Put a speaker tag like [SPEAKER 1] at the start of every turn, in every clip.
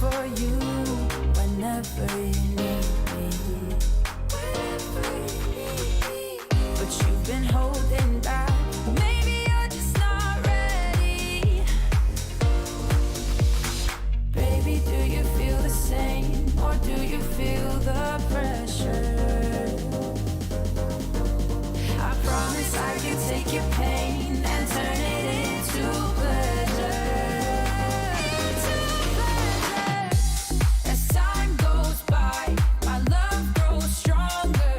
[SPEAKER 1] for you whenever you need me. But you've been holding back. Maybe you're just not ready. Baby, do you feel the same, or do you feel the pressure? I promise I can take your pain and turn it into pleasure. As time goes by, my love grows stronger.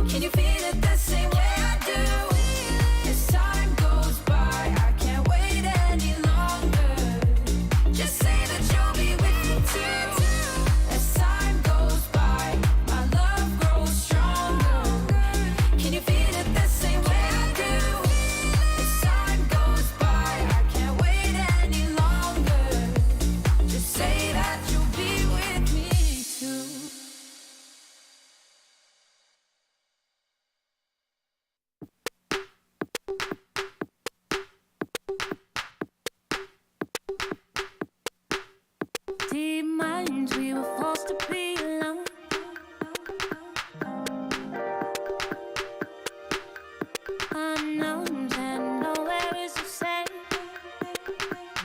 [SPEAKER 1] Can you feel it the same way I do? As time goes by, I can't wait any longer. Just say that you'll be with me too. As time goes by, my love grows stronger. Can you feel it the same way I do? As time goes by, I can't wait any longer. Just say that you'll be with me too.
[SPEAKER 2] Deep minds, we were forced to be alone. Unknowns and nowhere is the same.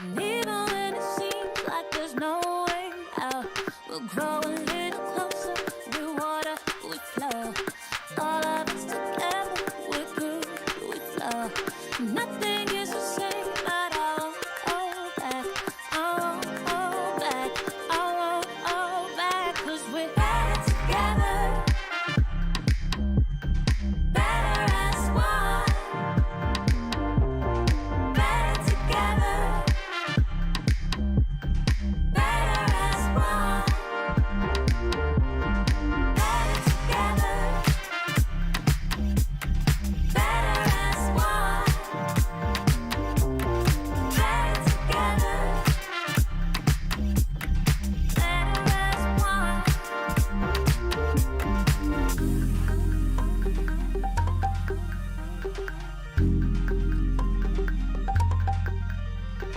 [SPEAKER 2] And even when it seems like there's no way out, we'll grow a little closer. We water, we flow. All of us together, we're good, we flow. Nothing is the same, but I won't hold back. I won't hold back. I won't hold back. 'Cause we're better together, better as one. Better together, better as one. Better together, better as one. Better together, better as one.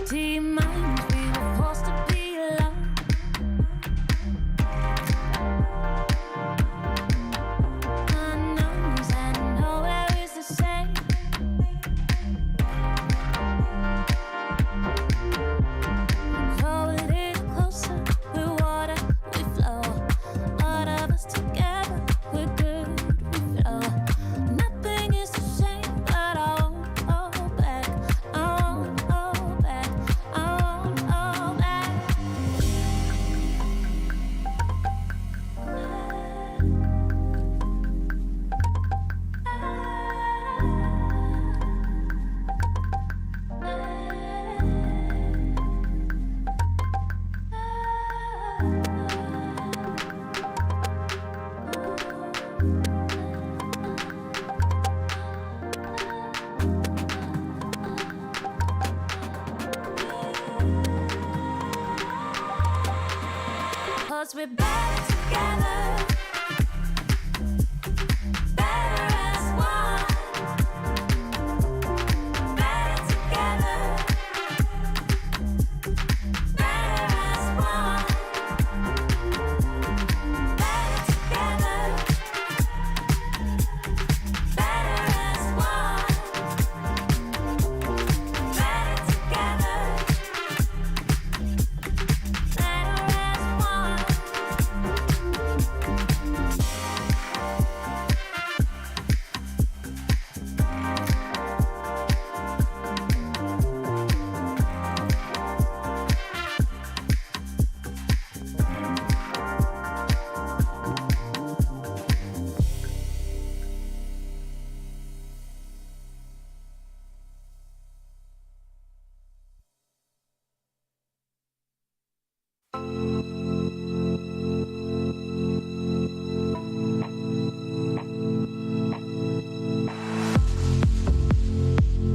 [SPEAKER 2] Deep minds, we were forced to be alone. Unknowns and nowhere is the same. Grow a little closer, we water, we flow. All of us together, we're good, we flow. Nothing is the same, but I won't hold back. I won't hold back. I won't hold back. Cause we're better together, better as one. Better together, better as one. Better together, better as one. Better together, better as one.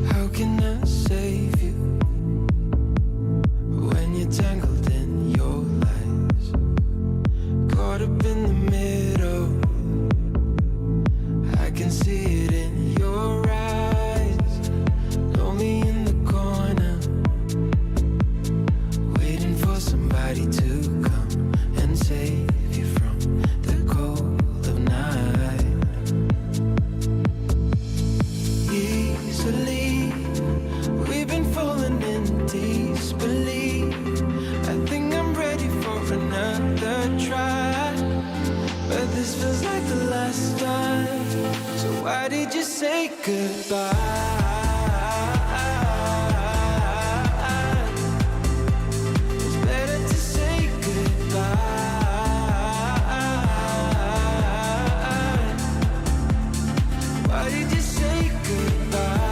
[SPEAKER 3] How can I save you when you're tangled in your lies? Caught up in the middle, I can see it in your eyes. Lonely in the corner, waiting for somebody to this feels like the last time. So why did you say goodbye? It's better to say goodbye. Why did you say goodbye?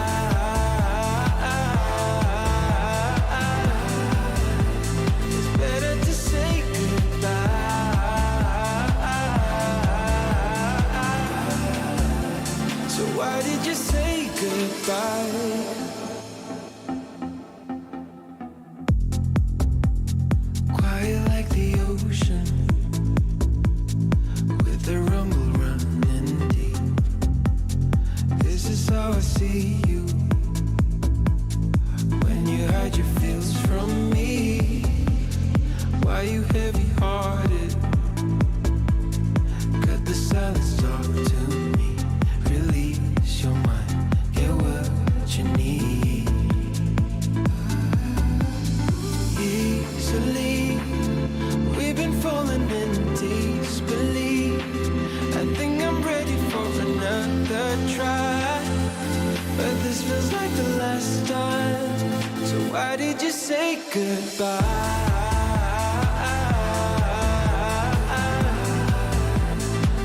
[SPEAKER 3] It's better to say goodbye. So why did you say goodbye? Quiet like the ocean, with the rumble running deep. This is how I see you, when you hide your feels from me. Why you heavy-hearted? Cut the silence, talk to me. Release your mind, get what you need. Easily, we've been falling in disbelief. I think I'm ready for another try, but this feels like the last time. So why did you say goodbye?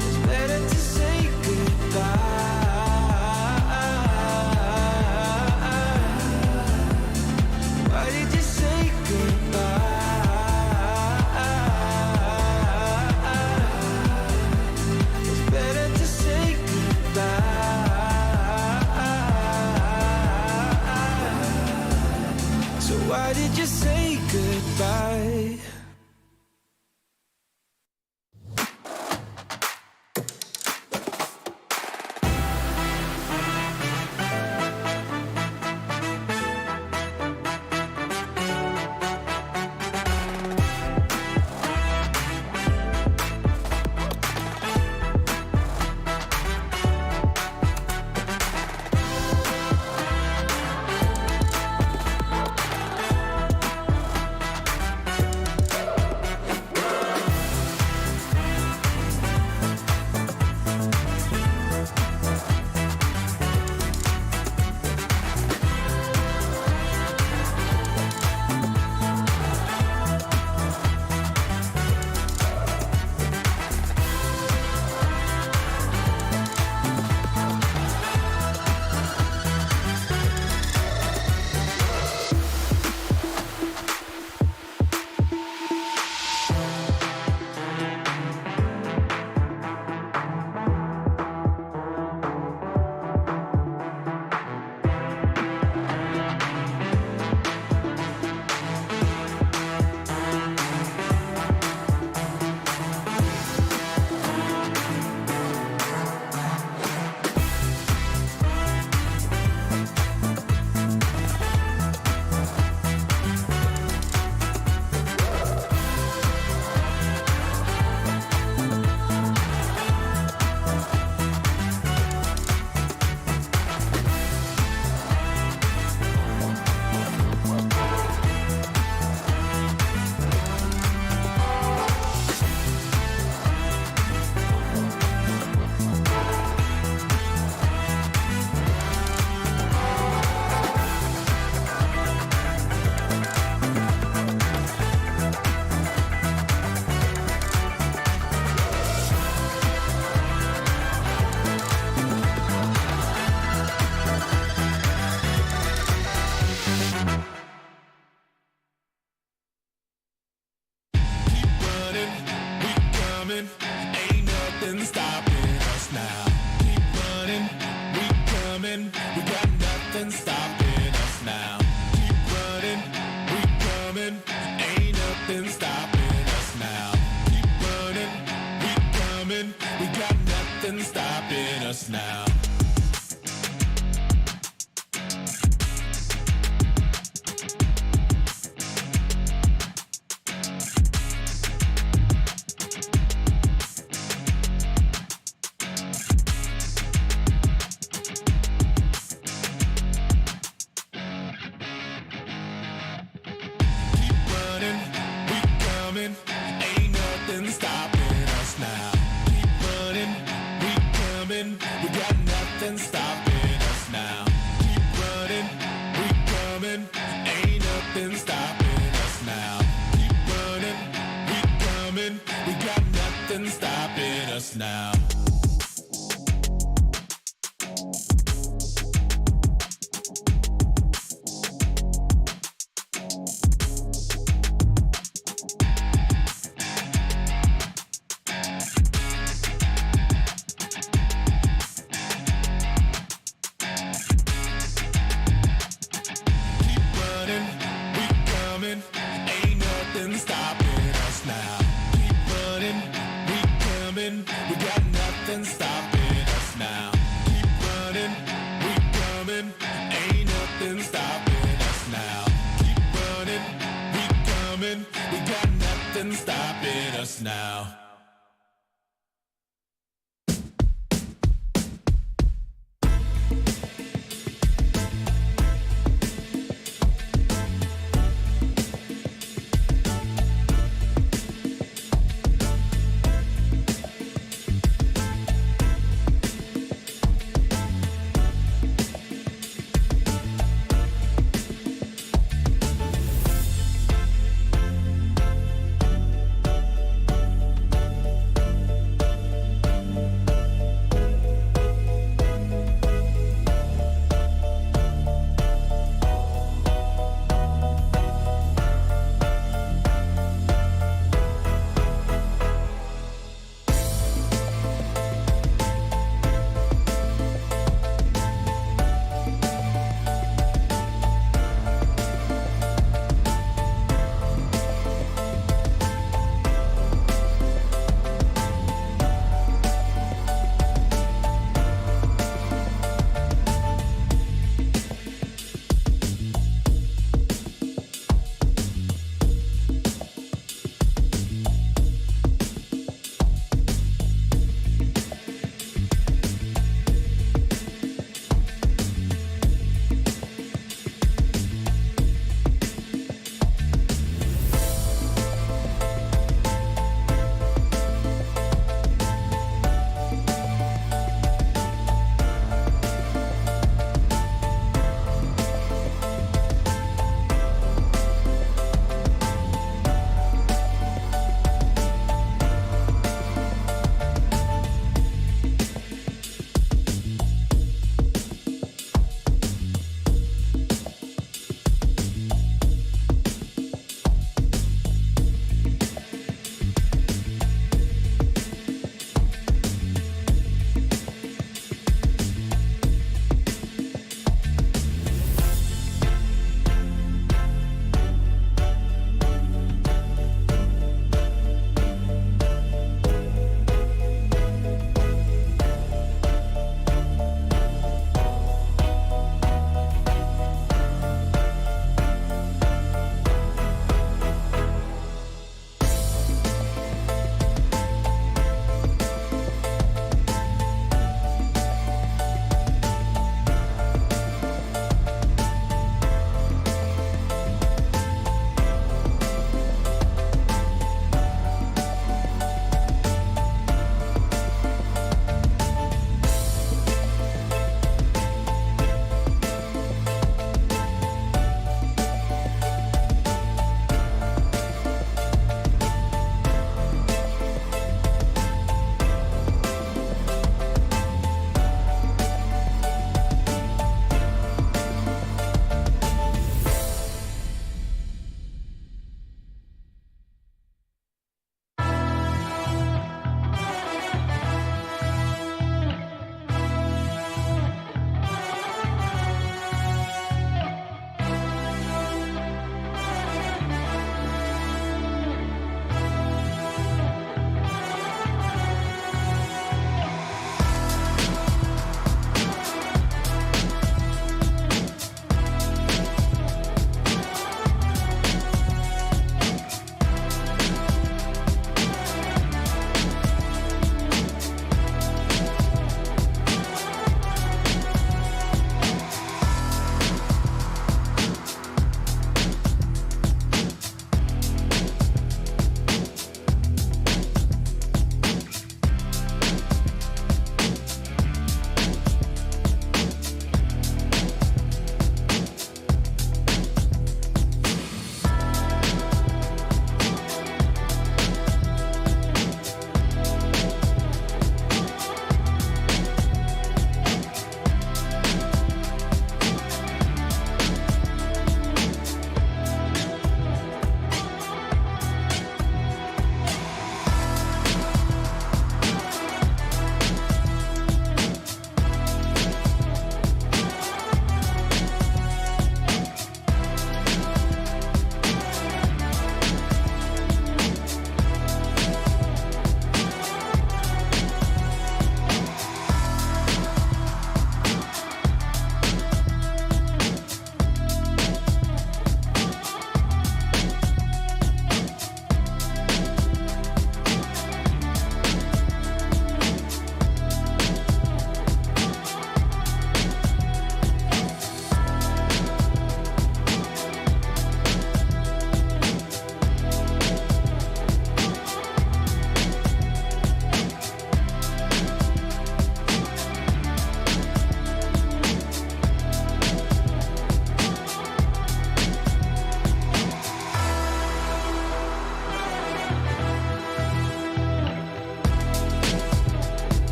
[SPEAKER 3] It's better to say goodbye. Why did you say goodbye? It's better to say goodbye. So why did you say goodbye?
[SPEAKER 4] now. Ain't nothing stopping us now. Keep running, we coming. We got nothing stopping us now. Keep running, we coming. Ain't nothing stopping us now. Keep running, we coming. We got nothing stopping us now.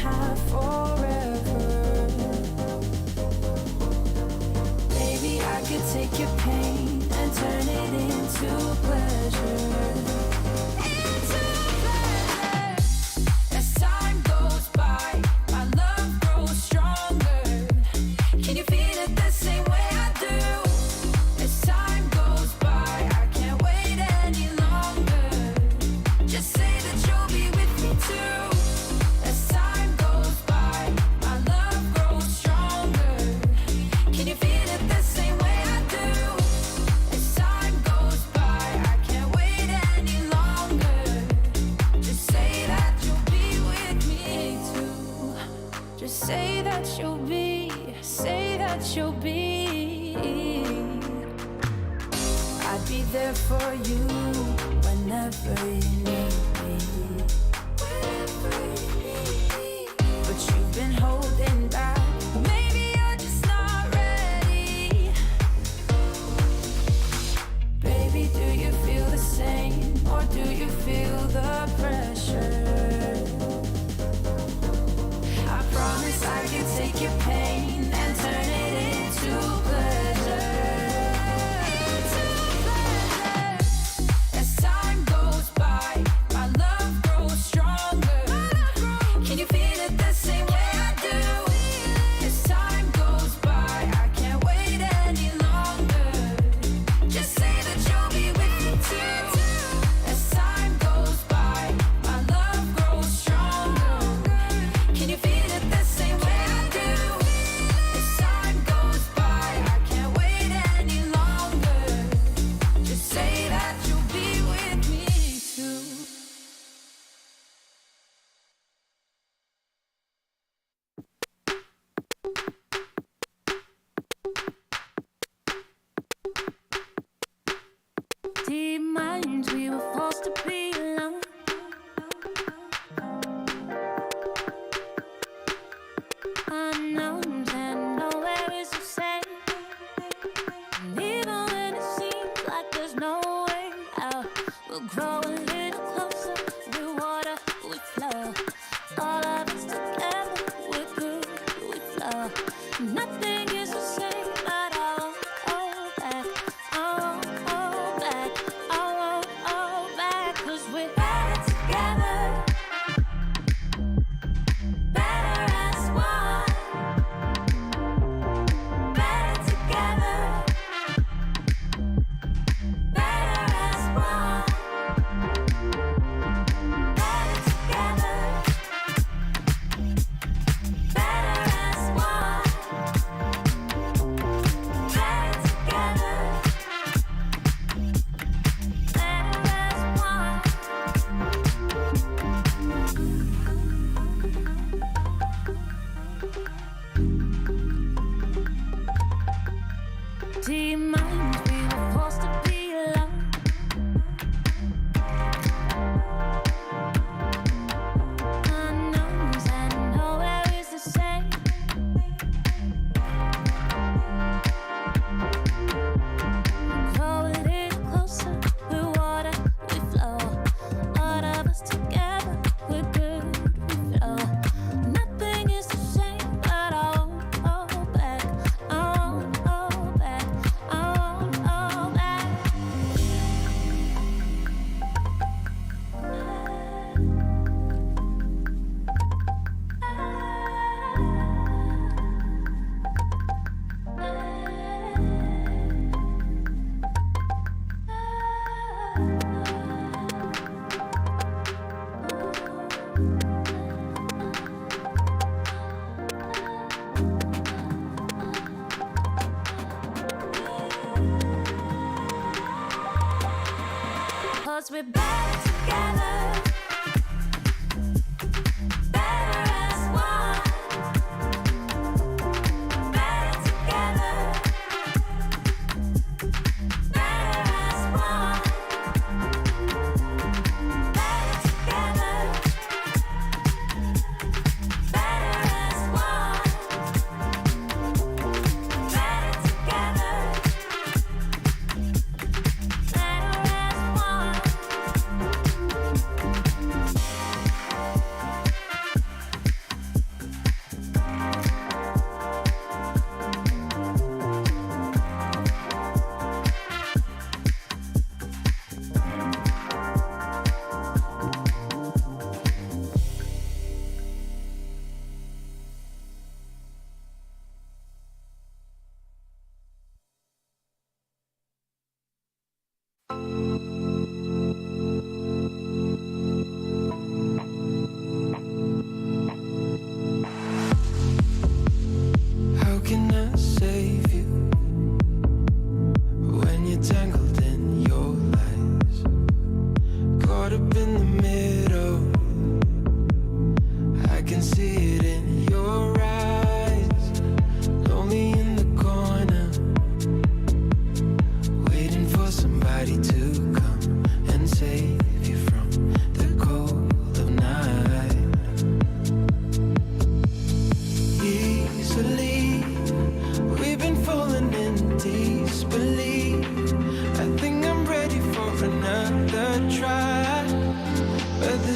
[SPEAKER 1] have forever. Baby, I could take your pain and turn it into pleasure. Into pleasure. As time goes by, my love grows stronger. Can you feel it the same way I do? As time goes by, I can't wait any longer. Just say that you'll be with me too. As time goes by, my love grows stronger. Can you feel it the same way I do? As time goes by, I can't wait any longer. Just say that you'll be with me too. Just say that you'll be. I'd be there for you whenever you need me. But you've been holding back. Maybe you're just not ready. Baby, do you feel the same? Or do you feel the pressure? I promise I can take your pain and turn it into pleasure. Into pleasure. As time goes by, my love grows stronger. Can you feel it the same way I do? As time goes by, I can't wait any longer. Just say that you'll be with me too. As time goes by, my love grows stronger. Can you feel it the same way I do? As time goes by, I can't wait any longer. Just say that you'll be with me too.
[SPEAKER 2] Deep minds, we were forced to be alone. Unknowns and nowhere is the same. And even when it seems like there's no way out, we'll grow a little closer. We water, we flow. All of us together, we're good, we flow. Nothing is the same, but I won't hold back. I won't hold back. I won't hold back. 'Cause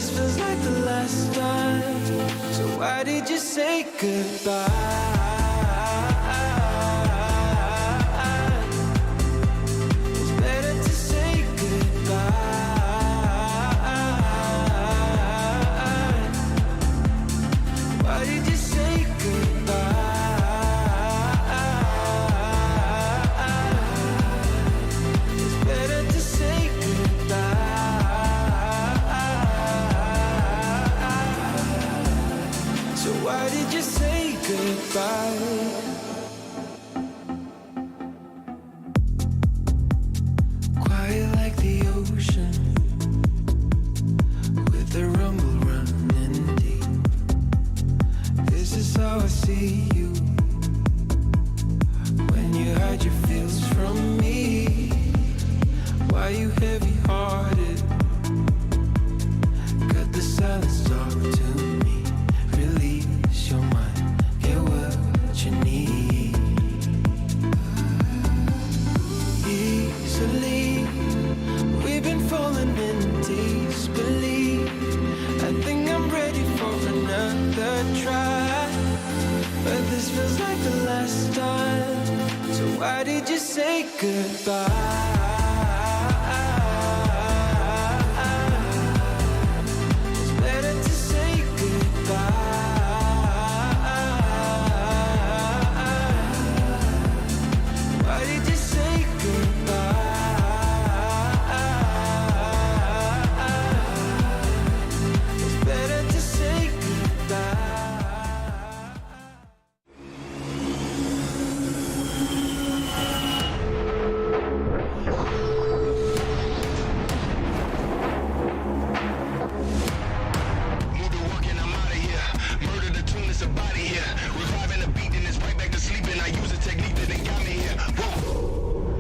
[SPEAKER 3] this feels like the last time. So why did you say goodbye? It's better to say goodbye. Why did you say goodbye? It's better to say goodbye. So why did you say goodbye? Quiet like the ocean, with the rumble running deep. This is how I see you, when you hide your feels from me. Why you heavy-hearted? Cut the silence, talk to me. Release your mind, get what you need. Easily, we've been falling in disbelief. I think I'm ready for another try, but this feels like the last time. So why did you say goodbye? It's better to say goodbye. Why did you say goodbye? It's better to say goodbye.
[SPEAKER 5] Move to work and I'm out of here. Murder the tune, it's a body here. Reviving the beat and it's right back to sleeping. I use a technique that done got me here. Whoa.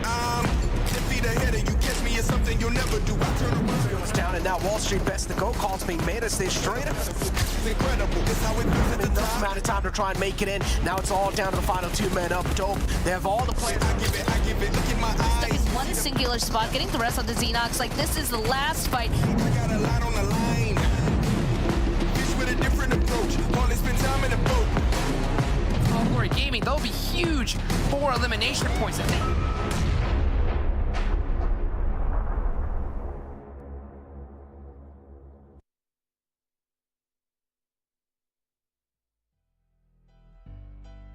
[SPEAKER 5] I'm 10 feet ahead and you catch me is something you'll never do. I turn around.
[SPEAKER 6] Goes down and now Wall Street bets the go calls being made as they straight up.
[SPEAKER 5] It's incredible. It's how it feels at the
[SPEAKER 6] Enough
[SPEAKER 5] top.
[SPEAKER 6] amount of time to try and make it in. Now it's all down to the final two men up. Dope. They have all the players.
[SPEAKER 5] I give it, look in my eyes.
[SPEAKER 7] In one singular spot, getting the rest of the Xenox like this is the last fight.
[SPEAKER 5] I got a lot on the line. Bitch with a different approach. Only spend time in the boat.
[SPEAKER 8] Oh, Glory Gaming, they'll be huge for elimination points. I think.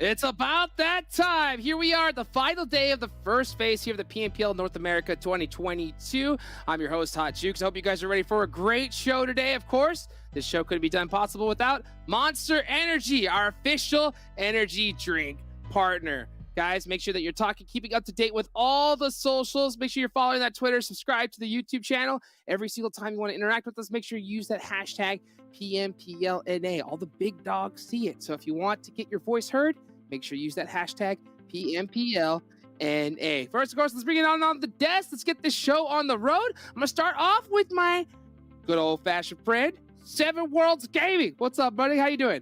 [SPEAKER 8] It's about that time. Here we are, the final day of the first phase here of the PMPL North America 2022. I'm your host, Hot Jukes. I hope you guys are ready for a great show today, of course. This show couldn't be done possible without Monster Energy, our official energy drink partner. Guys, make sure that you're keeping up to date with all the socials. Make sure you're following that Twitter, subscribe to the YouTube channel. Every single time you want to interact with us, make sure you use that hashtag PMPLNA. All the big dogs see it. So if you want to get your voice heard, make sure you use that hashtag PMPLNA. First, of course, let's bring it on the desk. Let's get this show on the road. I'm going to start off with my good old-fashioned friend, Seven Worlds Gaming. What's up, buddy? How you doing?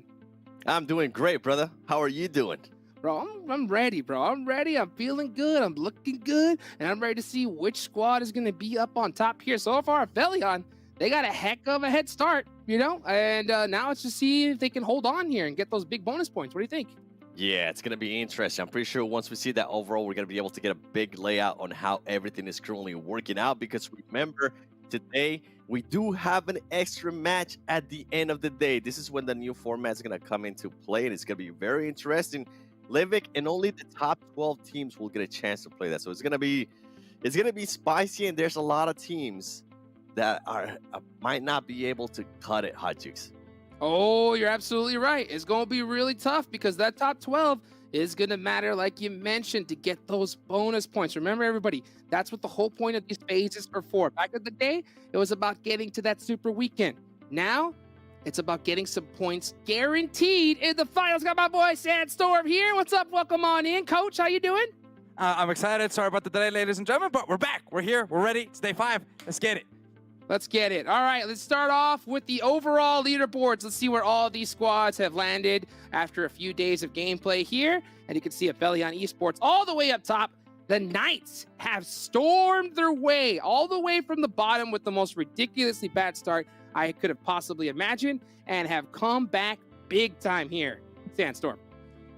[SPEAKER 9] I'm doing great, brother. How are you doing?
[SPEAKER 8] Bro, I'm ready, bro. I'm ready. I'm feeling good. I'm looking good. And I'm ready to see which squad is going to be up on top here. So far, APHELION, they got a heck of a head start, you know? And now it's just see if they can hold on here and get those big bonus points. What do you think?
[SPEAKER 9] Yeah, it's going to be interesting. I'm pretty sure once we see that overall, we're going to be able to get a big layout on how everything is currently working out. Because remember, today, we do have an extra match at the end of the day. This is when the new format is going to come into play, and it's going to be very interesting. Livik and only the top 12 teams will get a chance to play that. So it's going to be spicy, and there's a lot of teams that might not be able to cut it, Hot Jukes.
[SPEAKER 8] Oh, you're absolutely right. It's going to be really tough because that top 12 is going to matter, like you mentioned, to get those bonus points. Remember, everybody, that's what the whole point of these phases are for. Back in the day, it was about getting to that super weekend. Now, it's about getting some points guaranteed in the finals. Got my boy Sandstorm here. What's up? Welcome on in. Coach, how you doing?
[SPEAKER 10] I'm excited. Sorry about the delay, ladies and gentlemen, but we're back. We're here. We're ready. It's day 5. Let's get it.
[SPEAKER 8] Let's get it. All right, let's start off with the overall leaderboards. Let's see where all these squads have landed after a few days of gameplay here. And you can see APHELION Esports all the way up top. The Knights have stormed their way all the way from the bottom with the most ridiculously bad start I could have possibly imagined and have come back big time here. Sandstorm.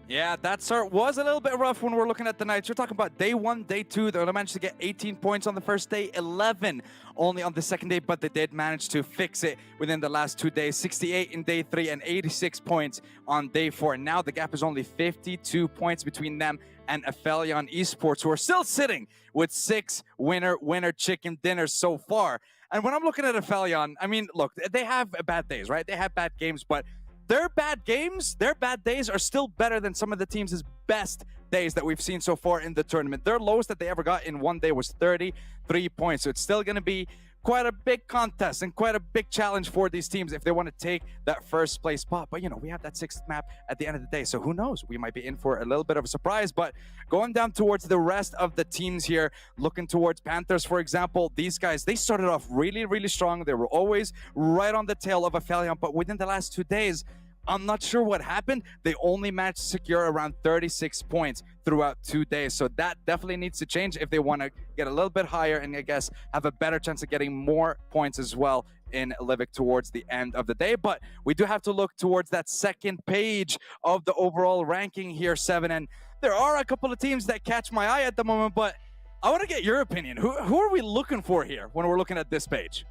[SPEAKER 10] Yeah, that start was a little bit rough when we're looking at the Knights. You're talking about day 1, day 2. They managed to get 18 points on the first day, 11 only on the second day, but they did manage to fix it within the last 2 days. 68 in day 3 and 86 points on day 4. And now the gap is only 52 points between them and APHELION Esports, who are still sitting with 6 winner chicken dinners so far. And when I'm looking at APHELION, I mean, look, they have bad days, right? They have bad games, but their bad games, their bad days are still better than some of the teams' best days that we've seen so far in the tournament. Their lowest that they ever got in one day was 33 points. So it's still going to be quite a big contest and quite a big challenge for these teams if they want to take that first place spot. But, you know, we have that 6th map at the end of the day. So who knows? We might be in for a little bit of a surprise. But going down towards the rest of the teams here, looking towards Panthers, for example, these guys, they started off really, really strong. They were always right on the tail of APHELION. But within the last 2 days, I'm not sure what happened. They only managed to secure around 36 points throughout 2 days. So that definitely needs to change if they want to get a little bit higher and, I guess, have a better chance of getting more points as well in Livik towards the end of the day. But we do have to look towards that second page of the overall ranking here, Seven. And there are a couple of teams that catch my eye at the moment, but I want to get your opinion. Who are we looking for here when we're looking at this page?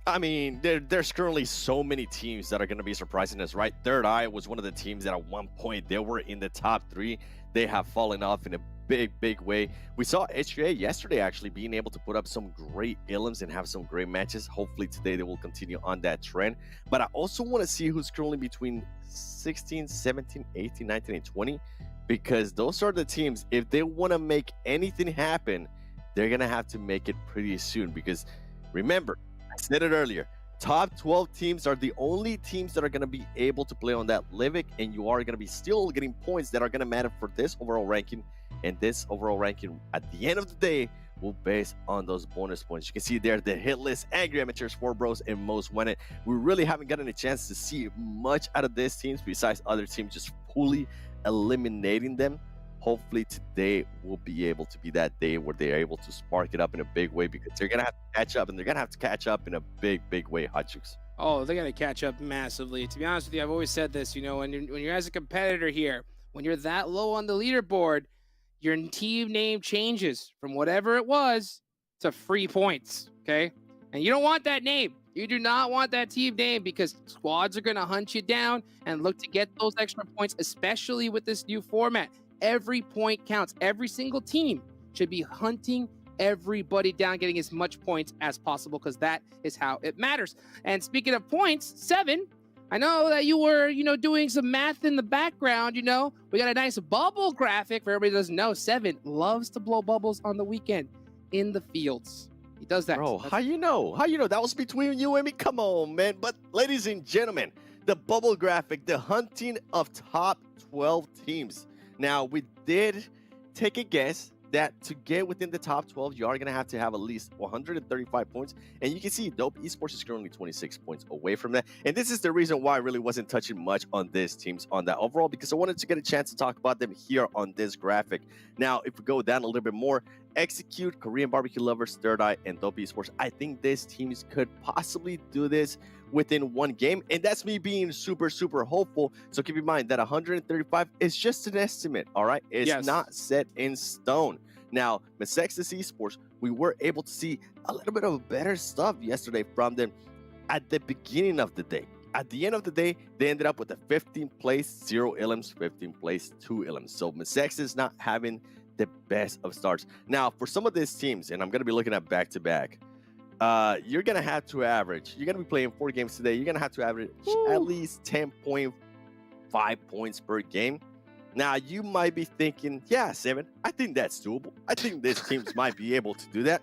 [SPEAKER 9] I mean, there's currently so many teams that are going to be surprising us, right? THIRDEYE was one of the teams that at one point they were in the top 3. They have fallen off in a big way. We saw HITLIST yesterday actually being able to put up some great elims and have some great matches. Hopefully today they will continue on that trend. But I also want to see who's currently between 16, 17, 18, 19, and 20. Because those are the teams, if they want to make anything happen, they're going to have to make it pretty soon. Because remember, I said it earlier, top 12 teams are the only teams that are going to be able to play on that Livik, and you are going to be still getting points that are going to matter for this overall ranking. And this overall ranking, at the end of the day, will base on those bonus points. You can see there the HITLIST, Angry Amateurs, 4 Bros, and Most Wanted. We really haven't gotten a chance to see much out of these teams besides other teams just fully eliminating them. Hopefully today will be able to be that day where they're able to spark it up in a big way, because they're going to have to catch up, and they're going to have to catch up in a big way, Hot Chooks.
[SPEAKER 8] Oh, they're going to catch up massively. To be honest with you, I've always said this, you know, when you're as a competitor here, when you're that low on the leaderboard, your team name changes from whatever it was to free points, okay? And you don't want that name. You do not want that team name, because squads are going to hunt you down and look to get those extra points, especially with this new format. Every point counts. Every single team should be hunting everybody down, getting as much points as possible, because that is how it matters. And speaking of points, Seven, I know that you were, you know, doing some math in the background. You know, we got a nice bubble graphic for everybody who doesn't know. Seven loves to blow bubbles on the weekend in the fields. He does that.
[SPEAKER 9] Bro, how you know? How you know? That was between you and me. Come on, man. But ladies and gentlemen, the bubble graphic, the hunting of top 12 teams. Now, we did take a guess that to get within the top 12, you are going to have at least 135 points. And you can see Dope Esports is currently 26 points away from that. And this is the reason why I really wasn't touching much on these teams on that overall, because I wanted to get a chance to talk about them here on this graphic. Now, if we go down a little bit more, Execute, Korean Barbecue Lovers, THIRDEYE, and Dope Esports, I think these teams could possibly do this within one game, and that's me being super hopeful. So keep in mind that 135 is just an estimate, all right? It's not set in stone. Now, MEZEXIS Esports, we were able to see a little bit of better stuff yesterday from them at the beginning of the day. At the end of the day, they ended up with a 15th place, 0 elims, 15th place, 2 elims. So MEZEXIS is not having the best of starts. Now, for some of these teams, and I'm going to be looking at back-to-back, you're going to have to average. You're going to be playing 4 games today. You're going to have to average at least 10.5 points per game. Now, you might be thinking, yeah, Seven, I think that's doable. I think these teams might be able to do that.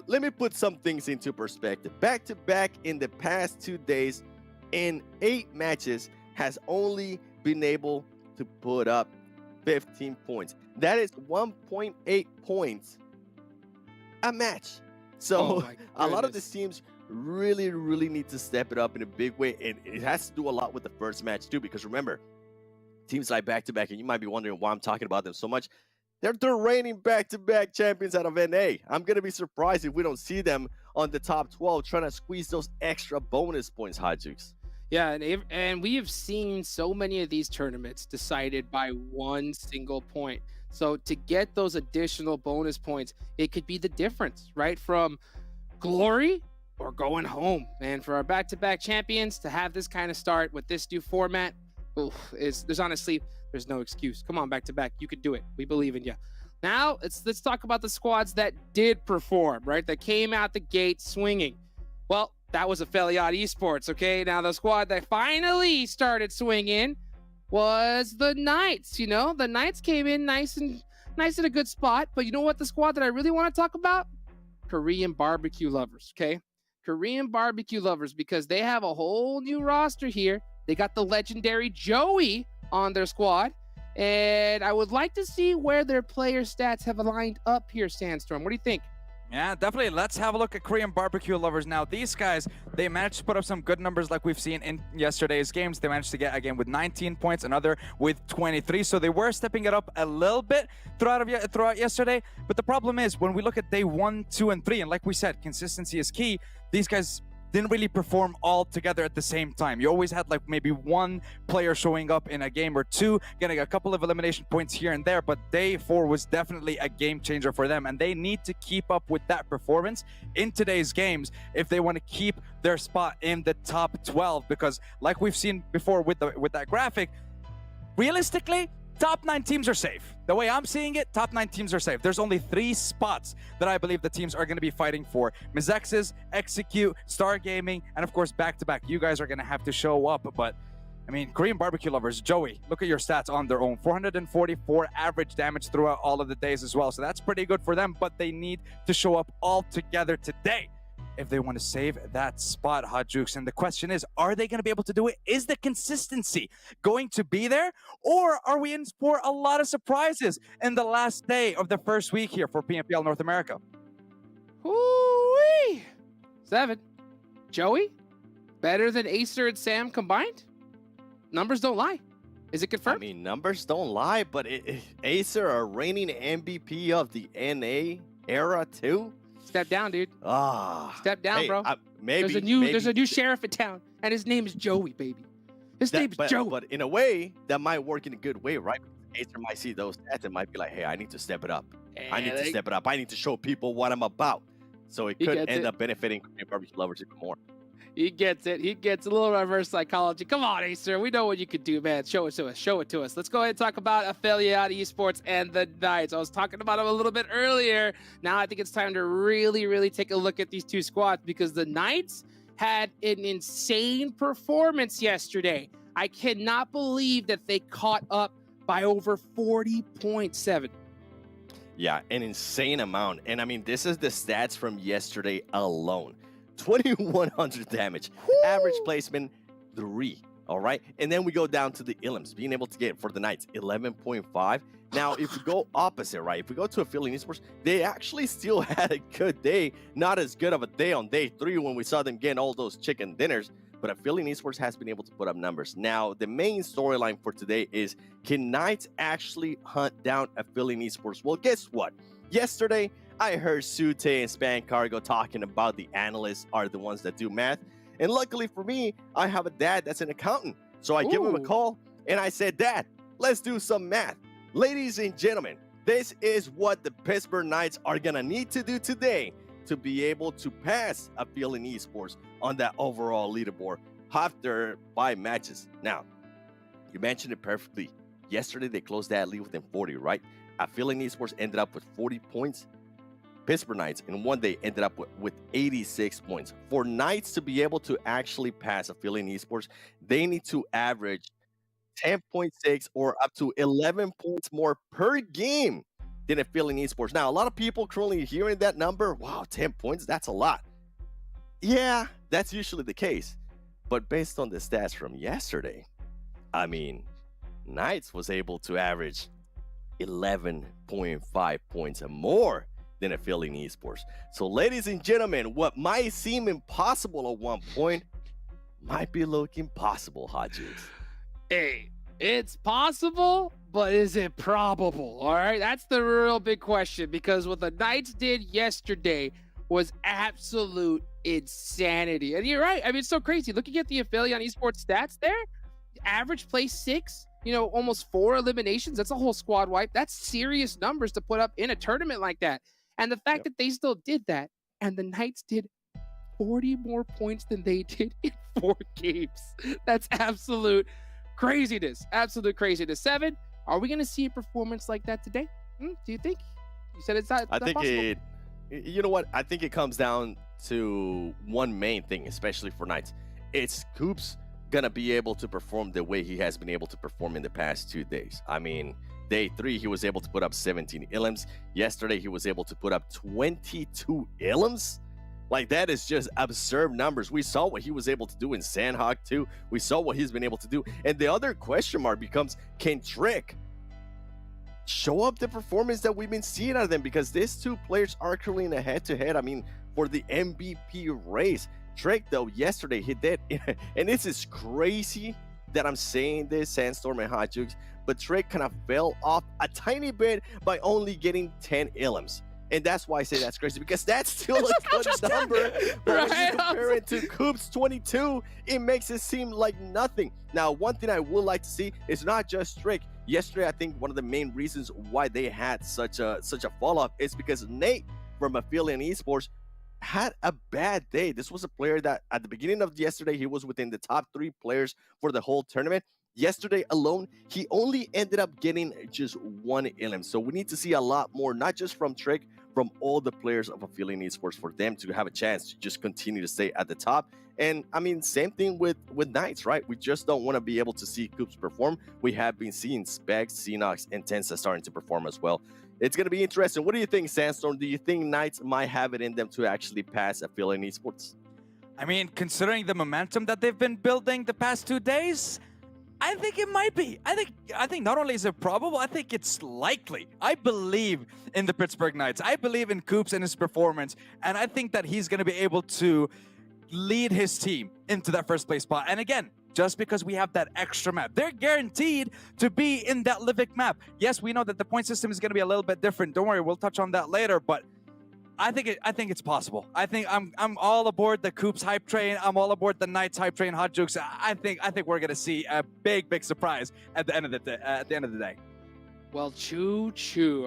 [SPEAKER 9] Let me put some things into perspective. Back-to-back in the past 2 days, in 8 matches, has only been able to put up 15 points. That is 1.8 points a match. So a lot of these teams really need to step it up in a big way, and it has to do a lot with the first match too, because remember, teams like back-to-back, and you might be wondering why I'm talking about them so much, They're the reigning back-to-back champions out of NA. I'm going to be surprised if we don't see them on the top 12 trying to squeeze those extra bonus points, Hot Jukes.
[SPEAKER 8] Yeah, and we have seen so many of these tournaments decided by one single point. So to get those additional bonus points, it could be the difference, right? From glory or going home. And for our back-to-back champions to have this kind of start with this new format, there's honestly, there's no excuse. Come on, back-to-back. You could do it. We believe in you. Now, let's talk about the squads that did perform, right? That came out the gate swinging. Well, that was APHELION Esports, okay? Now, the squad that finally started swinging was the Knights, you know? The Knights came in nice in a good spot, but you know what the squad that I really want to talk about? Korean barbecue lovers, okay? Korean barbecue lovers, because they have a whole new roster here. They got the legendary Joey on their squad, and I would like to see where their player stats have aligned up here, Sandstorm. What do you think?
[SPEAKER 10] Yeah, definitely. Let's have a look at Korean barbecue lovers. Now, these guys, they managed to put up some good numbers like we've seen in yesterday's games. They managed to get, again, with 19 points, another with 23. So they were stepping it up a little bit throughout yesterday. But the problem is, when we look at day 1, 2, and 3, and like we said, consistency is key, these guys didn't really perform all together at the same time. You always had like maybe one player showing up in a game or two, getting a couple of elimination points here and there, but day 4 was definitely a game changer for them, and they need to keep up with that performance in today's games if they want to keep their spot in the top 12, because like we've seen before with that graphic, realistically, top 9 teams are safe. The way I'm seeing it, top 9 teams are safe. There's only 3 spots that I believe the teams are going to be fighting for. MEZEXIS, Execute, Star Gaming, and of course, back-to-back. You guys are going to have to show up, but I mean, Korean barbecue lovers, Joey, look at your stats on their own. 444 average damage throughout all of the days as well. So that's pretty good for them, but they need to show up all together today if they want to save that spot, Hot Jukes. And the question is, are they going to be able to do it? Is the consistency going to be there? Or are we in for a lot of surprises in the last day of the first week here for PMPL North America?
[SPEAKER 8] Woo-wee! 7. Joey? Better than Acer and Sam combined? Numbers don't lie. Is it confirmed?
[SPEAKER 9] I mean, numbers don't lie, but Acer, a reigning MVP of the NA era too?
[SPEAKER 8] Step down, dude. Step down,
[SPEAKER 9] hey,
[SPEAKER 8] bro.
[SPEAKER 9] Maybe
[SPEAKER 8] there's a new sheriff in town, and his name is Joey, baby. His name's Joey.
[SPEAKER 9] But in a way, that might work in a good way, right? Acer might see those stats and might be like, hey, I need to step it up. I need to step it up. I need to show people what I'm about. So it could end up benefiting Korean barbecue lovers even more.
[SPEAKER 8] He gets it. He gets a little reverse psychology. Come on, Acer. We know what you could do, man. Show it to us. Show it to us. Let's go ahead and talk about APHELION Esports and the Knights. I was talking about them a little bit earlier. Now I think it's time to really take a look at these two squads, because the Knights had an insane performance yesterday. I cannot believe that they caught up by over 40.7.
[SPEAKER 9] Yeah, an insane amount. And I mean, this is the stats from yesterday alone. 2,100 damage, average placement 3, all right? And then we go down to the Illims, being able to get for the Knights 11.5. Now, if we go opposite, right, if we go to APHELION Esports, they actually still had a good day, not as good of a day on day 3 when we saw them getting all those chicken dinners, but APHELION Esports has been able to put up numbers. Now, the main storyline for today is, can Knights actually hunt down APHELION Esports? Well, guess what? Yesterday, I heard Sute and Span Cargo talking about the analysts are the ones that do math. And luckily for me, I have a dad that's an accountant. So I give him a call and I said, Dad, let's do some math. Ladies and gentlemen, this is what the Pittsburgh Knights are going to need to do today to be able to pass APHELION Esports on that overall leaderboard after 5 matches. Now, you mentioned it perfectly. Yesterday, they closed that lead within 40, right? APHELION Esports ended up with 40 points. Pittsburgh Knights in one day ended up with 86 points. For Knights to be able to actually pass APHELION Esports, they need to average 10.6 or up to 11 points more per game than APHELION Esports. Now, a lot of people currently hearing that number, wow, 10 points, that's a lot. Yeah, that's usually the case. But based on the stats from yesterday, I mean, Knights was able to average 11.5 points or more than APHELION Esports. So, ladies and gentlemen, what might seem impossible at one point might be looking possible, Hot Jukes.
[SPEAKER 8] Hey, It's possible, but is it probable? All right, that's the real big question, because what the Knights did yesterday was absolute insanity. And you're right. I mean, it's so crazy. Looking at the APHELION Esports stats there, average place 6, you know, almost 4 eliminations. That's a whole squad wipe. That's serious numbers to put up in a tournament like that. And the fact that they still did that, and the Knights did 40 more points than they did in 4 games. That's absolute craziness. Absolute craziness. 7, are we going to see a performance like that today? Do you think? You said it's not.
[SPEAKER 9] I think
[SPEAKER 8] possible?
[SPEAKER 9] you know what? I think it comes down to one main thing, especially for Knights. It's Coops gonna be able to perform the way he has been able to perform in the past 2 days. I mean, day 3, he was able to put up 17 illims. Yesterday, he was able to put up 22 illims. Like, that is just absurd numbers. We saw what he was able to do in Sandhawk too. We saw what he's been able to do. And the other question mark becomes, can Trick show up the performance that we've been seeing out of them? Because these 2 players are currently in a head-to-head, I mean, for the MVP race. Trick, though, yesterday, he did, and this is crazy that I'm saying this, Sandstorm and Hot Jukes, but Trick kind of fell off a tiny bit by only getting 10 illims. And that's why I say that's crazy, because that's still a good number. But when you compare it to Coop's 22, it makes it seem like nothing. Now, one thing I would like to see is not just Trick. Yesterday, I think one of the main reasons why they had such a fall off is because Nate from APHELION Esports had a bad day. This was a player that at the beginning of yesterday, he was within the top 3 players for the whole tournament. Yesterday alone, he only ended up getting just 1 illim. So we need to see a lot more, not just from Trick, from all the players of APHELION Esports, for them to have a chance to just continue to stay at the top. And I mean, same thing with Knights, right? We just don't want to be able to see Coops perform. We have been seeing SPADES, Xenox, and Tensa starting to perform as well. It's going to be interesting. What do you think, Sandstorm? Do you think Knights might have it in them to actually pass APHELION Esports?
[SPEAKER 10] I mean, considering the momentum that they've been building the past 2 days, I think it might be. I think not only is it probable, I think it's likely. I believe in the Pittsburgh Knights. I believe in Coops and his performance, and I think that he's going to be able to lead his team into that first place spot. And again, just because we have that extra map, they're guaranteed to be in that Livic map. Yes, we know that the point system is going to be a little bit different. Don't worry, we'll touch on that later, but I think it's possible. I think I'm all aboard the Coops hype train. I'm all aboard the Knights hype train. Hot Jukes. I think we're gonna see a big surprise at the end of the day.
[SPEAKER 8] Well, choo.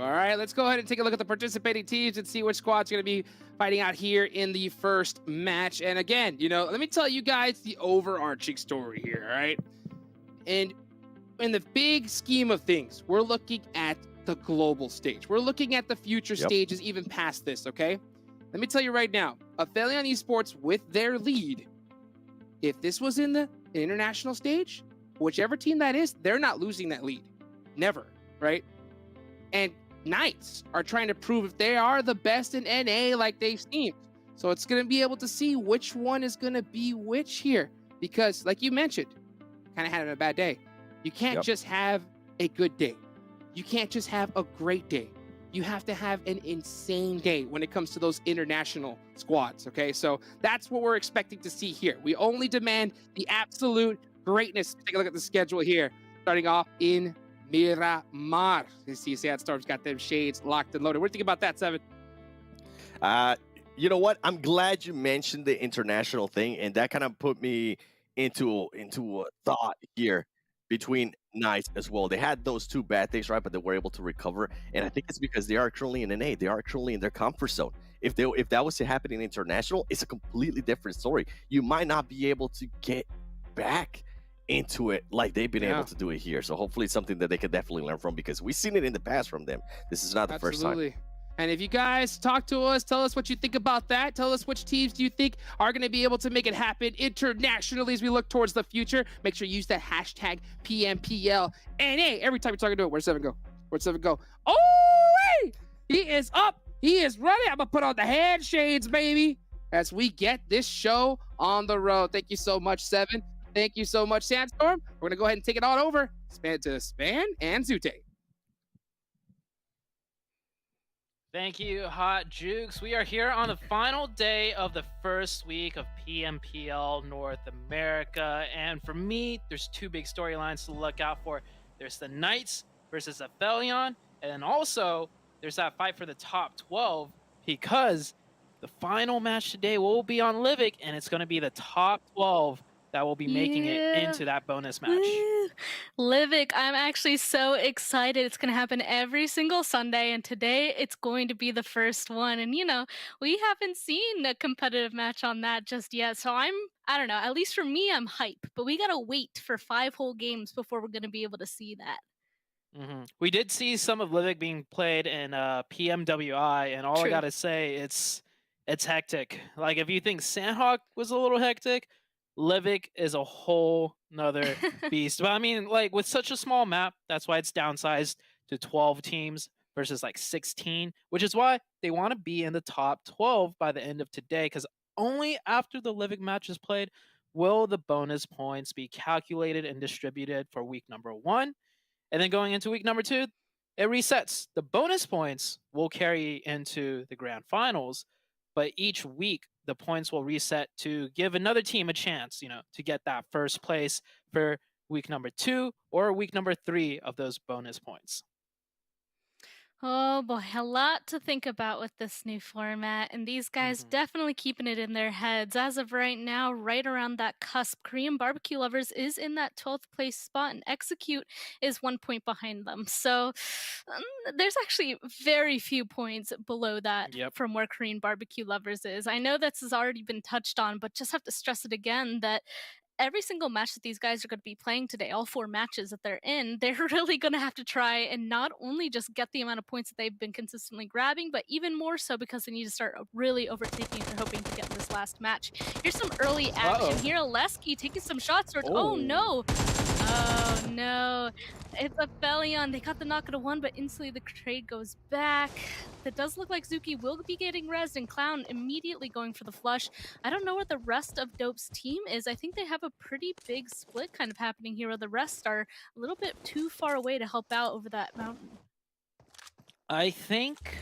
[SPEAKER 8] All right, let's go ahead and take a look at the participating teams and see which squad's going to be fighting out here in the first match. And again, you know, let me tell you guys the overarching story here, all right? And in the big scheme of things, we're looking at the global stage. We're looking at the future stages even past this, okay? Let me tell you right now, APHELION Esports with their lead, if this was in the international stage, whichever team that is, they're not losing that lead. Never. Right? And Knights are trying to prove if they are the best in NA like they seem. So it's going to be able to see which one is going to be which here. Because, like you mentioned, kind of had a bad day. You can't just have a good day. You can't just have a great day. You have to have an insane day when it comes to those international squads, okay? So that's what we're expecting to see here. We only demand the absolute greatness. Take a look at the schedule here. Starting off in Miramar. You see, Sandstorm's got them shades locked and loaded. What do you think about that, Seven?
[SPEAKER 9] You know what? I'm glad you mentioned the international thing, and that kind of put me into a thought here between Knights as well. They had those 2 bad days, right? But they were able to recover, and I think it's because they are currently in NA. They are currently in their comfort zone. If that was to happen in international, it's a completely different story. You might not be able to get back into it like they've been able to do it here. So hopefully it's something that they could definitely learn from, because we've seen it in the past from them. This is not the first time.
[SPEAKER 8] And if you guys talk to us, tell us what you think about that. Tell us which teams do you think are going to be able to make it happen internationally as we look towards the future. Make sure you use that hashtag PMPL NA every time you're talking to it. Where'd Seven go? Where'd Seven go? Oh, hey! He is up. He is running. I'm going to put on the head shades, baby, as we get this show on the road. Thank you so much, Seven. Thank you so much, Sandstorm. We're going to go ahead and take it on over. Span to Span and Zute.
[SPEAKER 11] Thank you, Hot Jukes. We are here on the final day of the first week of PMPL North America. And for me, there's two big storylines to look out for. There's the Knights versus APHELION. And then also, there's that fight for the top 12 because the final match today will be on Livic, and it's going to be the top 12 that will be making it into that bonus match.
[SPEAKER 12] Woo. Livic, I'm actually so excited. It's going to happen every single Sunday, and today it's going to be the first one. And, you know, we haven't seen a competitive match on that just yet. So I don't know, at least for me, I'm hype. But we got to wait for 5 whole games before we're going to be able to see that.
[SPEAKER 11] We did see some of Livic being played in PMWI, and all
[SPEAKER 12] True.
[SPEAKER 11] I gotta say, it's hectic. Like, if you think Sandhawk was a little hectic, Livic is a whole nother beast. But I mean, like, with such a small map, that's why it's downsized to 12 teams versus like 16, which is why they want to be in the top 12 by the end of today, because only after the Livic match is played will the bonus points be calculated and distributed for week number 1. And then going into week number 2, it resets. The bonus points will carry into the grand finals, but each week the points will reset to give another team a chance, you know, to get that first place for week number 2 or week number 3 of those bonus points.
[SPEAKER 12] Oh boy, a lot to think about with this new format, and these guys definitely keeping it in their heads. As of right now, right around that cusp, Korean Barbecue Lovers is in that 12th place spot, and Execute is 1 point behind them. So there's actually very few points below that from where Korean Barbecue Lovers is. I know this has already been touched on, but just have to stress it again that every single match that these guys are going to be playing today, all 4 matches that they're in, they're really going to have to try and not only just get the amount of points that they've been consistently grabbing, but even more so because they need to start really overthinking if they're hoping to get in this last match. Here's some early action here. Lesky taking some shots. Oh no! Oh no! It's APHELION. They got the knock out of 1, but instantly the trade goes back. It does look like Zuki will be getting rezzed, and Clown immediately going for the flush. I don't know where the rest of Dope's team is. I think they have a pretty big split kind of happening here, where the rest are a little bit too far away to help out over that mountain.
[SPEAKER 11] I think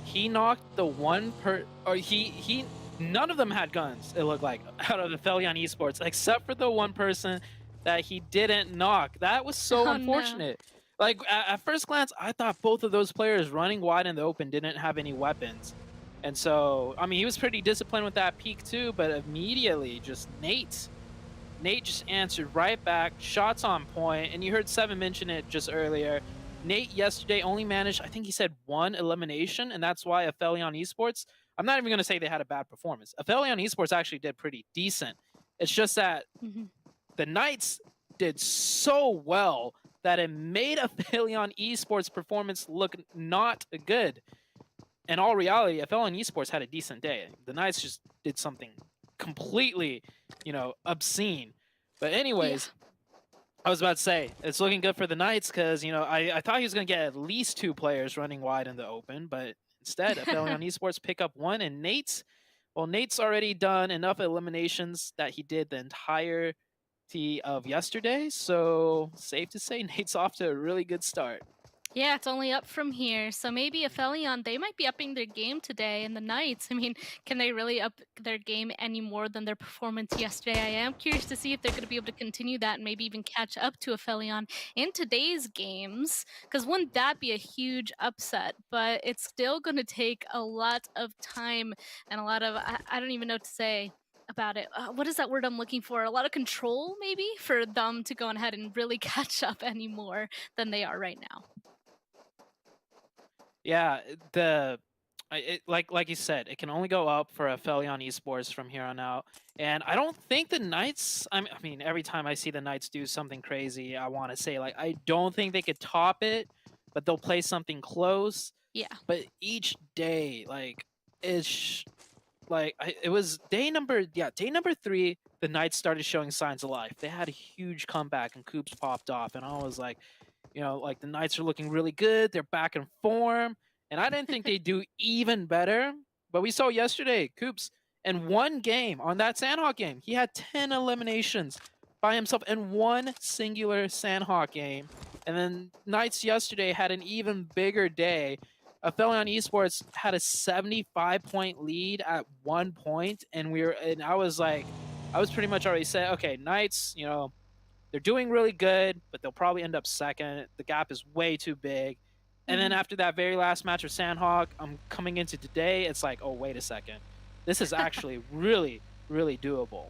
[SPEAKER 11] he knocked the one or he none of them had guns, it looked like, out of the APHELION Esports, except for the one person that he didn't knock. That was so unfortunate. No. Like, at first glance, I thought both of those players running wide in the open didn't have any weapons. And so, I mean, he was pretty disciplined with that peek too, but immediately just Nate just answered right back, shots on point, and you heard Seven mention it just earlier. Nate yesterday only managed, I think he said 1 elimination, and that's why APHELION Esports, I'm not even going to say they had a bad performance. APHELION Esports actually did pretty decent. It's just that the Knights did so well that it made APHELION Esports performance look not good. In all reality, APHELION Esports had a decent day. The Knights just did something completely, you know, obscene. But anyways, I was about to say, it's looking good for the Knights because, you know, I thought he was going to get at least 2 players running wide in the open, but instead, APHELION Esports pick up 1, and Nate's already done enough eliminations that he did the entirety of yesterday, so safe to say Nate's off to a really good start.
[SPEAKER 12] Yeah, it's only up from here. So maybe APHELION, they might be upping their game today. And the Knights, I mean, can they really up their game any more than their performance yesterday? I am curious to see if they're going to be able to continue that and maybe even catch up to APHELION in today's games. Because wouldn't that be a huge upset? But it's still going to take a lot of time and a lot of, I don't even know what to say about it. What is that word I'm looking for? A lot of control, maybe, for them to go ahead and really catch up any more than they are right now.
[SPEAKER 11] Yeah, like you said, it can only go up for APHELION Esports from here on out. And I don't think the Knights, I mean, every time I see the Knights do something crazy, I want to say, like, I don't think they could top it, but they'll play something close.
[SPEAKER 12] Yeah.
[SPEAKER 11] But each day, like, it was day number 3, the Knights started showing signs of life. They had a huge comeback and Coops popped off, and I was like, you know, like, the Knights are looking really good. They're back in form. And I didn't think they'd do even better. But we saw yesterday, Coops, in 1 game, on that Sandhawk game, he had 10 eliminations by himself in 1 singular Sandhawk game. And then Knights yesterday had an even bigger day. APHELION Esports had a 75-point lead at one point, and I was pretty much already said, okay, Knights, you know, they're doing really good, but they'll probably end up second. The gap is way too big. And then after that very last match with Sandhawk, I'm coming into today, it's like, oh, wait a second. This is actually really, really doable.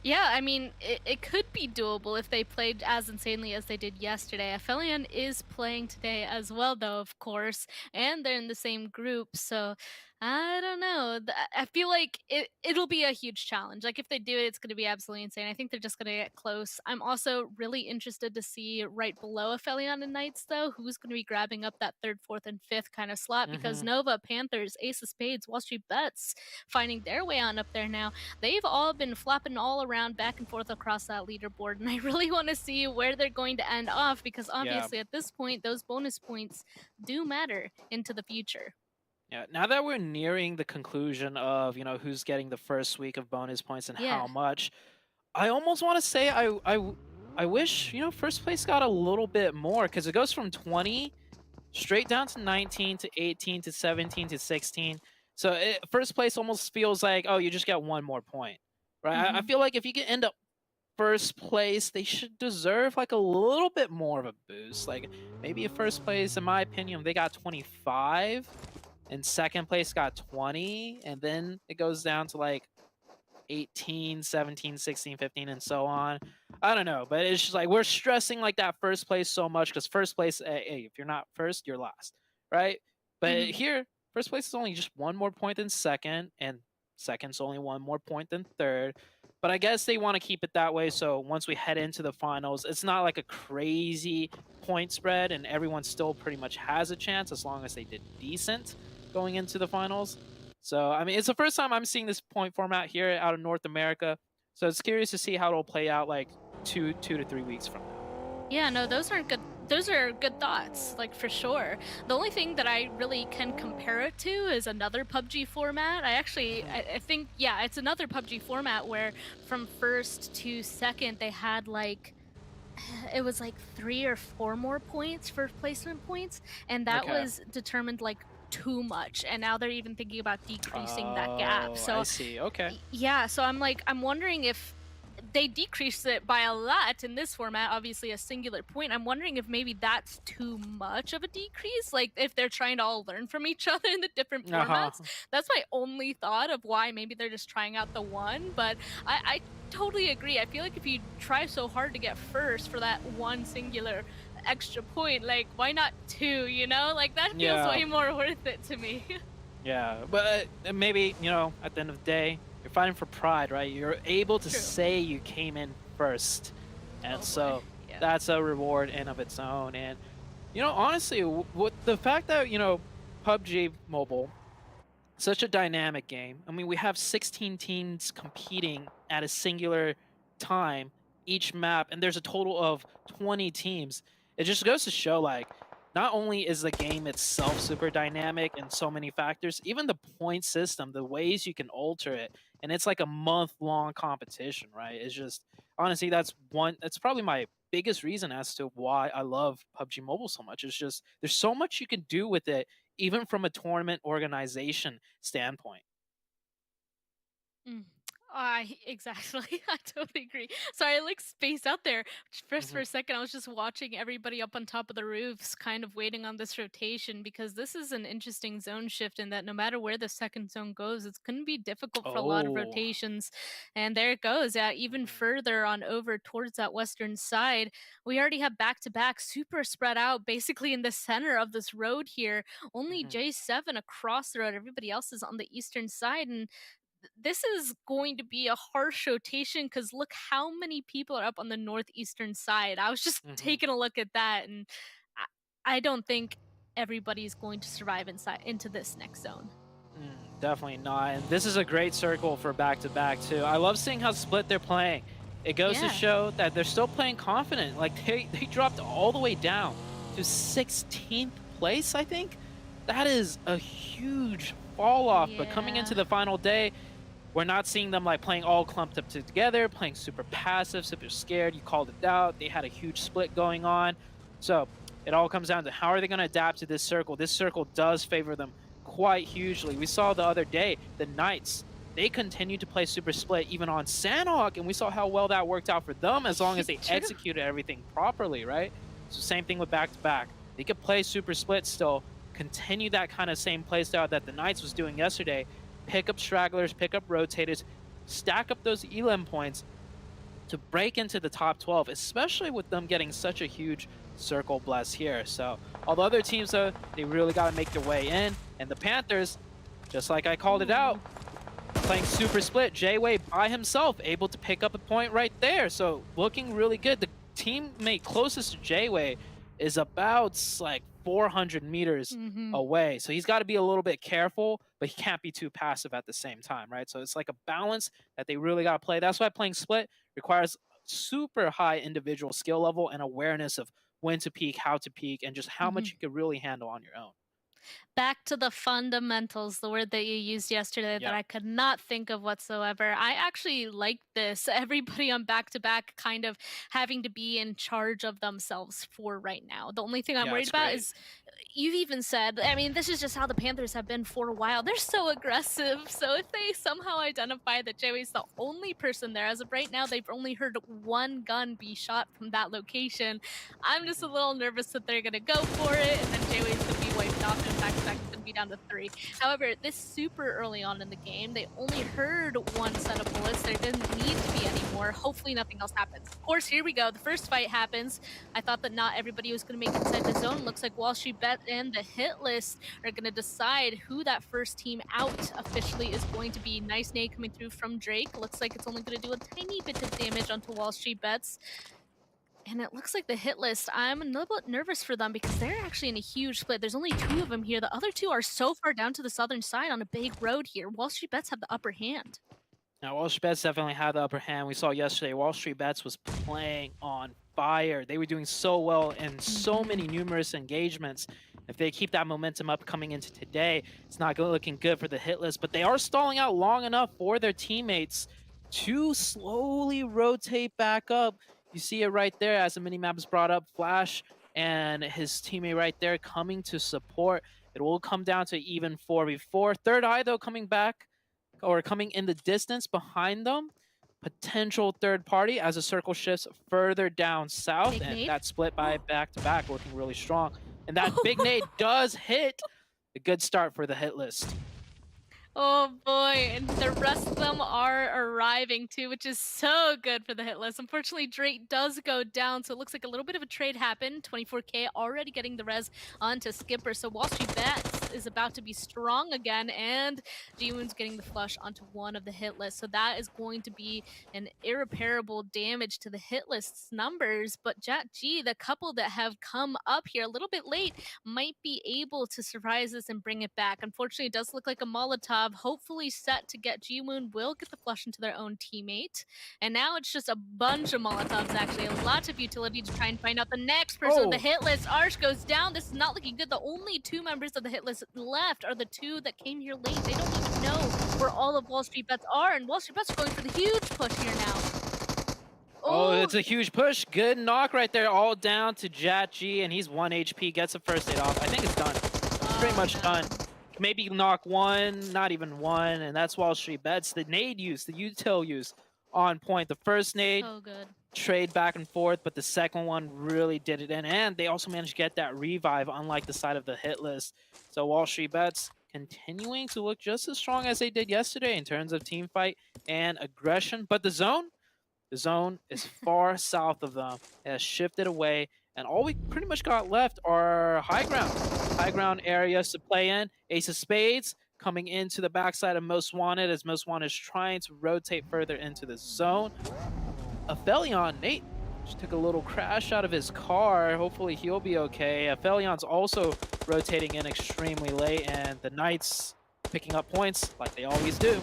[SPEAKER 12] Yeah, I mean, it could be doable if they played as insanely as they did yesterday. APHELION is playing today as well, though, of course, and they're in the same group, so I don't know. I feel like it'll be a huge challenge. Like, if they do it, it's going to be absolutely insane. I think they're just going to get close. I'm also really interested to see right below APHELION and Knights, though, who's going to be grabbing up that 3rd, 4th, and 5th kind of slot, because Nova, Panthers, Ace of Spades, WALLSTREETBETS finding their way on up there now. They've all been flopping all around back and forth across that leaderboard, and I really want to see where they're going to end off, because obviously at this point, those bonus points do matter into the future.
[SPEAKER 11] Yeah, now that we're nearing the conclusion of, you know, who's getting the first week of bonus points and how much, I almost want to say I wish, you know, first place got a little bit more, because it goes from 20 straight down to 19 to 18 to 17 to 16. So first place almost feels like, oh, you just got one more point, right? I feel like if you can end up first place, they should deserve like a little bit more of a boost. Like maybe a first place, in my opinion, they got 25. And second place got 20, and then it goes down to like 18, 17, 16, 15, and so on. I don't know, but it's just like we're stressing like that first place so much, because first place, hey, if you're not first, you're last, right? But here, first place is only just one more point than second, and second's only one more point than third. But I guess they want to keep it that way, so once we head into the finals, it's not like a crazy point spread, and everyone still pretty much has a chance as long as they did decent going into the finals. So, I mean, it's the first time I'm seeing this point format here out of North America. So it's curious to see how it'll play out like two to 3 weeks from now.
[SPEAKER 12] Yeah, no, those are good thoughts, like for sure. The only thing that I really can compare it to is another PUBG format. I think, yeah, it's another PUBG format where from first to second they had like, it was like 3 or 4 more points for placement points, and that was determined like too much, and now they're even thinking about decreasing that gap. So
[SPEAKER 11] I see. Okay.
[SPEAKER 12] Yeah, so I'm wondering if they decreased it by a lot in this format, obviously a singular point. I'm wondering if maybe that's too much of a decrease, like if they're trying to all learn from each other in the different formats. That's my only thought of why maybe they're just trying out the one, but I totally agree. I feel like if you try so hard to get first for that one singular extra point, like why not 2, you know? Like that feels way more worth it to me.
[SPEAKER 11] Yeah, but maybe, you know, at the end of the day, you're fighting for pride, right? You're able to say you came in first, and that's a reward in of its own. And you know, honestly, with the fact that, you know, PUBG Mobile, such a dynamic game. I mean, we have 16 teams competing at a singular time each map, and there's a total of 20 teams. It just goes to show, like, not only is the game itself super dynamic in so many factors, even the point system, the ways you can alter it, and it's like a month-long competition, right? It's just, honestly, that's probably my biggest reason as to why I love PUBG Mobile so much. It's just, there's so much you can do with it, even from a tournament organization standpoint.
[SPEAKER 12] Exactly. I totally agree. Sorry, I like spaced out there. First, for a second, I was just watching everybody up on top of the roofs, kind of waiting on this rotation, because this is an interesting zone shift in that no matter where the second zone goes, it's going to be difficult for a lot of rotations. And there it goes. Even further on over towards that western side, we already have back-to-back super spread out, basically in the center of this road here. Only J7 across the road. Everybody else is on the eastern side, and this is going to be a harsh rotation, because look how many people are up on the northeastern side. I was just taking a look at that, and I don't think everybody's going to survive into this next zone.
[SPEAKER 11] Definitely not. And this is a great circle for back-to-back, too. I love seeing how split they're playing. It goes to show that they're still playing confident. Like, they dropped all the way down to 16th place, I think. That is a huge fall off, but coming into the final day, we're not seeing them like playing all clumped up together, playing super passive, super scared. You called it out. They had a huge split going on. So it all comes down to how are they going to adapt to this circle. This circle does favor them quite hugely. We saw the other day, the Knights, they continued to play super split even on Sandhawk, and we saw how well that worked out for them as long as they executed everything properly, right? So same thing with back-to-back. They could play super split still, continue that kind of same playstyle that the Knights was doing yesterday, pick up stragglers, pick up rotators, stack up those elim points to break into the top 12, especially with them getting such a huge circle bless here. So all the other teams, though, they really got to make their way in. And the Panthers, just like I called it out, playing super split, J-Way by himself, able to pick up a point right there. So looking really good. The teammate closest to J-Way is about like 400 meters away. So he's got to be a little bit careful, but he can't be too passive at the same time, right? So it's like a balance that they really got to play. That's why playing split requires super high individual skill level and awareness of when to peak, how to peak, and just how much you could really handle on your own.
[SPEAKER 12] Back to the fundamentals, the word that you used yesterday that I could not think of whatsoever. I actually like this. Everybody on back-to-back kind of having to be in charge of themselves for right now. The only thing I'm worried about is, you've even said, I mean, this is just how the Panthers have been for a while. They're so aggressive. So if they somehow identify that J-Way's the only person there, as of right now, they've only heard one gun be shot from that location. I'm just a little nervous that they're going to go for it, and then J-Way's going to be wiped off, and back-to-back is going to be down to 3. However, this super early on in the game, they only heard one set of bullets. There didn't need to be any more. Hopefully nothing else happens. Of course, here we go. The first fight happens. I thought that not everybody was going to make it inside the zone. Looks like WALLSTREETBETS and the HITLIST are going to decide who that first team out officially is going to be. Nice nade coming through from Drake. Looks like it's only going to do a tiny bit of damage onto WALLSTREETBETS. And it looks like the HITLIST, I'm a little bit nervous for them because they're actually in a huge split. There's only 2 of them here. The other 2 are so far down to the southern side on a big road here. WALLSTREETBETS have the upper hand.
[SPEAKER 11] Now, WALLSTREETBETS definitely had the upper hand. We saw yesterday WALLSTREETBETS was playing on fire. They were doing so well in so many numerous engagements. If they keep that momentum up coming into today, it's not looking good for the HITLIST, but they are stalling out long enough for their teammates to slowly rotate back up. You see it right there as the minimap is brought up. Flash and his teammate right there coming to support. It will come down to even 4v4. THIRDEYE, though, coming back or coming in the distance behind them. Potential third party as the circle shifts further down south. And that split by back-to-back looking really strong. And that big nade does hit. A good start for the HITLIST.
[SPEAKER 12] Oh boy, and the rest of them are arriving too, which is so good for the HITLIST. Unfortunately, Drake does go down, so it looks like a little bit of a trade happened. 24K already getting the res onto Skipper, so WALLSTREETBETS is about to be strong again, and G-Woon's getting the flush onto one of the HITLIST, so that is going to be an irreparable damage to the HITLIST's numbers. But JackG, the couple that have come up here a little bit late, might be able to surprise this and bring it back. Unfortunately, it does look like a Molotov, hopefully set to get G-Woon, will get the flush into their own teammate. And now it's just a bunch of Molotovs, actually. A lot of utility to try and find out the next person with the HITLIST. Arch goes down. This is not looking good. The only 2 members of the HITLIST left are the 2 that came here late. They don't even know where all of WALLSTREETBETS are, and WALLSTREETBETS are going for the huge push here now.
[SPEAKER 11] Oh, it's a huge push. Good knock right there, all down to JackG, and he's 1 HP, gets the first aid off. I think it's done. It's pretty much done. Maybe knock 1, not even 1, and that's WALLSTREETBETS. The nade use, the util use on point. The first nade, trade back and forth, but the second one really did it in, and they also managed to get that revive, unlike the side of the HITLIST. So WALLSTREETBETS continuing to look just as strong as they did yesterday in terms of team fight and aggression, but the zone is far south of them. It has shifted away, and all we pretty much got left are high ground areas to play in. Ace of Spades coming into the backside of Most Wanted as Most Wanted is trying to rotate further into the zone. APHELION, Nate just took a little crash out of his car. Hopefully he'll be okay. APHELION's also rotating in extremely late, and the Knights picking up points like they always do.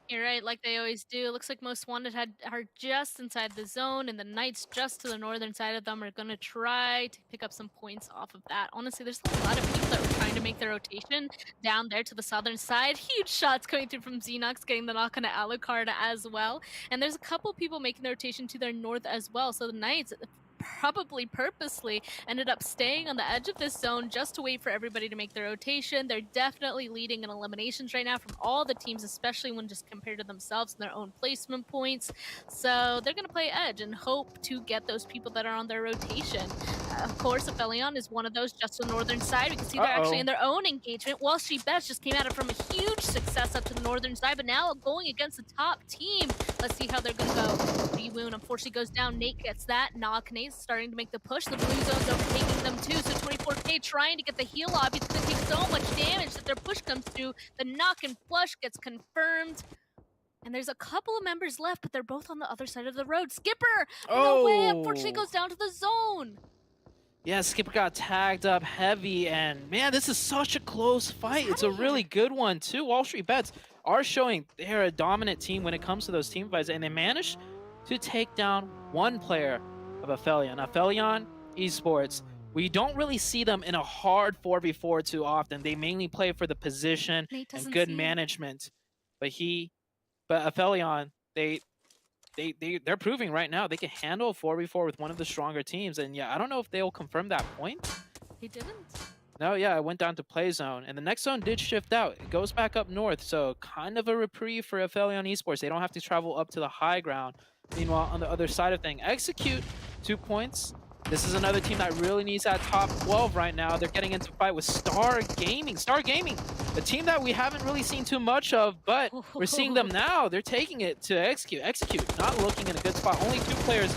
[SPEAKER 12] You're right, like they always do. Looks like Most Wanted are just inside the zone, and the Knights just to the northern side of them are going to try to pick up some points off of that. Honestly, there's a lot of people that were trying to make their rotation down there to the southern side. Huge shots coming through from Xenox, getting the knock on Alucard as well. And there's a couple people making their rotation to their north as well. So the Knights, probably purposely, ended up staying on the edge of this zone just to wait for everybody to make their rotation. They're definitely leading in eliminations right now from all the teams, especially when just compared to themselves and their own placement points. So they're going to play edge and hope to get those people that are on their rotation. Of course, APHELION is one of those just on the northern side. We can see they're actually in their own engagement. WALLSTREETBETS just came at it from a huge success up to the northern side, but now going against the top team. Let's see how they're going to go. B-Woon unfortunately goes down. Nate gets that. Knock Nate's starting to make the push. The blue zone's overtaking them too. So 24K trying to get the heal off. He's going to take so much damage that their push comes through. The knock and flush gets confirmed. And there's a couple of members left, but they're both on the other side of the road. Skipper! No way! Unfortunately goes down to the zone.
[SPEAKER 11] Yeah, Skipper got tagged up heavy, and man, this is such a close fight. It's a really good one too. WALLSTREETBETS are showing they're a dominant team when it comes to those team fights, and they managed to take down one player of APHELION Esports. We don't really see them in a hard 4v4 too often. They mainly play for the position and good management. But APHELION, they're proving right now they can handle a 4v4 with one of the stronger teams. And yeah, I don't know if they'll confirm that point.
[SPEAKER 12] He didn't.
[SPEAKER 11] No, yeah, it went down to play zone. And the next zone did shift out. It goes back up north. So kind of a reprieve for APHELION Esports. They don't have to travel up to the high ground. Meanwhile, on the other side of thing, Execute, 2 points. This is another team that really needs that top 12 right now. They're getting into fight with Star Gaming. Star Gaming, a team that we haven't really seen too much of, but we're seeing them now. They're taking it to Execute. Execute not looking in a good spot. Only 2 players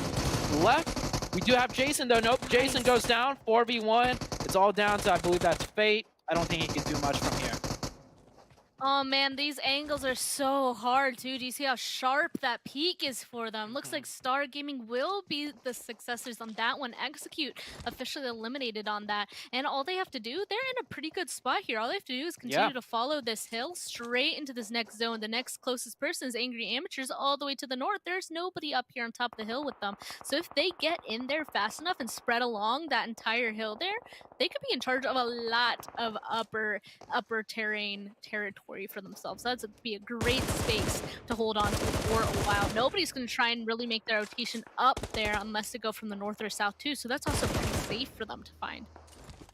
[SPEAKER 11] left. We do have Jason, though. Nope, Jason goes down. 4v1. It's all down to, I believe that's Fate. I don't think he can do much from here.
[SPEAKER 12] Oh man, these angles are so hard too. Do you see how sharp that peak is for them? Looks like Star Gaming will be the successors on that one. Execute officially eliminated on that. And all they have to do, they're in a pretty good spot here. All they have to do is continue to follow this hill straight into this next zone. The next closest person is Angry Amateurs all the way to the north. There's nobody up here on top of the hill with them. So if they get in there fast enough and spread along that entire hill there, they could be in charge of a lot of upper terrain territory for themselves. That's be a great space to hold on to for a while. Nobody's going to try and really make their rotation up there unless they go from the north or south too. So that's also pretty safe for them to find.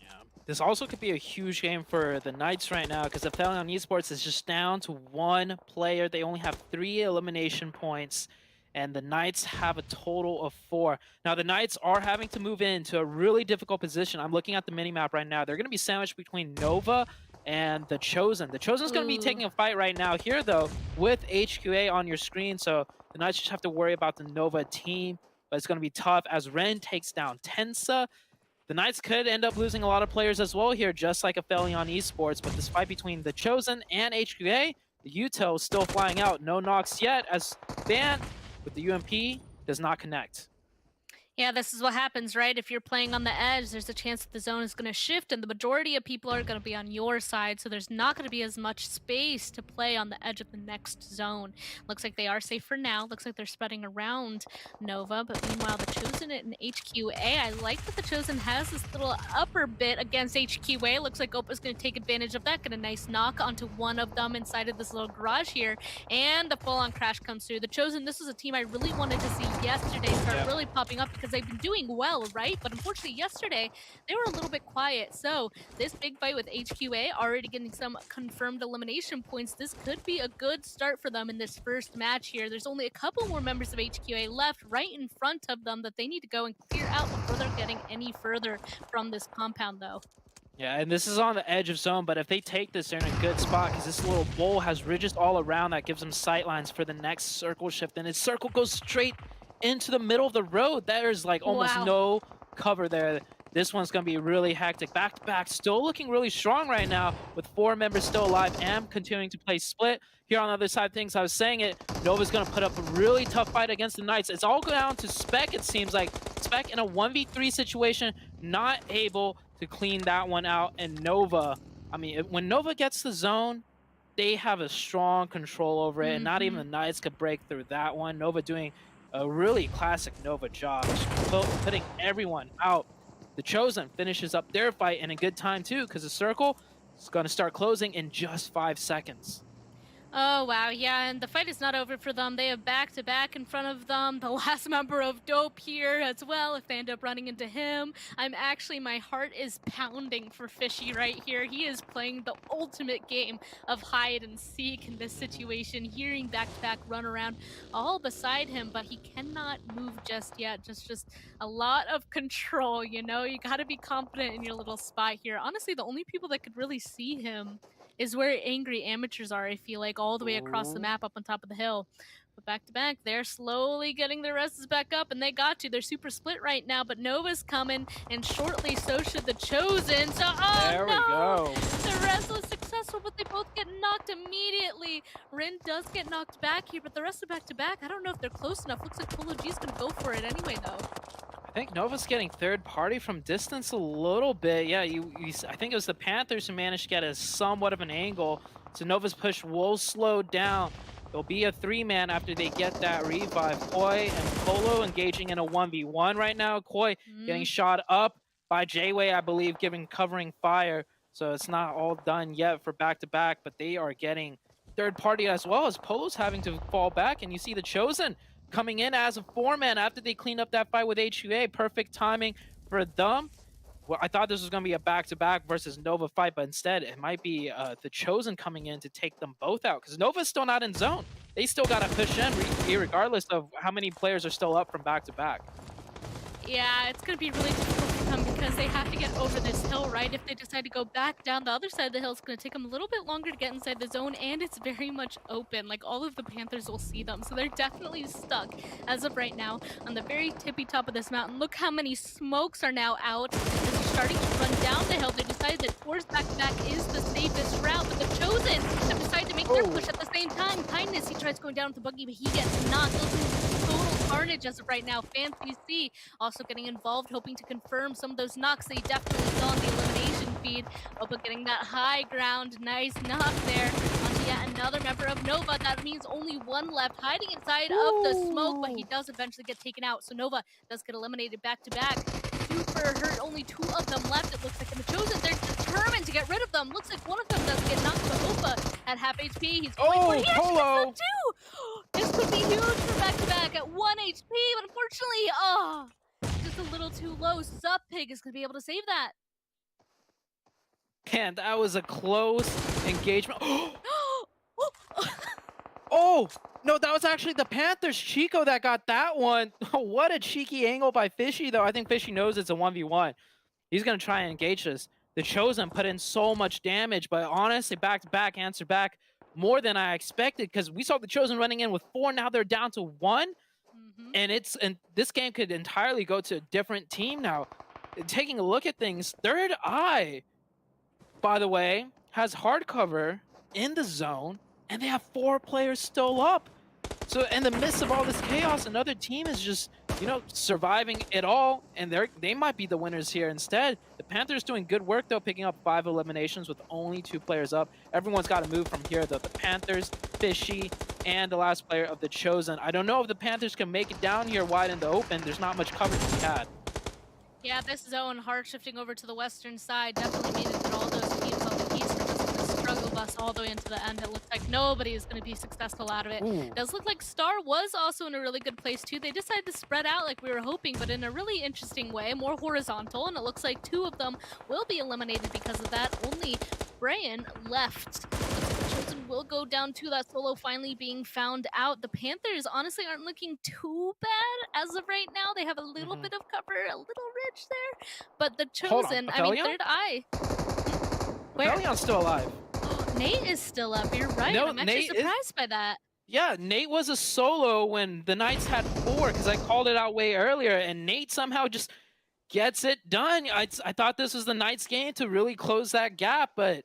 [SPEAKER 11] Yeah, this also could be a huge game for the Knights right now because APHELION Esports is just down to 1 player. They only have 3 elimination points. And the Knights have a total of 4. Now, the Knights are having to move into a really difficult position. I'm looking at the minimap right now. They're going to be sandwiched between Nova and the Chosen. The Chosen's going to be taking a fight right now here, though, with HQA on your screen. So the Knights just have to worry about the Nova team. But it's going to be tough as Ren takes down Tensa. The Knights could end up losing a lot of players as well here, just like APHELION Esports. But this fight between the Chosen and HQA, the Uto is still flying out. No knocks yet as Ban with the UMP does not connect.
[SPEAKER 12] Yeah, this is what happens, right? If you're playing on the edge, there's a chance that the zone is going to shift, and the majority of people are going to be on your side, so there's not going to be as much space to play on the edge of the next zone. Looks like they are safe for now. Looks like they're spreading around Nova, but meanwhile, the Chosen and HQA, I like that the Chosen has this little upper bit against HQA. Looks like Opa's going to take advantage of that, get a nice knock onto one of them inside of this little garage here, and the full-on crash comes through. The Chosen, this was a team I really wanted to see yesterday start really popping up because they've been doing well, right? But unfortunately yesterday they were a little bit quiet. So this big fight with HQA already getting some confirmed elimination points. This could be a good start for them in this first match here. There's only a couple more members of HQA left right in front of them that they need to go and clear out before they're getting any further from this compound though.
[SPEAKER 11] Yeah, and this is on the edge of zone, but if they take this, they're in a good spot because this little bowl has ridges all around that gives them sight lines for the next circle shift, and its circle goes straight into the middle of the road. There's like almost no cover there. This one's going to be really hectic. Back to back, still looking really strong right now with 4 members still alive and continuing to play split. Here on the other side of things, I was saying it, Nova's going to put up a really tough fight against the Knights. It's all down to Spec, it seems like. Spec in a 1v3 situation, not able to clean that one out. And Nova, I mean, when Nova gets the zone, they have a strong control over it. And not even the Knights could break through that one. Nova doing a really classic Nova job, putting everyone out. The Chosen finishes up their fight in a good time too, because the circle is going to start closing in just 5 seconds.
[SPEAKER 12] Oh, wow. Yeah, and the fight is not over for them. They have back-to-back in front of them. The last member of Dope here as well, if they end up running into him. My heart is pounding for Fishy right here. He is playing the ultimate game of hide and seek in this situation, hearing back-to-back run around all beside him, but he cannot move just yet. Just a lot of control, you know? You gotta be confident in your little spot here. Honestly, the only people that could really see him is where angry amateurs are, I feel like, all the way across the map up on top of the hill. But back to back, they're slowly getting their rests back up, and they got to. They're super split right now, but Nova's coming, and shortly so should the Chosen. So,
[SPEAKER 11] There we go.
[SPEAKER 12] The rest was successful, but they both get knocked immediately. Rin does get knocked back here, but the rest are back to back. I don't know if they're close enough. Looks like Polo G's gonna go for it anyway, though.
[SPEAKER 11] I think Nova's getting third party from distance a little bit. Yeah, I think it was the Panthers who managed to get a somewhat of an angle. So Nova's push will slow down. It'll be a 3-man after they get that revive. Koi and Polo engaging in a 1v1 right now. Koi getting shot up by J-Way, I believe, covering fire. So it's not all done yet for back-to-back, but they are getting third party as well, as Polo's having to fall back. And you see the Chosen coming in as a 4-man after they clean up that fight with HUA. Perfect timing for them. Well, I thought this was going to be a back-to-back versus Nova fight, but instead it might be the Chosen coming in to take them both out, because Nova's still not in zone. They still got to push in regardless of how many players are still up from back-to-back.
[SPEAKER 12] Yeah, it's going to be really difficult for them because they have to get over this hill, right? If they decide to go back down the other side of the hill, it's going to take them a little bit longer to get inside the zone, and it's very much open. Like, all of the Panthers will see them, so they're definitely stuck as of right now on the very tippy top of this mountain. Look how many smokes are now out as they're starting to run down the hill. They decided that force back-to-back is the safest route, but the Chosen have decided to make their push at the same time. Kindness, he tries going down with the buggy, but he gets knocked. Total carnage as of right now. Fancy C also getting involved, hoping to confirm some of those knocks that he definitely saw in the elimination feed. Opa getting that high ground. Nice knock there onto yet another member of Nova. That means only one left, hiding inside of the smoke, but he does eventually get taken out. So Nova does get eliminated back to back. Super hurt, only 2 of them left, it looks like. And the Chosen, they're determined to get rid of them. Looks like one of them does get knocked, but Opa at half HP. He's going for it. He actually gets them too! This could be huge for back-to-back at 1 HP, but unfortunately, just a little too low. Sup-Pig is going to be able to save that.
[SPEAKER 11] And that was a close engagement. Oh, no, that was actually the Panthers. Chico that got that one. What a cheeky angle by Fishy, though. I think Fishy knows it's a 1v1. He's going to try and engage this. The Chosen put in so much damage, but honestly, back-to-back, answer back more than I expected, because we saw the Chosen running in with 4. Now they're down to 1. And this game could entirely go to a different team now. Taking a look at things, THIRDEYE, by the way, has hardcover in the zone, and they have 4 players still up. So in the midst of all this chaos, another team is just, you know, surviving it all, and they might be the winners here instead. The Panthers doing good work, though, picking up 5 eliminations with only 2 players up. Everyone's got to move from here, though. The Panthers, Fishy, and the last player of the Chosen. I don't know if the Panthers can make it down here wide in the open. There's not much coverage to be had.
[SPEAKER 12] Yeah, this zone, hard shifting over to the western side, definitely made it that all those teams on the east are just going to struggle bus all the way into the end. It looks like nobody is going to be successful out of it. It does look like Star was also in a really good place too. They decided to spread out like we were hoping, but in a really interesting way, more horizontal, and it looks like 2 of them will be eliminated because of that. Only Brian left. Will go down to that solo finally being found out. The Panthers honestly aren't looking too bad as of right now. They have a little bit of cover, a little ridge there. But the Chosen, I mean, THIRDEYE. Where?
[SPEAKER 11] APHELION's still alive.
[SPEAKER 12] Nate is still up. You're right.
[SPEAKER 11] No,
[SPEAKER 12] I'm actually
[SPEAKER 11] Nate
[SPEAKER 12] surprised by that.
[SPEAKER 11] Yeah, Nate was a solo when the Knights had 4, because I called it out way earlier, and Nate somehow just gets it done. I thought this was the Knights game to really close that gap, but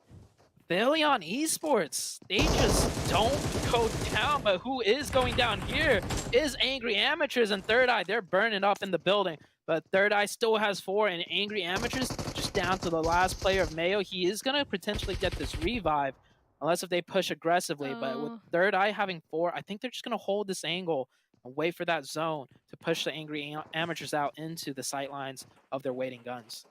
[SPEAKER 11] APHELION Esports, they just don't go down. But who is going down here is Angry Amateurs, and THIRDEYE, they're burning up in the building. But THIRDEYE still has 4, and Angry Amateurs just down to the last player of Mayo. He is going to potentially get this revive, unless if they push aggressively. But with THIRDEYE having 4, I think they're just going to hold this angle and wait for that zone to push the Angry Amateurs out into the sightlines of their waiting guns.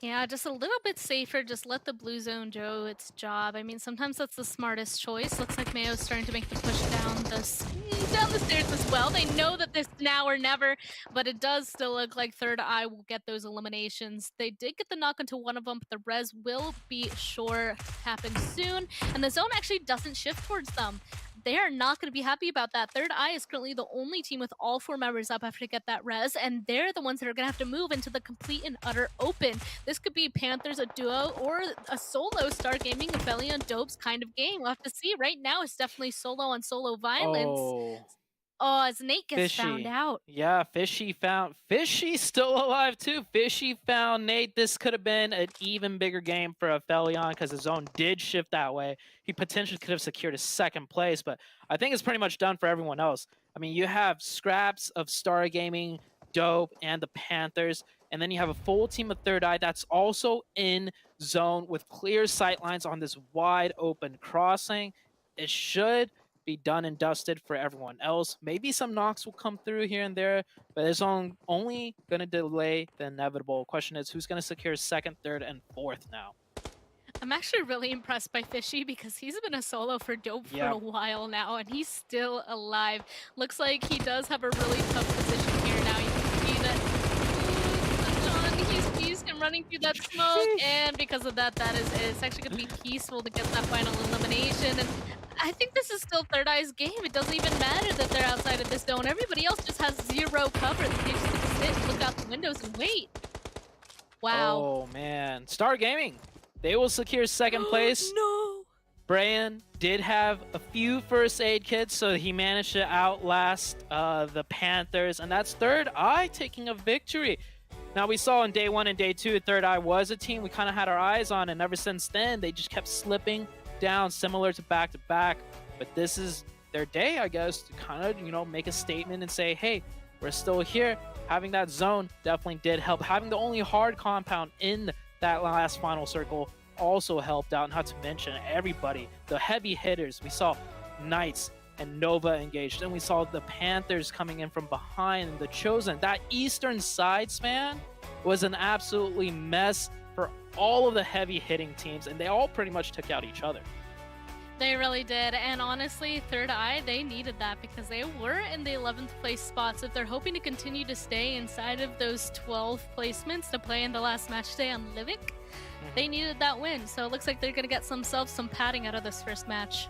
[SPEAKER 12] Yeah, just a little bit safer. Just let the blue zone do its job. I mean, sometimes that's the smartest choice. Looks like Mayo's starting to make the push down the stairs as well. They know that this now or never, but it does still look like THIRDEYE will get those eliminations. They did get the knock into one of them, but the res will be sure happen soon. And the zone actually doesn't shift towards them. They are not going to be happy about that. THIRDEYE is currently the only team with all 4 members up after to get that res, and they're the ones that are going to have to move into the complete and utter open. This could be Panthers, a duo, or a solo Star Gaming, APHELION, Dopes kind of game. We'll have to see. Right now, it's definitely solo on solo violence. Oh, as Nate gets found out.
[SPEAKER 11] Yeah, Fishy still alive too. Fishy found Nate. This could have been an even bigger game for APHELION because the zone did shift that way. He potentially could have secured a 2nd place, but I think it's pretty much done for everyone else. I mean, you have scraps of Star Gaming, Dope, and the Panthers, and then you have a full team of THIRDEYE that's also in zone with clear sight lines on this wide open crossing. It should be done and dusted for everyone else. Maybe some knocks will come through here and there, but it's only going to delay the inevitable. Question is, who's going to secure 2nd, 3rd, and 4th now?
[SPEAKER 12] I'm actually really impressed by Fishy because he's been a solo for Dope for a while now, and he's still alive. Looks like he does have a really tough position here now. You can see that he's running through that smoke, and because of that, it's actually going to be peaceful to get that final elimination. And I think this is still THIRDEYE's game. It doesn't even matter that they're outside of this zone. Everybody else just has 0 cover. They just need to sit, look out the windows, and wait. Wow.
[SPEAKER 11] Oh, man. Star Gaming, they will secure 2nd place.
[SPEAKER 12] No.
[SPEAKER 11] Brian did have a few first aid kits, so he managed to outlast the Panthers, and that's THIRDEYE taking a victory. Now, we saw in day 1 and day 2, THIRDEYE was a team we kind of had our eyes on, and ever since then, they just kept slipping down, similar to back-to-back. But this is their day, I guess, to kind of, you know, make a statement and say, hey, we're still here. Having that zone definitely did help. Having the only hard compound in that last final circle also helped out, not to mention everybody, the heavy hitters. We saw Knights and Nova engaged, and we saw the Panthers coming in from behind, the Chosen. That eastern side span was an absolutely mess for all of the heavy hitting teams, and they all pretty much took out each other.
[SPEAKER 12] They really did, and honestly, THIRDEYE, they needed that because they were in the 11th place spots. If they're hoping to continue to stay inside of those 12 placements to play in the last match day on Livik, they needed that win. So it looks like they're going to get themselves some padding out of this first match.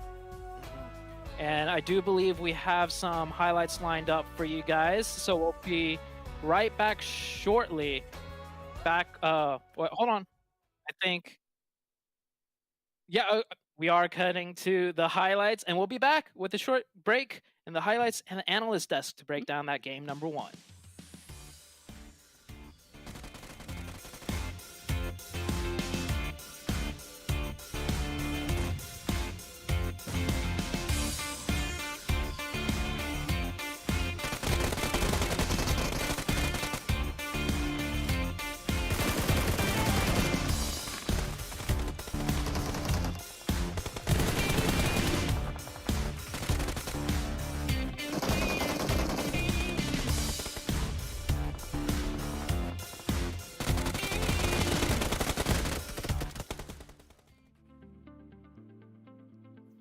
[SPEAKER 11] And I do believe we have some highlights lined up for you guys, so we'll be right back shortly. Hold on. I think, we are cutting to the highlights, and we'll be back with a short break in the highlights and the analyst desk to break down that game number 1.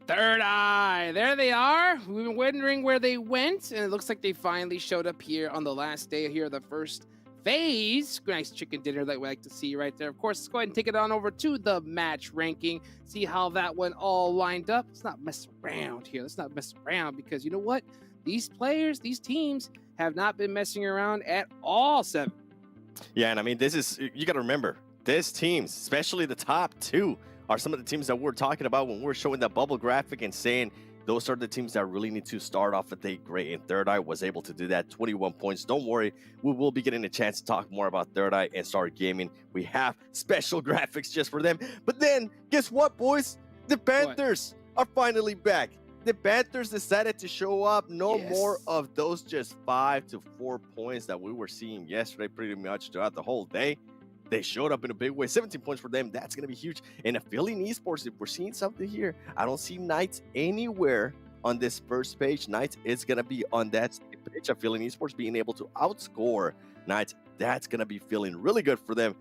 [SPEAKER 8] THIRDEYE, there they are. We've been wondering where they went, and it looks like they finally showed up here on the last day here of the first phase. Nice chicken dinner that we like to see right there. Of course, let's go ahead and take it on over to the match ranking, see how that one all lined up. Let's not mess around here. Let's not mess around because you know what? These players, these teams have not been messing around at all, Seven.
[SPEAKER 9] Yeah, and I mean, you got to remember, these teams, especially the top 2, are some of the teams that we're talking about when we're showing that bubble graphic and saying those are the teams that really need to start off a day great. And THIRDEYE was able to do that, 21 points. Don't worry, we will be getting a chance to talk more about THIRDEYE and Star Gaming. We have special graphics just for them. But then, guess what, boys? The Panthers are finally back. The Panthers decided to show up. No more of those just 5 to 4 points that we were seeing yesterday pretty much throughout the whole day. They showed up in a big way. 17 points for them. That's going to be huge. And APHELION Esports, if we're seeing something here, I don't see Knights anywhere on this first page. Knights is going to be on that page. APHELION Esports being able to outscore Knights. That's going to be feeling really good for them.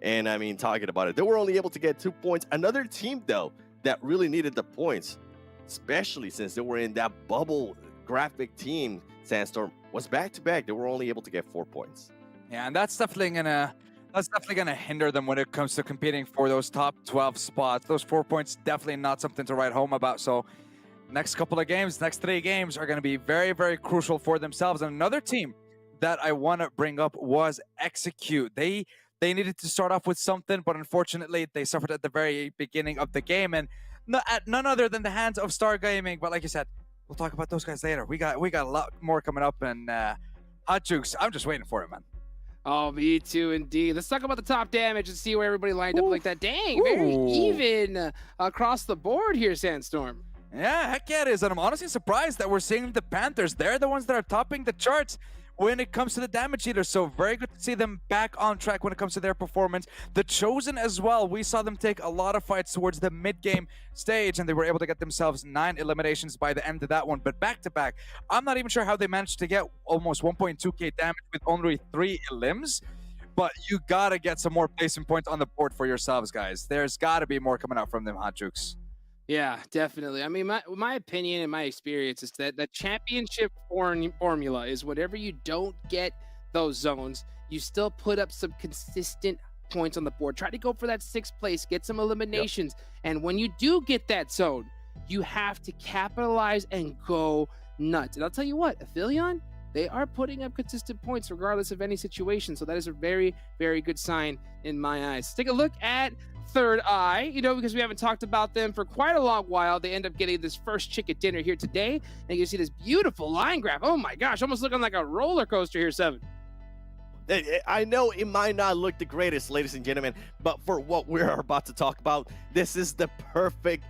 [SPEAKER 9] And I mean, talking about it, they were only able to get 2 points. Another team, though, that really needed the points, especially since they were in that bubble graphic team, Sandstorm, was back-to-back. They were only able to get 4 points.
[SPEAKER 10] Yeah, and that's definitely gonna hinder them when it comes to competing for those top 12 spots. Those 4 points definitely not something to write home about. So next couple of games, next 3 games are going to be very, very crucial for themselves. And another team that I want to bring up was Execute. They needed to start off with something, but unfortunately they suffered at the very beginning of the game, and at none other than the hands of Star Gaming. But like you said, we'll talk about those guys later. We got a lot more coming up, and Hot Jukes, I'm just waiting for it, man.
[SPEAKER 8] Oh, me too, indeed. Let's talk about the top damage and see where everybody lined up like that. Dang, very even across the board here, Sandstorm.
[SPEAKER 10] Yeah, heck yeah it is. And I'm honestly surprised that we're seeing the Panthers. They're the ones that are topping the charts when it comes to the damage eaters. So very good to see them back on track when it comes to their performance. The Chosen as well. We saw them take a lot of fights towards the mid-game stage, and they were able to get themselves 9 eliminations by the end of that one. But back-to-back, I'm not even sure how they managed to get almost 1.2k damage with only 3 elims. But you gotta get some more placement points on the board for yourselves, guys. There's gotta be more coming out from them, Hot Jukes.
[SPEAKER 8] Yeah, definitely. I mean, my opinion and my experience is that the championship formula is whatever you don't get those zones, you still put up some consistent points on the board. Try to go for that 6th place, get some eliminations. And when you do get that zone, you have to capitalize and go nuts. And I'll tell you what, APHELION, they are putting up consistent points regardless of any situation. So that is a very, very good sign in my eyes. Take a look at THIRDEYE, you know, because we haven't talked about them for quite a long while. They end up getting this first chicken dinner here today. And you see this beautiful line graph. Oh my gosh, almost looking like a roller coaster here, Seven.
[SPEAKER 9] I know it might not look the greatest, ladies and gentlemen, but for what we're about to talk about, this is the perfect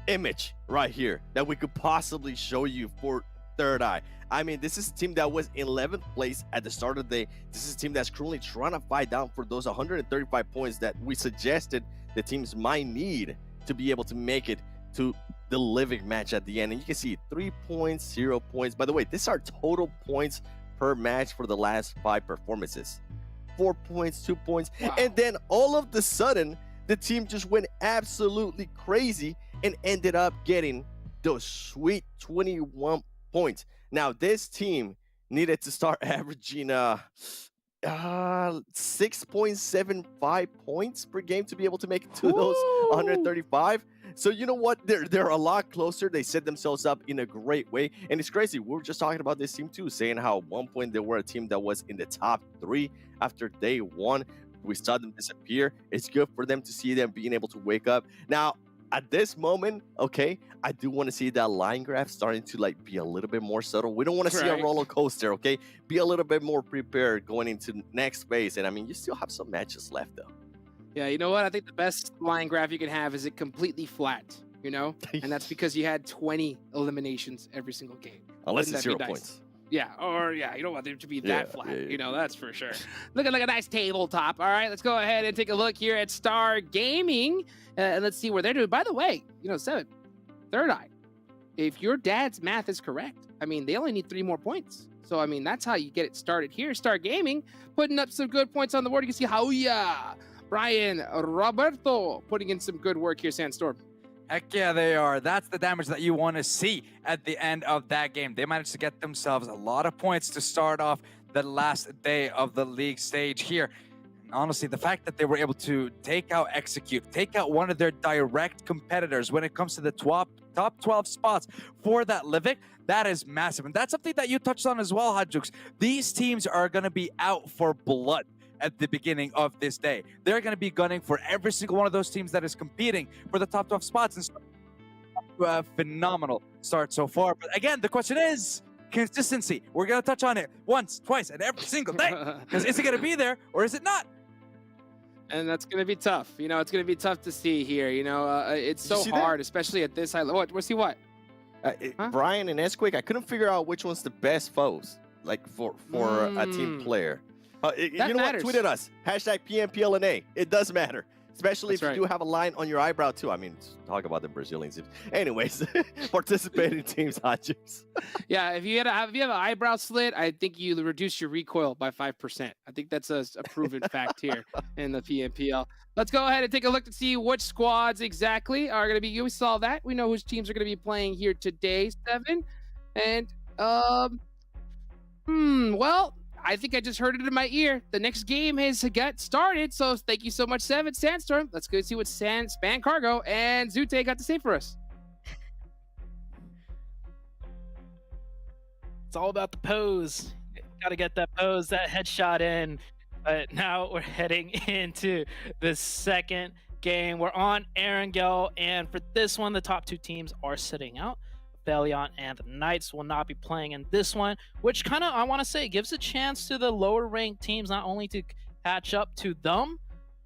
[SPEAKER 9] image right here that we could possibly show you for THIRDEYE. I mean, this is a team that was in 11th place at the start of the day. This is a team that's currently trying to fight down for those 135 points that we suggested the teams might need to be able to make it to the living match at the end. And you can see 3 points, 0 points. By the way, these are total points per match for the last 5 performances. 4 points, 2 points. Wow. And then all of the sudden, the team just went absolutely crazy and ended up getting those sweet 21 points. Now, this team needed to start averaging 6.75 points per game to be able to make it to those 135. So you know what? They're a lot closer. They set themselves up in a great way. And it's crazy. We were just talking about this team too, saying how at one point they were a team that was in the top 3 after day 1. We saw them disappear. It's good for them to see them being able to wake up. Now, at this moment, okay, I do want to see that line graph starting to like be a little bit more subtle. We don't want to see a roller coaster, okay? Be a little bit more prepared going into next phase. And I mean, you still have some matches left though.
[SPEAKER 8] Yeah, you know what? I think the best line graph you can have is it completely flat, you know? And that's because you had 20 eliminations every single game.
[SPEAKER 9] Unless it's 0 points.
[SPEAKER 8] Yeah, or yeah, you don't want them to be that flat, you know, that's for sure. Looking like a nice tabletop. All right, let's go ahead and take a look here at Star Gaming. And let's see where they're doing. By the way, you know, Seven, THIRDEYE, if your dad's math is correct, I mean, they only need 3 more points. So, I mean, that's how you get it started here. Star Gaming putting up some good points on the board. You can see Hauya, Brian, Roberto putting in some good work here, Sandstorm.
[SPEAKER 10] Heck yeah, they are. That's the damage that you want to see at the end of that game. They managed to get themselves a lot of points to start off the last day of the league stage here. And honestly, the fact that they were able to take out Execute, take out one of their direct competitors when it comes to the top 12 spots for that Livik, that is massive. And that's something that you touched on as well, Hot Jukes. These teams are going to be out for blood at the beginning of this day. They're going to be gunning for every single one of those teams that is competing for the top 12 spots, and a phenomenal start so far. But again, the question is consistency. We're going to touch on it once, twice, and every single day. Because is it going to be there or is it not?
[SPEAKER 8] And that's going to be tough. You know, it's going to be tough to see here. You know, it's so hard, especially at this high level. What? See what?
[SPEAKER 9] Brian and Esquik, I couldn't figure out which one's the best foes, like for a team player. You know what? Tweet at us. #PMPLNA. It does matter. Especially
[SPEAKER 8] That's
[SPEAKER 9] if
[SPEAKER 8] right.
[SPEAKER 9] you do have a line on your eyebrow too. I mean, talk about the Brazilians. Anyways, participating teams, Hot Juice.
[SPEAKER 8] Yeah, if you have an eyebrow slit, I think you reduce your recoil by 5%. I think that's a proven fact here in the PMPL. Let's go ahead and take a look to see which squads exactly are going to be. We saw that. We know which teams are going to be playing here today, Seven. And well, I think I just heard it in my ear. The next game has got started, so thank you so much, Seven Sandstorm. Let's go see what Span Cargo and Zute got to say for us.
[SPEAKER 11] It's all about the pose. Got to get that pose, that headshot in. But now we're heading into the second game. We're on Erangel, and for this one, the top two teams are sitting out. APHELION and the Knights will not be playing in this one, which kind of, I want to say, gives a chance to the lower ranked teams not only to catch up to them,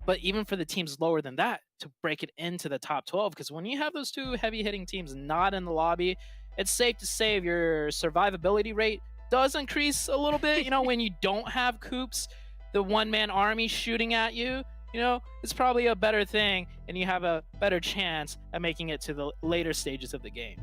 [SPEAKER 11] but even for the teams lower than that to break it into the top 12. Because when you have those two heavy hitting teams not in the lobby, it's safe to say your survivability rate does increase a little bit. You know, when you don't have Coops, the one-man army shooting at you, you know, it's probably a better thing, and you have a better chance at making it to the later stages of the game.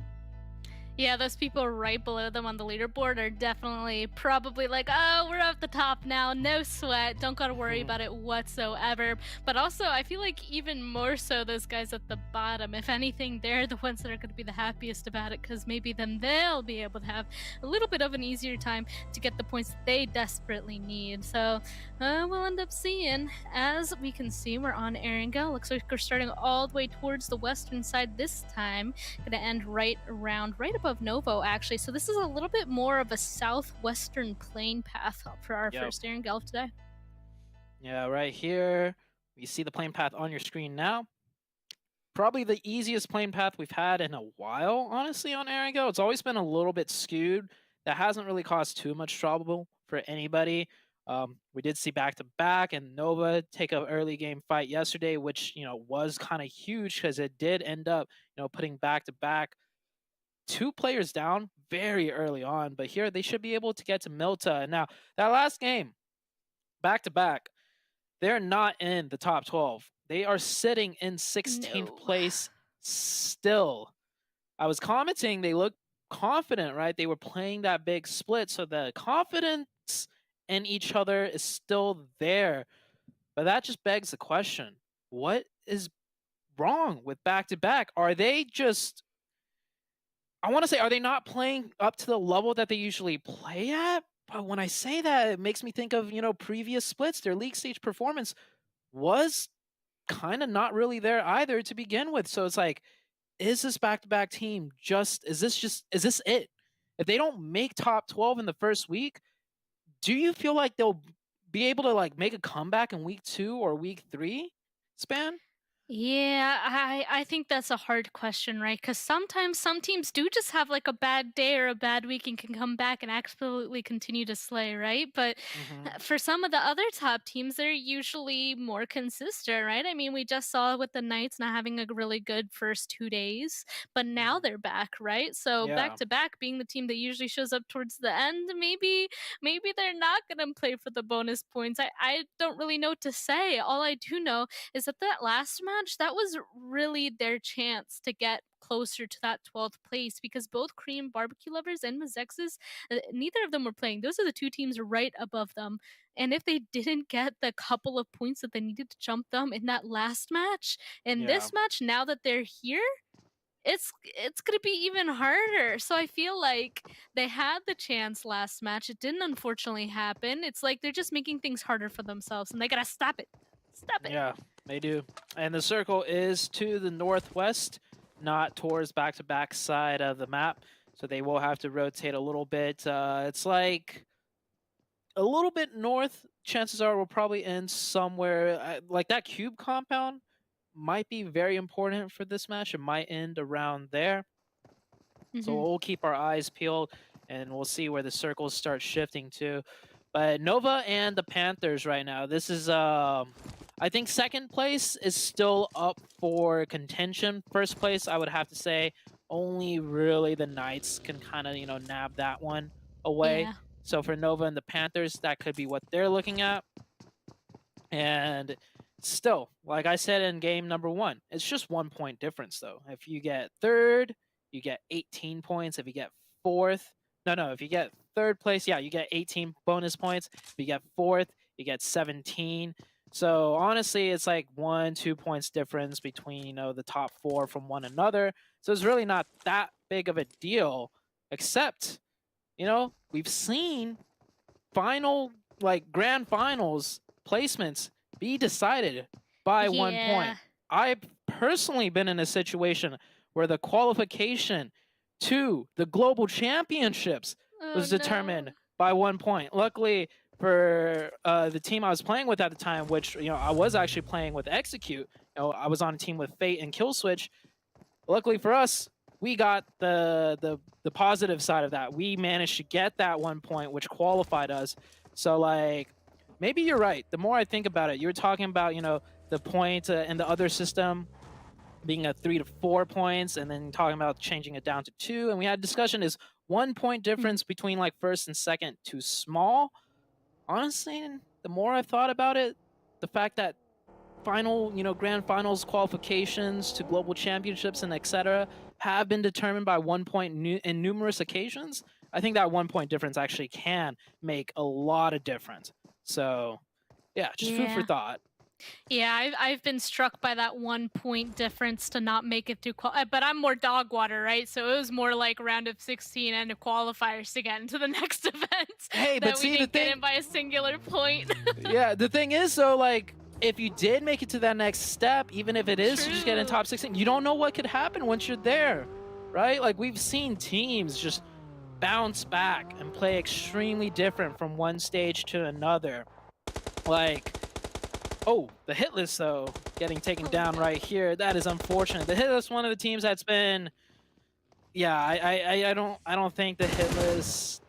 [SPEAKER 12] Yeah, those people right below them on the leaderboard are definitely probably like, oh, we're at the top now, no sweat, don't gotta worry about it whatsoever. But also, I feel like even more so those guys at the bottom, if anything, they're the ones that are gonna be the happiest about it, because maybe then they'll be able to have a little bit of an easier time to get the points that they desperately need. So we'll end up seeing. As we can see, we're on Erangel. Looks like we're starting all the way towards the western side this time. Gonna end right above Novo, actually. So this is a little bit more of a southwestern plane path for our first Erangel today.
[SPEAKER 11] Yeah, right here. You see the plane path on your screen now. Probably the easiest plane path we've had in a while, honestly, on Erangel. It's always been a little bit skewed. That hasn't really caused too much trouble for anybody. We did see back-to-back and Nova take an early game fight yesterday, which, you know, was kind of huge because it did end up, you know, putting back-to-back 2 players down very early on. But here they should be able to get to Milta. And now that last game, back-to-back, they're not in the top 12. They are sitting in 16th place still. I was commenting, they look confident, right? They were playing that big split, so the confidence in each other is still there. But that just begs the question, what is wrong with back-to-back? Are they just, I want to say, are they not playing up to the level that they usually play at? But when I say that, it makes me think of, you know, previous splits. Their league stage performance was kind of not really there either to begin with. So it's like, is this back-to-back team is this it? If they don't make top 12 in the first week, do you feel like they'll be able to like make a comeback in week 2 or week 3, Span?
[SPEAKER 12] Yeah, I think that's a hard question, right? Because sometimes some teams do just have like a bad day or a bad week and can come back and absolutely continue to slay, right? But for some of the other top teams, they're usually more consistent, right? I mean, we just saw with the Knights not having a really good first 2 days, but now they're back, right? So back to back being the team that usually shows up towards the end, maybe they're not gonna play for the bonus points. I don't really know what to say. All I do know is that last match, that was really their chance to get closer to that 12th place, because both Korean Barbecue Lovers and MEZEXIS, neither of them were playing. Those are the two teams right above them. And if they didn't get the couple of points that they needed to jump them in that last match, in this match, now that they're here, it's gonna be even harder. So I feel like they had the chance last match. It didn't unfortunately happen. It's like they're just making things harder for themselves, and they gotta stop it. Stop it.
[SPEAKER 11] Yeah, they do. And the circle is to the northwest, not towards back-to-back side of the map. So they will have to rotate a little bit. It's like a little bit north. Chances are we'll probably end somewhere like that cube compound might be very important for this match. It might end around there. So we'll keep our eyes peeled and we'll see where the circles start shifting to. But Nova and the Panthers right now, this is, I think second place is still up for contention. First place, I would have to say, only really the Knights can kind of, you know, nab that one away.
[SPEAKER 12] Yeah.
[SPEAKER 11] So for Nova and the Panthers, that could be what they're looking at. And still, like I said in game number 1, it's just 1 point difference though. If you get third, you get 18 points. If you get fourth, no, if you get third place, yeah, you get 18 bonus points. If you get fourth, you get 17. So honestly, it's like 1-2 points difference between, you know, the top 4 from one another. So it's really not that big of a deal, except, you know, we've seen final, like grand finals placements be decided by 1 point. I've personally been in a situation where the qualification to the global championships was determined by 1 point. Luckily for the team I was playing with at the time, which, you know, I was actually playing with Execute. You know, I was on a team with Fate and Killswitch. Luckily for us, we got the positive side of that. We managed to get that 1 point, which qualified us. So, like, maybe you're right. The more I think about it, you were talking about, you know, the point in the other system being a 3 to 4 points, and then talking about changing it down to 2. And we had a discussion, is 1 point difference between like first and second too small? Honestly, the more I thought about it, the fact that final, you know, grand finals qualifications to global championships and etc. have been determined by 1 point in numerous occasions, I think that 1 point difference actually can make a lot of difference. So, yeah, just food for thought.
[SPEAKER 12] Yeah, I've been struck by that 1 point difference to not make it through but I'm more dog water, right? So it was more like round of 16 and the qualifiers to get into the next event.
[SPEAKER 11] Hey,
[SPEAKER 12] that
[SPEAKER 11] but
[SPEAKER 12] we
[SPEAKER 11] see,
[SPEAKER 12] didn't
[SPEAKER 11] the
[SPEAKER 12] get
[SPEAKER 11] thing,
[SPEAKER 12] in by a singular point.
[SPEAKER 11] yeah, the thing is though, like, if you did make it to that next step, even if it is to just get in top 16, you don't know what could happen once you're there, right? Like, we've seen teams just bounce back and play extremely different from one stage to another. Like, oh, the HITLIST though, getting taken down right here. That is unfortunate. The HITLIST, one of the teams that's been, yeah, I don't think the HITLIST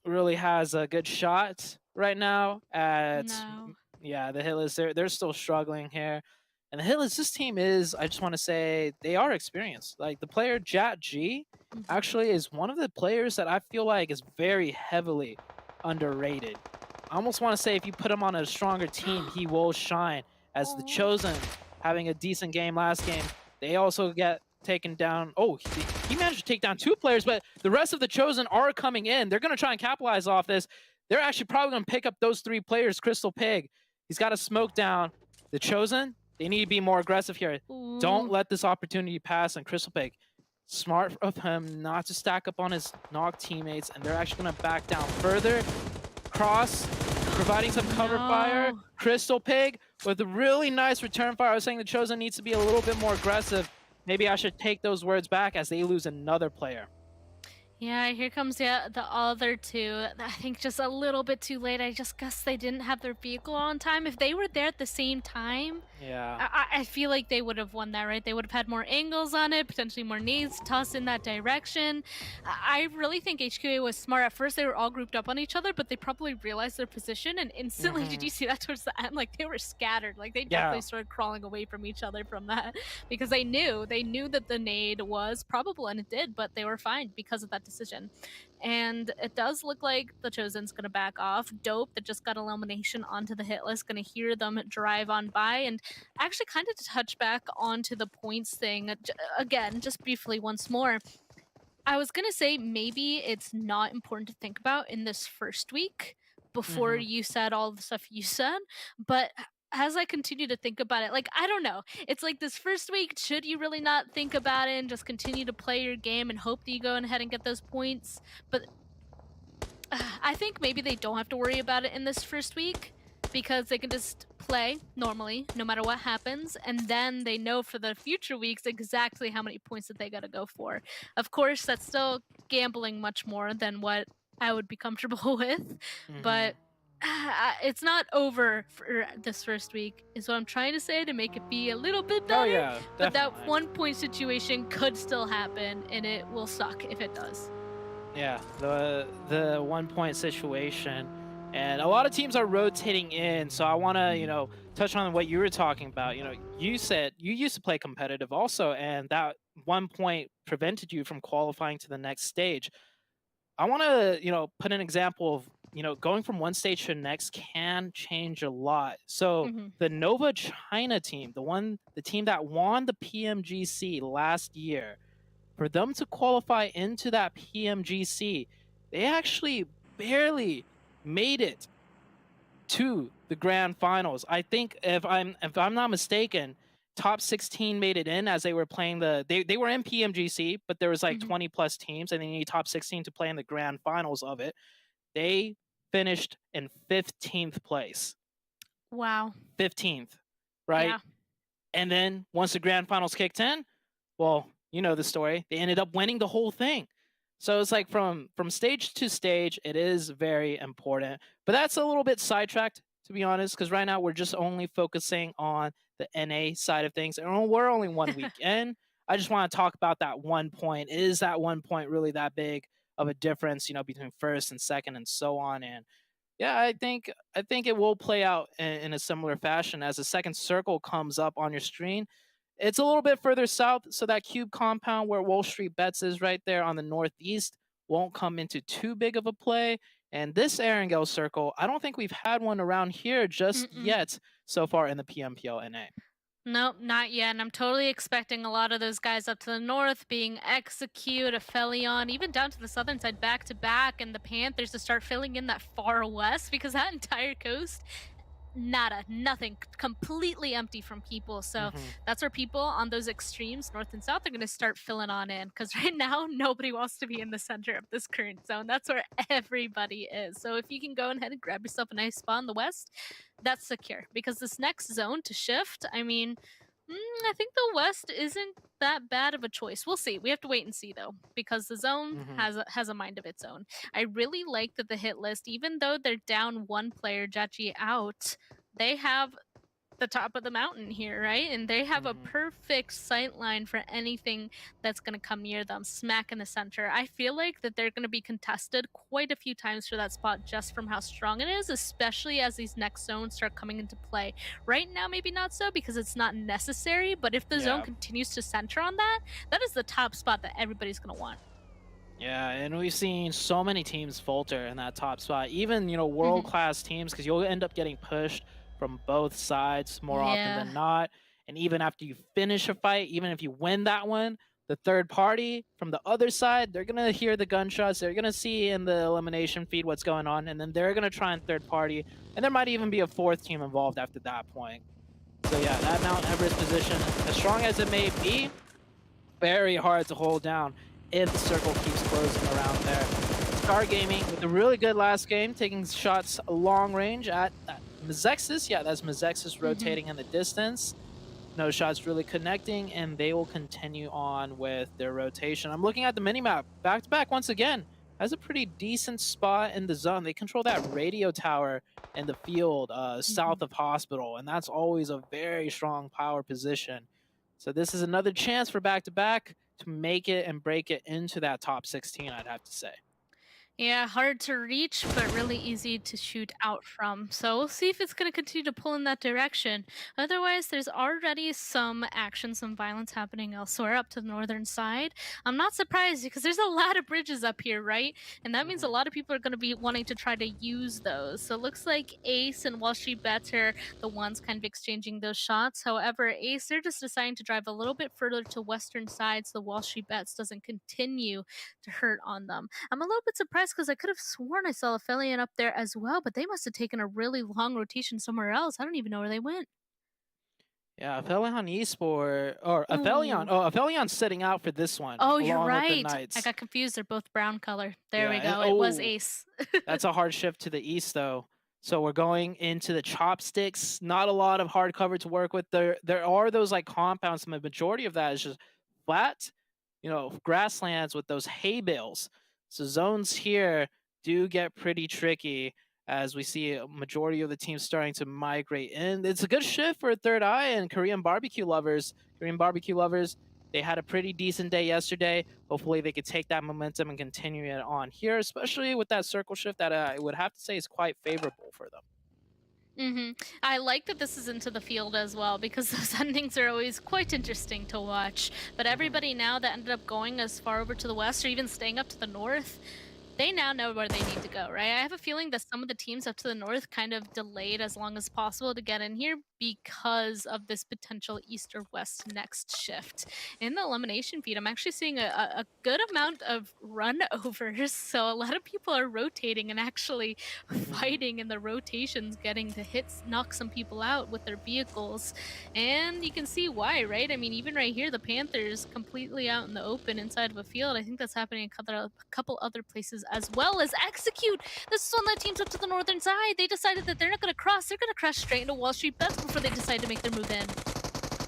[SPEAKER 11] really has a good shot right now. Yeah, the HITLIST, they're still struggling here. And the HITLIST, this team is, I just want to say, they are experienced. Like, the player Jat G actually is one of the players that I feel like is very heavily underrated. I almost want to say if you put him on a stronger team, he will shine. As the Chosen, having a decent game last game, they also get taken down. Oh, he managed to take down 2 players, but the rest of the Chosen are coming in. They're going to try and capitalize off this. They're actually probably going to pick up those 3 players. Crystal Pig, he's got a smoke down. The Chosen, they need to be more aggressive here. Don't let this opportunity pass. And Crystal Pig, smart of him not to stack up on his Nog teammates, and they're actually going to back down further. Cross, providing some cover fire. Crystal Pig with a really nice return fire. I was saying the Chosen needs to be a little bit more aggressive. Maybe I should take those words back as they lose another player.
[SPEAKER 12] Yeah, here comes the other 2. I think just a little bit too late. I just guess they didn't have their vehicle on time. If they were there at the same time,
[SPEAKER 11] yeah,
[SPEAKER 12] I feel like they would have won that, right? They would have had more angles on it, potentially more nades tossed in that direction. I really think HQA was smart. At first, they were all grouped up on each other, but they probably realized their position, and instantly, did you see that towards the end? Like, they were scattered. Like, they definitely started crawling away from each other from that, because they knew that the nade was probable, and it did, but they were fine because of that decision. And it does look like the Chosen's gonna back off. Dope, that just got elimination onto the HITLIST, gonna hear them drive on by. And actually, kind of to touch back onto the points thing again, just briefly once more, I was gonna say maybe it's not important to think about in this first week before you said all the stuff you said, but as I continue to think about it, like, I don't know. It's like this first week, should you really not think about it and just continue to play your game and hope that you go ahead and get those points? But I think maybe they don't have to worry about it in this first week, because they can just play normally, no matter what happens, and then they know for the future weeks exactly how many points that they gotta go for. Of course, that's still gambling much more than what I would be comfortable with, but it's not over for this first week, is what I'm trying to say, to make it be a little bit better.
[SPEAKER 11] Oh yeah,
[SPEAKER 12] but that 1 point situation could still happen, and it will suck if it does.
[SPEAKER 11] Yeah, the 1 point situation, and a lot of teams are rotating in. So I want to, you know, touch on what you were talking about. You know, you said you used to play competitive also, and that 1 point prevented you from qualifying to the next stage. I want to, you know, put an example of you know, going from one stage to the next can change a lot. So
[SPEAKER 12] Mhm.
[SPEAKER 11] the Nova China team, the team that won the PMGC last year, for them to qualify into that PMGC, they actually barely made it to the grand finals. I think if I'm not mistaken, top 16 made it in as they were playing they were in PMGC, but there was like
[SPEAKER 12] Mhm.
[SPEAKER 11] 20 plus teams and they need top 16 to play in the grand finals of it. They finished in 15th place.
[SPEAKER 12] Wow.
[SPEAKER 11] 15th, right?
[SPEAKER 12] Yeah.
[SPEAKER 11] And then once the grand finals kicked in, well, you know the story. They ended up winning the whole thing. So it's like from stage to stage, it is very important. But that's a little bit sidetracked, to be honest, because right now we're just only focusing on the NA side of things. And we're only 1 week in. I just want to talk about that 1 point. Is that 1 point really that big of a difference, you know, between first and second and so on? And yeah, I think it will play out in a similar fashion as the second circle comes up on your screen. It's a little bit further south, so that cube compound where WALLSTREETBETS is right there on the northeast won't come into too big of a play. And this Erangel circle, I don't think we've had one around here just yet so far in the PMPL NA.
[SPEAKER 12] Nope, not yet. And I'm totally expecting a lot of those guys up to the north being Execute, APHELION, even down to the southern side back to back, and the Panthers to start filling in that far west because that entire coast, nada, nothing, completely empty from people. So that's where people on those extremes, north and south, are going to start filling on in because right now nobody wants to be in the center of this current zone. That's where everybody is. So if you can go ahead and grab yourself a nice spot in the west, that's secure because this next zone to shift, I mean, I think the west isn't that bad of a choice. We'll see. We have to wait and see though, because the zone has a mind of its own. I really like that the hit list, even though they're down one player, Jachi out, they have the top of the mountain here, right? And they have a perfect sight line for anything that's going to come near them, smack in the center. I feel like that they're going to be contested quite a few times for that spot just from how strong it is, especially as these next zones start coming into play. Right now, maybe not so because it's not necessary, but if the zone continues to center on that, that is the top spot that everybody's going to want.
[SPEAKER 11] Yeah, and we've seen so many teams falter in that top spot, even, you know, world-class teams, because you'll end up getting pushed from both sides more often than not. And even after you finish a fight, even if you win that one, the third party from the other side, they're going to hear the gunshots. They're going to see in the elimination feed what's going on. And then they're going to try and third party. And there might even be a fourth team involved after that point. So yeah, that Mount Everest position, as strong as it may be, very hard to hold down if the circle keeps closing around there. Star Gaming with a really good last game, taking shots long range at MEZEXIS. Yeah, that's MEZEXIS rotating in the distance. No shots really connecting, and they will continue on with their rotation. I'm looking at the minimap. Back to back once again. Has a pretty decent spot in the zone. They control that radio tower in the field south of Hospital, and that's always a very strong power position. So this is another chance for back to back to make it and break it into that top 16, I'd have to say.
[SPEAKER 12] Yeah, hard to reach, but really easy to shoot out from. So we'll see if it's going to continue to pull in that direction. Otherwise, there's already some action, some violence happening elsewhere up to the northern side. I'm not surprised because there's a lot of bridges up here, right? And that means a lot of people are going to be wanting to try to use those. So it looks like Ace and WALLSTREETBETS are the ones kind of exchanging those shots. However, Ace, they're just deciding to drive a little bit further to western side so the WALLSTREETBETS doesn't continue to hurt on them. I'm a little bit surprised because I could have sworn I saw APHELION up there as well, but they must have taken a really long rotation somewhere else. I don't even know where they went.
[SPEAKER 11] Yeah, APHELION Esports, or APHELION. Oh, APHELION's sitting out for this one.
[SPEAKER 12] Oh, you're
[SPEAKER 11] along with the
[SPEAKER 12] right.
[SPEAKER 11] Knights.
[SPEAKER 12] I got confused. They're both brown color. There we
[SPEAKER 11] Yeah,
[SPEAKER 12] go.
[SPEAKER 11] and-
[SPEAKER 12] It was
[SPEAKER 11] oh.
[SPEAKER 12] Ace.
[SPEAKER 11] That's a hard shift to the east, though. So we're going into the chopsticks. Not a lot of hard cover to work with. There are those like compounds. The majority of that is just flat, you know, grasslands with those hay bales. So zones here do get pretty tricky as we see a majority of the teams starting to migrate in. It's a good shift for THIRDEYE and Korean barbecue lovers. Korean barbecue lovers, they had a pretty decent day yesterday. Hopefully they could take that momentum and continue it on here, especially with that circle shift that I would have to say is quite favorable for them.
[SPEAKER 12] I like that this is into the field as well because those endings are always quite interesting to watch. But everybody now that ended up going as far over to the west or even staying up to the north, they now know where they need to go, right? I have a feeling that some of the teams up to the north kind of delayed as long as possible to get in here because of this potential east or west next shift. In the elimination feed, I'm actually seeing a good amount of run overs. So a lot of people are rotating and actually fighting in the rotations, getting to hits, knock some people out with their vehicles. And you can see why, right? I mean, even right here, the Panthers completely out in the open inside of a field. I think that's happening in a couple other places as well as Execute. This is one of the teams up to the northern side. They decided that they're not going to cross. They're going to crash straight into Wall Street Bets before they decide to make their move in.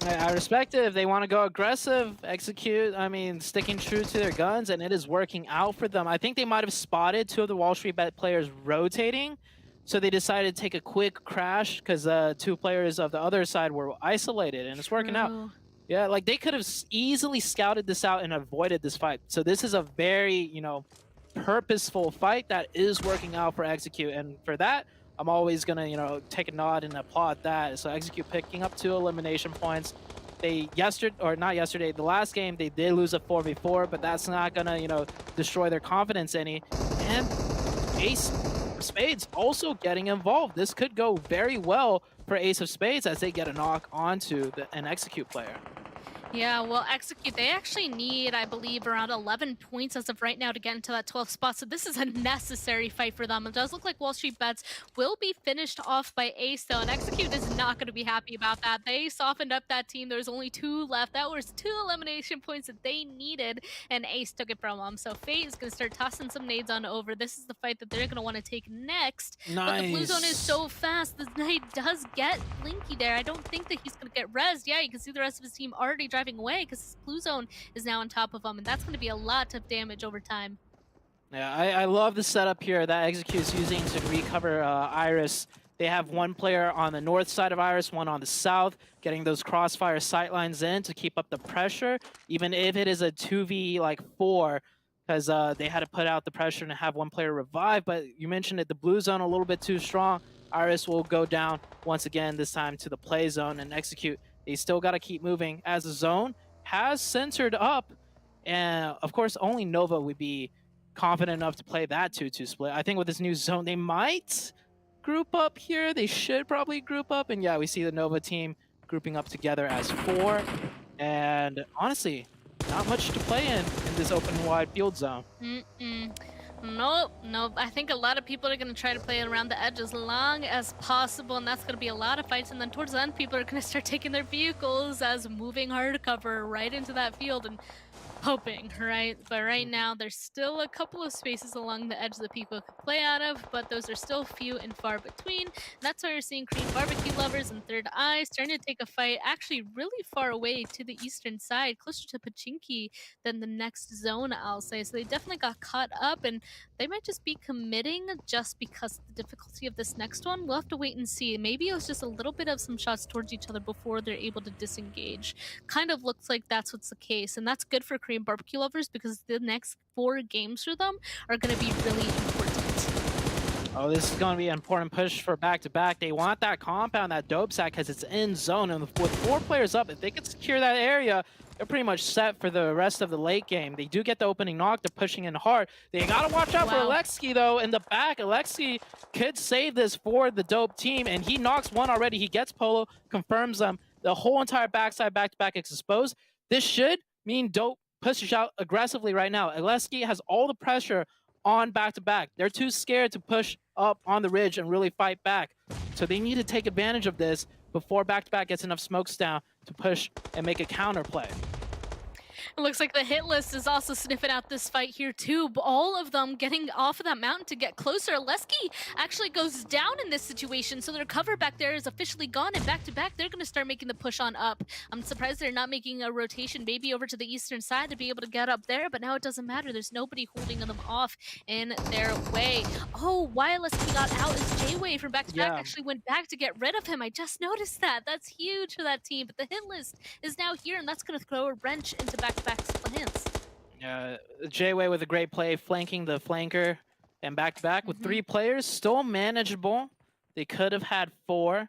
[SPEAKER 11] I respect it if they want to go aggressive, Execute. I mean, sticking true to their guns, and it is working out for them. I think they might have spotted 2 of the Wall Street Bet players rotating, so they decided to take a quick crash because 2 players of the other side were isolated, and it's working out. Yeah, like they could have easily scouted this out and avoided this fight. So this is a very, you know, purposeful fight that is working out for Execute, and for that, I'm always gonna, you know, take a nod and applaud that. So Execute picking up 2 elimination points. They the last game they did lose a 4v4, but that's not gonna, you know, destroy their confidence any. And Ace of Spades also getting involved. This could go very well for Ace of Spades as they get a knock onto an Execute player.
[SPEAKER 12] Yeah, well, Execute, they actually need, I believe, around 11 points as of right now to get into that 12th spot. So this is a necessary fight for them. It does look like Wall Street Bets will be finished off by Ace, though, and Execute is not going to be happy about that. They softened up that team. There's only 2 left. That was 2 elimination points that they needed, and Ace took it from them. So Fate is going to start tossing some nades on over. This is the fight that they're going to want to take next. But the blue zone is so fast. The nade does get Blinky there. I don't think that he's going to get rezzed. Yeah, you can see the rest of his team already driving away because this blue zone is now on top of them, and that's going to be a lot of damage over time.
[SPEAKER 11] Yeah, I love the setup here that Execute's using to recover Iris. They have 1 player on the north side of Iris, 1 on the south, getting those crossfire sightlines in to keep up the pressure, even if it is a 2v4, because they had to put out the pressure and have 1 player revive. But you mentioned it, the blue zone a little bit too strong. Iris will go down once again, this time to the play zone, and Execute. They still got to keep moving as the zone has centered up, and of course only Nova would be confident enough to play that 2-2 split. I think with this new zone they might group up here. They should probably group up, and yeah, we see the Nova team grouping up together as 4, and honestly not much to play in this open and wide field zone.
[SPEAKER 12] Nope. I think a lot of people are going to try to play it around the edge as long as possible, and that's going to be a lot of fights. And then towards the end, people are going to start taking their vehicles as moving hard cover right into that field and hoping, right? But right now, there's still a couple of spaces along the edge that people could play out of, but those are still few and far between. That's why you're seeing Korean barbecue lovers and THIRDEYE starting to take a fight actually really far away to the eastern side, closer to Pachinki than the next zone, I'll say. So they definitely got caught up, and they might just be committing just because of the difficulty of this next one. We'll have to wait and see. Maybe it was just a little bit of some shots towards each other before they're able to disengage. Kind of looks like that's what's the case, and that's good for Korean barbecue lovers because the next 4 games for them are going to be really important.
[SPEAKER 11] Oh, this is going to be an important push for back-to-back. They want that compound, that dope sack, because it's in zone, and with 4 players up, if they can secure that area, they're pretty much set for the rest of the late game. They do get the opening knock. They're pushing in hard. They got to watch out for Alexi, though, in the back. Alexi could save this for the dope team, and he knocks 1 already. He gets Polo, confirms them. The whole entire backside back-to-back is exposed. This should mean dope pushes out aggressively right now. Alexi has all the pressure on back-to-back. They're too scared to push up on the ridge and really fight back. So they need to take advantage of this before back-to-back gets enough smokes down to push and make a counter play.
[SPEAKER 12] It looks like the hit list is also sniffing out this fight here too. All of them getting off of that mountain to get closer. Lesky actually goes down in this situation, so their cover back there is officially gone, and back-to-back, they're going to start making the push on up. I'm surprised they're not making a rotation maybe over to the eastern side to be able to get up there, but now it doesn't matter. There's nobody holding them off in their way. Oh, why Lesky got out is J-Way from back-to-back actually went back to get rid of him. I just noticed that. That's huge for that team, but the hit list is now here, and that's going to throw a wrench into back-to-back's plans.
[SPEAKER 11] J-Way with a great play, flanking the flanker, and back-to-back with 3 players, still manageable. They could have had 4.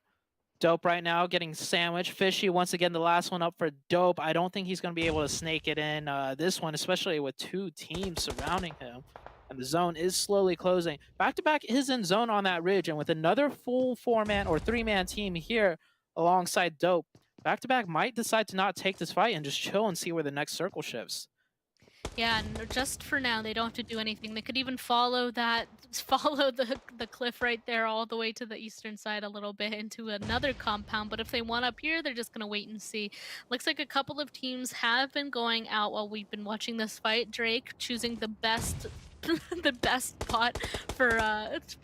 [SPEAKER 11] Dope right now getting sandwiched. Fishy once again, the last one up for Dope. I don't think he's going to be able to snake it in this one, especially with 2 teams surrounding him. and the zone is slowly closing. Back-to-back is in zone on that ridge, and with another full 4-man or 3-man team here alongside Dope, Back-to-back might decide to not take this fight and just chill and see where the next circle shifts.
[SPEAKER 12] Yeah, and just for now, they don't have to do anything. They could even follow the cliff right there all the way to the eastern side a little bit into another compound. But if they want up here, they're just gonna wait and see. Looks like a couple of teams have been going out while we've been watching this fight. Drake choosing the best the best spot for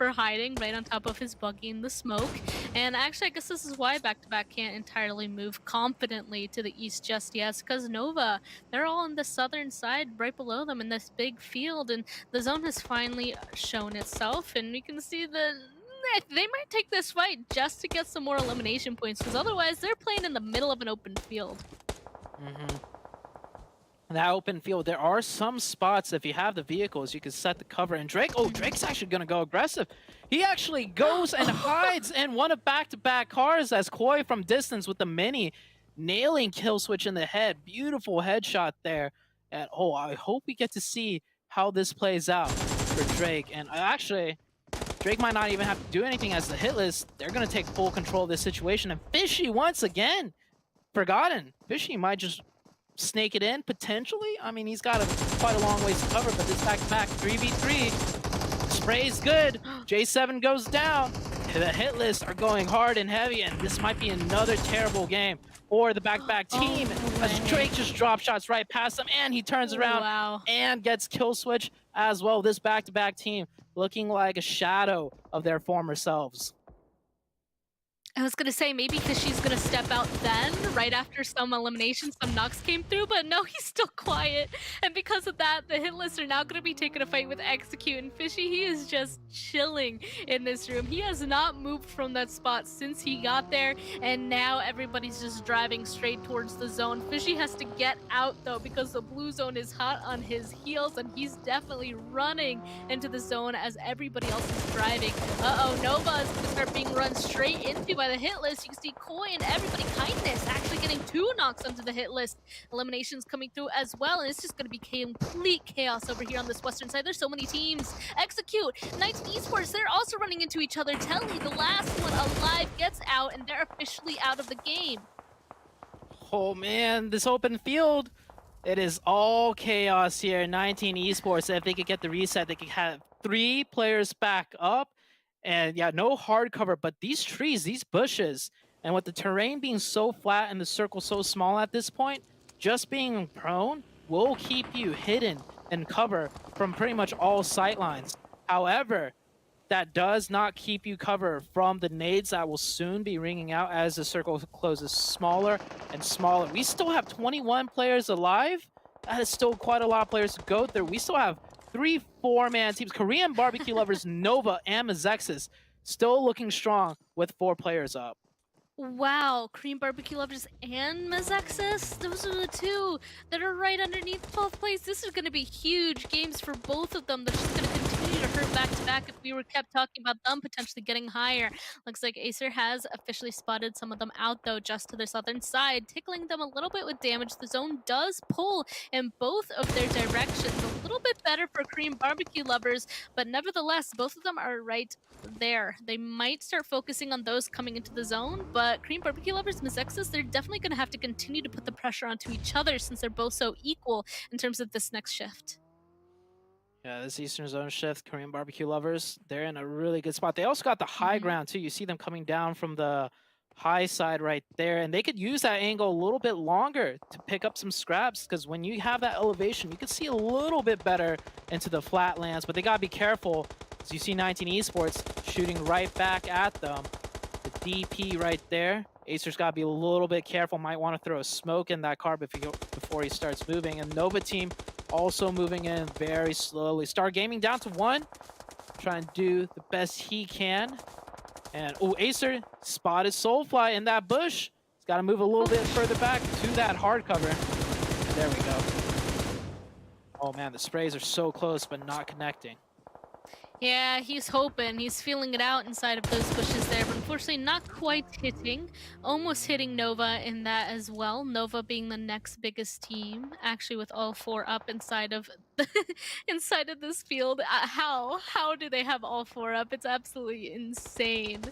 [SPEAKER 12] hiding right on top of his buggy in the smoke. And actually, I guess this is why Back-to-back can't entirely move confidently to the east just yet, because Nova, they're all on the southern side right below them in this big field, and the zone has finally shown itself, and we can see the they might take this fight just to get some more elimination points, because otherwise they're playing in the middle of an open field.
[SPEAKER 11] That open field, there are some spots, if you have the vehicles, you can set the cover. And Drake's actually going to go aggressive. He actually goes and hides in one of back-to-back cars as Koi from distance with the mini, nailing kill switch in the head. Beautiful headshot there. And I hope we get to see how this plays out for Drake. And actually, Drake might not even have to do anything as the hit list. They're going to take full control of this situation. And Fishy, once again, forgotten. Fishy might just snake it in, potentially. I mean, he's got quite a long ways to cover, but this back-to-back 3v3. Spray's good. J7 goes down. The hit lists are going hard and heavy, and this might be another terrible game for the back-to-back team. As Drake just drop shots right past him, and he turns around and gets kill switch as well. This back-to-back team looking like a shadow of their former selves.
[SPEAKER 12] I was gonna say maybe because she's gonna step out then, right after some eliminations, some knocks came through, but no, he's still quiet. And because of that, the hit lists are now gonna be taking a fight with Execute, and Fishy, he is just chilling in this room. He has not moved from that spot since he got there, and now everybody's just driving straight towards the zone. Fishy has to get out though, because the blue zone is hot on his heels, and he's definitely running into the zone as everybody else is driving. Nova is gonna start being run straight into by the hit list. You can see Koi and everybody, Kindness, actually getting 2 knocks onto the hit list. Eliminations coming through as well, and it's just going to be complete chaos over here on this western side. There's so many teams. Execute, Knights and Esports, they're also running into each other. Telly, the last one alive, gets out, and they're officially out of the game.
[SPEAKER 11] Oh man, this open field, it is all chaos here. 19 Esports, if they could get the reset, they could have 3 players back up. And yeah, no hard cover, but these trees, these bushes, and with the terrain being so flat and the circle so small at this point, just being prone will keep you hidden and cover from pretty much all sight lines. However, that does not keep you cover from the nades that will soon be ringing out as the circle closes smaller and smaller. We still have 21 players alive. That is still quite a lot of players to go through. We still have 3 4-man teams. Korean barbecue lovers, Nova and MEZEXIS, still looking strong with 4 players up.
[SPEAKER 12] Wow, Korean barbecue lovers and MEZEXIS, those are the 2 that are right underneath 12th place. This is going to be huge games for both of them. They're just going to continue to hurt back-to-back if we were kept talking about them potentially getting higher. Looks like Acer has officially spotted some of them out, though, just to their southern side, tickling them a little bit with damage. The zone does pull in both of their directions. A little bit better for Korean barbecue lovers, but nevertheless, both of them are right there. They might start focusing on those coming into the zone, but Korean barbecue lovers, MEZEXIS, they're definitely going to have to continue to put the pressure onto each other since they're both so equal in terms of this next shift.
[SPEAKER 11] Yeah, this Eastern Zone shift, Korean barbecue lovers, they're in a really good spot. They also got the high ground too. You see them coming down from the high side right there, and they could use that angle a little bit longer to pick up some scraps, because when you have that elevation, you can see a little bit better into the flatlands, but they gotta be careful, as you see 19 Esports shooting right back at them. The DP right there. Acer's gotta be a little bit careful, might want to throw a smoke in that car before he starts moving, and Nova team also moving in very slowly. Star Gaming down to 1, trying to do the best he can. And Acer spotted Soulfly in that bush. He's got to move a little bit further back to that hard cover. And there we go. Oh man, the sprays are so close, but not connecting.
[SPEAKER 12] Yeah, he's hoping. He's feeling it out inside of those bushes there, but unfortunately not quite hitting. Almost hitting Nova in that as well. Nova being the next biggest team, actually with all 4 up inside of inside of this field. How do they have all 4 up? It's absolutely insane.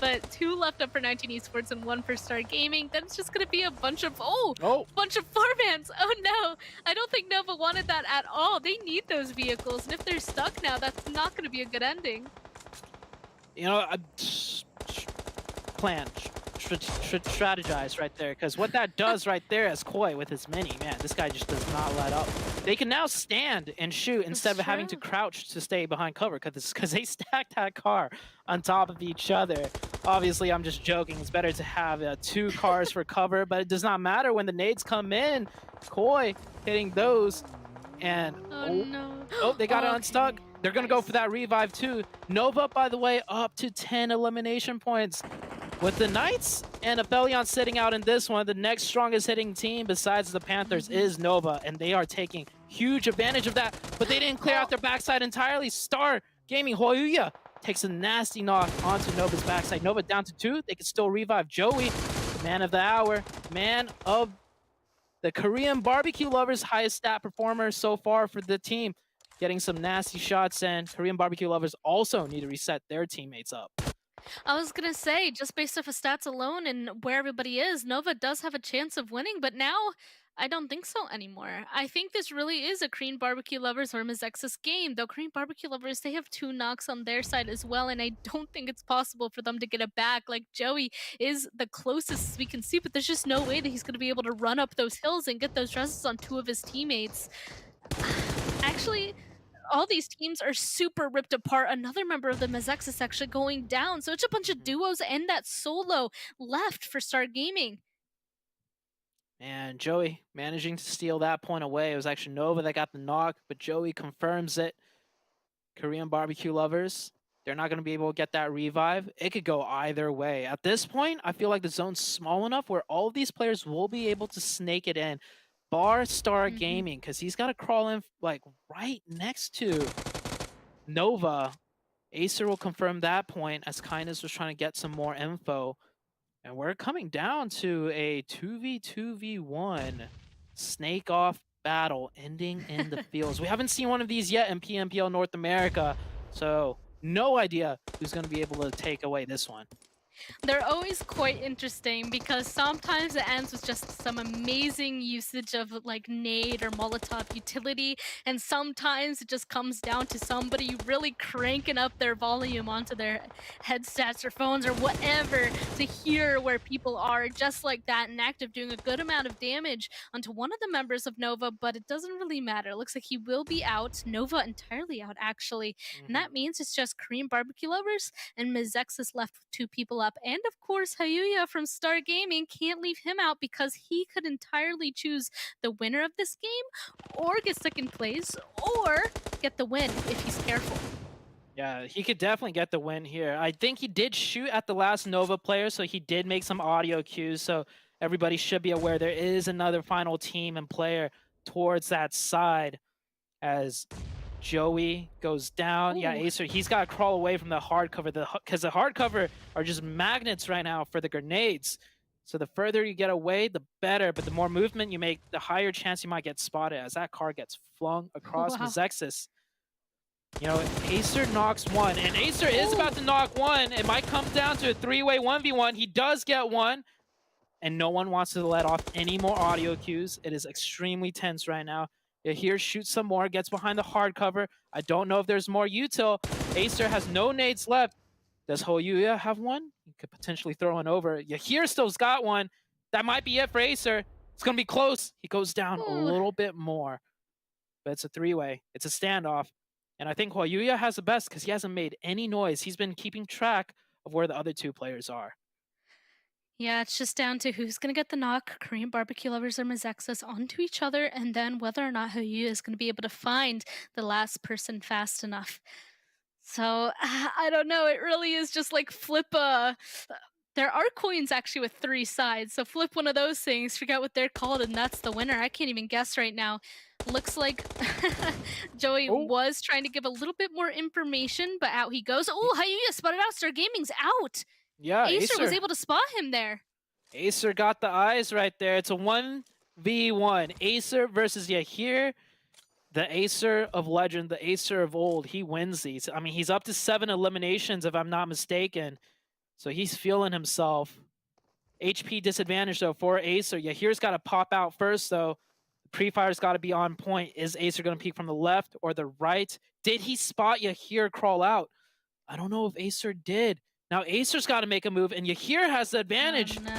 [SPEAKER 12] But 2 left up for 19 Esports and 1 for Star Gaming. Then it's just gonna be a bunch of bunch of 4-mans. Oh no, I don't think Nova wanted that at all. They need those vehicles, and if they're stuck now, that's not gonna be a good ending.
[SPEAKER 11] You know, plan, strategize right there, because what that does right there is Koi with his mini, man, this guy just does not let up. They can now stand and shoot instead of having to crouch to stay behind cover, because they stacked that car on top of each other. Obviously, I'm just joking. It's better to have 2 cars for cover, but it does not matter when the nades come in. Koi hitting those, and
[SPEAKER 12] no.
[SPEAKER 11] They got it unstuck. They're going to go for that revive too. Nova, by the way, up to 10 elimination points. With the Knights and APHELION sitting out in this one, the next strongest hitting team besides the Panthers is Nova, and they are taking huge advantage of that, but they didn't clear out their backside entirely. Star Gaming Hoyuya takes a nasty knock onto Nova's backside. Nova down to 2. They can still revive Joey, man of the hour, man of the Korean barbecue lovers, highest stat performer so far for the team. Getting some nasty shots, and Korean barbecue lovers also need to reset their teammates up.
[SPEAKER 12] I was gonna say, just based off of stats alone and where everybody is, Nova does have a chance of winning, but now I don't think so anymore. I think this really is a Korean barbecue lovers or MEZEXIS game, though Korean barbecue lovers, they have 2 knocks on their side as well, and I don't think it's possible for them to get it back. Like, Joey is the closest we can see, but there's just no way that he's gonna be able to run up those hills and get those dresses on 2 of his teammates. Actually, all these teams are super ripped apart. Another member of the MEZEXIS actually going down. So it's a bunch of duos and that solo left for Star Gaming.
[SPEAKER 11] And Joey managing to steal that point away. It was actually Nova that got the knock, but Joey confirms it. Korean barbecue lovers, they're not going to be able to get that revive. It could go either way. At this point, I feel like the zone's small enough where all of these players will be able to snake it in. Bar Star Gaming, because he's got to crawl in like right next to Nova. Acer will confirm that point as Kindness was trying to get some more info. And we're coming down to a 2v2v1 snake off battle ending in the fields. We haven't seen one of these yet in PMPL North America, so no idea who's going to be able to take away this one.
[SPEAKER 12] They're always quite interesting because sometimes it ends with just some amazing usage of like nade or Molotov utility, and sometimes it just comes down to somebody really cranking up their volume onto their headsets or phones or whatever to hear where people are, just like that, and Active doing a good amount of damage onto one of the members of Nova, but it doesn't really matter. It looks like he will be out, Nova entirely out actually, and that means it's just Korean barbecue lovers and MEZEXIS left with 2 people up. And of course, Hayuya from Star Gaming, can't leave him out because he could entirely choose the winner of this game or get second place or get the win if he's careful.
[SPEAKER 11] Yeah, he could definitely get the win here. I think he did shoot at the last Nova player, so he did make some audio cues, so everybody should be aware there is another final team and player towards that side as Joey goes down. Yeah, Acer, he's got to crawl away from the hardcover because the hardcover are just magnets right now for the grenades. So the further you get away, the better. But the more movement you make, the higher chance you might get spotted as that car gets flung across MEZEXIS. You know, Acer knocks one, and Acer is about to knock one. It might come down to a 3-way 1v1. He does get one, and no one wants to let off any more audio cues. It is extremely tense right now. Here, shoots some more, gets behind the hardcover. I don't know if there's more util. Acer has no nades left. Does Hoyuya have one? He could potentially throw one over. Yahir still's got one. That might be it for Acer. It's going to be close. He goes down a little bit more. But it's a 3-way. It's a standoff. And I think Hoyuya has the best because he hasn't made any noise. He's been keeping track of where the other 2 players are.
[SPEAKER 12] Yeah, it's just down to who's going to get the knock, Korean barbecue lovers or MEZEXIS, onto each other, and then whether or not Hoyu is going to be able to find the last person fast enough. So, I don't know, it really is just like flip there are coins actually with 3 sides, so flip one of those things, forget what they're called, and that's the winner. I can't even guess right now. Looks like Joey was trying to give a little bit more information, but out he goes. Oh, Hayuya spotted out. Star Gaming's out.
[SPEAKER 11] Yeah,
[SPEAKER 12] Acer was able to spot him there.
[SPEAKER 11] Acer got the eyes right there. It's a 1v1. Acer versus Yahir. the Acer of legend, the Acer of old, he wins these. I mean, he's up to 7 eliminations, if I'm not mistaken. So he's feeling himself. HP disadvantage, though, for Acer. Yahir's got to pop out first, though. Pre-fire's got to be on point. Is Acer going to peek from the left or the right? Did he spot Yahir crawl out? I don't know if Acer did. Now Acer's got to make a move, and Yahir has the advantage.
[SPEAKER 12] Oh, no.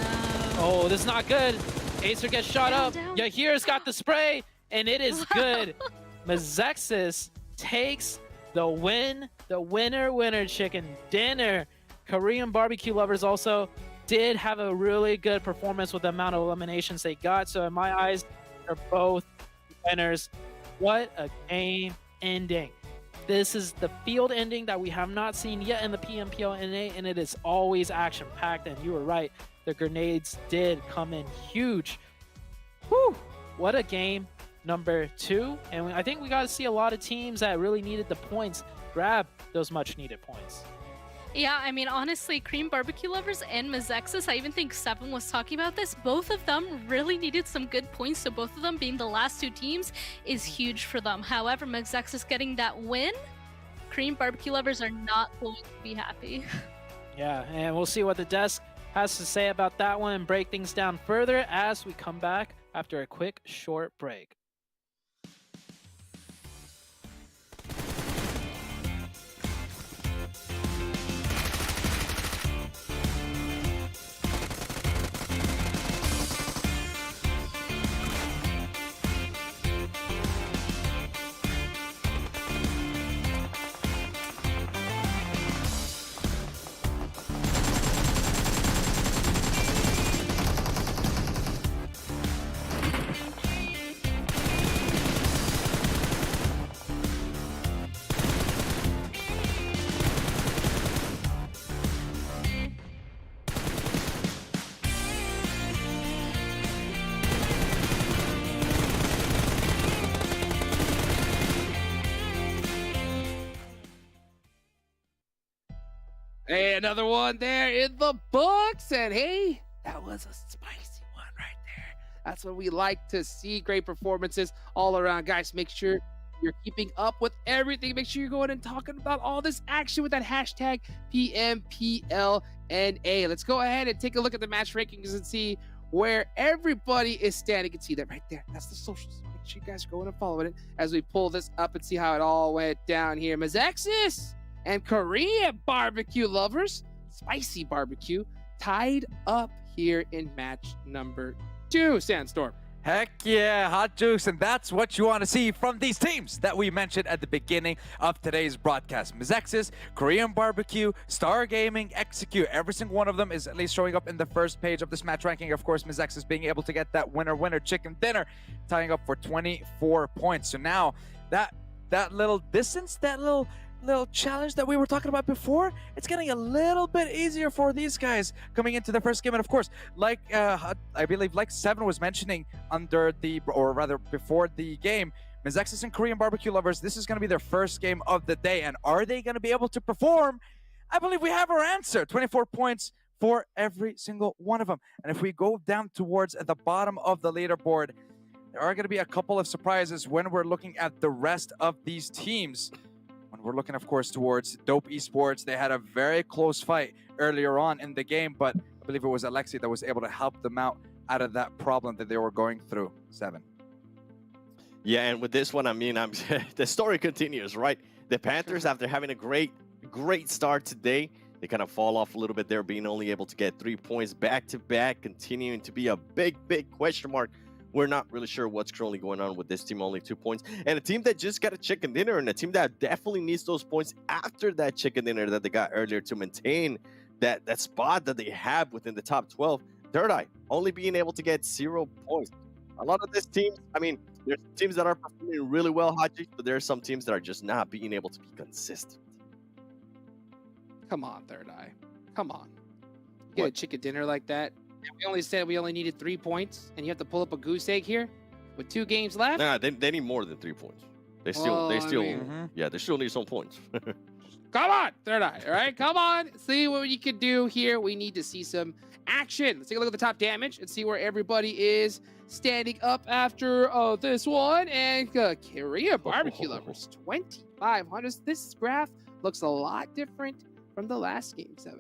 [SPEAKER 11] Oh, this is not good. Acer gets shot up. Yahir's got the spray, and it is good. MEZEXIS takes the win. The winner chicken dinner. Korean barbecue lovers also did have a really good performance with the amount of eliminations they got. So in my eyes, they're both winners. What a game ending. This is the field ending that we have not seen yet in the PMPL NA, and it is always action-packed, and you were right. The grenades did come in huge. Whew! What a game number 2. And I think we got to see a lot of teams that really needed the points grab those much-needed points.
[SPEAKER 12] Yeah, I mean, honestly, Korean barbecue lovers and MEZEXIS, I even think Seven was talking about this, both of them really needed some good points, so both of them being the last 2 teams is huge for them. However, MEZEXIS getting that win, Korean barbecue lovers are not going to be happy.
[SPEAKER 11] Yeah, and we'll see what the desk has to say about that one and break things down further as we come back after a quick, short break.
[SPEAKER 8] Hey, another one there in the books. And hey, that was a spicy one right there. That's what we like to see. Great performances all around. Guys, make sure you're keeping up with everything. Make sure you're going and talking about all this action with that hashtag PMPLNA. Let's go ahead and take a look at the match rankings and see where everybody is standing. You can see that right there. That's the socials. Make sure you guys are going and following it as we pull this up and see how it all went down here. MEZEXIS and Korean barbecue lovers, spicy barbecue, tied up here in match number 2, Sandstorm.
[SPEAKER 10] Heck yeah, Hot Juice, and that's what you want to see from these teams that we mentioned at the beginning of today's broadcast. MEZEXIS, Korean Barbecue, Star Gaming, Execute. Every single one of them is at least showing up in the first page of this match ranking. Of course, MEZEXIS being able to get that winner chicken dinner, tying up for 24 points. So now that little distance, that little challenge that we were talking about before, it's getting a little bit easier for these guys coming into the first game. And of course, like I believe like Seven was mentioning before the game, MEZEXIS and Korean barbecue lovers, this is going to be their first game of the day. And are they going to be able to perform? I believe we have our answer. 24 points for every single one of them. And if we go down towards the bottom of the leaderboard, there are going to be a couple of surprises when we're looking at the rest of these teams. We're looking, of course, towards Dope Esports. They had a very close fight earlier on in the game, but I believe it was Alexi that was able to help them out of that problem that they were going through. Seven.
[SPEAKER 9] Yeah, and with this one, I mean, the story continues, right? The Panthers, after having a great start today, they kind of fall off a little bit there, being only able to get 3 points back-to-back, continuing to be a big question mark. We're not really sure what's currently going on with this team, only 2 points. And a team that just got a chicken dinner, and a team that definitely needs those points after that chicken dinner that they got earlier to maintain that spot that they have within the top 12. THIRDEYE only being able to get 0 points. A lot of this team, I mean, there's teams that are performing really well, Haji, but there are some teams that are just not being able to be consistent.
[SPEAKER 8] Come on, THIRDEYE. Come on. You get a chicken dinner like that. We only said we only needed 3 points, and you have to pull up a goose egg here with 2 games left.
[SPEAKER 9] Nah, they need more than 3 points. They still,
[SPEAKER 8] yeah,
[SPEAKER 9] they still need some points.
[SPEAKER 8] Come on, THIRDEYE, all right? Come on, see what you can do here. We need to see some action. Let's take a look at the top damage and see where everybody is standing up after this one. And Korea Barbecue Lovers, 2,500. This graph looks a lot different from the last game, 7.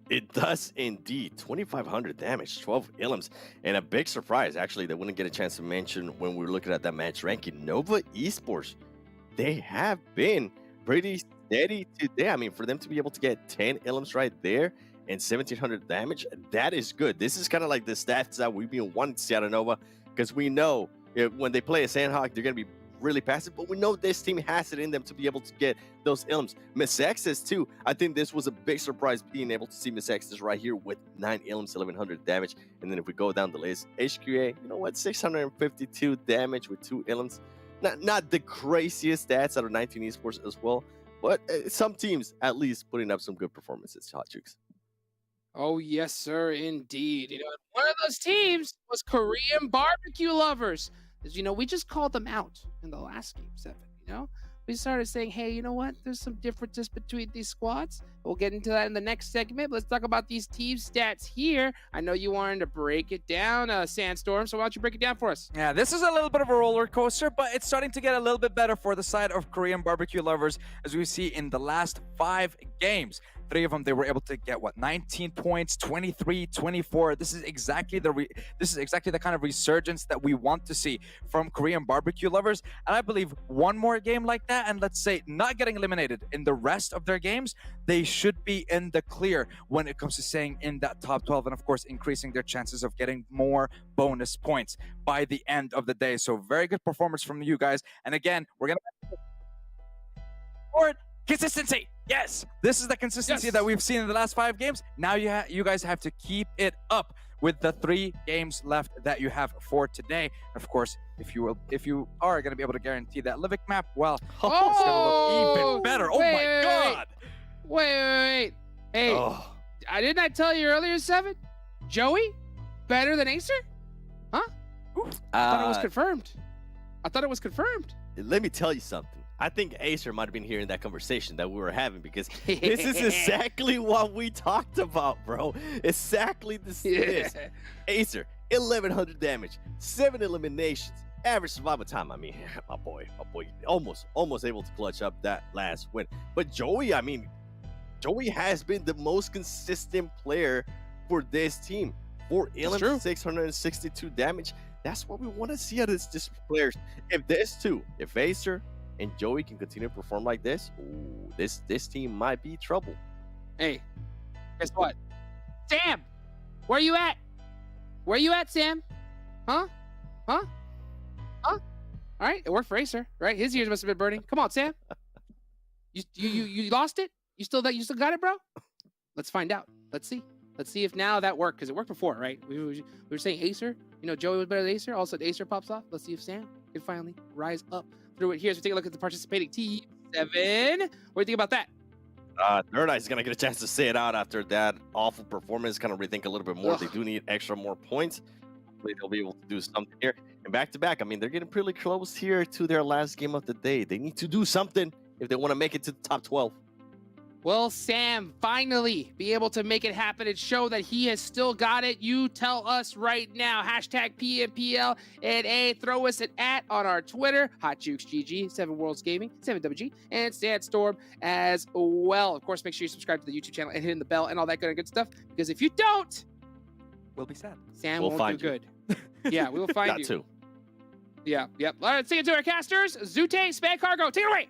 [SPEAKER 9] It does indeed. 2,500 damage, 12 ilms, and a big surprise, actually, that we didn't get a chance to mention when we were looking at that match ranking. Nova Esports, they have been pretty steady today. I mean, for them to be able to get 10 ilms right there and 1,700 damage, that is good. This is kind of like the stats that we've been wanting to see out of Nova, because we know when they play a Sandhawk, they're going to be really passive, but we know this team has it in them to be able to get those ilms. MEZEXIS too. I think this was a big surprise being able to see MEZEXIS right here with 9 ilms, 1,100 damage. And then if we go down the list, HQA, you know what, 652 damage with 2 ilms. Not the craziest stats out of 19 Esports as well, but some teams at least putting up some good performances. Hot Jukes.
[SPEAKER 8] Oh, yes, sir, indeed. You know, one of those teams was Korean Barbecue Lovers. As you know, we just called them out in the last game, 7, you know? We started saying, hey, you know what? There's some differences between these squads. We'll get into that in the next segment. Let's talk about these team stats here. I know you wanted to break it down, Sandstorm, so why don't you break it down for us?
[SPEAKER 10] Yeah, this is a little bit of a roller coaster, but it's starting to get a little bit better for the side of Korean Barbecue Lovers, as we see in the last 5 games. 3 of them, they were able to get, 19 points, 23, 24. This is exactly the kind of resurgence that we want to see from Korean Barbecue Lovers. And I believe one more game like that, and let's say not getting eliminated in the rest of their games, they should be in the clear when it comes to staying in that top 12, and of course increasing their chances of getting more bonus points by the end of the day. So very good performance from you guys. And again, we're gonna consistency. Yes, this is the consistency that we've seen in the last 5 games. Now you guys have to keep it up with the 3 games left that you have for today. Of course, if you are going to be able to guarantee that Livic map, well, it's going to look even better. Oh my God!
[SPEAKER 8] Wait. Hey, didn't I tell you earlier, 7? Joey better than Acer? Huh? I thought it was confirmed. I thought it was confirmed.
[SPEAKER 9] Let me tell you something. I think Acer might have been hearing that conversation that we were having, because this is exactly what we talked about, bro. Exactly this. Acer, 1,100 damage, 7 eliminations, average survival time. I mean, my boy, almost able to clutch up that last win. But Joey, I mean, Joey has been the most consistent player for this team. 4 elims, 662 damage. That's what we want to see out of these players. If Acer and Joey can continue to perform like this, ooh, this team might be trouble.
[SPEAKER 8] Hey, guess what? Sam, where you at? Where you at, Sam? Huh? All right, it worked for Acer, right? His ears must have been burning. Come on, Sam. You lost it? You still got it, bro? Let's find out. Let's see if now that worked, because it worked before, right? We were saying Acer. You know, Joey was better than Acer. All of a sudden, Acer pops off. Let's see if Sam can finally rise up through it here. So we take a look at the participating team. 7. What do you think about that?
[SPEAKER 9] THIRDEYE is going to get a chance to say it out after that awful performance. Kind of rethink a little bit more. They do need more points. Hopefully they'll be able to do something here. And back to back, I mean, they're getting pretty close here to their last game of the day. They need to do something if they want to make it to the top 12.
[SPEAKER 8] Will Sam finally be able to make it happen and show that he has still got it? You tell us right now. Hashtag PMPL NA. Throw us an @ on our Twitter. HotJukesGG, 7 Worlds Gaming, 7WG, and Sandstorm as well. Of course, make sure you subscribe to the YouTube channel and hit the bell and all that good stuff. Because if you don't,
[SPEAKER 10] we'll be sad.
[SPEAKER 8] Sam won't do good. Yeah, we will find you.
[SPEAKER 9] Got to.
[SPEAKER 8] Yeah, yep. All right, let's take it to our casters. Zute, Spad Cargo, take it away.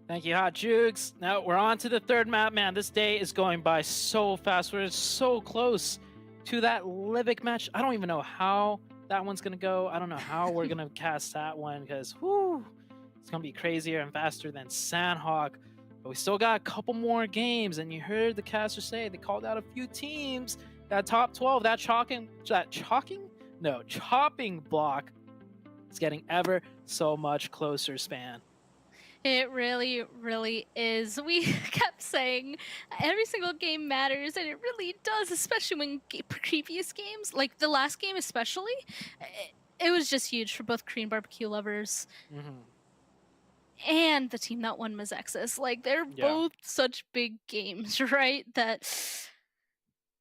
[SPEAKER 11] Thank you, Hot Jukes. Now we're on to the 3rd map. Man, this day is going by so fast. We're so close to that Livic match. I don't even know how that one's going to go. I don't know how we're going to cast that one, because it's going to be crazier and faster than Sandhawk. But we still got a couple more games, and you heard the caster say they called out a few teams. That top 12, that chopping block is getting ever so much closer, Span.
[SPEAKER 12] It really, really is. We kept saying every single game matters, and it really does, especially when previous games, like the last game especially, it was just huge for both Korean Barbecue Lovers and the team that won MEZEXIS. Like, they're both such big games, right? That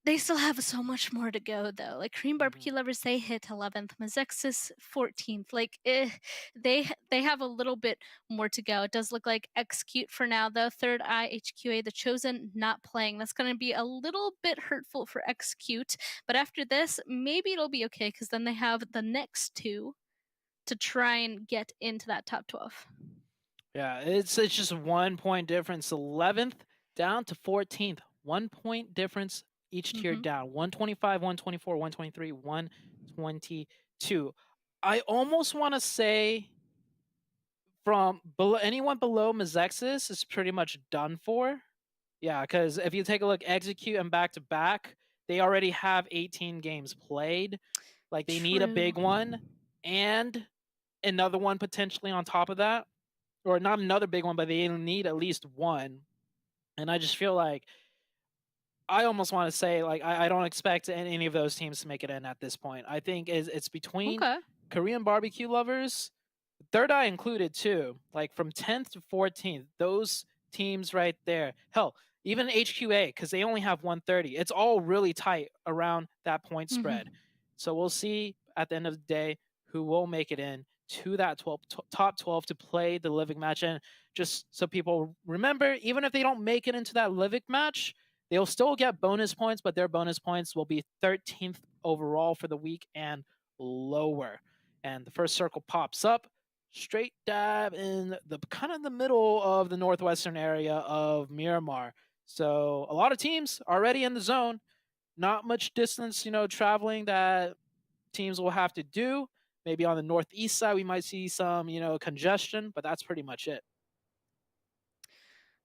[SPEAKER 12] they still have so much more to go, though. Like, Korean barbecue lovers, they hit 11th, MEZEXIS 14th. Like, they have a little bit more to go. It does look like Execute for now, though. THIRDEYE, HQA, The Chosen, not playing. That's going to be a little bit hurtful for Execute. But after this, maybe it'll be okay, because then they have the next two to try and get into that top 12.
[SPEAKER 11] Yeah, it's just 1 point difference. 11th down to 14th. 1 point difference each tier down. 125, 124, 123, 122. I almost want to say from anyone below MEZEXIS is pretty much done for. Yeah, because if you take a look, Execute and back-to-back, they already have 18 games played. Like, they need a big one and another one potentially on top of that. Or not another big one, but they need at least one. And I just feel like I almost want to say, like, I don't expect any of those teams to make it in at this point. I think it's between Korean barbecue lovers, THIRDEYE included too, like from 10th to 14th, those teams right there. Hell, even HQA, because they only have 130. It's all really tight around that point spread. So we'll see at the end of the day who will make it in to that top 12 to play the Livic match. And just so people remember, even if they don't make it into that Livic match, they'll still get bonus points, but their bonus points will be 13th overall for the week and lower. And the first circle pops up straight dab in the kind of the middle of the northwestern area of Miramar. So a lot of teams already in the zone. Not much distance, traveling that teams will have to do. Maybe on the northeast side, we might see some, congestion, but that's pretty much it.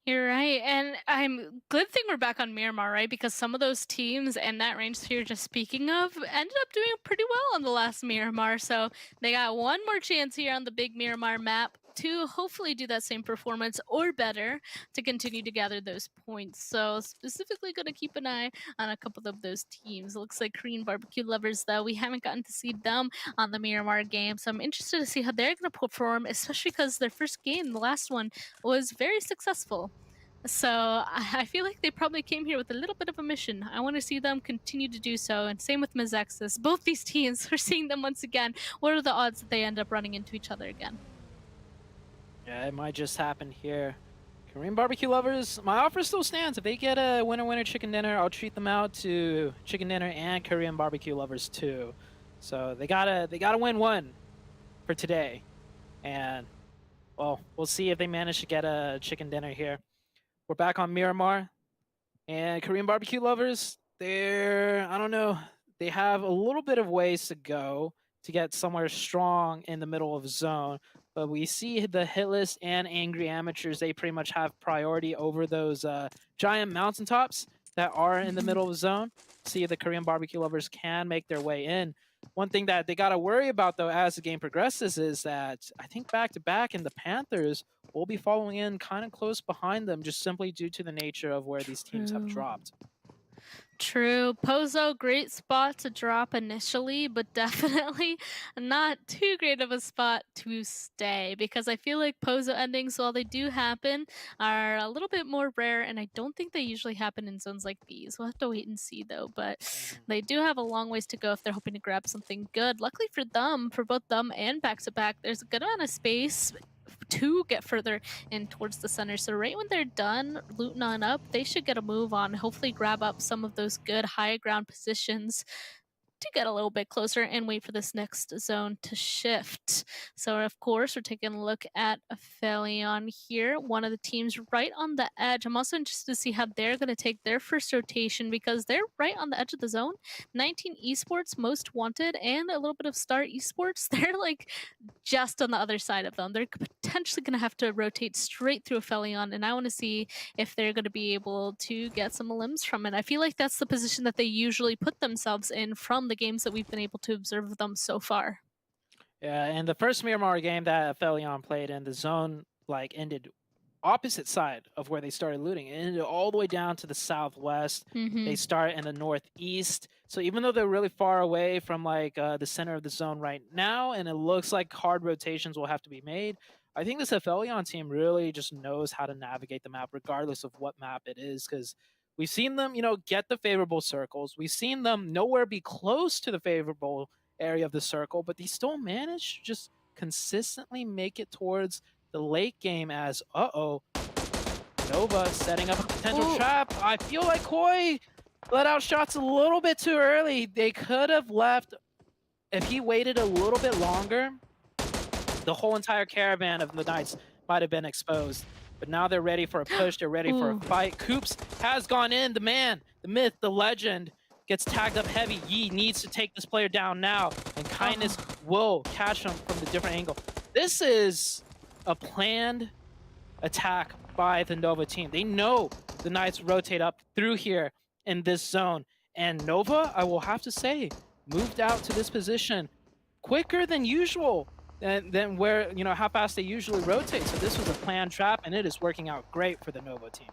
[SPEAKER 12] You're right. And I'm good thing we're back on Miramar, right? Because some of those teams and that range that you're just speaking of ended up doing pretty well on the last Miramar. So they got one more chance here on the big Miramar map to hopefully do that same performance or better to continue to gather those points. So specifically going to keep an eye on a couple of those teams. It looks like Korean barbecue lovers, though, we haven't gotten to see them on the Miramar game. So I'm interested to see how they're going to perform, especially because their first game, the last one, was very successful. So I feel like they probably came here with a little bit of a mission. I want to see them continue to do so. And same with MEZEXIS. Both these teams, we're seeing them once again. What are the odds that they end up running into each other again?
[SPEAKER 11] Yeah, it might just happen here. Korean barbecue lovers, my offer still stands. If they get a winner chicken dinner, I'll treat them out to chicken dinner and Korean barbecue lovers too. So they gotta win one for today. And well, we'll see if they manage to get a chicken dinner here. We're back on Miramar, and Korean barbecue lovers, I don't know, they have a little bit of ways to go to get somewhere strong in the middle of zone, but we see the HITLIST and Angry Amateurs, they pretty much have priority over those giant mountaintops that are in the middle of zone. See if the Korean barbecue lovers can make their way in. One thing that they got to worry about, though, as the game progresses is that I think back-to-back and the Panthers will be following in kind of close behind them just simply due to the nature of where these teams have dropped.
[SPEAKER 12] True. Pozo, great spot to drop initially, but definitely not too great of a spot to stay, because I feel like Pozo endings, while they do happen, are a little bit more rare, and I don't think they usually happen in zones like these. We'll have to wait and see, though, but they do have a long ways to go if they're hoping to grab something good. Luckily for them, for both them and back-to-back, there's a good amount of space to get further in towards the center. So right when they're done looting on up, they should get a move on, hopefully grab up some of those good high ground positions to get a little bit closer and wait for this next zone to shift. So of course, we're taking a look at APHELION here, one of the teams right on the edge. I'm also interested to see how they're going to take their first rotation, because they're right on the edge of the zone. 19 Esports, Most Wanted, and a little bit of Star Esports. They're like just on the other side of them. They're potentially going to have to rotate straight through APHELION, and I want to see if they're going to be able to get some limbs from it. I feel like that's the position that they usually put themselves in from the games that we've been able to observe of them so far.
[SPEAKER 11] Yeah, and the first Miramar game that APHELION played in, the zone ended opposite side of where they started looting. It ended all the way down to the southwest. They start in the northeast. So even though they're really far away from the center of the zone right now, and it looks like hard rotations will have to be made, I think this APHELION team really just knows how to navigate the map regardless of what map it is, because we've seen them, get the favorable circles. We've seen them nowhere be close to the favorable area of the circle, but they still manage to just consistently make it towards the late game as, Nova setting up a potential trap. I feel like Koi let out shots a little bit too early. They could have left, if he waited a little bit longer, the whole entire caravan of the Knights might have been exposed. But now they're ready for a push, they're ready for a fight. Koops has gone in, the man, the myth, the legend, gets tagged up heavy. Yi needs to take this player down now, and Kindness will catch him from the different angle. This is a planned attack by the Nova team. They know the Knights rotate up through here in this zone, and Nova, I will have to say, moved out to this position quicker than usual, than where, how fast they usually rotate. So this was a planned trap, and it is working out great for the Nova team.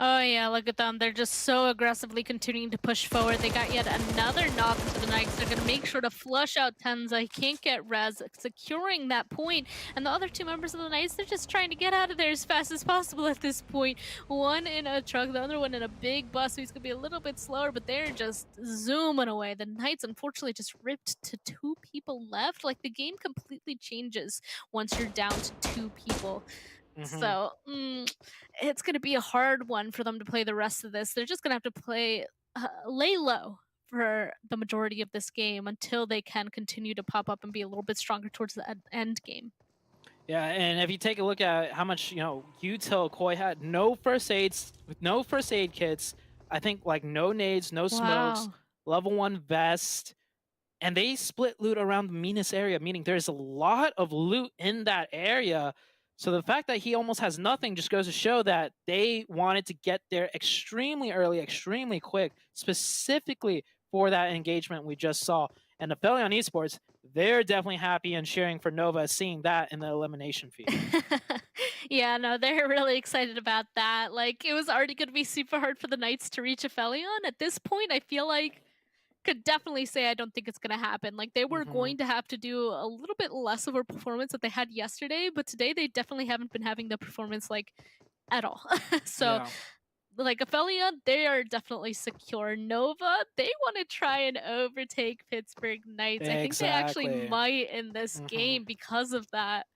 [SPEAKER 12] Oh yeah, look at them. They're just so aggressively continuing to push forward. They got yet another knock into the Knights. They're going to make sure to flush out Tenza. He can't get res, securing that point. And the other two members of the Knights, they're just trying to get out of there as fast as possible at this point. One in a truck, the other one in a big bus, so he's going to be a little bit slower, but they're just zooming away. The Knights, unfortunately, just ripped to 2 people left. Like, the game completely changes once you're down to 2 people. So it's going to be a hard one for them to play the rest of this. They're just going to have to play lay low for the majority of this game until they can continue to pop up and be a little bit stronger towards the end game.
[SPEAKER 11] Yeah, and if you take a look at how much, util Koi had, no first aids, with no first aid kits, I think like no nades, no smokes, level 1 vest, and they split loot around the meanest area, meaning there's a lot of loot in that area. So the fact that he almost has nothing just goes to show that they wanted to get there extremely early, extremely quick, specifically for that engagement we just saw. And APHELION Esports, they're definitely happy and cheering for Nova, seeing that in the elimination feed.
[SPEAKER 12] Yeah, no, they're really excited about that. Like, it was already going to be super hard for the Knights to reach APHELION. At this point, I feel like could definitely say I don't think it's going to happen. Like, they were going to have to do a little bit less of a performance that they had yesterday, but today they definitely haven't been having the performance, like, at all. So, like, APHELION, they are definitely secure. Nova, they want to try and overtake Pittsburgh Knights. I think they actually might in this game because of that.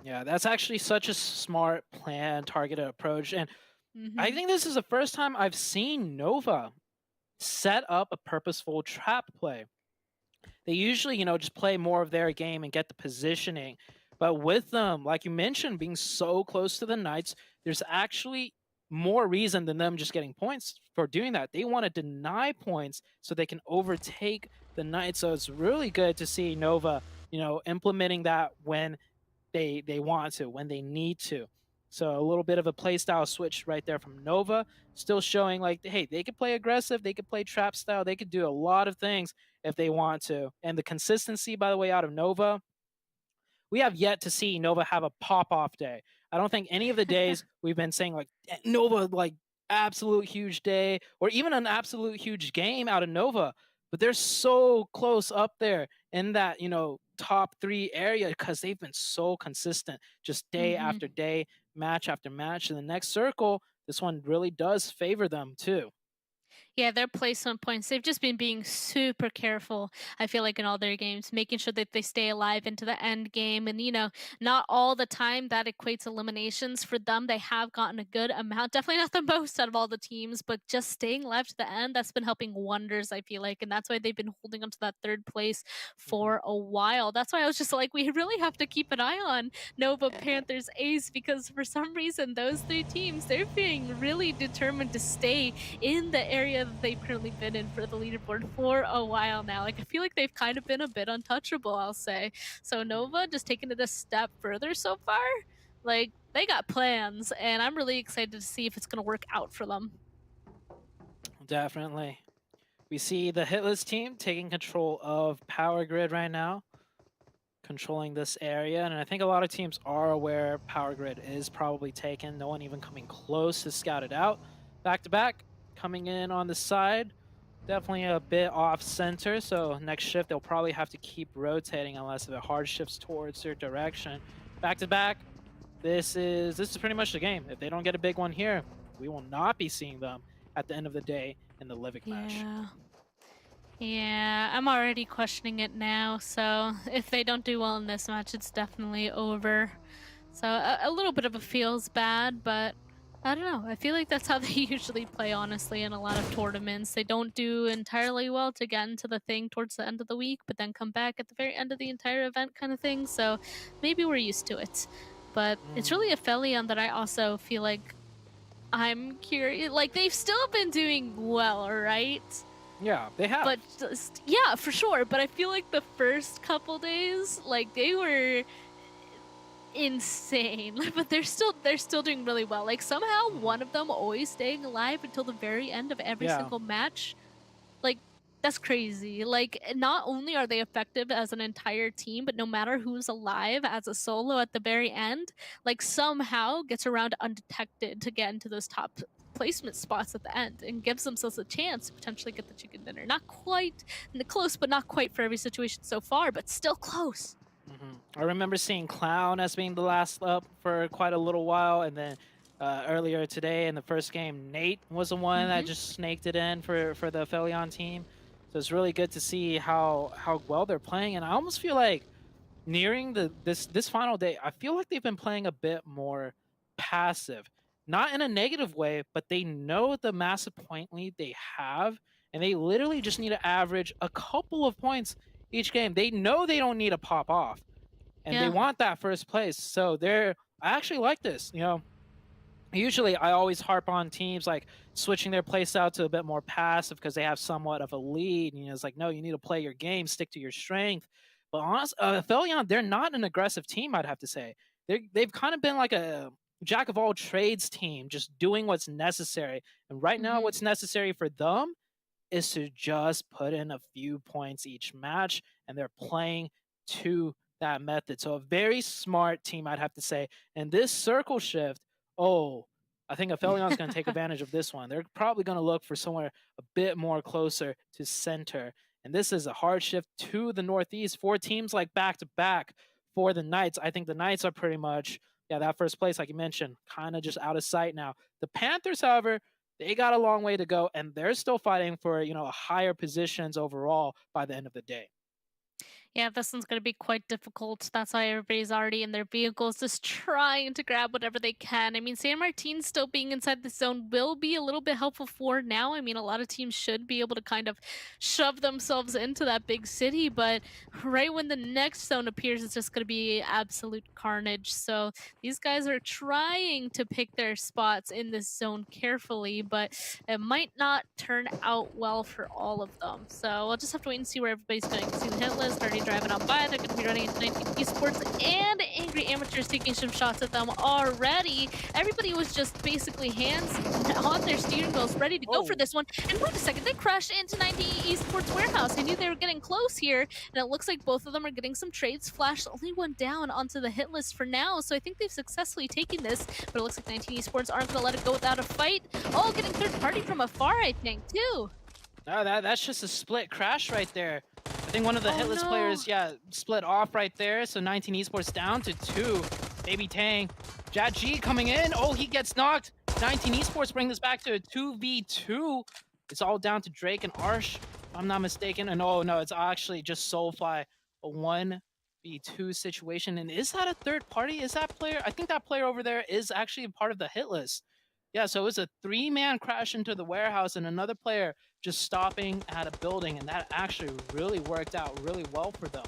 [SPEAKER 11] Yeah, that's actually such a smart plan, targeted approach. And I think this is the first time I've seen Nova set up a purposeful trap play. They usually, just play more of their game and get the positioning. But with them, like you mentioned, being so close to the Knights, there's actually more reason than them just getting points for doing that. They want to deny points so they can overtake the Knights. So it's really good to see Nova, implementing that when they want to, when they need to. So a little bit of a playstyle switch right there from Nova, still showing like, hey, they could play aggressive, they could play trap style, they could do a lot of things if they want to. And the consistency, by the way, out of Nova, we have yet to see Nova have a pop-off day. I don't think any of the days we've been saying like Nova, like absolute huge day, or even an absolute huge game out of Nova, but they're so close up there in that, top 3 area because they've been so consistent just day after day, match after match. In the next circle, this one really does favor them too.
[SPEAKER 12] Yeah, their placement points, they've just been being super careful, I feel like, in all their games, making sure that they stay alive into the end game. And, not all the time that equates eliminations for them. They have gotten a good amount, definitely not the most out of all the teams, but just staying alive to the end, that's been helping wonders, I feel like. And that's why they've been holding onto that 3rd place for a while. That's why I was just like, we really have to keep an eye on Nova, Panthers, Ace, because for some reason, those 3 teams, they're being really determined to stay in the area that they've currently been in for the leaderboard for a while now. Like, I feel like they've kind of been a bit untouchable, I'll say. So Nova just taking it a step further so far. Like, they got plans, and I'm really excited to see if it's going to work out for them.
[SPEAKER 11] Definitely. We see the HITLIST team taking control of Power Grid right now, controlling this area, and I think a lot of teams are aware Power Grid is probably taken. No one even coming close to scout it out. Back to back. Coming in on the side, definitely a bit off center, so next shift they'll probably have to keep rotating unless if it hard shifts towards their direction. back to back. This is pretty much the game. If they don't get a big one here, we will not be seeing them at the end of the day in the Livik match.
[SPEAKER 12] Yeah, I'm already questioning it now. So if they don't do well in this match, it's definitely over. So a little bit of a feels bad, but I don't know. I feel like that's how they usually play, honestly, in a lot of tournaments. They don't do entirely well to get into the thing towards the end of the week, but then come back at the very end of the entire event kind of thing. So maybe we're used to it. But it's really APHELION that I also feel like I'm curious. Like, they've still been doing well, right?
[SPEAKER 11] Yeah, they have.
[SPEAKER 12] But just, yeah, for sure. But I feel like the first couple days, like, they were insane. But they're still doing really well. Like, somehow one of them always staying alive until the very end of every single match. Like, that's crazy. Like, not only are they effective as an entire team, but no matter who's alive as a solo at the very end, like, somehow gets around undetected to get into those top placement spots at the end and gives themselves a chance to potentially get the chicken dinner. Not quite close, but not quite for every situation so far, but still close.
[SPEAKER 11] I remember seeing Clown as being the last up for quite a little while, and then earlier today in the first game, Nate was the one that just snaked it in for the APHELION team. So it's really good to see how well they're playing, and I almost feel like nearing this final day, I feel like they've been playing a bit more passive. Not in a negative way, but they know the massive point lead they have, and they literally just need to average a couple of points each game. They know they don't need to pop off, and they want that first place. So I actually like this. You know, usually I always harp on teams like switching their play style to a bit more passive because they have somewhat of a lead. You know, it's like, no, you need to play your game, stick to your strength. But honestly, APHELION, they're not an aggressive team, I'd have to say. They've kind of been like a jack of all trades team, just doing what's necessary. And right now, what's necessary for them is to just put in a few points each match, and they're playing to that method. So a very smart team, I'd have to say. And this circle shift, I think APHELION's going to take advantage of this one. They're probably going to look for somewhere a bit more closer to center. And this is a hard shift to the Northeast for teams like back-to-back for the Knights. I think the Knights are pretty much, that first place, like you mentioned, kind of just out of sight now. The Panthers, however, they got a long way to go, and they're still fighting for, higher positions overall by the end of the day.
[SPEAKER 12] Yeah, this one's going to be quite difficult. That's why everybody's already in their vehicles, just trying to grab whatever they can. I mean, San Martin still being inside the zone will be a little bit helpful for now. I mean, a lot of teams should be able to kind of shove themselves into that big city, but right when the next zone appears, it's just going to be absolute carnage. So these guys are trying to pick their spots in this zone carefully, but it might not turn out well for all of them. So we'll just have to wait and see where everybody's going. See the hit list already driving on by. They're going to be running into 19 Esports and Angry Amateurs taking some shots at them already. Everybody was just basically hands on their steering wheels ready to go for this one. And wait a second, they crashed into 19 Esports warehouse. I knew they were getting close here, and it looks like both of them are getting some trades. Flash only one down onto the hit list for now, so I think they've successfully taken this, but it looks like 19 Esports aren't going to let it go without a fight. Oh, getting third party from afar, I think, too.
[SPEAKER 11] Oh, that's just a split crash right there. I think one of the hitless players, split off right there. So 19 Esports down to 2. Baby Tang. Jad G coming in. Oh, he gets knocked. 19 Esports bring this back to a 2v2. It's all down to Drake and Arsh, if I'm not mistaken. And oh, no, it's actually just Soulfly. A 1v2 situation. And is that a third party? Is that player? I think that player over there is actually a part of the hit list. Yeah, so it was a 3-man crash into the warehouse and another player just stopping at a building, and that actually really worked out really well for them.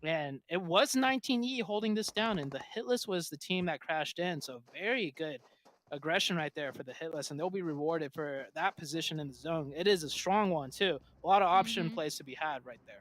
[SPEAKER 11] And it was 19E holding this down, and the hitless was the team that crashed in, so very good aggression right there for the hitless, and they'll be rewarded for that position in the zone. It is a strong one, too. A lot of option plays to be had right there.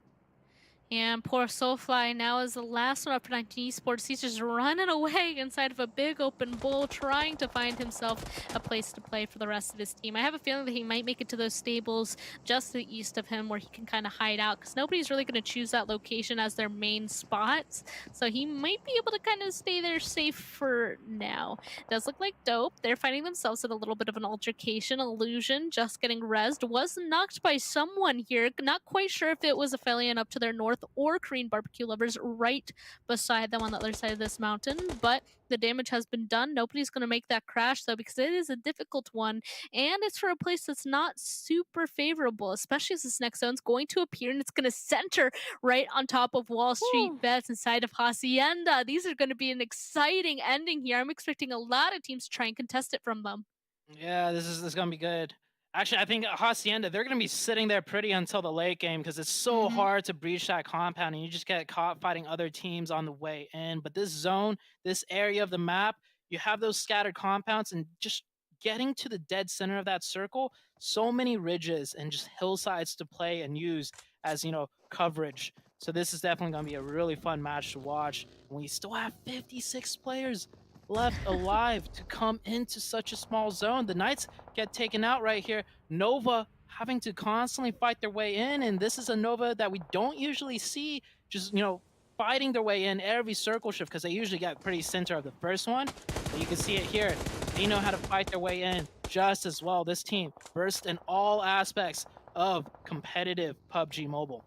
[SPEAKER 12] And poor Soulfly now is the last one up for 19 Esports. He's just running away inside of a big open bowl, trying to find himself a place to play for the rest of his team. I have a feeling that he might make it to those stables just to the east of him where he can kind of hide out, because nobody's really going to choose that location as their main spot. So he might be able to kind of stay there safe for now. It does look like Dope. They're finding themselves in a little bit of an altercation. Illusion just getting rezzed. Was knocked by someone here. Not quite sure if it was APHELION up to their north North or Korean barbecue lovers right beside them on the other side of this mountain. But the damage has been done. Nobody's going to make that crash, though, because it is a difficult one. And it's for a place that's not super favorable, especially as this next zone's going to appear and it's going to center right on top of Wall Street Bets inside of Hacienda. These are going to be an exciting ending here. I'm expecting a lot of teams to try and contest it from them.
[SPEAKER 11] Yeah, this is going to be good. Actually, I think Hacienda, they're going to be sitting there pretty until the late game because it's so hard to breach that compound and you just get caught fighting other teams on the way in. But this zone, this area of the map, you have those scattered compounds and just getting to the dead center of that circle, so many ridges and just hillsides to play and use as, you know, coverage. So this is definitely going to be a really fun match to watch. And we still have 56 players left alive to come into such a small zone. The Knights get taken out right here. Nova having to constantly fight their way in, and this is a Nova that we don't usually see just, you know, fighting their way in every circle shift because they usually get pretty center of the first one. But you can see it here. They know how to fight their way in just as well. This team versed in all aspects of competitive PUBG Mobile.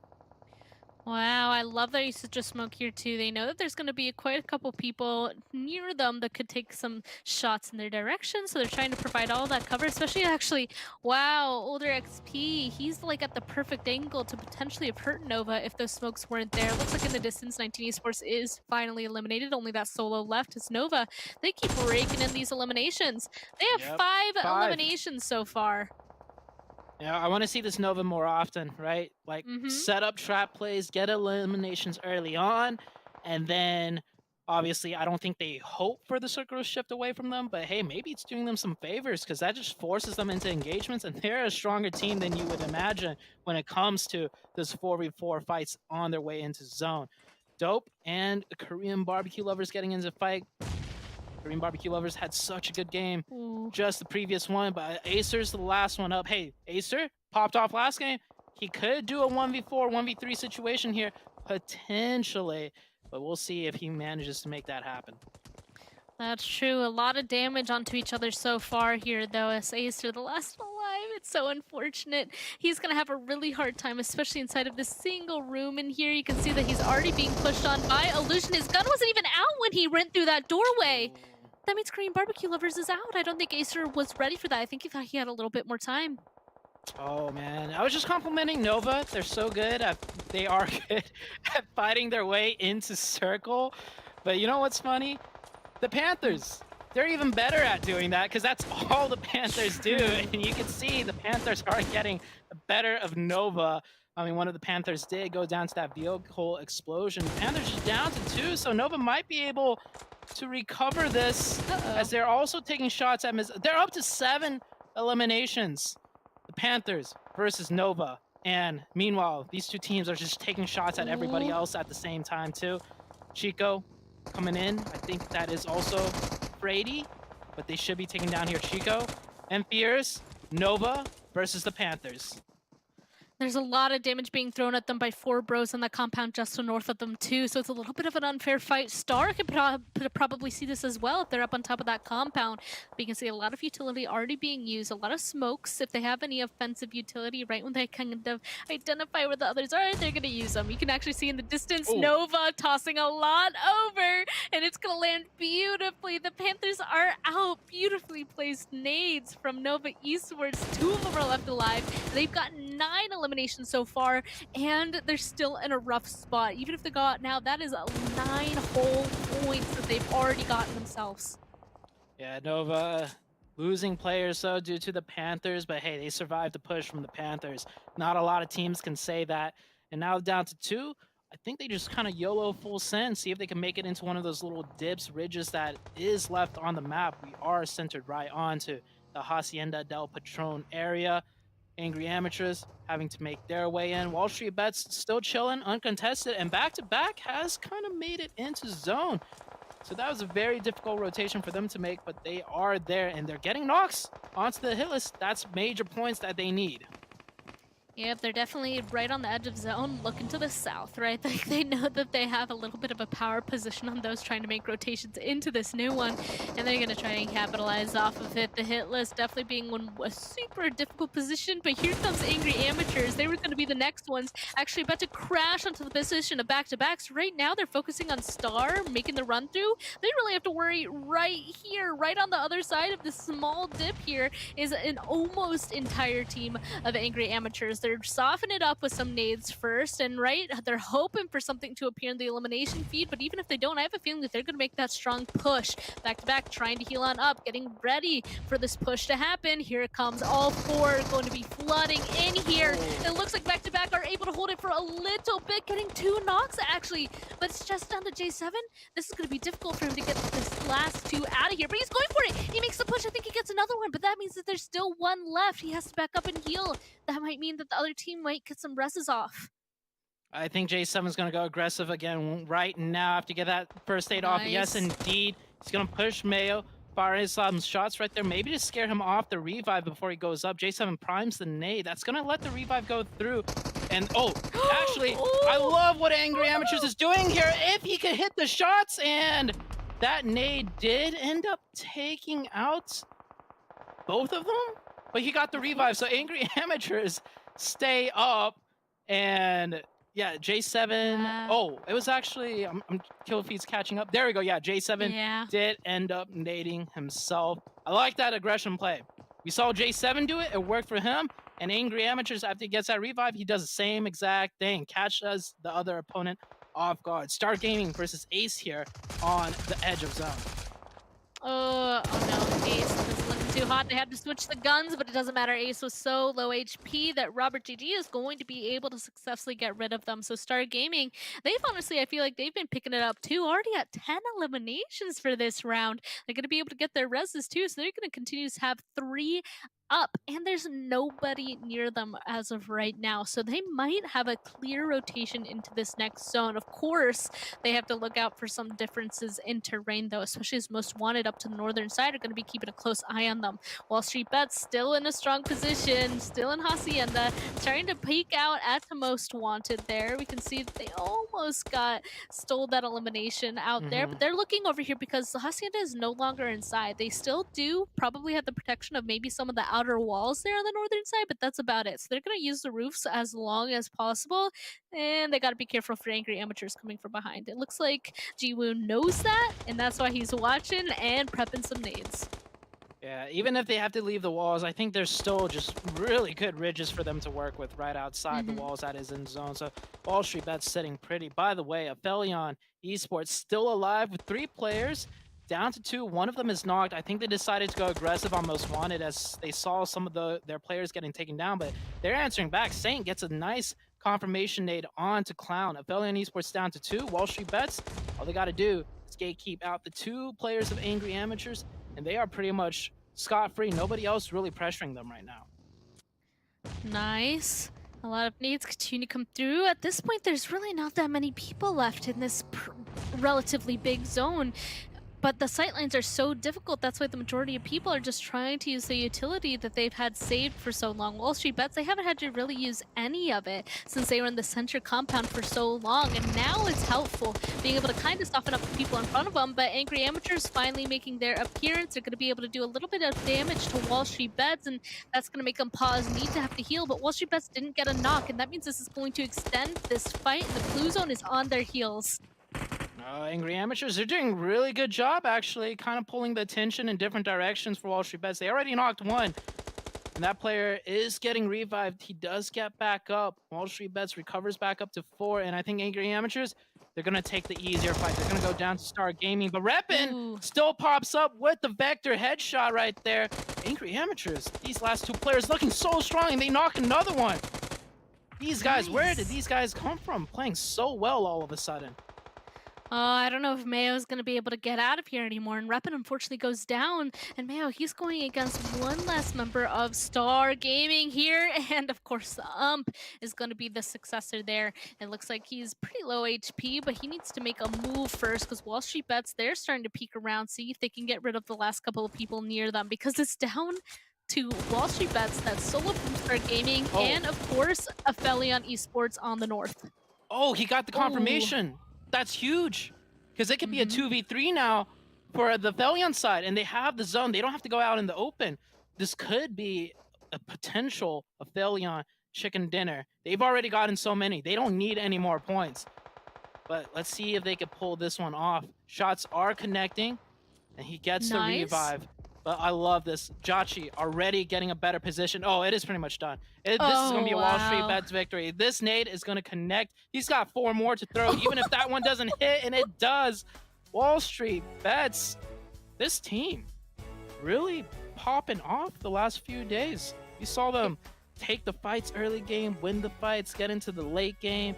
[SPEAKER 12] Wow, I love that usage of smoke here too. They know that there's going to be quite a couple people near them that could take some shots in their direction, so they're trying to provide all that cover, especially actually, wow, Older XP, he's like at the perfect angle to potentially have hurt Nova if those smokes weren't there. It looks like in the distance, 19 Esports is finally eliminated, only that solo left is Nova. They keep raking in these eliminations. They have five eliminations so far.
[SPEAKER 11] Yeah, I want to see this Nova more often, right? Like, set up trap plays, get eliminations early on, and then, obviously, I don't think they hope for the circle to shift away from them, but hey, maybe it's doing them some favors, because that just forces them into engagements, and they're a stronger team than you would imagine when it comes to those 4v4 fights on their way into zone. Dope, and Korean barbecue lovers getting into fight. Korean barbecue lovers had such a good game just the previous one, but Acer's the last one up. Hey, Acer popped off last game. He could do a 1v4, 1v3 situation here, potentially, but we'll see if he manages to make that happen.
[SPEAKER 12] That's true. A lot of damage onto each other so far here, though, as Acer, the last one alive. It's so unfortunate. He's going to have a really hard time, especially inside of this single room in here. You can see that he's already being pushed on by Illusion. His gun wasn't even out when he went through that doorway. That means Korean barbecue lovers is out. I don't think Acer was ready for that. I think he thought he had a little bit more time.
[SPEAKER 11] Oh, man. I was just complimenting Nova. They're so good. They are good at fighting their way into circle. But you know what's funny? The Panthers. They're even better at doing that because that's all the Panthers do. And you can see the Panthers are getting the better of Nova. I mean, one of the Panthers did go down to that vehicle explosion. The Panthers are down to 2, so Nova might be able to recover this as they're also taking shots at They're up to 7 eliminations. The Panthers versus Nova. And meanwhile, these two teams are just taking shots at everybody else at the same time too. Chico coming in. I think that is also Brady, but they should be taking down here Chico. And Fierce, Nova versus the Panthers.
[SPEAKER 12] There's a lot of damage being thrown at them by 4 bros on the compound just to north of them too, so it's a little bit of an unfair fight. Star could probably see this as well if they're up on top of that compound. But you can see a lot of utility already being used, a lot of smokes. If they have any offensive utility, right when they kind of identify where the others are, they're going to use them. You can actually see in the distance Nova tossing a lot over, and it's going to land beautifully. The Panthers are out. Beautifully placed nades from Nova Esports. 2 of them are left alive. They've got 9 eliminations so far, and they're still in a rough spot. Even if they go out now, that is 9 whole points that they've already gotten themselves.
[SPEAKER 11] Yeah, Nova losing players so due to the Panthers, but hey, they survived the push from the Panthers. Not a lot of teams can say that. And now down to 2, I think they just kind of YOLO full send, see if they can make it into one of those little dips, ridges that is left on the map. We are centered right onto the Hacienda del Patron area. Angry Amateurs having to make their way in. WALLSTREETBETS still chilling, uncontested, and back-to-back has kind of made it into zone. So that was a very difficult rotation for them to make, but they are there, and they're getting knocks onto the hit list. That's major points that they need.
[SPEAKER 12] Yep, they're definitely right on the edge of zone, looking to the south, right? They know that they have a little bit of a power position on those trying to make rotations into this new one, and they're going to try and capitalize off of it. The hit list definitely being a super difficult position, but here comes Angry Amateurs. They were going to be the next ones, actually about to crash onto the position of back-to-backs. Right now, they're focusing on Star, making the run-through. They really have to worry right here, right on the other side of this small dip here, is an almost entire team of Angry Amateurs. They're softening it up with some nades first, and they're hoping for something to appear in the elimination feed, but even if they don't, I have a feeling that they're going to make that strong push. Back to back, trying to heal on up, getting ready for this push to happen. Here it comes, all four going to be flooding in here. It looks like back to back are able to hold it for a little bit, getting 2 knocks actually, but it's just down to J7. This is going to be difficult for him to get this last 2 out of here, but he's going for it. He makes the push. I think he gets another one, but that means that there's still 1 left. He has to back up and heal. That might mean that the other team might get some reses off.
[SPEAKER 11] I think J7's going to go aggressive again right now after get that first aid off. Yes, indeed. He's going to push Mayo, fire some shots right there, maybe to scare him off the revive before he goes up. J7 primes the nade. That's going to let the revive go through. And, actually, I love what Angry Amateurs is doing here. If he could hit the shots, and that nade did end up taking out both of them, but he got the revive. So Angry Amateurs stay up, and yeah, J7. It was actually kill feed's catching up. There we go. Yeah, J7 did end up nading himself. I like that aggression play. We saw J7 do it. It worked for him. And Angry Amateurs, after he gets that revive, he does the same exact thing. Catches the other opponent off guard. Star Gaming versus Ace here on the edge of zone.
[SPEAKER 12] Oh no, Ace is looking too hot. They had to switch the guns, but it doesn't matter. Ace was so low HP that Robert GG is going to be able to successfully get rid of them. So Star Gaming, they've honestly, I feel like they've been picking it up too. Already at 10 eliminations for this round. They're going to be able to get their reses too, so they're going to continue to have 3 up, and there's nobody near them as of right now, so they might have a clear rotation into this next zone. Of course, they have to look out for some differences in terrain though, especially as Most Wanted up to the northern side are going to be keeping a close eye on them. WALLSTREETBETS still in a strong position, still in Hacienda, starting to peek out at the Most Wanted there. We can see that they almost stole that elimination out there, but they're looking over here because the Hacienda is no longer inside. They still do probably have the protection of maybe some of the outer walls there on the northern side, but that's about it. So they're going to use the roofs as long as possible, and they got to be careful for Angry Amateurs coming from behind. It looks like Jiwoo knows that, and that's why he's watching and prepping some nades.
[SPEAKER 11] Yeah, even if they have to leave the walls, I think there's still just really good ridges for them to work with right outside the walls that is in zone. So WALLSTREETBETS sitting pretty. By the way, APHELION Esports still alive with 3 players. Down to 2. One of them is knocked. I think they decided to go aggressive on Most Wanted as they saw some of their players getting taken down, but they're answering back. Saint gets a nice confirmation nade onto Clown. APHELION Esports down to 2. WALLSTREETBETS, all they got to do is gatekeep out the 2 players of Angry Amateurs, and they are pretty much scot-free. Nobody else really pressuring them right now.
[SPEAKER 12] Nice. A lot of nades continue to come through. At this point, there's really not that many people left in this relatively big zone. But the sightlines are so difficult, that's why the majority of people are just trying to use the utility that they've had saved for so long. WALLSTREETBETS, they haven't had to really use any of it since they were in the center compound for so long, and now it's helpful being able to kind of soften up the people in front of them. But Angry Amateurs finally making their appearance. They're going to be able to do a little bit of damage to WALLSTREETBETS, and that's going to make them pause, need to have to heal. But WALLSTREETBETS didn't get a knock, and that means this is going to extend this fight, and the blue zone is on their heels.
[SPEAKER 11] Angry Amateurs, they're doing a really good job, actually, kind of pulling the attention in different directions for WALLSTREETBETS. They already knocked 1, and that player is getting revived. He does get back up. WALLSTREETBETS recovers back up to 4, and I think Angry Amateurs, they're going to take the easier fight. They're going to go down to Star Gaming, but Reppin still pops up with the Vector headshot right there. Angry Amateurs, these last 2 players looking so strong, and they knock another one. These guys, where did these guys come from? Playing so well all of a sudden.
[SPEAKER 12] I don't know if Mayo is going to be able to get out of here anymore, and Reppin unfortunately goes down, and Mayo, he's going against one last member of Star Gaming here, and of course the Ump is going to be the successor there. It looks like he's pretty low HP, but he needs to make a move first, because WALLSTREETBETS, they're starting to peek around, see if they can get rid of the last couple of people near them, because it's down to WALLSTREETBETS, that's solo from Star Gaming, and of course, APHELION Esports on the north.
[SPEAKER 11] Oh, he got the confirmation. That's huge. Because it could be a 2v3 now for the APHELION side, and they have the zone. They don't have to go out in the open. This could be a potential APHELION chicken dinner. They've already gotten so many. They don't need any more points. But let's see if they can pull this one off. Shots are connecting, and he gets the revive. But I love this. Jachi already getting a better position. Oh, it is pretty much done. This is going to be a WALLSTREETBETS victory. This nade is going to connect. He's got 4 more to throw, even if that one doesn't hit, and it does. WALLSTREETBETS, this team really popping off the last few days. You saw them take the fights early game, win the fights, get into the late game.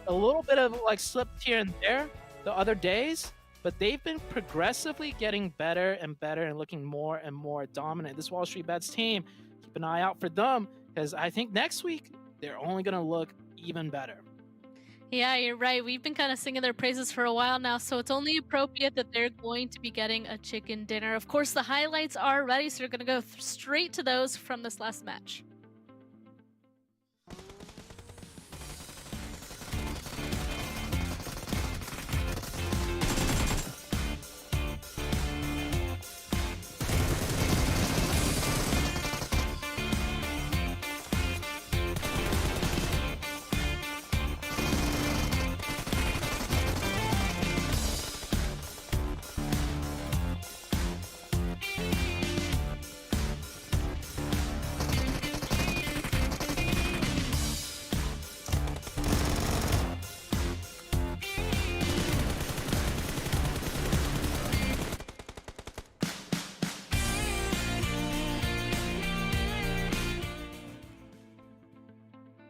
[SPEAKER 11] A little bit of like slipped here and there the other days, but they've been progressively getting better and better and looking more and more dominant. This WALLSTREETBETS team, keep an eye out for them, because I think next week they're only going to look even better.
[SPEAKER 12] Yeah, you're right. We've been kind of singing their praises for a while now, so it's only appropriate that they're going to be getting a chicken dinner. Of course, the highlights are ready, so we're going to go straight to those from this last match.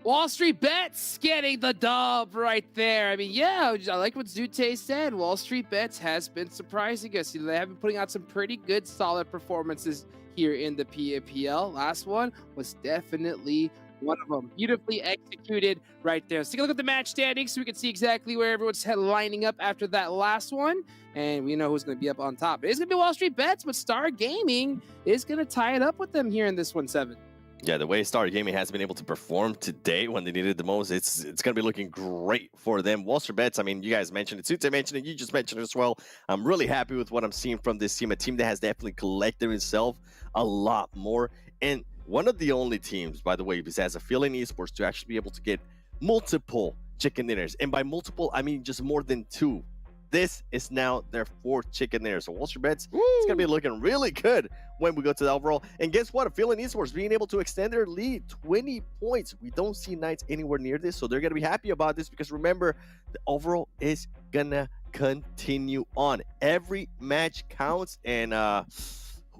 [SPEAKER 8] WALLSTREETBETS getting the dub right there. I mean, yeah, I like what Zute said. WALLSTREETBETS has been surprising us. You know, they have been putting out some pretty good, solid performances here in the PMPL. Last one was definitely one of them. Beautifully executed right there. Let's take a look at the match standings so we can see exactly where everyone's lining up after that last one. And we know who's going to be up on top. It's going to be WALLSTREETBETS, but Star Gaming is going to tie it up with them here in this one, 7.
[SPEAKER 9] Yeah, the way Star Gaming has been able to perform today when they needed it the most, it's going to be looking great for them. WALLSTREETBETS, I mean, you guys mentioned it, Sute mentioned it, you just mentioned it as well. I'm really happy with what I'm seeing from this team, a team that has definitely collected itself a lot more. And one of the only teams, by the way, besides APHELION Esports, to actually be able to get multiple chicken dinners. And by multiple, I mean just more than 2. This is now their 4th chicken dinner. So WALLSTREETBETS, it's going to be looking really good when we go to the overall. And guess what? APHELION Esports being able to extend their lead 20 points. We don't see Knights anywhere near this, so they're going to be happy about this because remember, the overall is going to continue on. Every match counts, and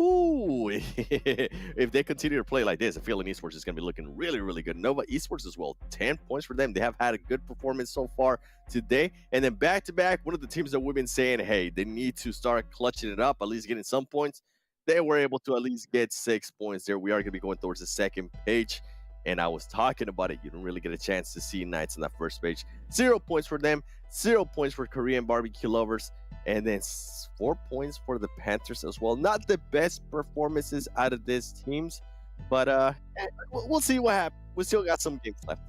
[SPEAKER 9] if they continue to play like this, APHELION Esports is going to be looking really, really good. Nova Esports as well, 10 points for them. They have had a good performance so far today. And then back-to-back, one of the teams that we've been saying, hey, they need to start clutching it up, at least getting some points. They were able to at least get 6 points there. We are going to be going towards the second page. And I was talking about it. You don't really get a chance to see Knights on that first page. 0 points for them, 0 points for Korean barbecue lovers. And then 4 points for the Panthers as well. Not the best performances out of these teams, but we'll see what happens. We still got some games left.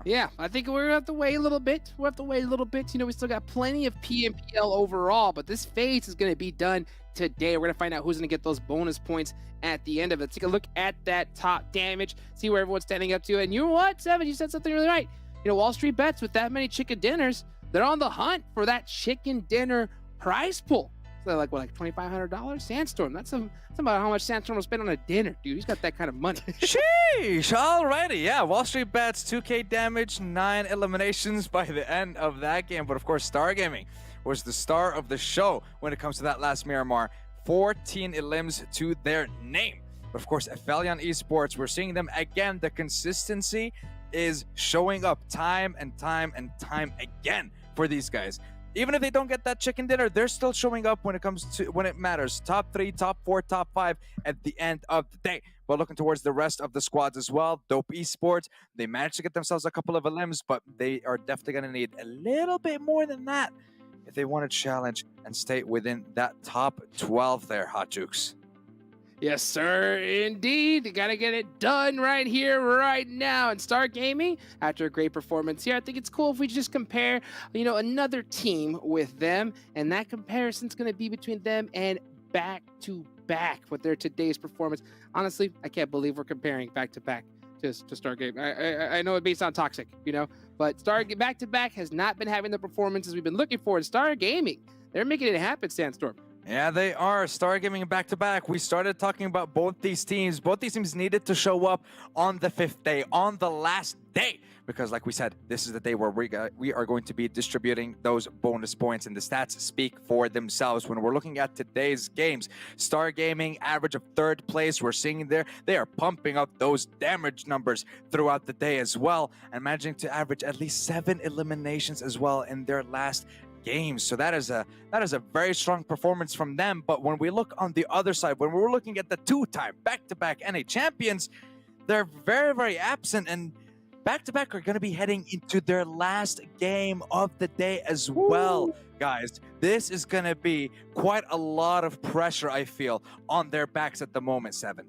[SPEAKER 8] Yeah, I think we're going to have to wait a little bit. We'll have to wait a little bit. You know, we still got plenty of PMPL overall, but this phase is going to be done today. We're going to find out who's going to get those bonus points at the end of it. Let's take a look at that top damage, see where everyone's standing up to. And you know what, Seven? You said something really right. You know, WALLSTREETBETS with that many chicken dinners, they're on the hunt for that chicken dinner prize pool. So like, what, like $2,500? Sandstorm. That's about how much Sandstorm will spend on a dinner, dude. He's got that kind of money.
[SPEAKER 10] Sheesh, alrighty. Yeah, WALLSTREETBETS, 2K damage, 9 eliminations by the end of that game. But of course, Star Gaming was the star of the show when it comes to that last Miramar. 14 elims to their name. But of course, APHELION Esports, we're seeing them again. The consistency is showing up time and time and time again for these guys. Even if they don't get that chicken dinner, they're still showing up when it matters. Top 3, top 4, top 5 at the end of the day. But looking towards the rest of the squads as well, Dope Esports, they managed to get themselves a couple of elims, but they are definitely going to need a little bit more than that if they want to challenge and stay within that top 12 there, Hot Jukes.
[SPEAKER 8] Yes, sir, indeed. You gotta get it done right here, right now. And Star Gaming, after a great performance here, I think it's cool if we just compare, another team with them. And that comparison's gonna be between them and back to back with their today's performance. Honestly, I can't believe we're comparing back to back to Star Gaming. I know it may sound toxic, but Star back to back has not been having the performances we've been looking for in Star Gaming. They're making it happen, Sandstorm.
[SPEAKER 10] Yeah, they are. Star Gaming back-to-back. We started talking about both these teams. Both these teams needed to show up on the 5th day, on the last day. Because like we said, this is the day where we are going to be distributing those bonus points. And the stats speak for themselves. When we're looking at today's games, Star Gaming, average of 3rd place. We're seeing there, they are pumping up those damage numbers throughout the day as well. And managing to average at least 7 eliminations as well in their last games. So that is a very strong performance from them. But when we look on the other side, when we're looking at the 2-time back-to-back NA champions, they're very, very absent, and back-to-back are going to be heading into their last game of the day as well. Guys, this is going to be quite a lot of pressure, I feel, on their backs at the moment, Seven.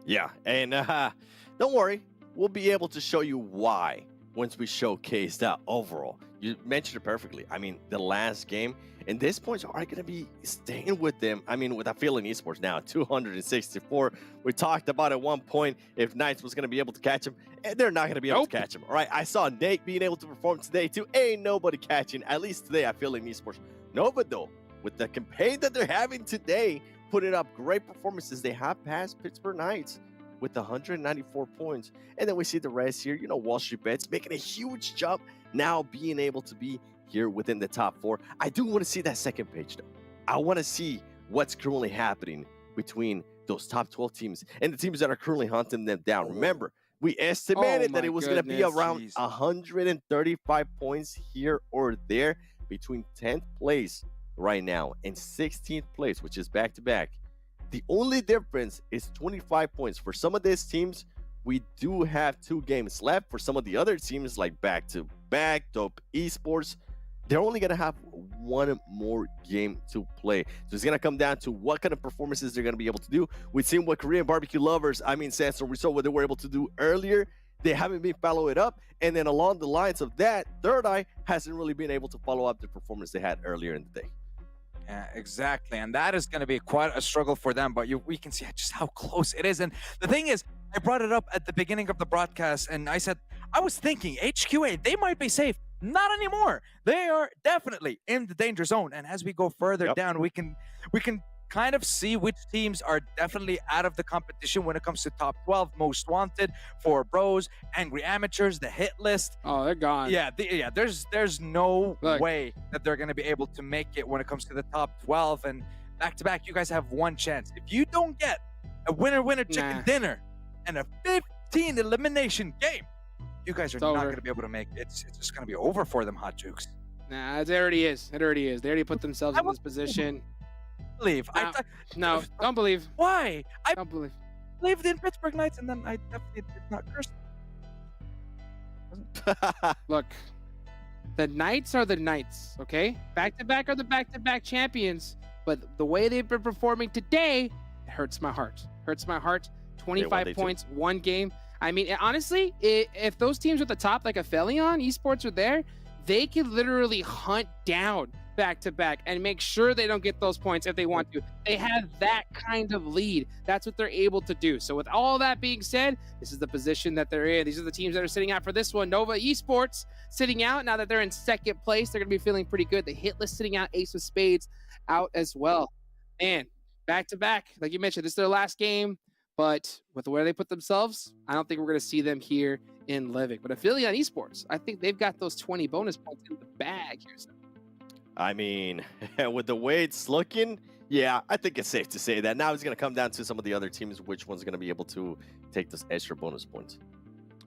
[SPEAKER 9] Yeah, and don't worry, we'll be able to show you why once we showcase that overall. You mentioned it perfectly. I mean, the last game, and these points are going to be staying with them. I mean, with APHELION Esports now, 264. We talked about at one point if Knights was going to be able to catch him, and they're not going to be able to catch him. All right, I saw Nate being able to perform today too. Ain't nobody catching, at least today, APHELION Esports. Nova, though, with the campaign that they're having today, putting up great performances. They have passed Pittsburgh Knights with 194 points. And then we see the rest here, WALLSTREETBETS making a huge jump, now being able to be here within the top 4. I do want to see that second page, though. I want to see what's currently happening between those top 12 teams and the teams that are currently hunting them down. Remember, we estimated that it was going to be around 135 points here or there between 10th place right now and 16th place, which is back-to-back. The only difference is 25 points. For some of these teams, we do have 2 games left. For some of the other teams, like back-to-back, Dope Esports, they're only going to have 1 more game to play. So it's going to come down to what kind of performances they're going to be able to do. We've seen what Korean barbecue lovers, Sandstorm, we saw what they were able to do earlier. They haven't been following it up. And then along the lines of that, THIRDEYE hasn't really been able to follow up the performance they had earlier in the day.
[SPEAKER 10] Yeah, exactly. And that is going to be quite a struggle for them, but we can see just how close it is. And the thing is, I brought it up at the beginning of the broadcast, and I said, I was thinking HQA, they might be safe. Not anymore. They are definitely in the danger zone. And as we go further down, we can kind of see which teams are definitely out of the competition when it comes to top 12, most wanted, for bros, angry amateurs, the hit list.
[SPEAKER 8] Oh, they're gone.
[SPEAKER 10] Yeah, there's no way that they're going to be able to make it when it comes to the top 12. And back-to-back, you guys have 1 chance. If you don't get a winner chicken dinner and a 15 elimination game, you guys are not going to be able to make it. It's just going to be over for them, Hot Jukes.
[SPEAKER 8] Nah, it already is. It already is. They already put themselves in this position.
[SPEAKER 10] Believe.
[SPEAKER 8] No, don't believe.
[SPEAKER 10] Why? I
[SPEAKER 8] don't believe.
[SPEAKER 10] Believed in Pittsburgh Knights, and then I definitely did not curse them.
[SPEAKER 8] Look, the Knights are the Knights, okay? Back-to-back are the back-to-back champions, but the way they've been performing today, it hurts my heart. Hurts my heart. 25 points, 1 game. I mean, honestly, if those teams at the top, like APHELION Esports, are there, they can literally hunt down back-to-back and make sure they don't get those points if they want to. They have that kind of lead. That's what they're able to do. So with all that being said, this is the position that they're in. These are the teams that are sitting out for this one. Nova Esports sitting out. Now that they're in 2nd place, they're going to be feeling pretty good. The hit list sitting out, Ace of Spades out as well. And back-to-back, like you mentioned, this is their last game. But with where they put themselves, I don't think we're going to see them here in Living. But APHELION Esports, I think they've got those 20 bonus points in the bag here. So.
[SPEAKER 9] I mean, with the way it's looking, yeah, I think it's safe to say that. Now it's going to come down to some of the other teams, which one's going to be able to take those extra bonus points.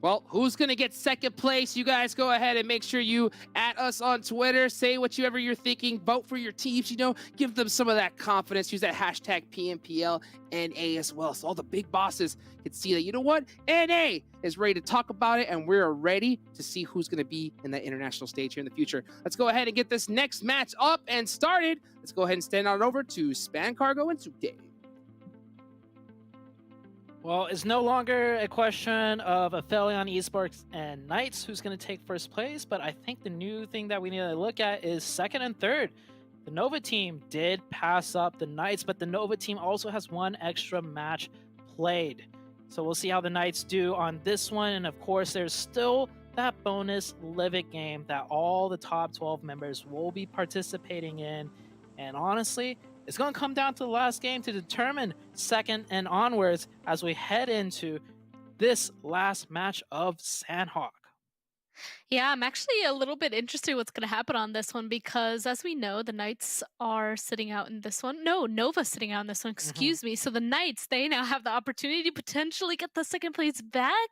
[SPEAKER 8] Well, who's going to get 2nd place? You guys go ahead and make sure you at us on Twitter. Say whatever you're thinking. Vote for your teams. Give them some of that confidence. Use that hashtag PMPL NA as well. So all the big bosses can see that, you know what? NA is ready to talk about it, and we're ready to see who's going to be in that international stage here in the future. Let's go ahead and get this next match up and started. Let's go ahead and stand on over to Span Cargo and THIRDEYE.
[SPEAKER 11] Well, it's no longer a question of APHELION Esports and Knights who's going to take first place, but I think the new thing that we need to look at is second and third. The Nova team did pass up the Knights, but the Nova team also has one extra match played. So we'll see how the Knights do on this one. And of course, there's still that bonus Live It game that all the top 12 members will be participating in. And honestly, it's going to come down to the last game to determine second and onwards as we head into this last match of Sandhawk.
[SPEAKER 12] Yeah, I'm actually a little bit interested what's going to happen on this one because, as we know, the Knights are sitting out in this one. No, Nova's sitting out in this one, excuse me. So the Knights, they now have the opportunity to potentially get the second place back.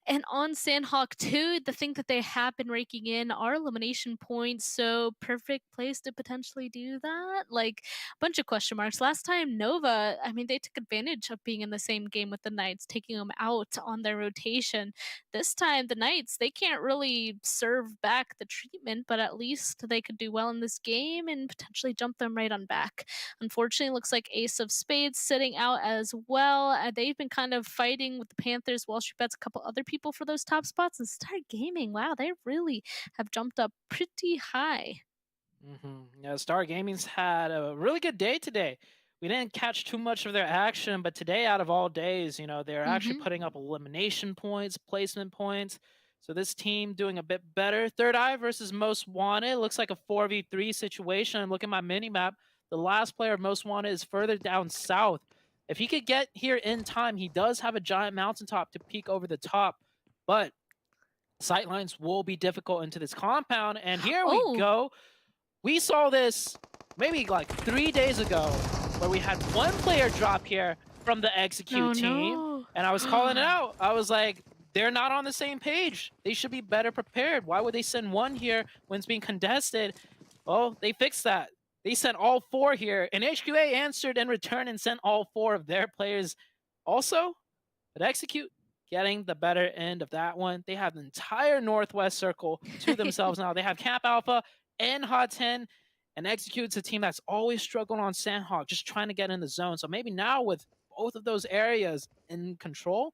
[SPEAKER 12] And on Sandhawk 2, the thing that they have been raking in are elimination points, so perfect place to potentially do that. Like, a bunch of question marks. Last time, Nova, I mean, they took advantage of being in the same game with the Knights, taking them out on their rotation. This time, the Knights, they can't really serve back the treatment, but at least they could do well in this game and potentially jump them right on back. Unfortunately, it looks like Ace of Spades sitting out as well. They've been kind of fighting with the Panthers, WALLSTREETBETS, a couple other people for those top spots, and Star Gaming, wow, they really have jumped up pretty high.
[SPEAKER 11] Yeah, Star Gaming's had a really good day today. We didn't catch too much of their action, but today, out of all days, you know, they're actually putting up elimination points, placement points. So this team doing a bit better. THIRDEYE versus Most Wanted. Looks like a 4v3 situation. Look at my mini map. The last player of Most Wanted is further down south. If he could get here in time, he does have a giant mountaintop to peek over the top. But sightlines will be difficult into this compound. And here we go. We saw this maybe like 3 days ago where we had one player drop here from the Execute team. And I was calling it out. I was like, they're not on the same page. They should be better prepared. Why would they send one here when it's being contested? Well, they fixed that. They sent all 4 here. And HQA answered in return and sent all 4 of their players also. But Execute getting the better end of that one. They have the entire Northwest Circle to themselves now. They have Camp Alpha and Hot 10, and Execute's a team that's always struggled on Sandhawk, just trying to get in the zone. So maybe now with both of those areas in control,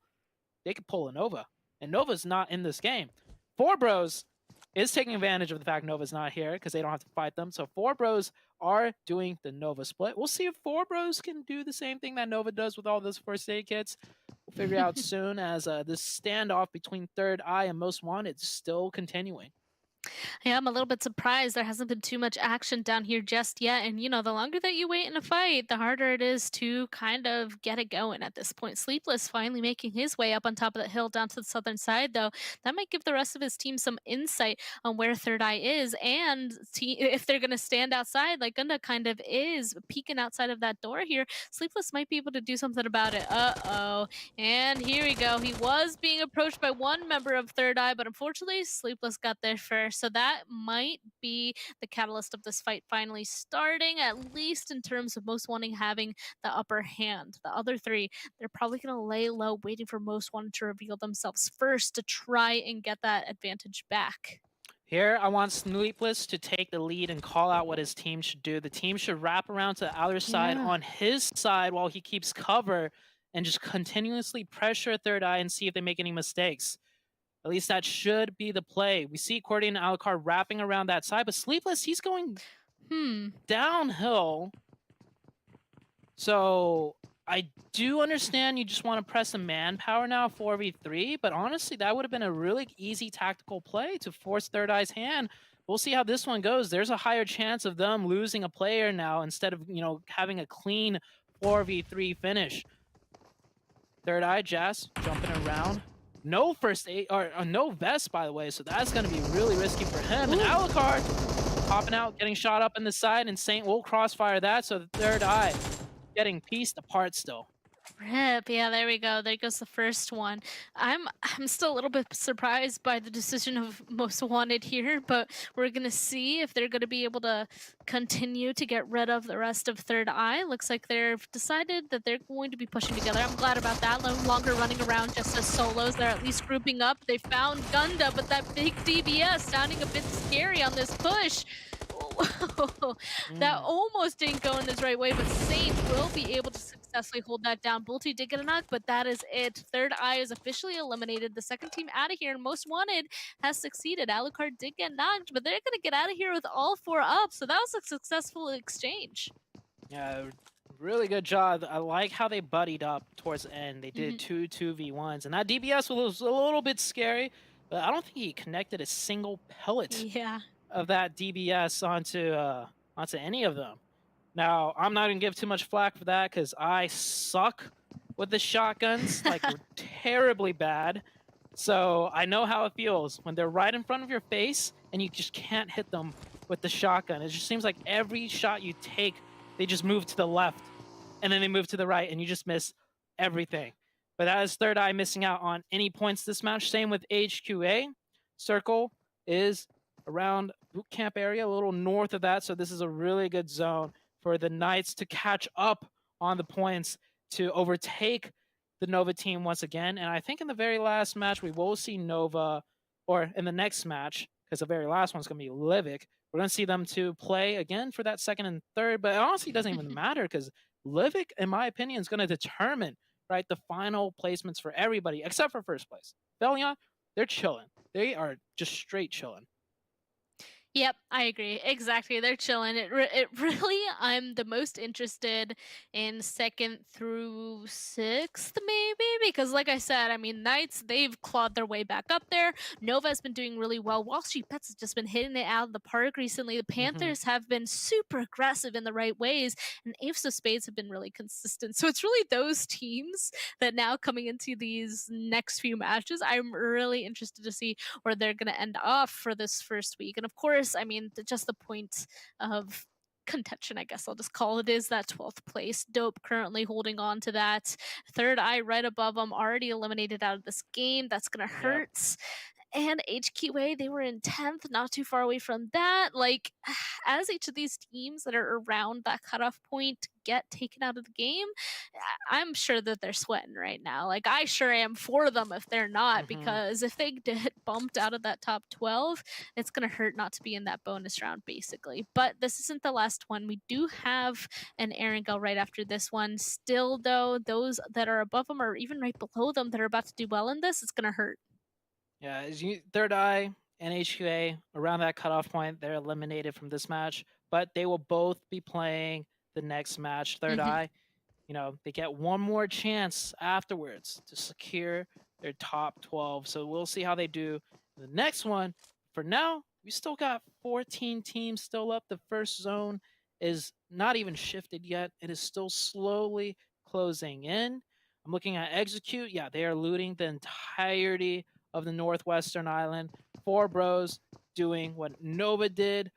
[SPEAKER 11] they could pull a Nova. And Nova's not in this game. 4Bros is taking advantage of the fact Nova's not here because they don't have to fight them. So 4Bros are doing the Nova split. We'll see if 4Bros can do the same thing that Nova does with all those first aid kits. We'll figure out soon as this standoff between THIRDEYE and Most Wanted is still continuing.
[SPEAKER 12] Yeah, I'm a little bit surprised there hasn't been too much action down here just yet. And, you know, the longer that you wait in a fight, the harder it is to kind of get it going at this point. Sleepless finally making his way up on top of the hill down to the southern side, though. That might give the rest of his team some insight on where THIRDEYE is. And if they're going to stand outside, like Gunda kind of is peeking outside of that door here, Sleepless might be able to do something about it. Uh-oh. And here we go. He was being approached by one member of THIRDEYE, but unfortunately, Sleepless got there first. So that might be the catalyst of this fight finally starting, at least in terms of Most Wanted having the upper hand. The other 3, they're probably going to lay low, waiting for Most Wanted to reveal themselves first to try and get that advantage back.
[SPEAKER 11] Here, I want Sleepless to take the lead and call out what his team should do. The team should wrap around to the outer side on his side while he keeps cover and just continuously pressure THIRDEYE and see if they make any mistakes. At least that should be the play. We see Accordion and Alucard wrapping around that side, but Sleepless, he's going downhill. So I do understand you just want to press some manpower now, 4v3, but honestly, that would have been a really easy tactical play to force THIRDEYE's hand. We'll see how this one goes. There's a higher chance of them losing a player now instead of, you know, having a clean 4v3 finish. THIRDEYE, Jazz jumping around. No first aid, or no vest, by the way, so that's going to be really risky for him. And Alucard popping out, getting shot up in the side, and Saint will crossfire that, so the THIRDEYE getting pieced apart still.
[SPEAKER 12] Rip, yeah, there we go. There goes the first one. I'm still a little bit surprised by the decision of Most Wanted here, but we're gonna see if they're gonna be able to continue to get rid of the rest of THIRDEYE. Looks like they've decided that they're going to be pushing together. I'm glad about that. No longer running around just as solos. They're at least grouping up. They found Gunda, but that big DBS sounding a bit scary on this push. That almost didn't go in his right way, but Saints will be able to successfully hold that down. Bulty did get a knock, but that is it. Third Eye is officially eliminated. The second team out of here, and Most Wanted has succeeded. Alucard did get knocked, but they're going to get out of here with all 4 up, so that was a successful exchange.
[SPEAKER 11] Yeah, really good job. I like how they buddied up towards the end. They did 2-2v1s, and that DBS was a little bit scary, but I don't think he connected a single pellet
[SPEAKER 12] Yeah.
[SPEAKER 11] of that DBS onto any of them. Now, I'm not gonna give too much flack for that because I suck with the shotguns, like terribly bad. So I know how it feels when they're right in front of your face and you just can't hit them with the shotgun. It just seems like every shot you take, they just move to the left and then they move to the right and you just miss everything. But that is Third Eye missing out on any points this match. Same with HQA. Circle is around boot camp area, a little north of that. So this is a really good zone for the Knights to catch up on the points to overtake the Nova team once again. And I think in the very last match, we will see Nova, or in the next match, because the very last one's going to be Livik, we're going to see them to play again for that second and third. But it honestly doesn't even matter because Livik, in my opinion, is going to determine, right, the final placements for everybody except for first place. APHELION, they're chilling. They are just straight chilling.
[SPEAKER 12] Yep, I agree. Exactly. They're chilling. It really, I'm the most interested in 2nd through 6th, maybe, because like I said, I mean, Knights, they've clawed their way back up there. Nova's been doing really well. WALLSTREETBETS has just been hitting it out of the park recently. The Panthers have been super aggressive in the right ways, and Apes of Spades have been really consistent. So it's really those teams that now coming into these next few matches, I'm really interested to see where they're going to end off for this first week. And of course, I mean, just the point of contention, I guess I'll just call it, is that 12th place. Dope currently holding on to that. Third Eye right above them, already eliminated out of this game. That's going to hurt. And HQA, they were in 10th, not too far away from that. Like, as each of these teams that are around that cutoff point get taken out of the game, I'm sure that they're sweating right now. Like, I sure am for them if they're not, because if they get bumped out of that top 12, it's going to hurt not to be in that bonus round, basically. But this isn't the last one. We do have an Erangel right after this one. Still, though, those that are above them or even right below them that are about to do well in this, it's going to hurt.
[SPEAKER 11] Yeah, Third Eye and HQA around that cutoff point, they're eliminated from this match, but they will both be playing the next match. Third Eye, you know, they get one more chance afterwards to secure their top 12. So we'll see how they do the next one. For now, we still got 14 teams still up. The first zone is not even shifted yet. It is still slowly closing in. I'm looking at Execute. Yeah, they are looting the entirety of the Northwestern Island. 4 Bros doing what Nova did.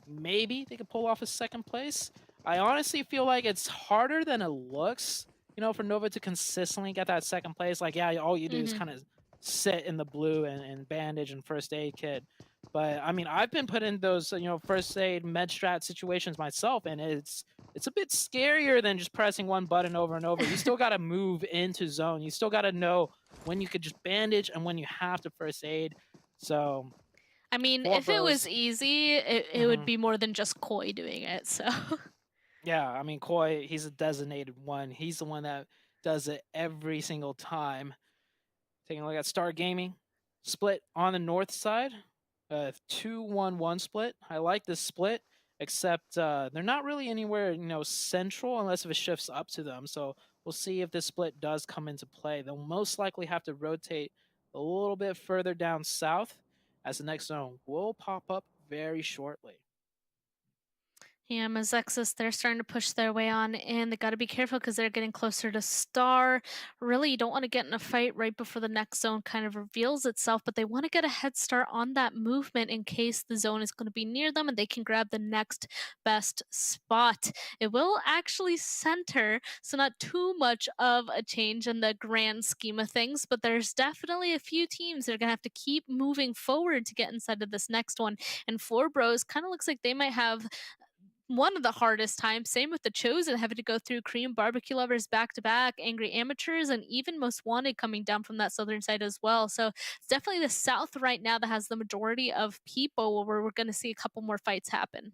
[SPEAKER 11] Maybe they could pull off a 2nd place. I honestly feel like it's harder than it looks, you know, for Nova to consistently get that 2nd place. Like, yeah, all you do is kind of sit in the blue and bandage and first aid kit. But I mean, I've been put in those, you know, first aid med strat situations myself, and it's a bit scarier than just pressing one button over and over. You still got to move into zone. You still got to know when you could just bandage and when you have to first aid. So,
[SPEAKER 12] I mean, if it was easy, it would be more than just Koi doing it. So,
[SPEAKER 11] yeah, I mean, Koi, he's a designated one. He's the one that does it every single time. Taking a look at Star Gaming, split on the north side, 2-1-1 split. I like this split, except they're not really anywhere, you know, central unless if it shifts up to them. So we'll see if this split does come into play. They'll most likely have to rotate a little bit further down south as the next zone will pop up very shortly.
[SPEAKER 12] yeah, MEZEXIS, they're starting to push their way on in. They got to be careful because they're getting closer to Star. Really, you don't want to get in a fight right before the next zone kind of reveals itself, but they want to get a head start on that movement in case the zone is going to be near them and they can grab the next best spot. It will actually center, so not too much of a change in the grand scheme of things, but there's definitely a few teams that are going to have to keep moving forward to get inside of this next one. And 4 Bros kind of looks like they might have one of the hardest times. Same with the Chosen, having to go through Korean barbecue lovers back to back, angry amateurs, and even Most Wanted coming down from that southern side as well. So it's definitely the South right now that has the majority of people where we're going to see a couple more fights happen.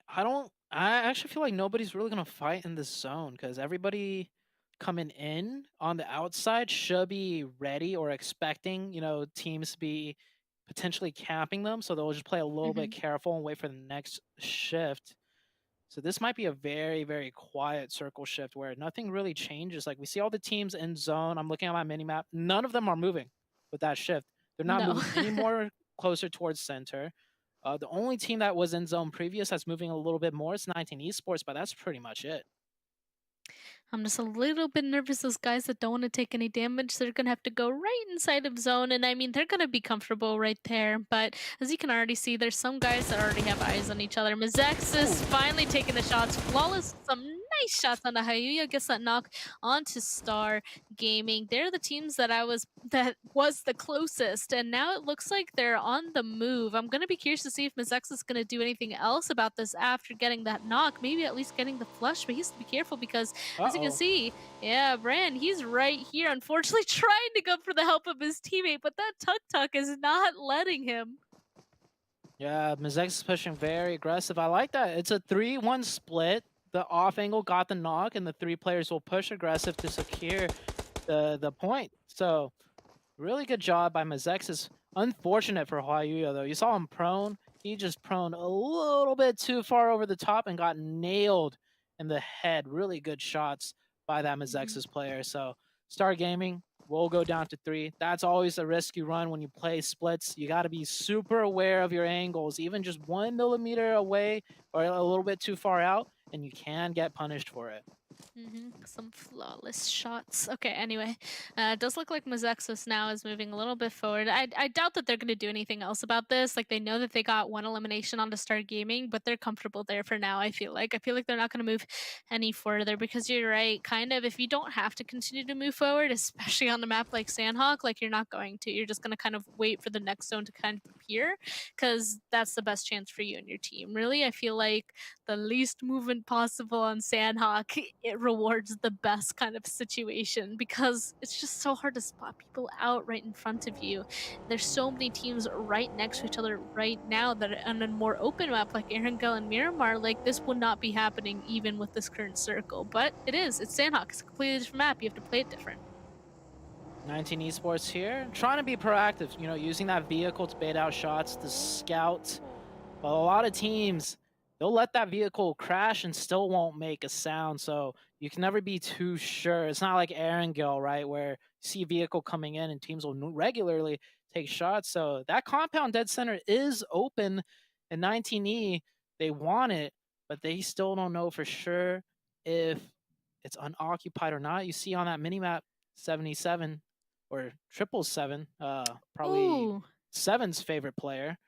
[SPEAKER 11] I actually feel like nobody's really gonna fight in this zone because everybody coming in on the outside should be ready or expecting, teams to be potentially capping them. So they'll just play a little bit careful and wait for the next shift. So this might be a very, very quiet circle shift where nothing really changes. Like we see all the teams in zone. I'm looking at my mini map. None of them are moving with that shift. They're not
[SPEAKER 12] No.
[SPEAKER 11] moving any more closer towards center. The only team that was in zone previous that's moving a little bit more is 19 Esports, but that's pretty much it.
[SPEAKER 12] I'm just a little bit nervous. Those guys that don't want to take any damage, they're going to have to go right inside of zone. And I mean, they're going to be comfortable right there. But as you can already see, there's some guys that already have eyes on each other. MEZEXIS finally taking the shots. Flawless, some nice shots on the Hayuya. Gets that knock onto Star Gaming. They're the teams that was the closest. And now it looks like they're on the move. I'm going to be curious to see if MEZEXIS is going to do anything else about this after getting that knock. Maybe at least getting the flush. But he has to be careful because as you can see, yeah, Bran, he's right here, unfortunately trying to go for the help of his teammate, but that tuk-tuk is not letting him.
[SPEAKER 11] Yeah, MEZEXIS is pushing very aggressive. I like that. It's a 3-1 split. The off angle got the knock, and the three players will push aggressive to secure the point. So, really good job by MEZEXIS. Unfortunate for Hwayuya, though. You saw him prone. He just prone a little bit too far over the top and got nailed in the head. Really good shots by that MEZEXIS player. So Star Gaming will go down to 3. That's always a risk you run when you play splits. You got to be super aware of your angles, even just 1 millimeter away or a little bit too far out, and you can get punished for it.
[SPEAKER 12] Some flawless shots. Okay, anyway, it does look like MEZEXIS now is moving a little bit forward. I doubt that they're going to do anything else about this. Like, they know that they got 1 elimination onto Star Gaming, but they're comfortable there for now, I feel like. They're not going to move any further because you're right. Kind of, if you don't have to continue to move forward, especially on a map like Sandhawk, like, you're not going to. You're just going to kind of wait for the next zone to kind of appear because that's the best chance for you and your team. Really, I feel like the least movement possible on Sandhawk, it rewards the best kind of situation because it's just so hard to spot people out right in front of you. There's so many teams right next to each other right now that are on a more open map like Erangel and Miramar. Like, this would not be happening even with this current circle, but it is. It's Sandhawk. It's a completely different map. You have to play it different.
[SPEAKER 11] 19 Esports here, trying to be proactive, using that vehicle to bait out shots, to scout. But a lot of teams, they'll let that vehicle crash and still won't make a sound, so you can never be too sure. It's not like Erangel, right, where you see a vehicle coming in and teams will regularly take shots. So that compound dead center is open in 19E. They want it, but they still don't know for sure if it's unoccupied or not. You see on that minimap, 77 or 777, probably
[SPEAKER 12] Ooh.
[SPEAKER 11] 7's favorite player.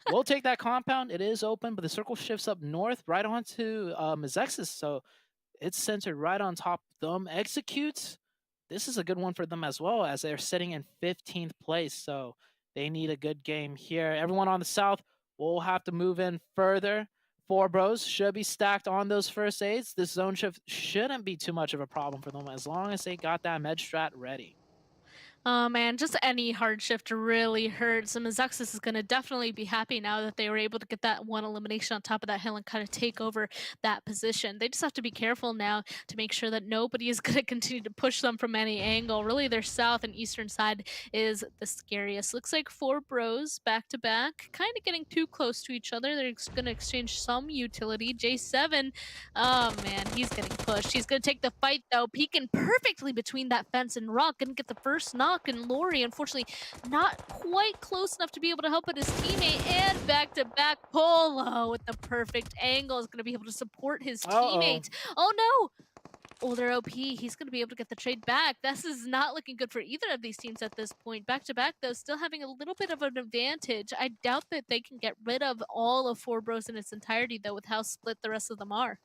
[SPEAKER 11] We'll take that compound. It is open, but the circle shifts up north right onto MEZEXIS, so it's centered right on top of them. Executes. This is a good one for them as well, as they're sitting in 15th place, so they need a good game here. Everyone on the south will have to move in further. 4 bros should be stacked on those first aids. This zone shift shouldn't be too much of a problem for them as long as they got that med strat ready.
[SPEAKER 12] Oh man, just any hard shift really hurts. And MEZEXIS is going to definitely be happy now that they were able to get that 1 elimination on top of that hill and kind of take over that position. They just have to be careful now to make sure that nobody is going to continue to push them from any angle. Really, their south and eastern side is the scariest. Looks like 4 bros back to back, kind of getting too close to each other. They're going to exchange some utility. J7, oh man, he's getting pushed. He's going to take the fight though, peeking perfectly between that fence and rock. Going to get the first knock. And Lori, unfortunately, not quite close enough to be able to help out his teammate. And back-to-back Polo with the perfect angle is going to be able to support his teammate. Oh no! Older OP, he's going to be able to get the trade back. This is not looking good for either of these teams at this point. Back-to-back, though, still having a little bit of an advantage. I doubt that they can get rid of all of 4 bros in its entirety, though, with how split the rest of them are.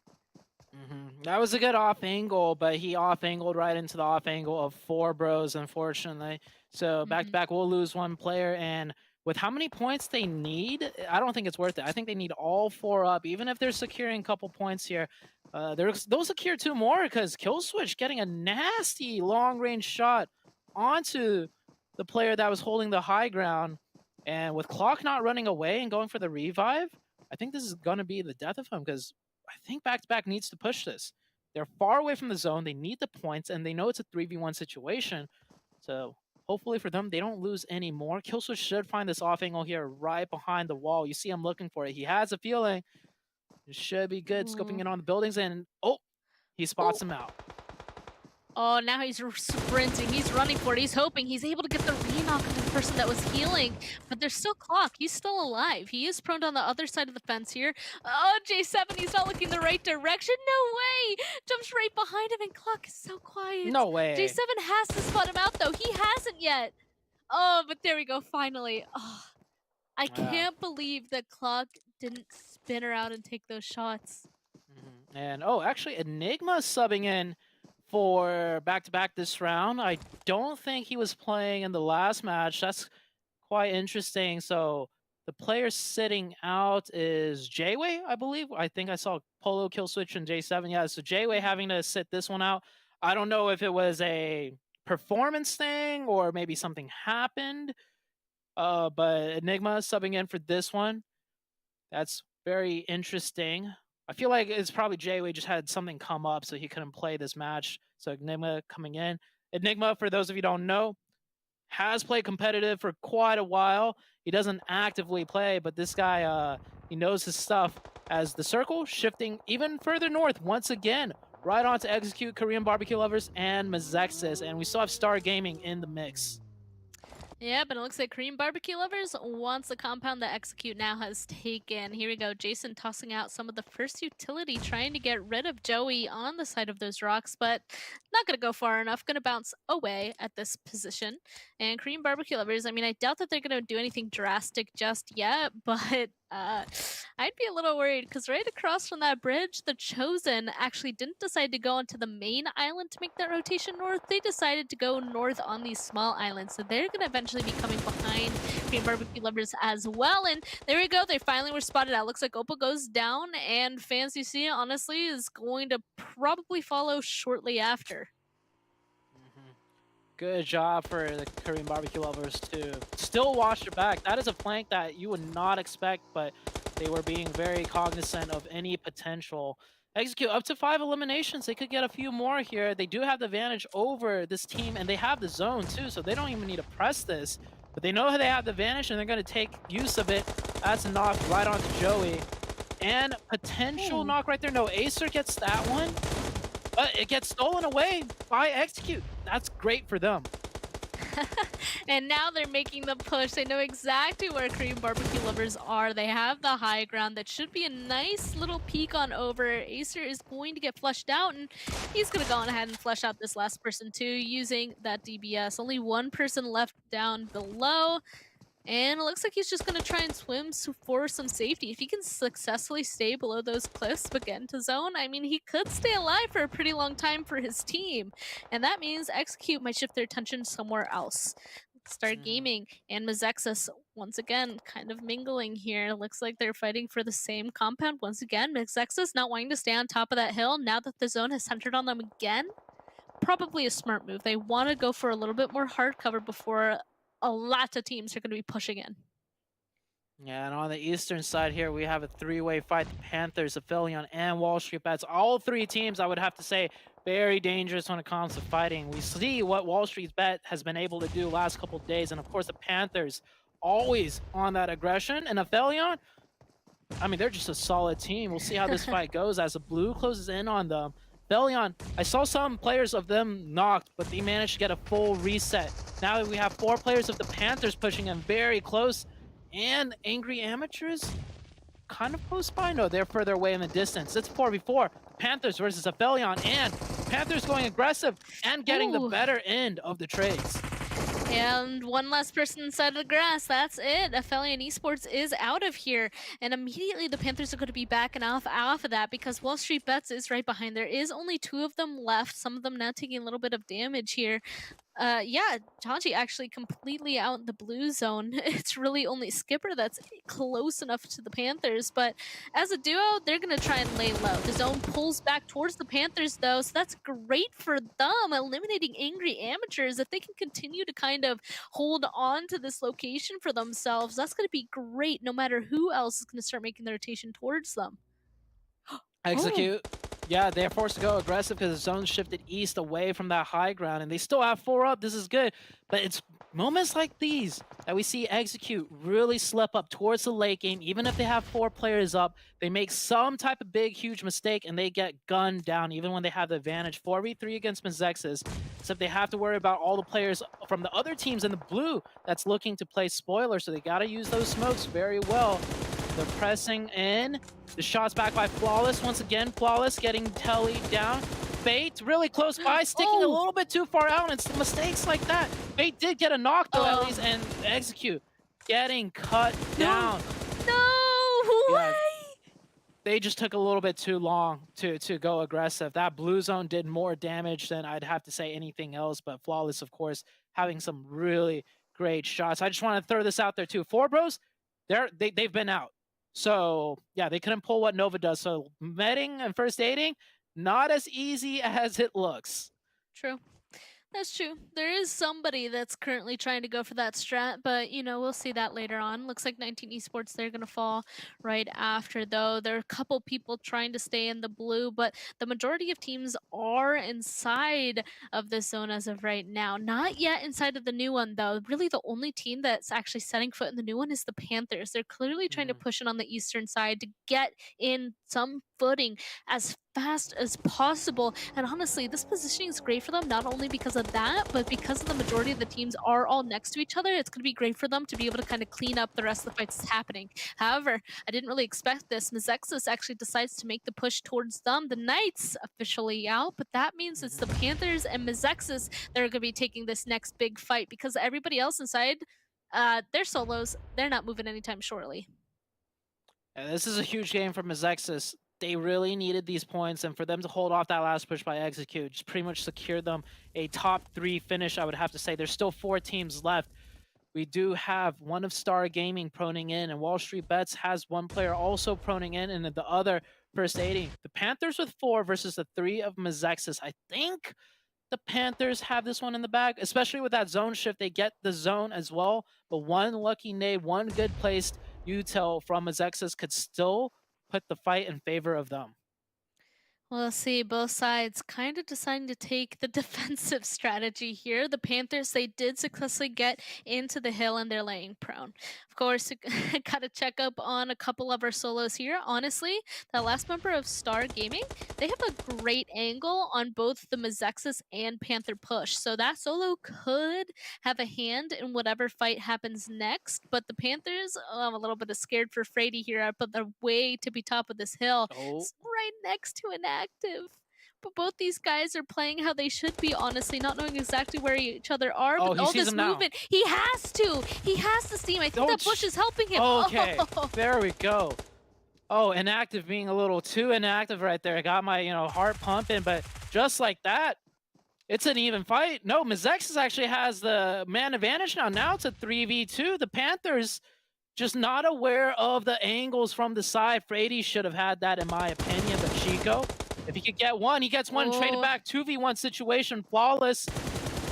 [SPEAKER 11] That was a good off angle, but he off angled right into the off angle of 4 bros, unfortunately. So back to back, we'll lose 1 player, and with how many points they need, I don't think it's worth it. I think they need all 4 up, even if they're securing a couple points here. They'll secure 2 more because Killswitch getting a nasty long-range shot onto the player that was holding the high ground. And with Clock not running away and going for the revive, I think this is going to be the death of him because I think back-to-back needs to push this. They're far away from the zone. They need the points, and they know it's a 3v1 situation. So hopefully for them, they don't lose any more. Killswitch should find this off angle here right behind the wall. You see him looking for it. He has a feeling. It should be good. Scoping in on the buildings, and oh, he spots him out.
[SPEAKER 12] Oh, now he's sprinting. He's running for it. He's hoping he's able to get the re-knock on the person that was healing. But there's still Clock. He's still alive. He is prone on the other side of the fence here. Oh, J7, he's not looking the right direction. No way! Jumps right behind him, and Clock is so quiet.
[SPEAKER 11] No way.
[SPEAKER 12] J7 has to spot him out, though. He hasn't yet. Oh, but there we go, finally. Oh, I can't believe that Clock didn't spin her out and take those shots.
[SPEAKER 11] And oh, actually, Enigma subbing in for back-to-back this round. I don't think he was playing in the last match. That's quite interesting. So the player sitting out is Jayway, I believe. I think I saw Polo, Killswitch, and J7. Yeah, so Jayway having to sit this one out. I don't know if it was a performance thing or maybe something happened. But Enigma subbing in for this one. That's very interesting. I feel like it's probably Jayway just had something come up so he couldn't play this match. So Enigma coming in. Enigma, for those of you who don't know, has played competitive for quite a while. He doesn't actively play, but this guy, he knows his stuff. As the circle shifting even further north once again, right on to execute Korean barbecue lovers and MEZEXIS, and we still have Star Gaming in the mix.
[SPEAKER 12] Yeah, but it looks like Korean barbecue lovers wants the compound that Execute now has taken. Here we go, Jason tossing out some of the first utility, trying to get rid of Joey on the side of those rocks, but not going to go far enough, going to bounce away at this position. And Korean barbecue lovers, I mean, I doubt that they're going to do anything drastic just yet, but I'd be a little worried because right across from that bridge, the Chosen actually didn't decide to go onto the main island to make that rotation north. They decided to go north on these small islands. So they're going to eventually be coming behind Korean barbecue lovers as well. And there we go. They finally were spotted out. Looks like Opal goes down, and Fans You See, honestly, is going to probably follow shortly after.
[SPEAKER 11] Good job for the Korean barbecue lovers to still watch their back. That is a flank that you would not expect, but they were being very cognizant of any potential. Execute up to 5 eliminations. They could get a few more here. They do have the advantage over this team, and they have the zone too, so they don't even need to press this. But they know they have the advantage, and they're going to take use of it. That's a knock right onto Joey. And potential knock right there. No, Acer gets that one. But it gets stolen away by Execute. That's great for them.
[SPEAKER 12] And now they're making the push. They know exactly where Korean barbecue lovers are. They have the high ground. That should be a nice little peek on over. Acer is going to get flushed out, and he's going to go on ahead and flush out this last person too, using that DBS. Only one person left down below. And it looks like he's just going to try and swim for some safety. If he can successfully stay below those cliffs but get into zone, I mean, he could stay alive for a pretty long time for his team. And that means Execute might shift their attention somewhere else. Start Gaming and MEZEXIS once again kind of mingling here. Looks like they're fighting for the same compound once again. MEZEXIS not wanting to stay on top of that hill now that the zone has centered on them again. Probably a smart move. They want to go for a little bit more hard cover before a lot of teams are going to be pushing in.
[SPEAKER 11] Yeah, and on the eastern side here, we have a 3-way fight. The Panthers, APHELION, and WALLSTREETBETS. All 3 teams, I would have to say, very dangerous when it comes to fighting. We see what WALLSTREETBET has been able to do last couple of days. And of course, the Panthers always on that aggression. And APHELION, I mean, they're just a solid team. We'll see how this fight goes as the blue closes in on them. APHELION, I saw some players of them knocked, but they managed to get a full reset. Now we have 4 players of the Panthers pushing in very close, and Angry Amateurs kind of close by. No, they're further away in the distance. It's 4v4. Panthers versus APHELION, and Panthers going aggressive and getting the better end of the trades.
[SPEAKER 12] And one last person inside of the grass. That's it. APHELION Esports is out of here. And immediately the Panthers are going to be backing off of that because WALLSTREETBETS is right behind. There is only 2 of them left. Some of them now taking a little bit of damage here. Yeah, Tachi actually completely out in the blue zone. It's really only Skipper that's close enough to the Panthers, but as a duo, they're gonna try and lay low. The zone pulls back towards the Panthers though, so that's great for them, eliminating angry amateurs. If they can continue to kind of hold on to this location for themselves, that's gonna be great no matter who else is gonna start making the rotation towards them.
[SPEAKER 11] Execute. Yeah, they're forced to go aggressive because the zone shifted east away from that high ground, and they still have 4 up. This is good, but it's moments like these that we see Execute really slip up towards the late game. Even if they have 4 players up, they make some type of big, huge mistake, and they get gunned down even when they have the advantage. 4v3 against MEZEXIS, except they have to worry about all the players from the other teams in the blue that's looking to play spoiler, so they got to use those smokes very well. They're pressing in. The shot's back by Flawless. Once again, Flawless getting Telly down. Bait really close by, sticking a little bit too far out, and it's mistakes like that. Bait did get a knock though, at least, and Execute getting cut down.
[SPEAKER 12] No way!
[SPEAKER 11] They just took a little bit too long to go aggressive. That blue zone did more damage than I'd have to say anything else, but Flawless, of course, having some really great shots. I just want to throw this out there too. 4 Bros, they've been out. So, yeah, they couldn't pull what Nova does. So, medding and first aiding, not as easy as it looks.
[SPEAKER 12] True. That's true. There is somebody that's currently trying to go for that strat, but, you know, we'll see that later on. Looks like 19 Esports, they're going to fall right after, though. There are a couple people trying to stay in the blue, but the majority of teams are inside of this zone as of right now. Not yet inside of the new one, though. Really, the only team that's actually setting foot in the new one is the Panthers. They're clearly trying to push it on the eastern side to get in some footing as fast as possible. And honestly, this positioning is great for them, not only because of that, but because of the majority of the teams are all next to each other. It's going to be great for them to be able to kind of clean up the rest of the fights that's happening. However, I didn't really expect this. MEZEXIS actually decides to make the push towards them. The Knights officially out, but that means it's the Panthers and MEZEXIS that are going to be taking this next big fight, because everybody else inside, they're solos. They're not moving anytime shortly.
[SPEAKER 11] And this is a huge game for MEZEXIS. They really needed these points, and for them to hold off that last push by Execute just pretty much secured them a top 3 finish, I would have to say. There's still 4 teams left. We do have one of Star Gaming proning in, and WALLSTREETBETS has 1 player also proning in, and the other first aiding. The Panthers with 4 versus the 3 of MEZEXIS. I think the Panthers have this one in the bag, especially with that zone shift. They get the zone as well, but one lucky nade, one good placed util from MEZEXIS could still put the fight in favor of them.
[SPEAKER 12] We'll see, both sides kind of deciding to take the defensive strategy here. The Panthers, they did successfully get into the hill and they're laying prone. Of course, got to check up on a couple of our solos here. Honestly, that last member of Star Gaming, they have a great angle on both the MEZEXIS and Panther push. So that solo could have a hand in whatever fight happens next. But the Panthers, I'm a little bit scared for Frady here, but they're way to be top of this hill. It's right next to an active. But both these guys are playing how they should be, honestly, not knowing exactly where each other are. But all this movement, he has to see him. I think that push is helping him.
[SPEAKER 11] Okay, there we go. Oh, inactive being a little too inactive right there. I got my, heart pumping, but just like that, it's an even fight. No, MEZEXIS actually has the man advantage now. Now it's a 3v2. The Panthers just not aware of the angles from the side. Frady should have had that, in my opinion, but Chico, if he could get one, he gets one, traded back, 2v1 situation, Flawless,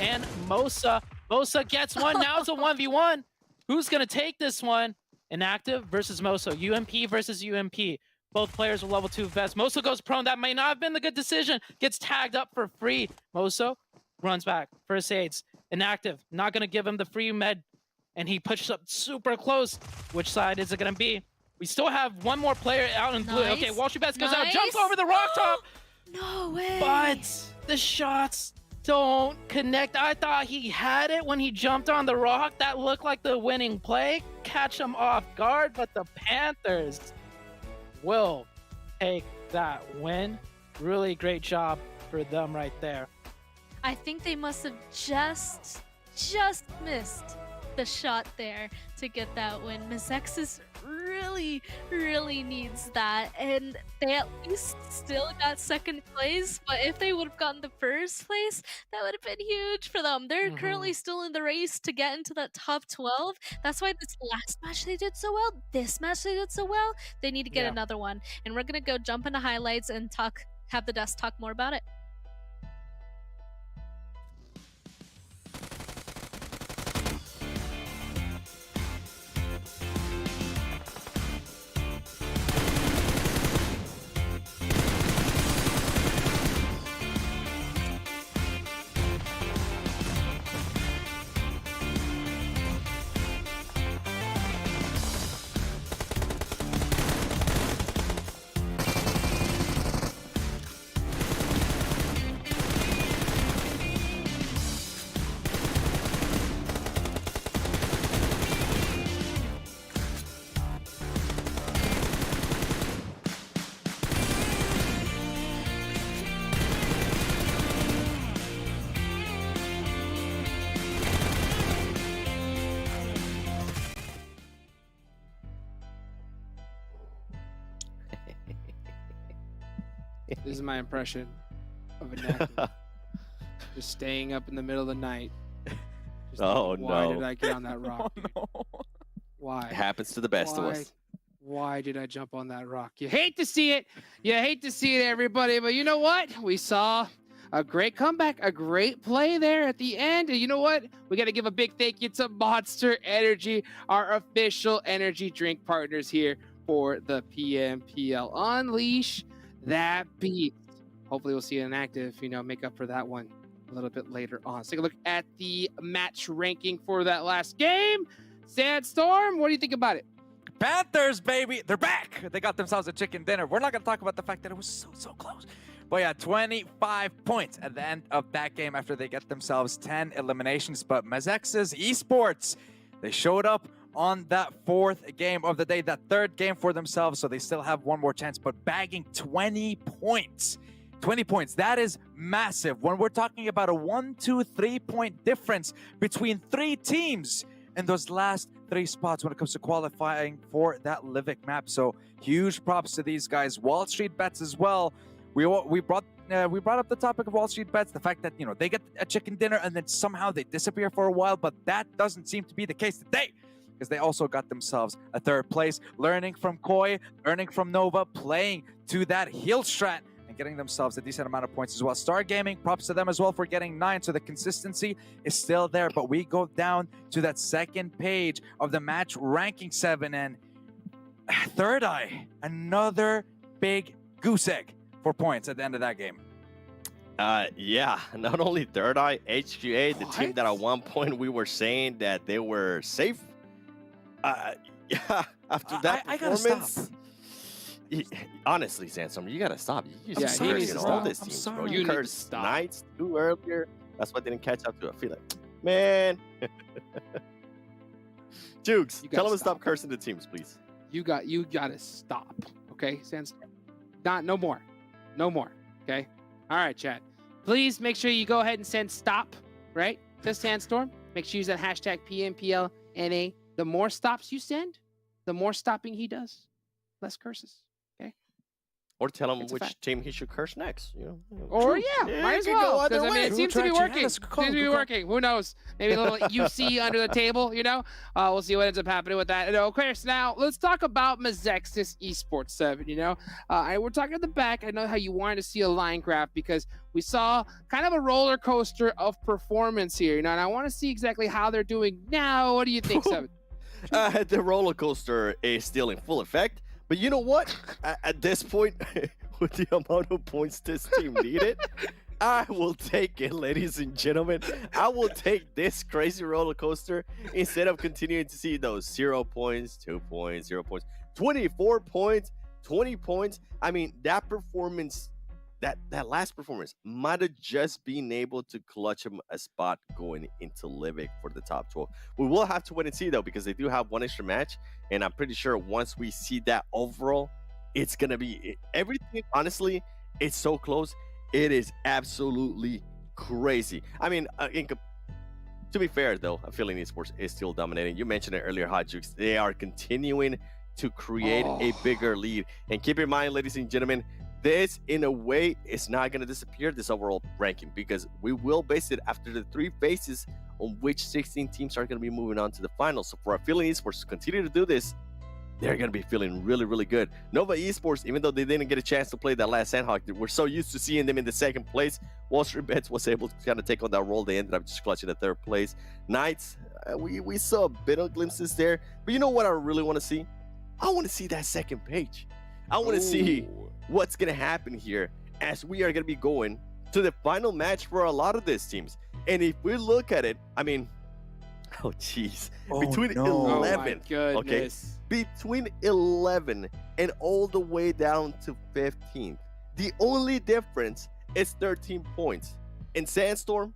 [SPEAKER 11] and Mosa. Mosa gets one, now it's a 1v1. Who's gonna take this one? Inactive versus Mosa, UMP versus UMP. Both players with level 2 vests. Mosa goes prone, that may not have been the good decision. Gets tagged up for free. Mosa runs back, first aids. Inactive, not gonna give him the free med, and he pushes up super close. Which side is it gonna be? We still have one more player out in blue. Okay, WALLSTREETBETS goes out, jumps over the rock top.
[SPEAKER 12] No way.
[SPEAKER 11] But the shots don't connect. I thought he had it when he jumped on the rock. That looked like the winning play. Catch him off guard, but the Panthers will take that win. Really great job for them right there.
[SPEAKER 12] I think they must have just missed the shot there to get that win. MEZEXIS really really, really needs that. And they at least still got second place. But if they would have gotten the first place, that would have been huge for them. They're currently still in the race to get into that top 12. That's why this last match they did so well. This match they did so well. They need to get another one. And we're going to go jump into highlights and have the desk talk more about it.
[SPEAKER 8] This is my impression of a napkin. Just staying up in the middle of the night. Just thinking, why did I get on that rock? Why?
[SPEAKER 9] It happens to the best of us.
[SPEAKER 8] Why did I jump on that rock? You hate to see it. You hate to see it, everybody. But you know what? We saw a great comeback, a great play there at the end. And you know what? We got to give a big thank you to Monster Energy, our official energy drink partners here for the PMPL. Unleash that beast. Hopefully we'll see an active, make up for that one a little bit later on. Let's take a look at the match ranking for that last game. Sandstorm, what do you think about it?
[SPEAKER 10] Panthers, baby, they're back. They got themselves a chicken dinner. We're not going to talk about the fact that it was so close. But yeah, 25 points at the end of that game after they get themselves 10 eliminations. But MEZEXIS Esports, they showed up on that fourth game of the day, that third game for themselves, so they still have one more chance, but bagging 20 points. 20 points, that is massive. When we're talking about a 1, 2, 3 point difference between 3 teams in those last 3 spots when it comes to qualifying for that Livik map. So huge props to these guys. Wall Street Bets as well. We brought up the topic of Wall Street Bets, the fact that, they get a chicken dinner and then somehow they disappear for a while, but that doesn't seem to be the case today, because they also got themselves a third place, learning from Koi, learning from Nova, playing to that heal strat, and getting themselves a decent amount of points as well. Star Gaming, props to them as well for getting 9, so the consistency is still there. But we go down to that second page of the match ranking 7, and THIRDEYE, another big goose egg for points at the end of that game.
[SPEAKER 9] Yeah, not only THIRDEYE, HQA, the team that at one point we were saying that they were safe. Yeah, after that performance, honestly, Sandstorm, you gotta stop. You just cursing all this team, bro. You cursed Knights too earlier. That's why they didn't catch up to it. I feel like, man. Jukes, tell them to stop cursing the teams, please.
[SPEAKER 8] You gotta stop, okay, Sandstorm? No more. Okay. All right, chat. Please make sure you go ahead and send stop, right, to Sandstorm. Make sure you use that hashtag PMPLNA. The more stops you send, the more stopping he does. Less curses. Okay.
[SPEAKER 9] Or tell him which team he should curse next.
[SPEAKER 8] Or might as well. Because it seems to be working. Seems to be working. Who knows? Maybe a little UC under the table. We'll see what ends up happening with that. Okay, so now let's talk about MEZEXIS Esports 7. We're talking at the back. I know how you wanted to see a line graph because we saw kind of a roller coaster of performance here. And I want to see exactly how they're doing now. What do you think, 7?
[SPEAKER 9] The roller coaster is still in full effect. But you know what? At this point, with the amount of points this team needed, I will take it, ladies and gentlemen. I will take this crazy roller coaster instead of continuing to see those 0 points, 2 points, 0 points, 24 points, 20 points. I mean, that performance, that last performance might have just been able to clutch him a spot going into Livik for the top 12. We will have to wait and see, though, because they do have one extra match. And I'm pretty sure once we see that overall, it's going to be everything. Honestly, it's so close. It is absolutely crazy. I mean, to be fair, though, APHELION Esports is still dominating. You mentioned it earlier, Hot Jukes. They are continuing to create a bigger lead. And keep in mind, ladies and gentlemen, this, in a way, is not going to disappear, this overall ranking, because we will base it after the 3 phases on which 16 teams are going to be moving on to the finals. So for APHELION Esports to continue to do this, they're going to be feeling really, really good. Nova Esports, even though they didn't get a chance to play that last Sandhawk, we're so used to seeing them in the 2nd place. WALLSTREETBETS was able to kind of take on that role. They ended up just clutching the 3rd place. Knights, we saw a bit of glimpses there. But you know what I really want to see? I want to see that 2nd page. I want to see what's going to happen here as we are going to be going to the final match for a lot of these teams. And if we look at it, I mean, oh, jeez. Between 11, okay, between 11 and all the way down to 15th, the only difference is 13 points. In Sandstorm,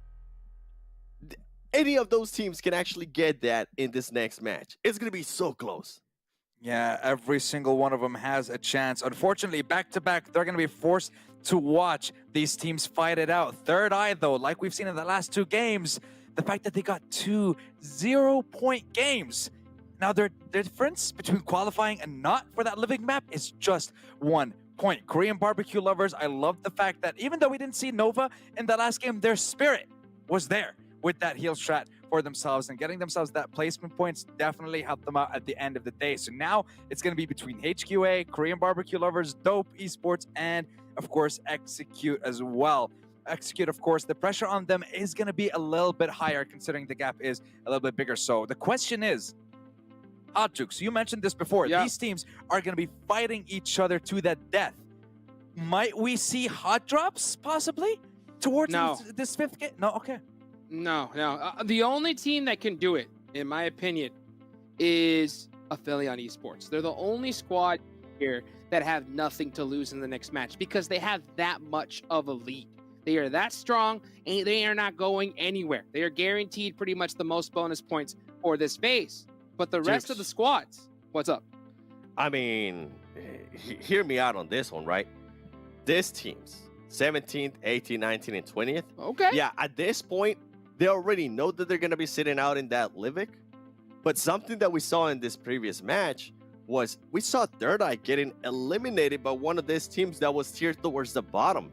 [SPEAKER 9] any of those teams can actually get that in this next match. It's going to be so close.
[SPEAKER 10] Yeah, every single one of them has a chance. Unfortunately, back-to-back, they're going to be forced to watch these teams fight it out. THIRDEYE, though, like we've seen in the last 2 games, the fact that they got 2 0-point games. Now, their difference between qualifying and not for that living map is just 1 point. Korean barbecue lovers, I love the fact that even though we didn't see Nova in the last game, their spirit was there with that heal strat for themselves, and getting themselves that placement points definitely helped them out at the end of the day. So now it's going to be between HQA, Korean barbecue lovers, Dope Esports, and of course Execute as well. Execute, of course, the pressure on them is going to be a little bit higher considering the gap is a little bit bigger. So the question is, Hot Jukes, you mentioned this before. These teams are going to be fighting each other to the death. Might we see hot drops possibly towards this 5th game? No, okay.
[SPEAKER 8] No. The only team that can do it, in my opinion, is APHELION Esports. They're the only squad here that have nothing to lose in the next match because they have that much of a lead. They are that strong, and they are not going anywhere. They are guaranteed pretty much the most bonus points for this phase. But the rest of the squads, what's up?
[SPEAKER 9] I mean, hear me out on this one, right? This team's 17th, 18th, 19th, and 20th.
[SPEAKER 8] Okay.
[SPEAKER 9] Yeah, at this point, they already know that they're going to be sitting out in that Livic. But something that we saw in this previous match was we saw THIRDEYE getting eliminated by one of these teams that was tiered towards the bottom.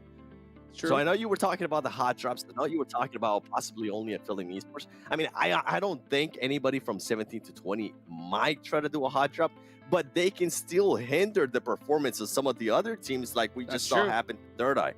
[SPEAKER 8] True.
[SPEAKER 9] So I know you were talking about the hot drops. I know you were talking about possibly only APHELION Esports. I mean, I don't think anybody from 17 to 20 might try to do a hot drop, but they can still hinder the performance of some of the other teams like we just saw happen to THIRDEYE.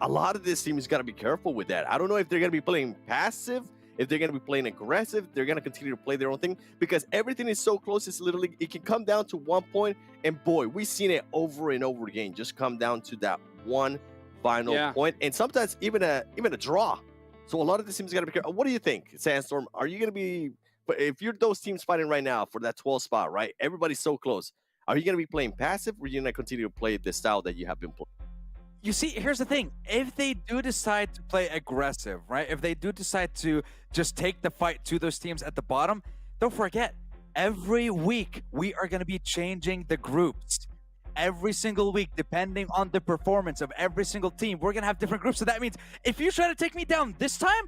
[SPEAKER 9] A lot of this team is got to be careful with that. I don't know if they're going to be playing passive, if they're going to be playing aggressive, they're going to continue to play their own thing because everything is so close. It's literally, it can come down to 1 point. And boy, we've seen it over and over again. Just come down to that one final point. And sometimes even a draw. So a lot of the teams got to be careful. What do you think, Sandstorm? Are you going to be, if you're those teams fighting right now for that 12th spot, right? Everybody's so close. Are you going to be playing passive or are you going to continue to play the style that you have been playing?
[SPEAKER 10] You see, here's the thing. If they do decide to play aggressive, right? If they do decide to just take the fight to those teams at the bottom, don't forget, every week we are going to be changing the groups. Every single week, depending on the performance of every single team, we're going to have different groups. So that means if you try to take me down this time,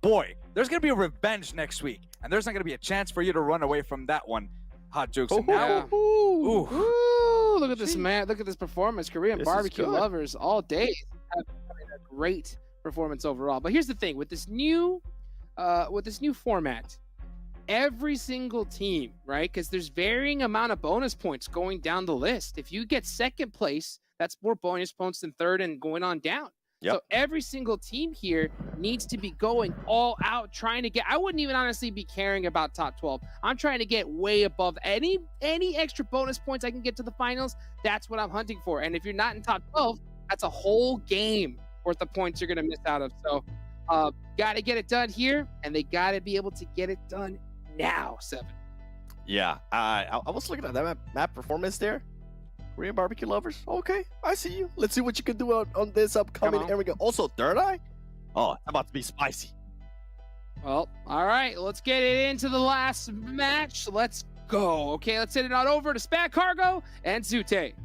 [SPEAKER 10] boy, there's going to be a revenge next week. And there's not going to be a chance for you to run away from that one. Hot Jukes.
[SPEAKER 8] Look at this, man. Look at this performance. Korean barbecue lovers all day having a great performance overall. But here's the thing with this new format, every single team, right? Because there's varying amount of bonus points going down the list. If you get 2nd place, that's more bonus points than 3rd and going on down. So every single team here needs to be going all out, trying to get, I wouldn't even honestly be caring about top 12. I'm trying to get way above any extra bonus points I can get to the finals. That's what I'm hunting for. And if you're not in top 12, that's a whole game worth of points you're going to miss out of. So got to get it done here, and they got to be able to get it done now, 7.
[SPEAKER 9] Yeah, I was looking at that map performance there. Korean barbecue lovers, okay, I see you. Let's see what you can do on this upcoming area. Also, THIRDEYE? Oh, it's about to be spicy.
[SPEAKER 8] Well, all right, let's get it into the last match. Let's go. Okay, let's send it on over to SPAD Cargo and Zute.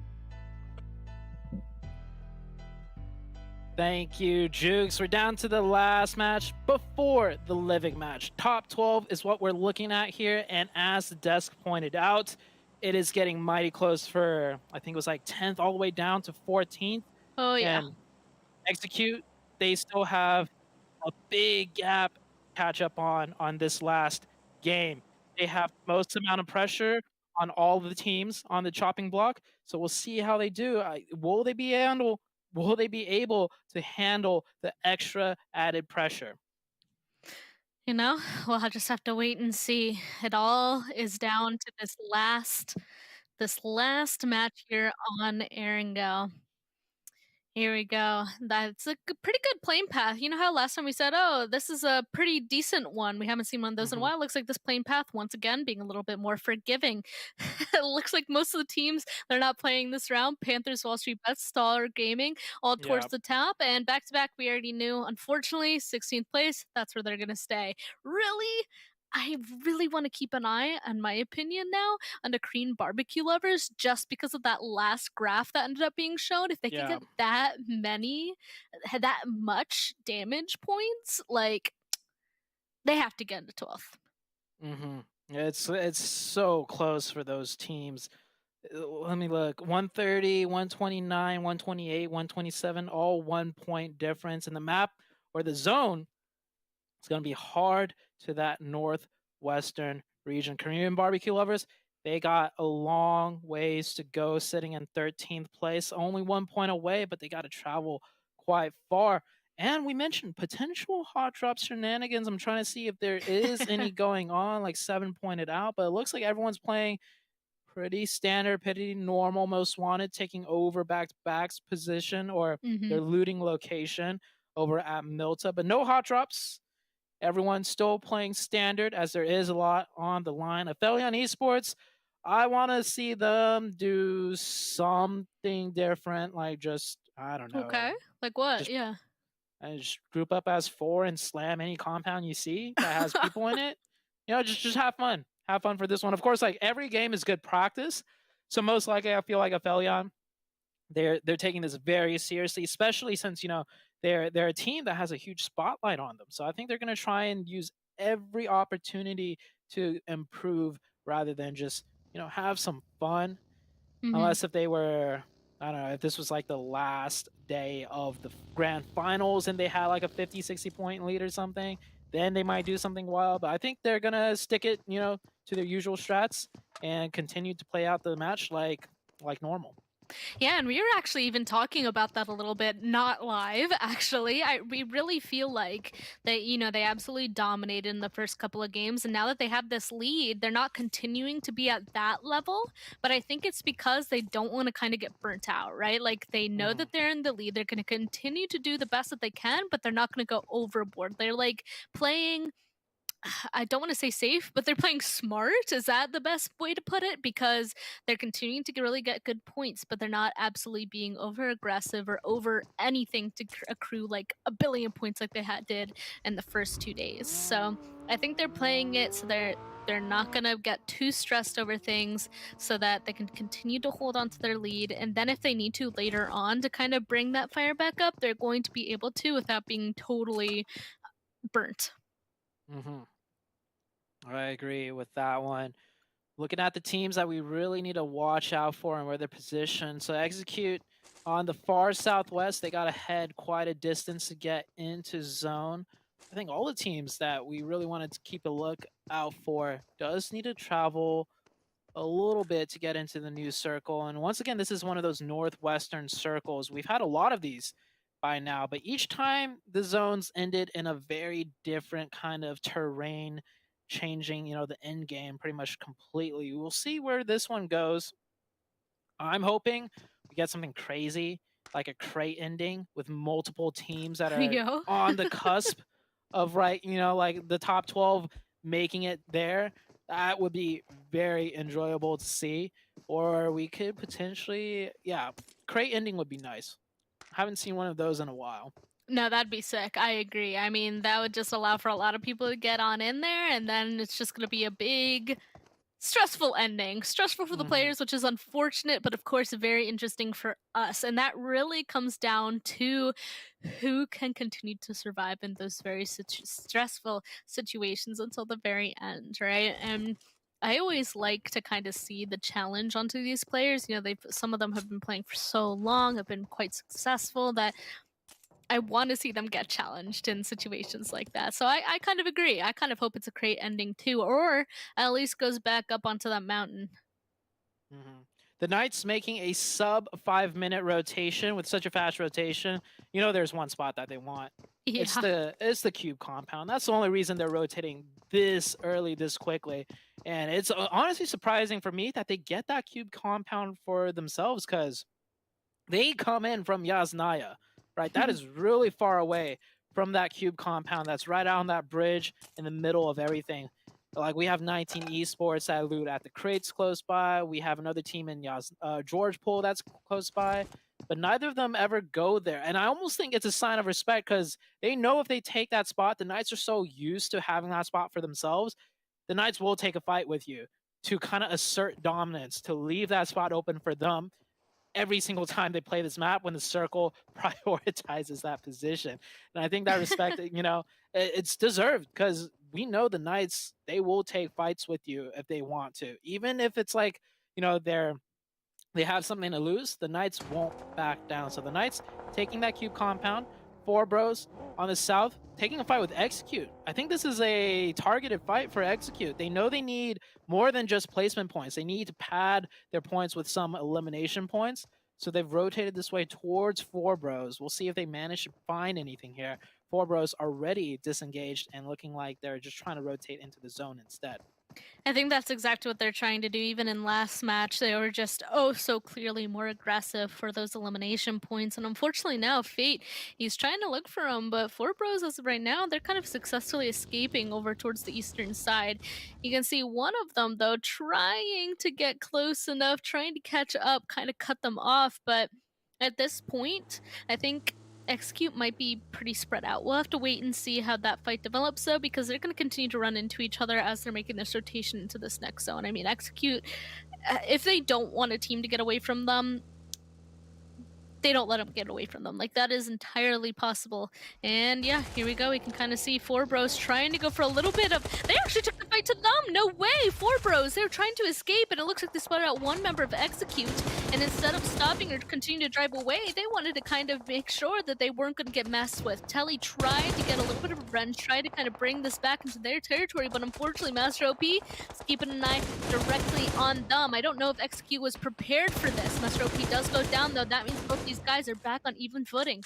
[SPEAKER 11] Thank you, Jukes. We're down to the last match before the living match. Top 12 is what we're looking at here, and as the desk pointed out, it is getting mighty close for, I think it was like 10th all the way down to 14th.
[SPEAKER 12] Oh, yeah.
[SPEAKER 11] And Execute, they still have a big gap to catch up on this last game. They have the most amount of pressure on all the teams on the chopping block, so we'll see how they do. Will they be able to handle the extra added pressure?
[SPEAKER 12] You know, we'll just have to wait and see. It all is down to this last match here on Erangel. Here we go. That's a pretty good plane path. You know how last time we said, oh, this is a pretty decent one. We haven't seen one of those in a while. It looks like this plane path, once again, being a little bit more forgiving. It looks like most of the teams, they're not playing this round. Panthers, WALLSTREETBETS, Staller Gaming, all towards
[SPEAKER 11] Yep.
[SPEAKER 12] the top. And back-to-back, we already knew, unfortunately, 16th place, that's where they're going to stay. Really? I really want to keep an eye, in my opinion now, on the Korean barbecue lovers just because of that last graph that ended up being shown. If they can
[SPEAKER 11] Yeah.
[SPEAKER 12] get that much damage points, like, they have to get into 12th.
[SPEAKER 11] It's so close for those teams. Let me look. 130, 129, 128, 127, all 1 point difference. In the map or the zone, it's going to be hard to that northwestern region. Korean barbecue lovers, they got a long ways to go, sitting in 13th place, only 1 point away, but they got to travel quite far. And we mentioned potential hot drop shenanigans. I'm trying to see if there is any going on, like Seven pointed out, but it looks like everyone's playing pretty standard, pretty normal, most wanted, taking over back-to-back's position or their looting location over at Milta, but no hot drops. Everyone's still playing standard, as there is a lot on the line. APHELION Esports, I want to see them do something different, like just, I don't know.
[SPEAKER 12] Okay. Like what?
[SPEAKER 11] Just-
[SPEAKER 12] Yeah.
[SPEAKER 11] And just group up as 4 and slam any compound you see that has people in it. You know, just have fun. Have fun for this one. Of course, like every game is good practice. So most likely I feel like APHELION, they're taking this very seriously, especially since, you know, they're a team that has a huge spotlight on them. So I think they're going to try and use every opportunity to improve rather than just, you know, have some fun. Unless if they were, I don't know, if this was like the last day of the grand finals and they had like a 50, 60 point lead or something, then they might do something wild. But I think they're going to stick it, you know, to their usual strats and continue to play out the match like normal.
[SPEAKER 12] Yeah, and we were actually even talking about that a little bit, not live, actually. We really feel like that, you know, they absolutely dominated in the first couple of games, and now that they have this lead, they're not continuing to be at that level, but I think it's because they don't want to kind of get burnt out, right? Like, they know that they're in the lead, they're going to continue to do the best that they can, but they're not going to go overboard. They're, like, playing... I don't want to say safe, but they're playing smart. Is that the best way to put it? Because they're continuing to really get good points, but they're not absolutely being over aggressive or over anything to accrue like a billion points like they did in the first 2 days. So I think they're playing it so they're not gonna get too stressed over things, so that they can continue to hold on to their lead. And then if they need to later on to kind of bring that fire back up, they're going to be able to without being totally burnt.
[SPEAKER 11] I agree with that one. Looking at the teams that we really need to watch out for and where they're positioned. So Execute on the far southwest, they got to head quite a distance to get into zone. I think all the teams that we really wanted to keep a look out for does need to travel a little bit to get into the new circle. And once again, this is one of those northwestern circles. We've had a lot of these by now, but each time the zones ended in a very different kind of terrain, changing, you know, the end game pretty much completely. We'll see where this one goes. I'm hoping we get something crazy, like a crate ending with multiple teams that are on the cusp of, right, you know, like the top 12 making it there. That would be very enjoyable to see. Or we could potentially, yeah, crate ending would be nice. Haven't seen one of those in a while.
[SPEAKER 12] No, that'd be sick. I agree. I mean, that would just allow for a lot of people to get on in there, and then it's just going to be a big, stressful ending. Stressful for the players, which is unfortunate, but of course very interesting for us. And that really comes down to who can continue to survive in those very stressful situations until the very end, right? And I always like to kind of see the challenge onto these players. You know, some of them have been playing for so long, have been quite successful that I want to see them get challenged in situations like that. So I kind of agree. I kind of hope it's a great ending too, or at least goes back up onto that mountain.
[SPEAKER 11] The Knights making a sub 5-minute rotation with such a fast rotation. You know, there's one spot that they want.
[SPEAKER 12] Yeah.
[SPEAKER 11] It's the cube compound. That's the only reason they're rotating this early, this quickly. And it's honestly surprising for me that they get that cube compound for themselves, because they come in from Yasnaya, right? That is really far away from that cube compound that's right out on that bridge in the middle of everything. Like, we have 19 Esports that loot at the crates close by. We have another team in George Pool that's close by. But neither of them ever go there. And I almost think it's a sign of respect, because they know if they take that spot, the Knights are so used to having that spot for themselves, the Knights will take a fight with you to kind of assert dominance, to leave that spot open for them every single time they play this map when the circle prioritizes that position. And I think that respect, you know, it's deserved, because we know the Knights, they will take fights with you if they want to. Even if it's like, you know, they have something to lose, the Knights won't back down. So the Knights taking that cube compound, 4 bros on the south, taking a fight with Execute. I think this is a targeted fight for Execute. They know they need more than just placement points. They need to pad their points with some elimination points. So they've rotated this way towards 4 bros. We'll see if they manage to find anything here. 4 bros already disengaged and looking like they're just trying to rotate into the zone instead.
[SPEAKER 12] I think that's exactly what they're trying to do. Even in last match, they were just so clearly more aggressive for those elimination points. And unfortunately now, Fate, he's trying to look for them, but 4 bros as of right now, they're kind of successfully escaping over towards the eastern side. You can see one of them, though, trying to get close enough, trying to catch up, kind of cut them off. But at this point, I think Execute might be pretty spread out. We'll have to wait and see how that fight develops, though, because they're going to continue to run into each other as they're making this rotation into this next zone. I mean, Execute, if they don't want a team to get away from them, they don't let them get away from them. Like, that is entirely possible. And yeah, here we go. We can kind of see 4 bros trying to go for a little bit of... They actually took the fight to them! No way! 4 bros! They were trying to escape, and it looks like they spotted out one member of Execute. And instead of stopping or continuing to drive away, they wanted to kind of make sure that they weren't going to get messed with. Telly tried to get a little bit of revenge, tried to kind of bring this back into their territory, but unfortunately, Master OP is keeping an eye directly on them. I don't know if Execute was prepared for this. Master OP does go down, though. That means both these guys are back on even footing.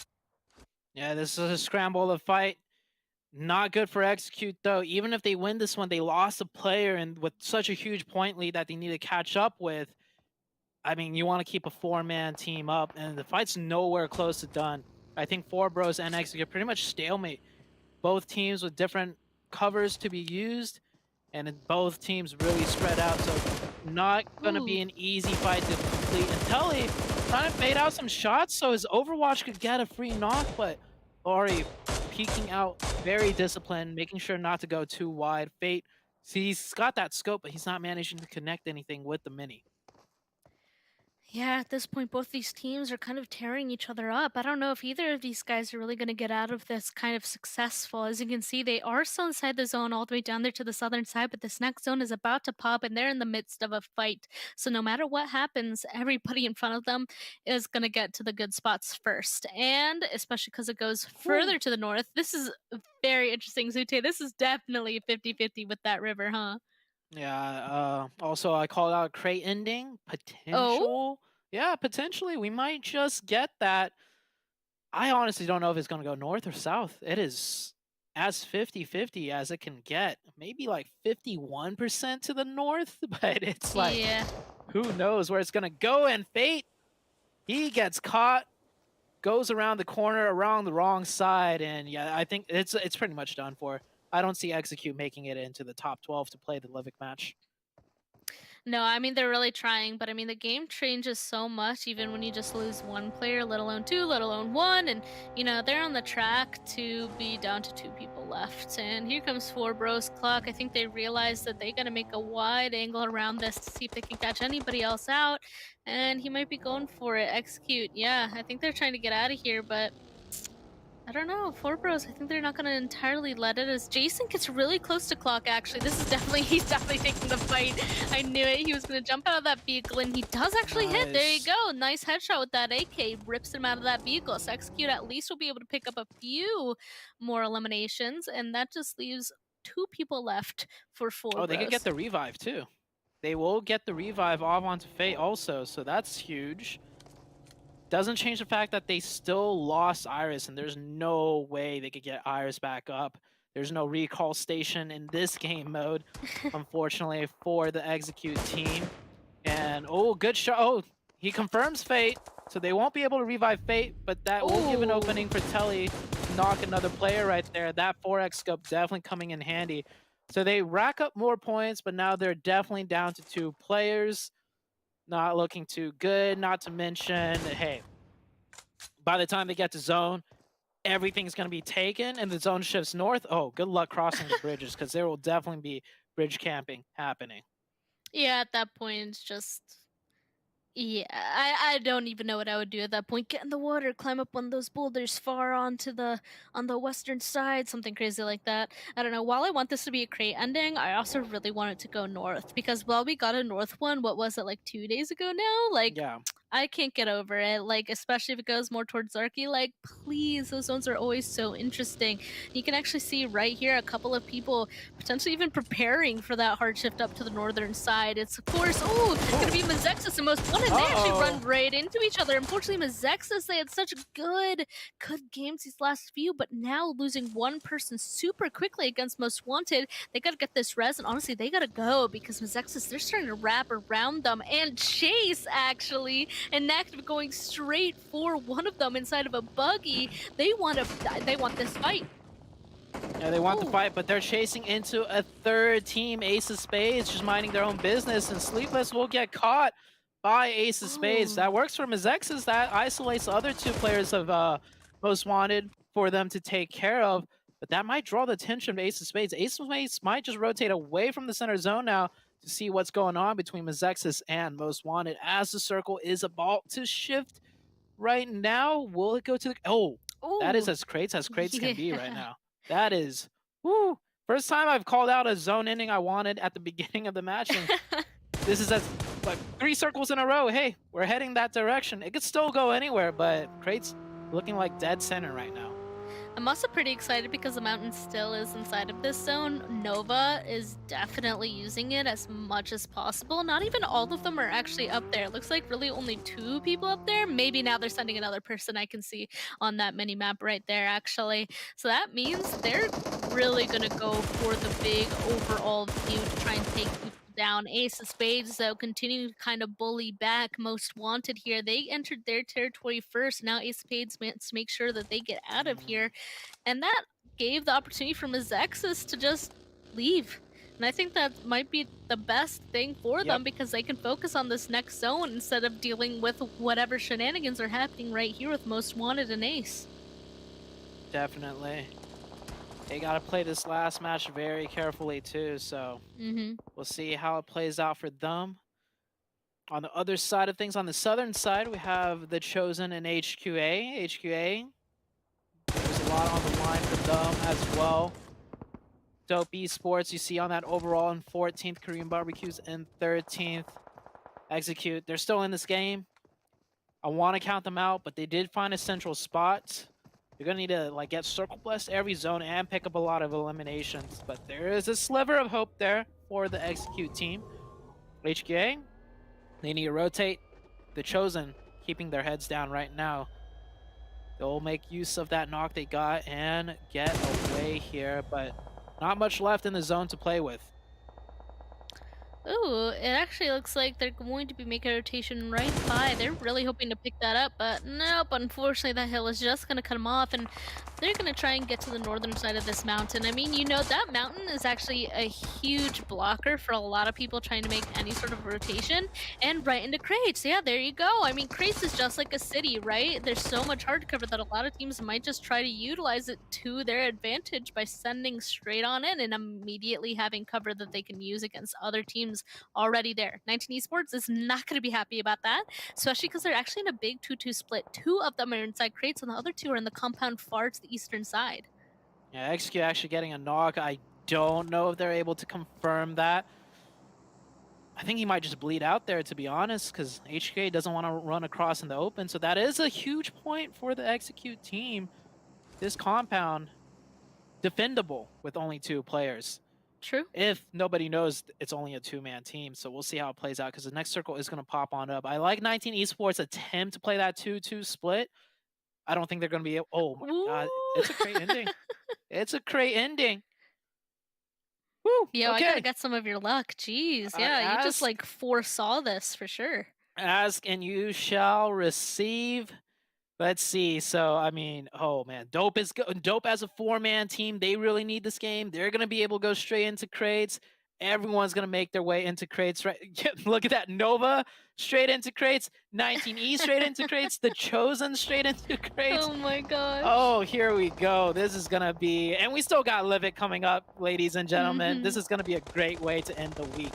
[SPEAKER 11] Yeah, this is a scramble of fight. Not good for Execute, though. Even if they win this one, they lost a player, and with such a huge point lead that they need to catch up with, I mean, you want to keep a 4-man team up, and the fight's nowhere close to done. I think 4 bros and Execute pretty much stalemate. Both teams with different covers to be used, and both teams really spread out, so not going to be an easy fight to complete. And Telly trying to fade out some shots so his Overwatch could get a free knock, but Ori peeking out, very disciplined, making sure not to go too wide. Fate, he's got that scope, but he's not managing to connect anything with the mini.
[SPEAKER 12] Yeah, at this point, both these teams are kind of tearing each other up. I don't know if either of these guys are really going to get out of this kind of successful. As you can see, they are still inside the zone all the way down there to the southern side, but this next zone is about to pop, and they're in the midst of a fight. So no matter what happens, everybody in front of them is going to get to the good spots first. And especially because it goes further to the north, this is very interesting, Zute. This is definitely 50-50 with that river, huh?
[SPEAKER 11] Yeah, also I called out crate ending. Potential. Yeah, potentially. We might just get that. I honestly don't know if it's going to go north or south. It is as 50-50 as it can get. Maybe like 51% to the north, but it's like, who knows where it's going to go. And Fate, he gets caught, goes around the corner, around the wrong side, and yeah, I think it's pretty much done for. I don't see Execute making it into the top 12 to play the Livik match.
[SPEAKER 12] No, I mean, they're really trying, but I mean, the game changes so much, even when you just lose one player, let alone 2, let alone 1, and, you know, they're on the track to be down to 2 people left. And here comes 4 bros clock. I think they realize that they gotta make a wide angle around this to see if they can catch anybody else out, and he might be going for it. Execute, yeah, I think they're trying to get out of here, but I I don't know. Four Bros, I think they're not going to entirely let it as Jason gets really close to Clock, actually. This is definitely, he's definitely taking the fight. I knew it. He was going to jump out of that vehicle, and he does actually hit. There you
[SPEAKER 11] Nice.
[SPEAKER 12] go. Nice headshot with that AK. Rips him out of that vehicle. So Execute at least will be able to pick up a few more eliminations, and that just leaves 2 people left for Four
[SPEAKER 11] Oh,
[SPEAKER 12] Bros.
[SPEAKER 11] they could get the revive too. They will get the revive off onto Fate also, so that's huge. Doesn't change the fact that they still lost Iris, and there's no way they could get Iris back up. There's no recall station in this game mode, unfortunately, for the Execute team. And, oh, good shot. Oh, he confirms Fate, so they won't be able to revive Fate, but that will give an opening for Telly to knock another player right there. That 4x scope definitely coming in handy. So they rack up more points, but now they're definitely down to 2 players. Not looking too good, not to mention, hey, by the time they get to zone, everything's going to be taken and the zone shifts north. Oh, good luck crossing the bridges because there will definitely be bridge camping happening.
[SPEAKER 12] Yeah, at that point, it's just... Yeah, I don't even know what I would do at that point. Get in the water, climb up one of those boulders far on the western side, something crazy like that. I don't know. While I want this to be a crate ending, I also really want it to go north because while we got a north one, what was it, like 2 days ago now? Like,
[SPEAKER 11] yeah.
[SPEAKER 12] I can't get over it. Like, especially if it goes more towards Zarky. Like, please, those zones are always so interesting. You can actually see right here a couple of people potentially even preparing for that hard shift up to the northern side. It's, of course, going to be MEZEXIS and Most Wanted. They actually run right into each other. Unfortunately, MEZEXIS, they had such good games these last few, but now losing one person super quickly against Most Wanted, they got to get this res, and honestly, they got to go because MEZEXIS, they're starting to wrap around them and chase, actually. And next, going straight for one of them inside of a buggy. They want this fight.
[SPEAKER 11] Yeah, they want the fight, but they're chasing into a third team. Ace of Spades just minding their own business, and Sleepless will get caught by Ace of Spades. That works for MEZEXIS. That isolates the other 2 players of Most Wanted for them to take care of, but that might draw the attention of Ace of Spades. Ace of Spades might just rotate away from the center zone now to see what's going on between MEZEXIS and Most Wanted as the circle is about to shift right now. Will it go to the... that is as crates can be right now. That is... Woo! First time I've called out a zone ending I wanted at the beginning of the match. And this is as like 3 circles in a row. Hey, we're heading that direction. It could still go anywhere, but crates looking like dead center right now.
[SPEAKER 12] I'm also pretty excited because the mountain still is inside of this zone. Nova is definitely using it as much as possible. Not even all of them are actually up there. It looks like really only 2 people up there. Maybe now they're sending another person I can see on that mini map right there, actually. So that means they're really going to go for the big overall view to try and take people down. Ace of Spades, though, continuing to kind of bully back Most Wanted here. They entered their territory first. Now Ace of Spades wants to make sure that they get out of here. And that gave the opportunity for MEZEXIS to just leave. And I think that might be the best thing for them because they can focus on this next zone instead of dealing with whatever shenanigans are happening right here with Most Wanted and Ace.
[SPEAKER 11] Definitely. They got to play this last match very carefully too, so we'll see how it plays out for them. On the other side of things, on the southern side, we have the Chosen and HQA. HQA, there's a lot on the line for them as well. Dope Esports, you see on that overall in 14th, Korean Barbecues in 13th. Execute, they're still in this game. I want to count them out, but they did find a central spot. You're going to need to like get circle blessed every zone and pick up a lot of eliminations. But there is a sliver of hope there for the Execute team. HQA, they need to rotate. The Chosen keeping their heads down right now. They'll make use of that knock they got and get away here. But not much left in the zone to play with.
[SPEAKER 12] Ooh, it actually looks like they're going to be making a rotation right by. They're really hoping to pick that up, but nope, unfortunately that hill is just going to cut them off, and they're going to try and get to the northern side of this mountain. I mean, you know, that mountain is actually a huge blocker for a lot of people trying to make any sort of rotation, and right into crates. Yeah, there you go. I mean, crates is just like a city, right? There's so much hard cover that a lot of teams might just try to utilize it to their advantage by sending straight on in and immediately having cover that they can use against other teams already there. 19 Esports is not going to be happy about that, especially because they're actually in a big 2-2 split. 2 of them are inside crates and the other 2 are in the compound far to the eastern side.
[SPEAKER 11] Yeah, XQ actually getting a knock. I don't know if they're able to confirm that. I think he might just bleed out there, to be honest, because HK doesn't want to run across in the open. So that is a huge point for the Execute team. This compound, defendable with only 2 players.
[SPEAKER 12] True.
[SPEAKER 11] If nobody knows it's only a 2-man team. So we'll see how it plays out, because the next circle is going to pop on up. I like 19 Esports attempt to play that 2-2 split. I don't think they're going to be able... Oh my god, it's a great ending. It's a great ending. Woo,
[SPEAKER 12] Yo,
[SPEAKER 11] okay.
[SPEAKER 12] I gotta get some of your luck. Jeez, yeah, you just
[SPEAKER 11] ask-
[SPEAKER 12] like foresaw this for sure.
[SPEAKER 11] Ask and you shall receive. Let's see. So, I mean, oh man, Dope as a 4-man team. They really need this game. They're gonna be able to go straight into crates. Everyone's gonna make their way into crates. Right? Look at that, Nova straight into crates. 19E straight into crates. The Chosen straight into crates.
[SPEAKER 12] Oh my gosh.
[SPEAKER 11] Oh, here we go. This is gonna be, and we still got Livic coming up, ladies and gentlemen. This is gonna be a great way to end the week.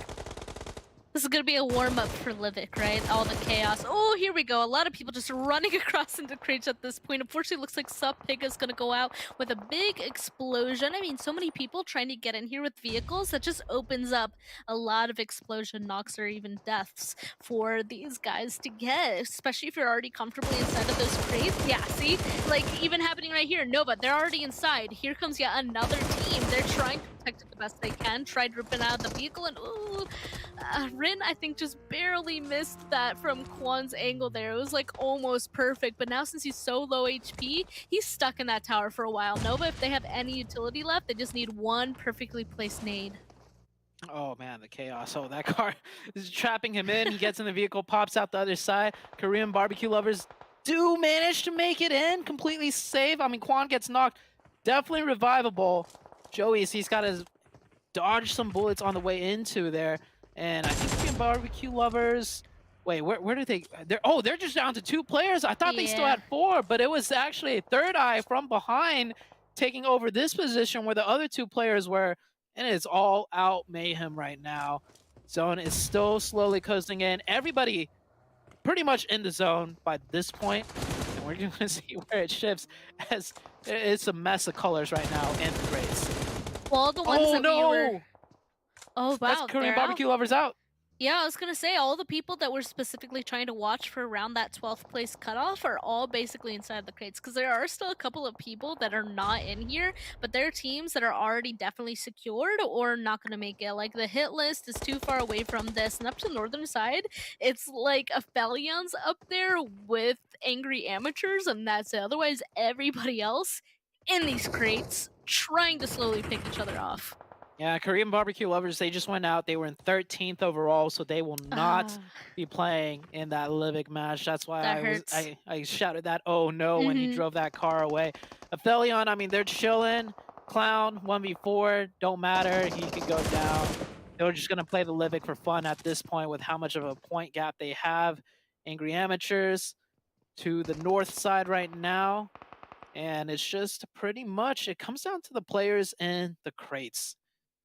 [SPEAKER 12] This is gonna be a warm-up for Livic, right? All the chaos. Oh, here we go. A lot of people just running across into crates at this point. Unfortunately, it looks like Sup Pig is gonna go out with a big explosion. I mean, so many people trying to get in here with vehicles that just opens up a lot of explosion knocks or even deaths for these guys to get, especially if you're already comfortably inside of those crates. Yeah, see? Like, even happening right here. Nova, they're already inside. Here comes yet another team. They're trying to protect it the best they can. Tried ripping out of the vehicle, and ooh, Rin, I think, just barely missed that from Quan's angle there. It was like almost perfect, but now since he's so low HP, he's stuck in that tower for a while. Nova, if they have any utility left, they just need one perfectly placed nade.
[SPEAKER 11] Oh man, the chaos. Oh, that car is trapping him in. He gets in the vehicle, pops out the other side. Korean barbecue lovers do manage to make it in completely safe. I mean, Quan gets knocked. Definitely revivable. Joey's, he's got to dodge some bullets on the way into there. And I think Korean barbecue lovers... Wait, where do they... They're just down to 2 players. I thought they still had 4, but it was actually THIRDEYE from behind taking over this position where the other 2 players were. And it's all out mayhem right now. Zone is still slowly coasting in. Everybody pretty much in the zone by this point. And we're going to see where it shifts, as it's a mess of colors right now in the race.
[SPEAKER 12] Well, the ones that we were... Oh, wow.
[SPEAKER 11] That's Korean barbecue lovers out.
[SPEAKER 12] Yeah, I was going to say, all the people that were specifically trying to watch for around that 12th place cutoff are all basically inside the crates, because there are still a couple of people that are not in here, but there are teams that are already definitely secured or not going to make it. Like, the hit list is too far away from this, and up to the northern side, it's like APHELION's up there with Angry Amateurs, and that's it. Otherwise, everybody else in these crates trying to slowly pick each other off.
[SPEAKER 11] Yeah, Korean barbecue lovers, they just went out. They were in 13th overall, so they will not be playing in that Livic match. That's why I shouted that, oh no, when he drove that car away. APHELION, I mean, they're chilling. Clown, 1v4, don't matter. He could go down. They're just going to play the Livic for fun at this point with how much of a point gap they have. Angry Amateurs to the north side right now. And it's just pretty much, it comes down to the players in the crates.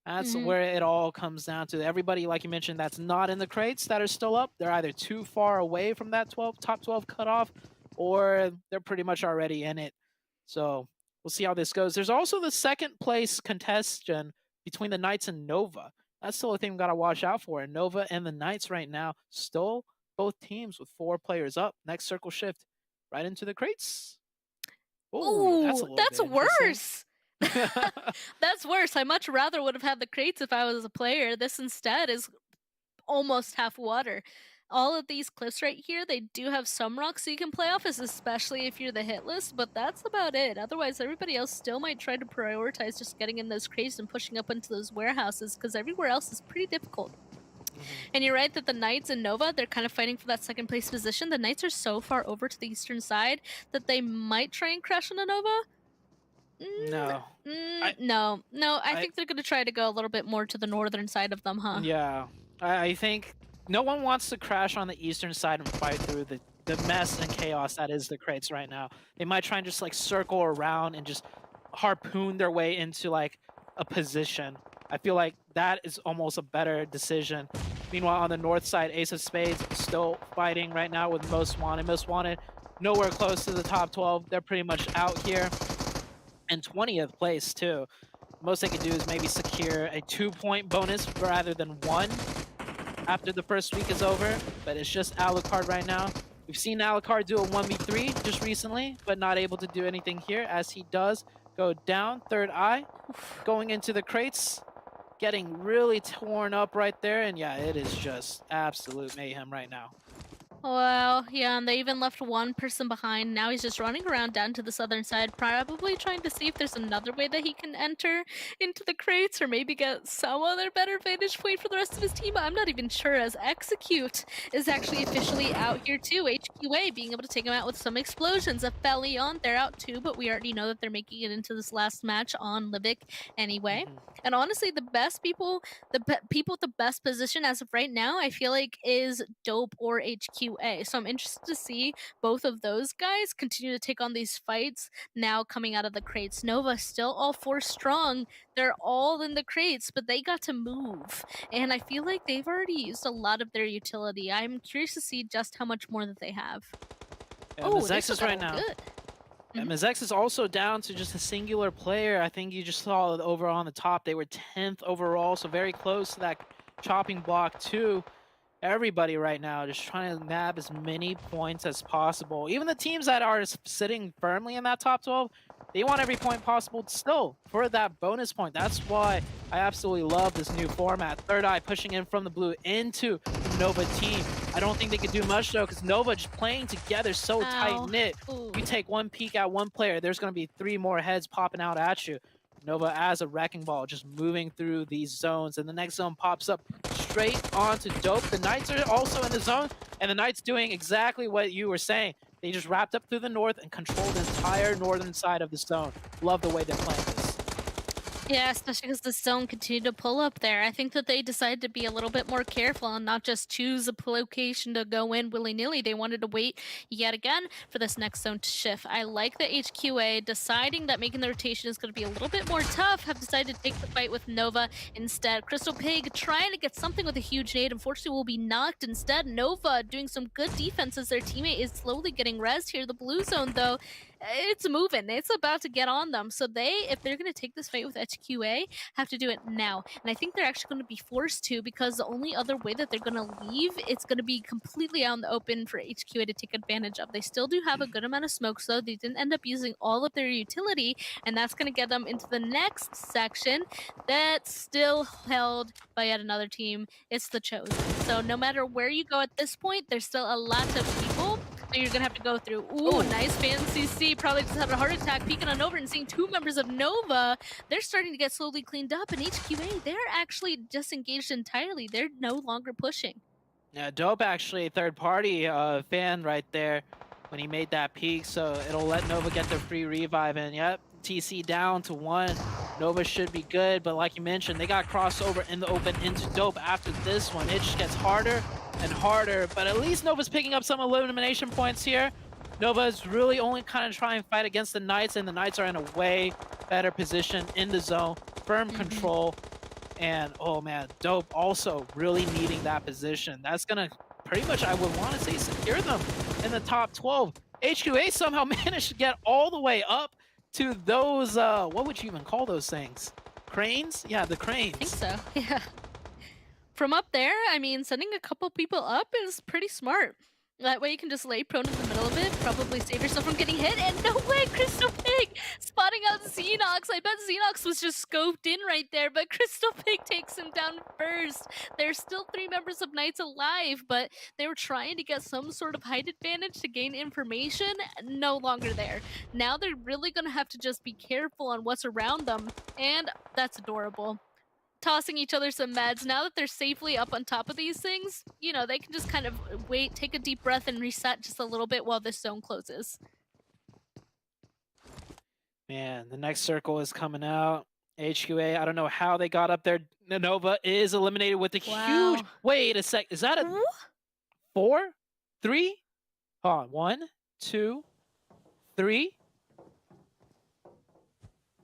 [SPEAKER 11] That's where it all comes down to. Everybody, like you mentioned, that's not in the crates that are still up, they're either too far away from that top 12 cutoff, or they're pretty much already in it. So we'll see how this goes. There's also the 2nd place contestant between the Knights and Nova. That's still a thing we've got to watch out for. And Nova and the Knights right now, still both teams with 4 players up. Next circle shift right into the crates.
[SPEAKER 12] Ooh, that's worse. That's worse. I much rather would have had the crates if I was a player. This instead is almost half water. All of these cliffs right here, they do have some rocks so you can play off, especially if you're the hit list, but that's about it. Otherwise, everybody else still might try to prioritize just getting in those crates and pushing up into those warehouses, because everywhere else is pretty difficult. And you're right that the Knights and Nova, they're kind of fighting for that 2nd place position. The Knights are so far over to the eastern side that they might try and crash on a Nova.
[SPEAKER 11] No.
[SPEAKER 12] I think they're going to try to go a little bit more to the northern side of them, huh?
[SPEAKER 11] Yeah. I think no one wants to crash on the eastern side and fight through the mess and chaos that is the crates right now. They might try and just like circle around and just harpoon their way into like a position. I feel like that is almost a better decision. Meanwhile, on the north side, Ace of Spades still fighting right now with Most Wanted. Most Wanted nowhere close to the top 12. They're pretty much out here. in 20th place too. Most they could do is maybe secure a 2-point bonus rather than 1 after the first week is over, but it's just Alucard right now. We've seen Alucard do a 1v3 just recently, but not able to do anything here as he does go down. THIRDEYE going into the crates, getting really torn up right there, and yeah, it is just absolute mayhem right now.
[SPEAKER 12] Well, yeah, and they even left one person behind. Now he's just running around down to the southern side, probably trying to see if there's another way that he can enter into the crates or maybe get some other better vantage point for the rest of his team. I'm not even sure, as Execute is actually officially out here too. HQA being able to take him out with some explosions. APHELION, they're out too, but we already know that they're making it into this last match on Livic anyway. And honestly, the best people, people with the best position as of right now, I feel like is Dope or HQA. So I'm interested to see both of those guys continue to take on these fights now coming out of the crates. Nova still all 4 strong. They're all in the crates, but they got to move. And I feel like they've already used a lot of their utility. I'm curious to see just how much more that they have.
[SPEAKER 11] Yeah,
[SPEAKER 12] Oh,
[SPEAKER 11] MEZEXIS right now.
[SPEAKER 12] Good.
[SPEAKER 11] Yeah, MEZEXIS is also down to just a singular player. I think you just saw it over on the top. They were 10th overall, so very close to that chopping block too. Everybody right now just trying to nab as many points as possible. Even the teams that are sitting firmly in that top 12, they want every point possible still for that bonus point. That's why I absolutely love this new format. THIRDEYE pushing in from the blue into the Nova team. I don't think they could do much though, because Nova just playing together so tight-knit. You take one peek at one player, there's going to be 3 more heads popping out at you. Nova as a wrecking ball, just moving through these zones, and the next zone pops up straight onto Dope. The Knights are also in the zone, and the Knights doing exactly what you were saying. They just wrapped up through the north and controlled the entire northern side of the zone. Love the way they're playing this.
[SPEAKER 12] Yeah, especially because the zone continued to pull up there. I think that they decided to be a little bit more careful and not just choose a location to go in willy-nilly. They wanted to wait yet again for this next zone to shift. I like that HQA deciding that making the rotation is going to be a little bit more tough, have decided to take the fight with Nova instead. Crystal Pig trying to get something with a huge nade. Unfortunately, will be knocked instead. Nova doing some good defense as their teammate is slowly getting rezzed here. The blue zone, though, it's moving. It's about to get on them. So they, if they're going to take this fight with HQA, have to do it now. And I think they're actually going to be forced to, because the only other way that they're going to leave, it's going to be completely out in the open for HQA to take advantage of. They still do have a good amount of smoke, so they didn't end up using all of their utility, and that's going to get them into the next section that's still held by yet another team. It's the Chosen. So no matter where you go at this point, there's still a lot of people that you're gonna have to go through. Ooh, nice Fancy C. Probably just had a heart attack peeking on over and seeing 2 members of Nova. They're starting to get slowly cleaned up, and HQA, they're actually disengaged entirely. They're no longer pushing.
[SPEAKER 11] Yeah, Dope actually, third party fan right there when he made that peak, so it'll let Nova get their free revive, and yep, TC down to 1. Nova should be good, but like you mentioned, they got crossover in the open into Dope after this one. It just gets harder and harder, but at least Nova's picking up some elimination points here. Nova's really only kind of trying to fight against the Knights, and the Knights are in a way better position in the zone, firm control, and oh man, Dope also really needing that position. That's gonna pretty much, I would want to say, secure them in the top 12. HQA somehow managed to get all the way up to those, what would you even call those things? Cranes? Yeah, the cranes.
[SPEAKER 12] I think so, yeah. From up there, I mean, sending a couple people up is pretty smart. That way you can just lay prone in the middle of it, probably save yourself from getting hit, and no way, Crystal Pig spotting out Xenox. I bet Xenox was just scoped in right there, but Crystal Pig takes him down first. There's still 3 members of Knights alive, but they were trying to get some sort of height advantage to gain information, no longer there. Now they're really going to have to just be careful on what's around them, and that's adorable. Tossing each other some meds. Now that they're safely up on top of these things, you know, they can just kind of wait, take a deep breath, and reset just a little bit while this zone closes.
[SPEAKER 11] Man, the next circle is coming out. HQA, I don't know how they got up there. Nova is eliminated with a huge... Wait a sec. Is that a 4? 3? Hold on. 1, 2, 3.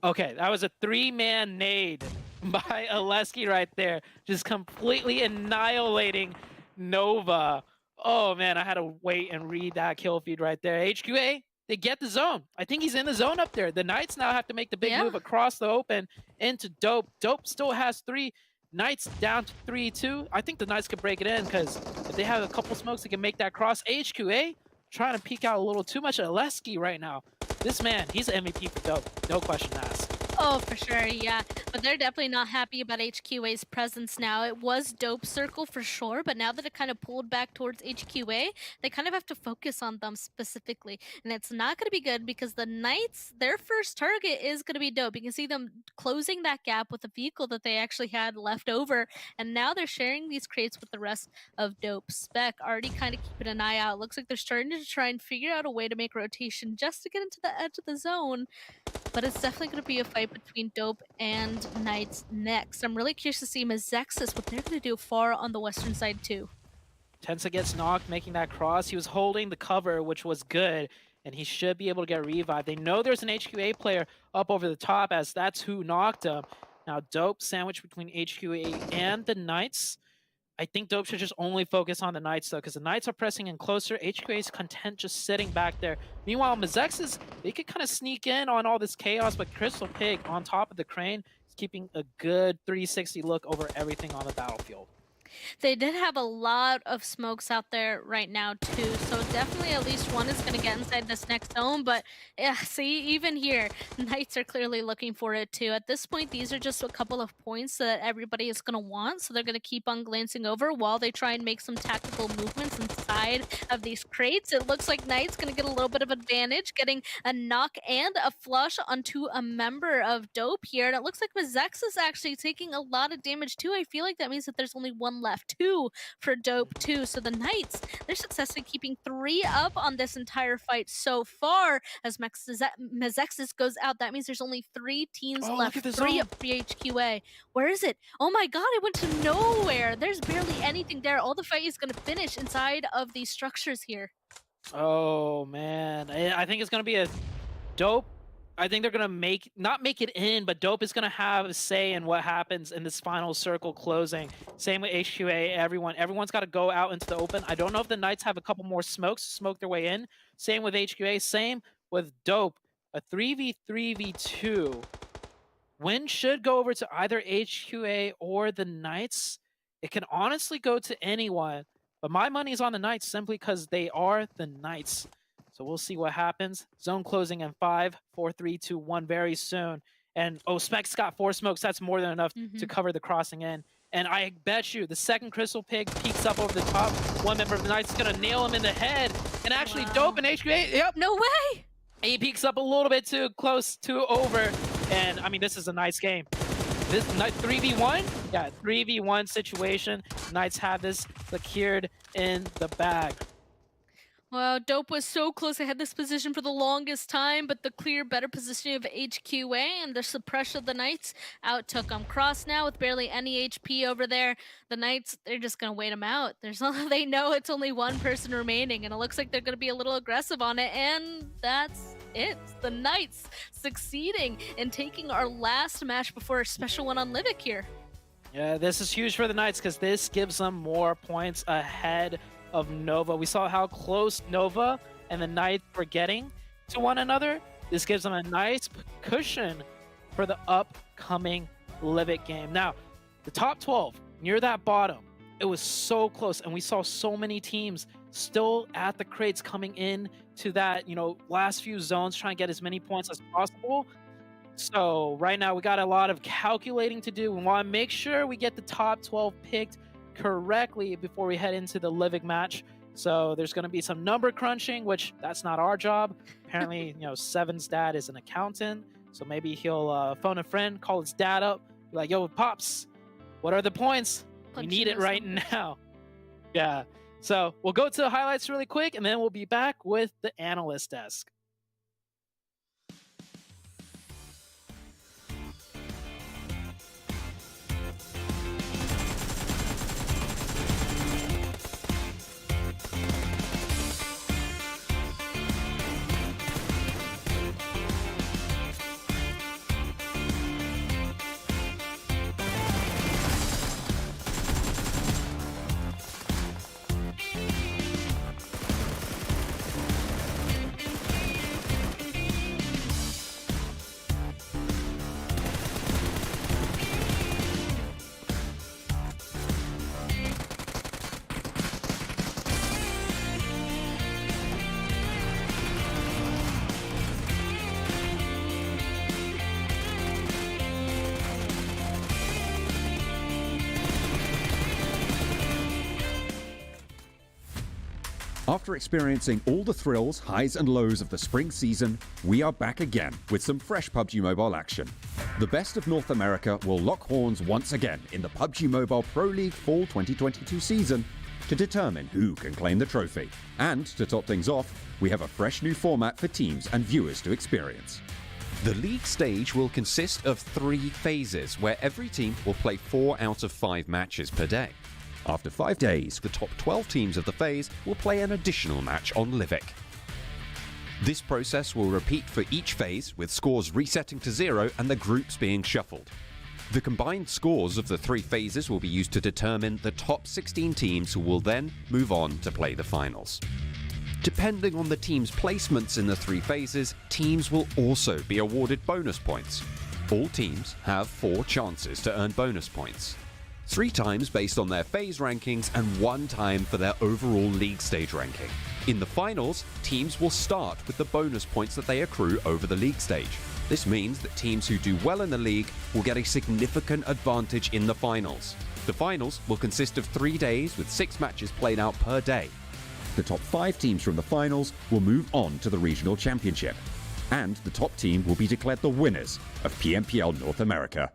[SPEAKER 11] Okay, that was a 3-man nade by Aleski right there, just completely annihilating Nova. Oh man, I had to wait and read that kill feed right there. HQA, they get the zone. I think he's in the zone up there. The Knights now have to make the big move across the open into Dope. Dope still has 3. Knights down to 3-2. I think the Knights could break it in because if they have a couple smokes, they can make that cross. HQA trying to peek out a little too much at Lesky right now. This man, he's an MVP for Dope. No question asked.
[SPEAKER 12] Oh, for sure, yeah. But they're definitely not happy about HQA's presence now. It was Dope Circle for sure, but now that it kind of pulled back towards HQA, they kind of have to focus on them specifically. And it's not going to be good because the Knights, their first target is going to be Dope. You can see them closing that gap with a vehicle that they actually had left over. And now they're sharing these crates with the rest of Dope. Spec already kind of keeping an eye out. Looks like they're starting to try and figure out a way to make rotation just to get into the edge of the zone. But it's definitely going to be a fight between Dope and Knights next. I'm really curious to see MEZEXIS, what they're going to do far on the western side too.
[SPEAKER 11] Tensa gets knocked, making that cross. He was holding the cover, which was good, and he should be able to get revived. They know there's an HQA player up over the top, as that's who knocked him. Now, Dope sandwiched between HQA and the Knights. I think Dope should just only focus on the Knights, though, because the Knights are pressing in closer. HQA is content just sitting back there. Meanwhile, MEZEXIS, they could kind of sneak in on all this chaos, but Crystal Pig on top of the crane is keeping a good 360 look over everything on the battlefield.
[SPEAKER 12] They did have a lot of smokes out there right now too, so definitely at least one is going to get inside this next zone. But yeah, see, even here, Knights are clearly looking for it too. At this point, these are just a couple of points that everybody is going to want, so they're going to keep on glancing over while they try and make some tactical movements inside of these crates. It looks like Knights going to get a little bit of advantage, getting a knock and a flush onto a member of Dope here, and it looks like MEZEXIS is actually taking a lot of damage too. I feel like that means that there's only one left. 2 for Dope too. So the Knights, they're successfully keeping 3 up on this entire fight so far. As MEZEXIS goes out, that means there's only 3 teams left. 3 up for HQA. Where is it? Oh my god, it went to nowhere. There's barely anything there. All the fight is going to finish inside of these structures here.
[SPEAKER 11] Oh man, I think it's going to be a Dope. I think they're going to not make it in, but Dope is going to have a say in what happens in this final circle closing. Same with HQA, everyone's got to go out into the open. I don't know if the Knights have a couple more smokes to smoke their way in. Same with HQA, same with Dope. A 3v3v2. Win should go over to either HQA or the Knights. It can honestly go to anyone, but my money is on the Knights simply because they are the Knights. So we'll see what happens. Zone closing in 5, 4, 3, 2, 1 very soon. And oh, Spec's got 4 smokes. That's more than enough to cover the crossing in. And I bet you the second Crystal Pig peeks up over the top. One member of the Knights is going to nail him in the head. And actually Dope and HQA, yep.
[SPEAKER 12] No way!
[SPEAKER 11] He peeks up a little bit too close to over. And I mean, this is a nice game. This 3v1? Yeah, 3v1 situation. Knights have this secured in the bag.
[SPEAKER 12] Well, Dope was so close. They had this position for the longest time, but the clear better positioning of HQA and the suppression of the Knights outtook them. Cross now with barely any HP over there. The Knights, they're just going to wait them out. They know it's only one person remaining, and it looks like they're going to be a little aggressive on it, and that's it. The Knights succeeding in taking our last match before a special one on Livic here.
[SPEAKER 11] Yeah, this is huge for the Knights because this gives them more points ahead of Nova. We saw how close Nova and the Knights were getting to one another. This gives them a nice cushion for the upcoming Livic game. Now, the top 12, near that bottom, it was so close, and we saw so many teams still at the crates coming in to that, last few zones, trying to get as many points as possible. So right now, we got a lot of calculating to do. We want to make sure we get the top 12 picked correctly before we head into the Livic match. So there's going to be some number crunching, which that's not our job. Apparently, Seven's dad is an accountant, so maybe he'll phone a friend, call his dad up, be like, yo, Pops, what are the points? We need it right now. Yeah. So we'll go to the highlights really quick, and then we'll be back with the analyst desk.
[SPEAKER 13] After experiencing all the thrills, highs and lows of the spring season, we are back again with some fresh PUBG Mobile action. The best of North America will lock horns once again in the PUBG Mobile Pro League Fall 2022 season to determine who can claim the trophy. And to top things off, we have a fresh new format for teams and viewers to experience.
[SPEAKER 14] The league stage will consist of 3 phases, where every team will play 4 out of 5 matches per day.
[SPEAKER 13] After 5 days,
[SPEAKER 14] The top 12 teams of the phase will play an additional match on Livik. This process will repeat for each phase, with scores resetting to 0 and the groups being shuffled. The combined scores of the 3 phases will be used to determine the top 16 teams who will then move on to play the finals. Depending on the team's placements in the 3 phases, teams will also be awarded bonus points. All teams have 4 chances to earn bonus points. 3 times based on their phase rankings and 1 time for their overall league stage ranking. In the finals, teams will start with the bonus points that they accrue over the league stage. This means that teams who do well in the league will get a significant advantage in the finals. The finals will consist of 3 days with 6 matches played out per day.
[SPEAKER 13] The top 5 teams from the finals will move on to the regional championship. And the top team will be declared the winners of PMPL North America.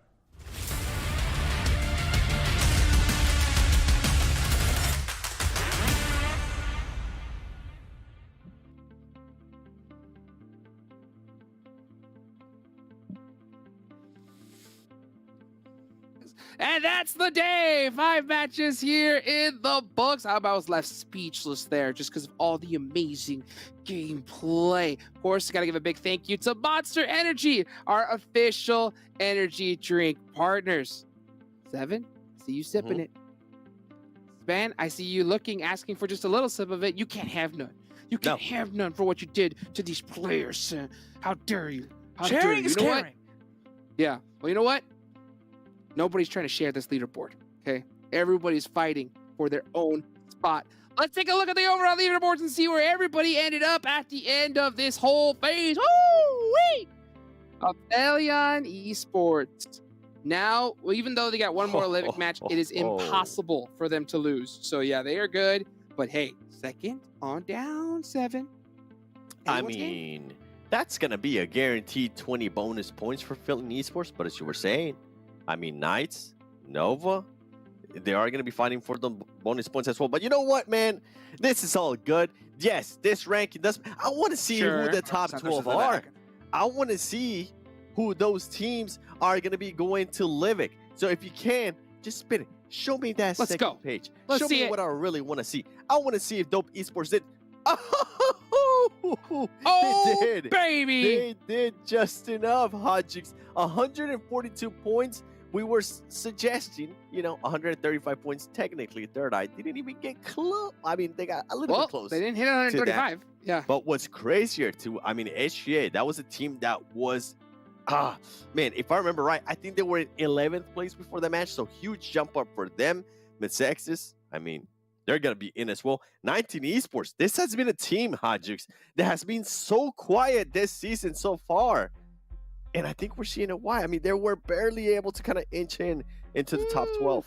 [SPEAKER 8] And that's the day. 5 matches here in the books. I was left speechless there just because of all the amazing gameplay. Of course, got to give a big thank you to Monster Energy, our official energy drink partners. 7, see you sipping it. Span, I see you looking, asking for just a little sip of it. You can't have none. You can't have none for what you did to these players. How dare you? How dare
[SPEAKER 10] Sharing
[SPEAKER 8] you?
[SPEAKER 10] is
[SPEAKER 8] You know what?
[SPEAKER 10] caring.
[SPEAKER 8] Yeah. Well, you know what? Nobody's trying to share this leaderboard, okay? Everybody's fighting for their own spot. Let's take a look at the overall leaderboards and see where everybody ended up at the end of this whole phase. Woo-wee! APHELION Esports. Now, well, even though they got one more Livik match, it is impossible for them to lose. So, yeah, they are good. But, hey, second on down 7.
[SPEAKER 9] I mean, that's going to be a guaranteed 20 bonus points for APHELION Esports. But as you were saying, I mean, Knights, Nova, they are going to be fighting for the bonus points as well. But you know what, man? This is all good. Yes, this ranking does. I want to see who the top 12 are. I want to see who those teams are going to be going to Livik. So if you can, just spin it. Show me that second page. Show me what I really want to see. I want to see if Dope Esports did.
[SPEAKER 8] Oh,
[SPEAKER 9] they did.
[SPEAKER 8] Baby!
[SPEAKER 9] They did just enough, Hodgix. 142 points. We were suggesting, 135 points. Technically, THIRDEYE didn't even get close. I mean, they got a little bit close.
[SPEAKER 8] They didn't hit 135. Yeah.
[SPEAKER 9] But what's crazier too, I mean, HGA, that was a team that was, man, if I remember right, I think they were in 11th place before the match. So huge jump up for them. MEZEXIS, I mean, they're going to be in as well. 19 Esports. This has been a team, Hodgix, that has been so quiet this season so far. And I think we're seeing it why. I mean, they were barely able to kind of inch into the top 12.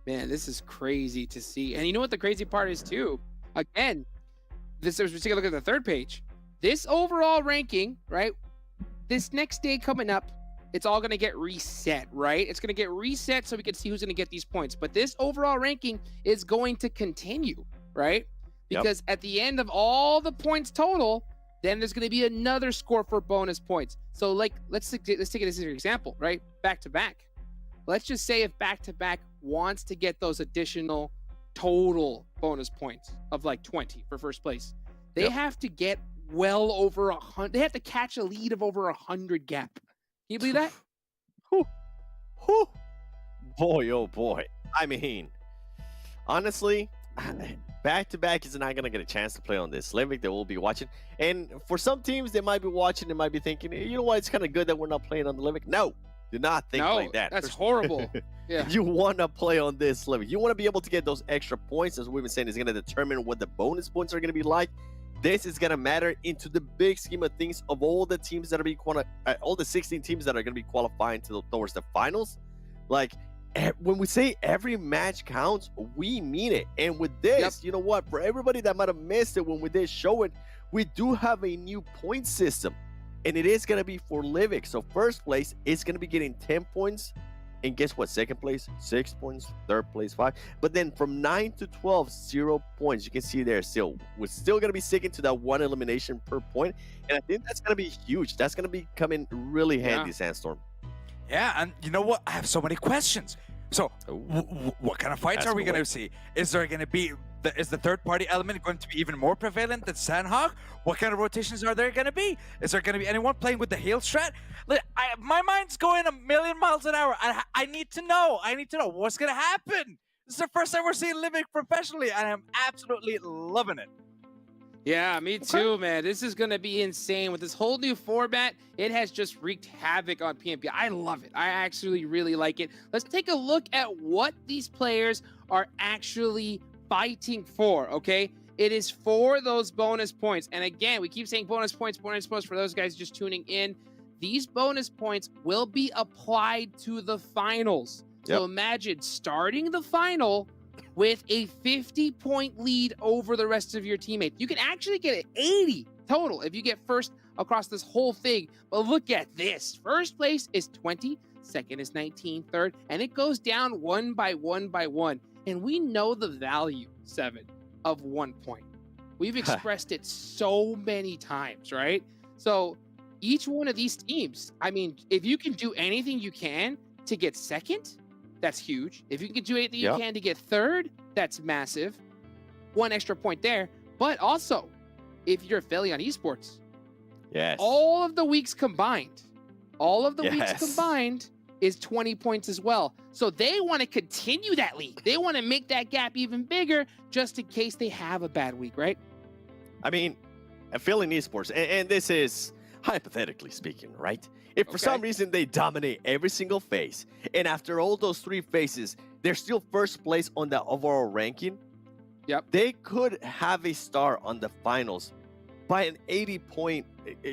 [SPEAKER 8] Man, this is crazy to see. And you know what the crazy part is too? Again, let's take a look at the third page. This overall ranking, right? This next day coming up, it's all going to get reset, right? It's going to get reset so we can see who's going to get these points. But this overall ranking is going to continue, right? Because at the end of all the points total, then there's going to be another score for bonus points. So, like, let's take it as an example, right? Back to back. Let's just say if back to back wants to get those additional total bonus points of like 20 for first place, they have to get well over 100. They have to catch a lead of over 100 gap. Can you believe that?
[SPEAKER 9] Boy, oh boy. I mean, honestly, back-to-back is not going to get a chance to play on this Livik. They will be watching. And for some teams, they might be watching and might be thinking, you know what, it's kind of good that we're not playing on the Livik. No, do not think like that.
[SPEAKER 8] That's horrible. Yeah.
[SPEAKER 9] You want to play on this Livik. You want to be able to get those extra points, as we've been saying, is going to determine what the bonus points are going to be like. This is going to matter into the big scheme of things of all the teams that are being all the 16 teams that are going to be qualifying towards the finals. Like, when we say every match counts, we mean it. And with this, you know what? For everybody that might have missed it when we did show it, we do have a new point system, and it is going to be for Livic. So first place is going to be getting 10 points. And guess what? Second place, 6 points. Third place, 5. But then from 9 to 12, 0 points. You can see there still. We're still going to be sticking to that 1 elimination per point. And I think that's going to be huge. That's going to be coming really handy, Sandstorm.
[SPEAKER 10] Yeah, and you know what? I have so many questions. So, what kind of fights are we going to see? Is there going to be is the third-party element going to be even more prevalent than Sandhawk? What kind of rotations are there going to be? Is there going to be anyone playing with the hail strat? My mind's going 1,000,000 miles an hour. I need to know. I need to know what's going to happen. This is the first time we're seeing Livic professionally, and I'm absolutely loving it.
[SPEAKER 8] Yeah, me too, man. This is going to be insane. With this whole new format, it has just wreaked havoc on PMP. I love it. I actually really like it. Let's take a look at what these players are actually fighting for, okay? It is for those bonus points. And again, we keep saying bonus points for those guys just tuning in. These bonus points will be applied to the finals. So imagine starting the final with a 50-point lead over the rest of your teammates. You can actually get an 80 total if you get first across this whole thing. But look at this. First place is 20, second is 19, third, and it goes down one by one by one. And we know the value, 7, of 1 point. We've expressed it so many times, right? So each one of these teams, I mean, if you can do anything you can to get second, that's huge. If you can do anything you can to get third, that's massive. 1 extra point there. But also, if you're APHELION Esports, all of the weeks combined, is 20 points as well. So they want to continue that lead. They want to make that gap even bigger just in case they have a bad week, right?
[SPEAKER 9] I mean, APHELION Esports, and this is hypothetically speaking, right? If for some reason they dominate every single phase, and after all those 3 phases, they're still first place on the overall ranking, they could have a star on the finals by an 80-point,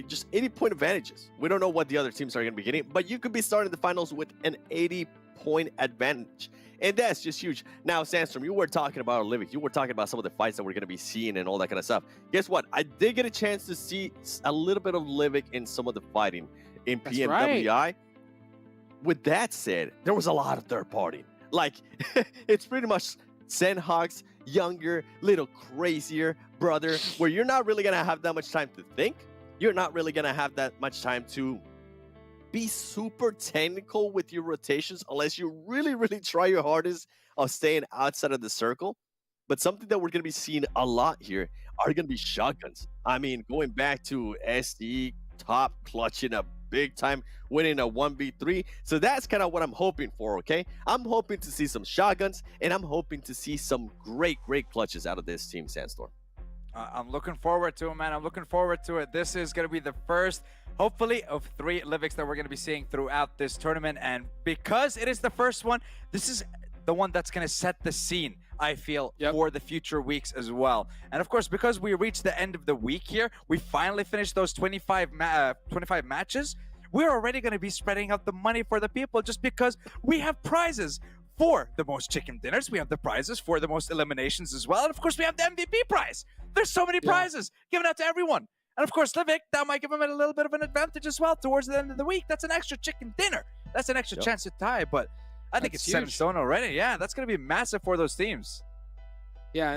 [SPEAKER 9] just 80-point advantages. We don't know what the other teams are going to be getting, but you could be starting the finals with an 80-point advantage. And that's just huge. Now, Sandstorm, you were talking about Livic. You were talking about some of the fights that we're going to be seeing and all that kind of stuff. Guess what? I did get a chance to see a little bit of Livic in some of the fighting in PMWI. With that said, there was a lot of third party. Like, it's pretty much Sandhawk's younger, little crazier brother, where you're not really going to have that much time to think. You're not really going to have that much time to be super technical with your rotations unless you really, really try your hardest of staying outside of the circle. But something that we're going to be seeing a lot here are going to be shotguns. I mean, going back to SD top clutching a big time, winning a 1v3. So that's kind of what I'm hoping for, okay? I'm hoping to see some shotguns, and I'm hoping to see some great clutches out of this team, Sandstorm.
[SPEAKER 10] I'm looking forward to it, man. I'm looking forward to it. This is going to be the first, hopefully, of 3 Livics that we're going to be seeing throughout this tournament. And because it is the first one, this is the one that's going to set the scene, I feel, for the future weeks as well. And of course, because we reached the end of the week here, we finally finished those 25 matches. We're already going to be spreading out the money for the people just because we have prizes for the most chicken dinners. We have the prizes for the most eliminations as well. And of course, we have the MVP prize. There's so many prizes given out to everyone. And of course, Livic, that might give him a little bit of an advantage as well towards the end of the week. That's an extra chicken dinner. That's an extra chance to tie, but I think it's set in stone already. Yeah, that's going to be massive for those teams.
[SPEAKER 8] Yeah,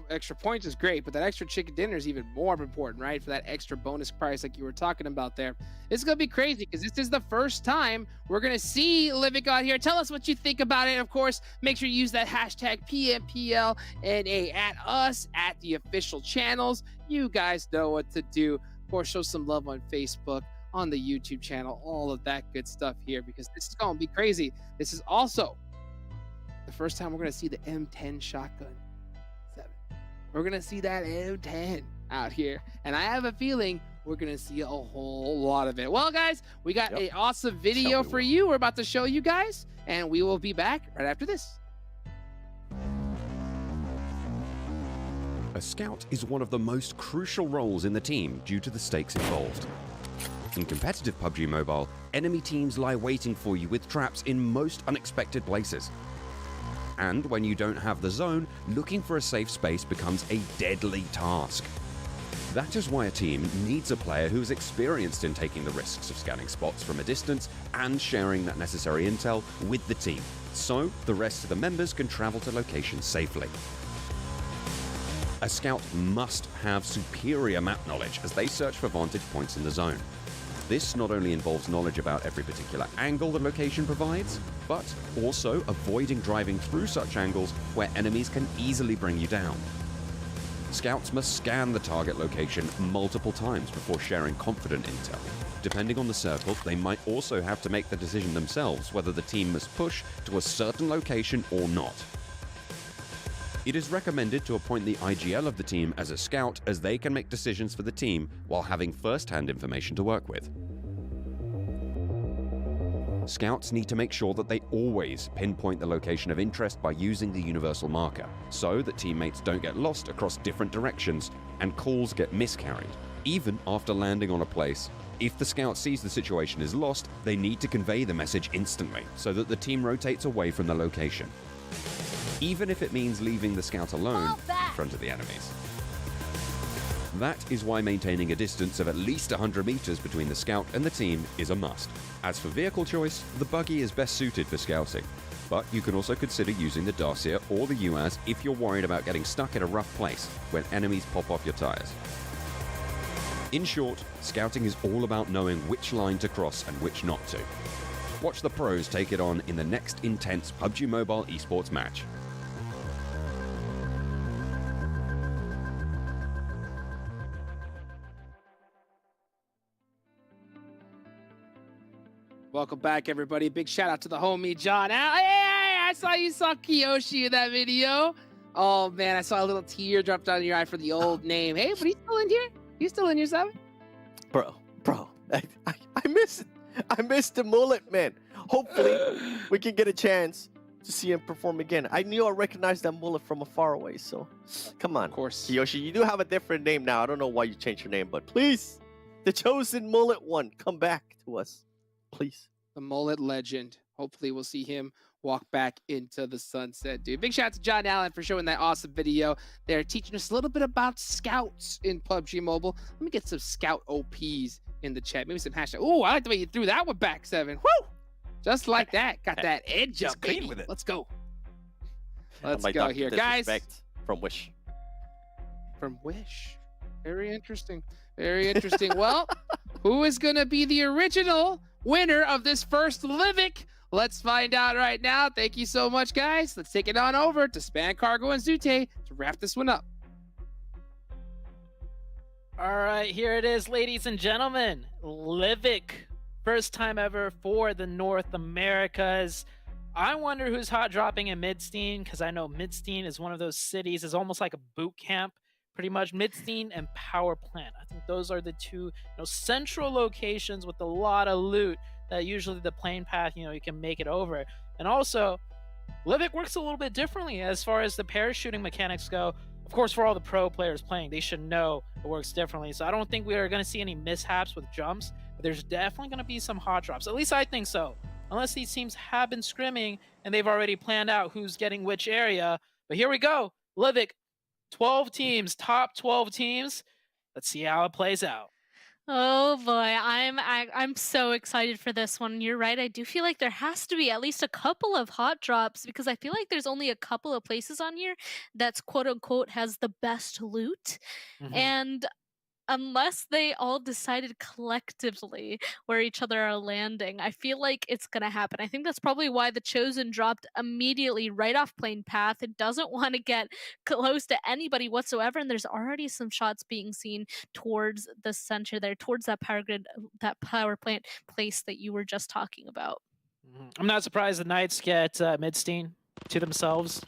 [SPEAKER 8] extra points is great, but that extra chicken dinner is even more important, right? For that extra bonus price like you were talking about there. It's going to be crazy because this is the first time we're going to see Livic out here. Tell us what you think about it. Of course, make sure you use that hashtag PMPLNA at us, at the official channels. You guys know what to do. Of course, show some love on Facebook, on the YouTube channel, all of that good stuff here because this is going to be crazy. This is also the first time we're going to see the M10 shotgun. We're going to see that M10 out here. And I have a feeling we're going to see a whole lot of it. Well, guys, we got an awesome video for you. We're about to show you guys. And we will be back right after this.
[SPEAKER 14] A scout is one of the most crucial roles in the team due to the stakes involved. In competitive PUBG Mobile, enemy teams lie waiting for you with traps in most unexpected places. And when you don't have the zone, looking for a safe space becomes a deadly task. That is why a team needs a player who is experienced in taking the risks of scanning spots from a distance and sharing that necessary intel with the team, so the rest of the members can travel to locations safely. A scout must have superior map knowledge as they search for vantage points in the zone. This not only involves knowledge about every particular angle the location provides, but also avoiding driving through such angles where enemies can easily bring you down. Scouts must scan the target location multiple times before sharing confident intel. Depending on the circle, they might also have to make the decision themselves whether the team must push to a certain location or not. It is recommended to appoint the IGL of the team as a scout, as they can make decisions for the team while having first-hand information to work with. Scouts need to make sure that they always pinpoint the location of interest by using the universal marker, so that teammates don't get lost across different directions and calls get miscarried. Even after landing on a place, if the scout sees the situation is lost, they need to convey the message instantly, so that the team rotates away from the location, even if it means leaving the scout alone in front of the enemies. That is why maintaining a distance of at least 100 meters between the scout and the team is a must. As for vehicle choice, the buggy is best suited for scouting, but you can also consider using the Dacia or the UAZ if you're worried about getting stuck in a rough place when enemies pop off your tires. In short, scouting is all about knowing which line to cross and which not to. Watch the pros take it on in the next intense PUBG Mobile esports match.
[SPEAKER 8] Welcome back, everybody. Big shout out to the homie John. Hey, I saw you saw Kiyoshi in that video. Oh man, I saw a little tear drop down your eye for the old name. Hey, but he's still in here. He's still in your seven.
[SPEAKER 9] Bro, I miss it. I miss the mullet, man. Hopefully, we can get a chance to see him perform again. I knew I recognized that mullet from afar away, so come on.
[SPEAKER 8] Of course.
[SPEAKER 9] Kiyoshi, you do have a different name now. I don't know why you changed your name, but please, the chosen mullet one, come back to us, please.
[SPEAKER 8] The mullet legend. Hopefully, we'll see him walk back into the sunset, dude. Big shout out to John Allen for showing that awesome video. They're teaching us a little bit about scouts in PUBG Mobile. Let me get some scout OPs in the chat. Maybe some hashtag. Oh, I like the way you threw that one back, Seven. Woo! Just like that. Got that edge up, baby. With it. Let's go. Let's go here, guys.
[SPEAKER 9] From Wish.
[SPEAKER 8] From Wish. Very interesting. Very interesting. Well, who is going to be the original winner of this first Livic? Let's find out right now. Thank you so much, guys. Let's take it on over to Span Cargo and Zute to wrap this one up.
[SPEAKER 11] All right, here it is, ladies and gentlemen. Livic. First time ever for the North Americas. I wonder who's hot dropping in Midstein, because I know Midstein is one of those cities. It's almost like a boot camp, pretty much. Midstein and Power Plant. I think those are the two central locations with a lot of loot that usually the plane path, you can make it over. And also, Livic works a little bit differently as far as the parachuting mechanics go. Of course, for all the pro players playing, they should know it works differently. So I don't think we are going to see any mishaps with jumps, but there's definitely going to be some hot drops. At least I think so. Unless these teams have been scrimming and they've already planned out who's getting which area. But here we go. Livic, 12 teams, top 12 teams. Let's see how it plays out.
[SPEAKER 12] Oh boy, I'm so excited for this one. You're right. I do feel like there has to be at least a couple of hot drops, because I feel like there's only a couple of places on here that's quote unquote has the best loot. And unless they all decided collectively where each other are landing, I feel like it's going to happen. I think that's probably why the Chosen dropped immediately right off plane path. It doesn't want to get close to anybody whatsoever, and there's already some shots being seen towards the center there, towards that power grid, that power plant place that you were just talking about.
[SPEAKER 11] I'm not surprised the Knights get Midstein to themselves.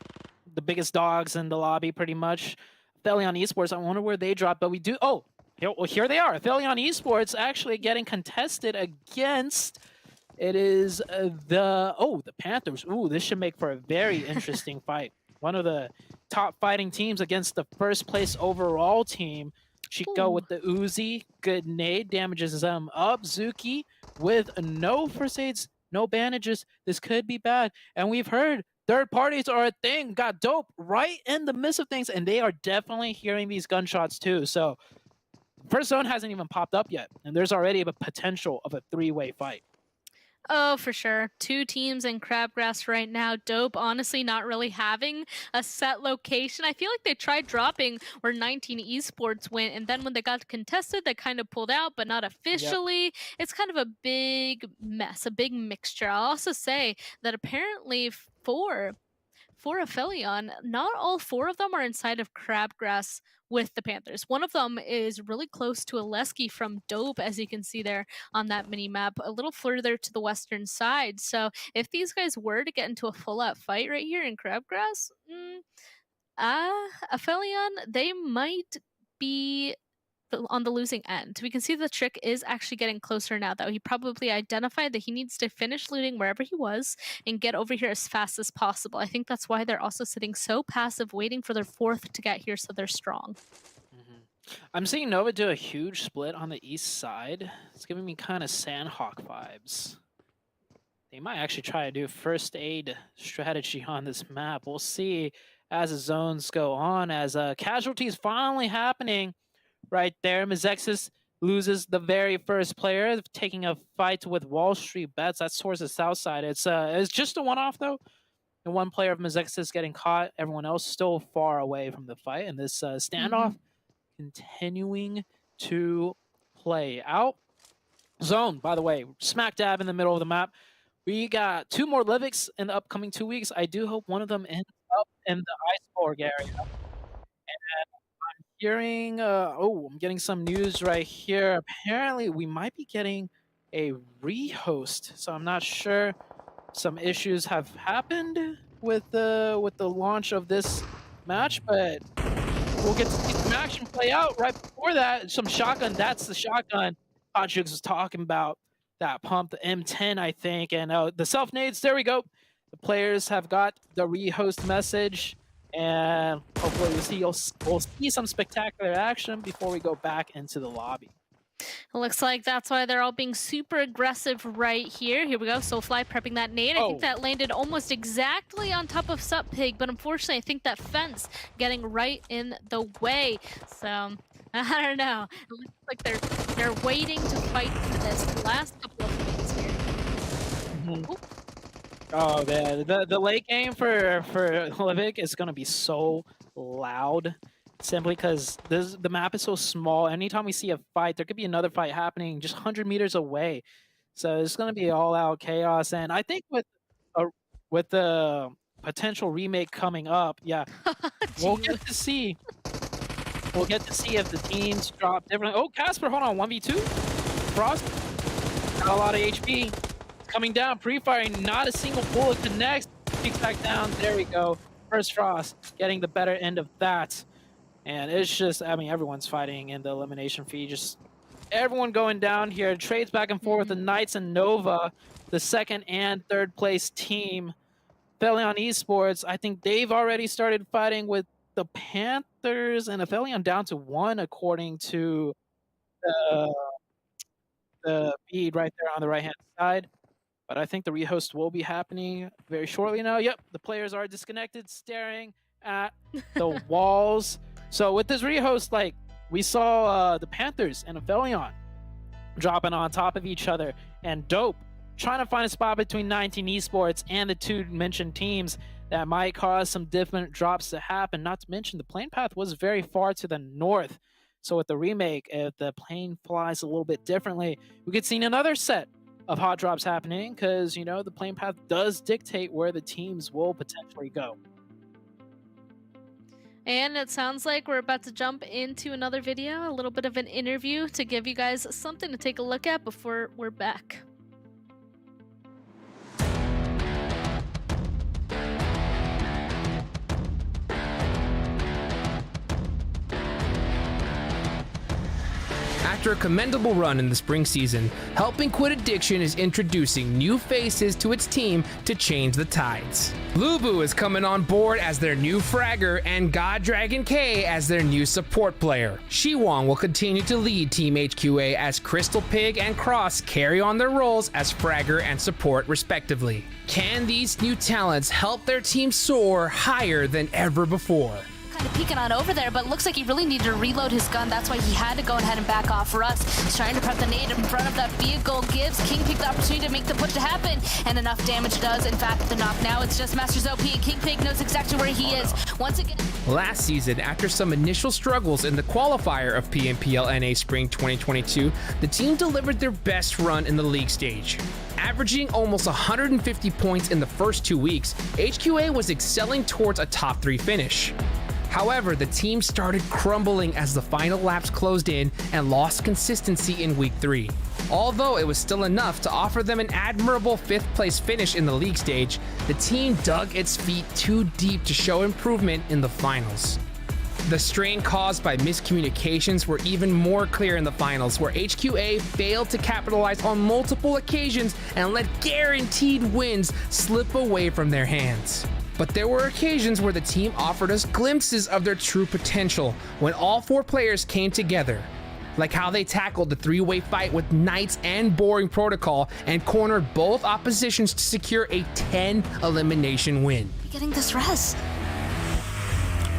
[SPEAKER 11] The biggest dogs in the lobby, pretty much. APHELION Esports, I wonder where they dropped, but we do... Oh! Well, here they are. APHELION Esports actually getting contested against. It is the Panthers. Ooh, this should make for a very interesting fight. One of the top fighting teams against the first place overall team. Chico with the Uzi. Good nade. Damages them up. Zuki with no first aids, no bandages. This could be bad. And we've heard third parties are a thing. Got Dope right in the midst of things. And they are definitely hearing these gunshots too. So first zone hasn't even popped up yet. And there's already a potential of a 3-way fight.
[SPEAKER 12] Oh, for sure. 2 teams in Crabgrass right now. Dope, honestly, not really having a set location. I feel like they tried dropping where 19 Esports went, and then when they got contested, they kind of pulled out, but not officially. Yep. It's kind of a big mess, a big mixture. I'll also say that apparently for APHELION, not all 4 of them are inside of Crabgrass with the Panthers. One of them is really close to Aleski from Dope, as you can see there on that mini map, a little further to the western side. So if these guys were to get into a full-out fight right here in Crabgrass, APHELION, they might be on the losing end. We can see the Trick is actually getting closer now, though. He probably identified that he needs to finish looting wherever he was and get over here as fast as possible. I think that's why they're also sitting so passive, waiting for their 4th to get here so they're strong.
[SPEAKER 11] I'm seeing Nova do a huge split on the east side. It's giving me kind of Sandhawk vibes. They might actually try to do first aid strategy on this map. We'll see as the zones go on, as casualties finally happening. Right there, MEZEXIS loses the very first player, taking a fight with WALLSTREETBETS. That's towards the south side. It's just a one-off, though. And one player of MEZEXIS getting caught. Everyone else still far away from the fight. And this standoff continuing to play out. Zone, by the way, smack dab in the middle of the map. We got 2 more Livics in the upcoming 2 weeks. I do hope one of them ends up in the Iceborg area. And hearing, I'm getting some news right here. Apparently, we might be getting a rehost. So I'm not sure. Some issues have happened with the launch of this match, but we'll get to see some action play out right before that. Some shotgun. That's the shotgun Patrick was talking about. That pump, the M10, I think, and the self nades. There we go. The players have got the rehost message. And hopefully we'll see some spectacular action before we go back into the lobby.
[SPEAKER 12] It looks like that's why they're all being super aggressive right here. Here we go. Soulfly prepping that nade. I think that landed almost exactly on top of Suppig, but unfortunately, I think that fence getting right in the way. So I don't know. It looks like they're waiting to fight for this the last couple of minutes here.
[SPEAKER 11] Oh man, the late game for Livic is gonna be so loud, simply because the map is so small. Anytime we see a fight, there could be another fight happening just 100 meters away. So it's gonna be all out chaos. And I think with the potential remake coming up, we'll get to see. We'll get to see if the teams drop differently. Oh, Casper, hold on, 1v2. Frost got a lot of HP. Coming down, pre-firing, not a single bullet connects. Peeks back down, there we go. First Frost getting the better end of that. And it's just, I mean, everyone's fighting in the elimination feed. Just everyone going down here. Trades back and forth. The Knights and Nova, the 2nd and 3rd place team. APHELION Esports, I think they've already started fighting with the Panthers, and APHELION down to 1 according to the feed right there on the right-hand side. But I think the rehost will be happening very shortly now. Yep, the players are disconnected, staring at the walls. So with this rehost, like, we saw the Panthers and APHELION dropping on top of each other, and Dope trying to find a spot between 19 Esports and the 2 mentioned teams that might cause some different drops to happen. Not to mention the plane path was very far to the north. So with the remake, if the plane flies a little bit differently, we could see another set of hot drops happening, because, you know, the plane path does dictate where the teams will potentially go.
[SPEAKER 12] And it sounds like we're about to jump into another video, a little bit of an interview to give you guys something to take a look at before we're back.
[SPEAKER 6] At
[SPEAKER 15] After a commendable run in the spring season, Helping Quit Addiction is introducing new faces to its team to change the tides. Lubu is coming on board as their new fragger and God Dragon K as their new support player. Shiwong will continue to lead Team HQA as Crystal Pig and Cross carry on their roles as fragger and support respectively. Can these new talents help their team soar higher than ever before?
[SPEAKER 7] Kind of peeking on over there, but looks like he really needed to reload his gun. That's why he had to go ahead and back off. Russ is trying to prep the nade in front of that vehicle. Gives King Pig the opportunity to make the push to happen, and enough damage does, in fact, the knock. Now it's just Masters OP, and King Pig knows exactly where he is. Once again...
[SPEAKER 15] Last season, after some initial struggles in the qualifier of PMPL NA Spring 2022, the team delivered their best run in the league stage. Averaging almost 150 points in the first 2 weeks, HQA was excelling towards a top 3 finish. However, the team started crumbling as the final laps closed in and lost consistency in week 3. Although it was still enough to offer them an admirable 5th place finish in the league stage, the team dug its feet too deep to show improvement in the finals. The strain caused by miscommunications were even more clear in the finals, where HQA failed to capitalize on multiple occasions and let guaranteed wins slip away from their hands. But there were occasions where the team offered us glimpses of their true potential when all 4 players came together, like how they tackled the 3-way fight with Knights and Boring Protocol and cornered both oppositions to secure a 10 elimination win.
[SPEAKER 7] Getting this rest.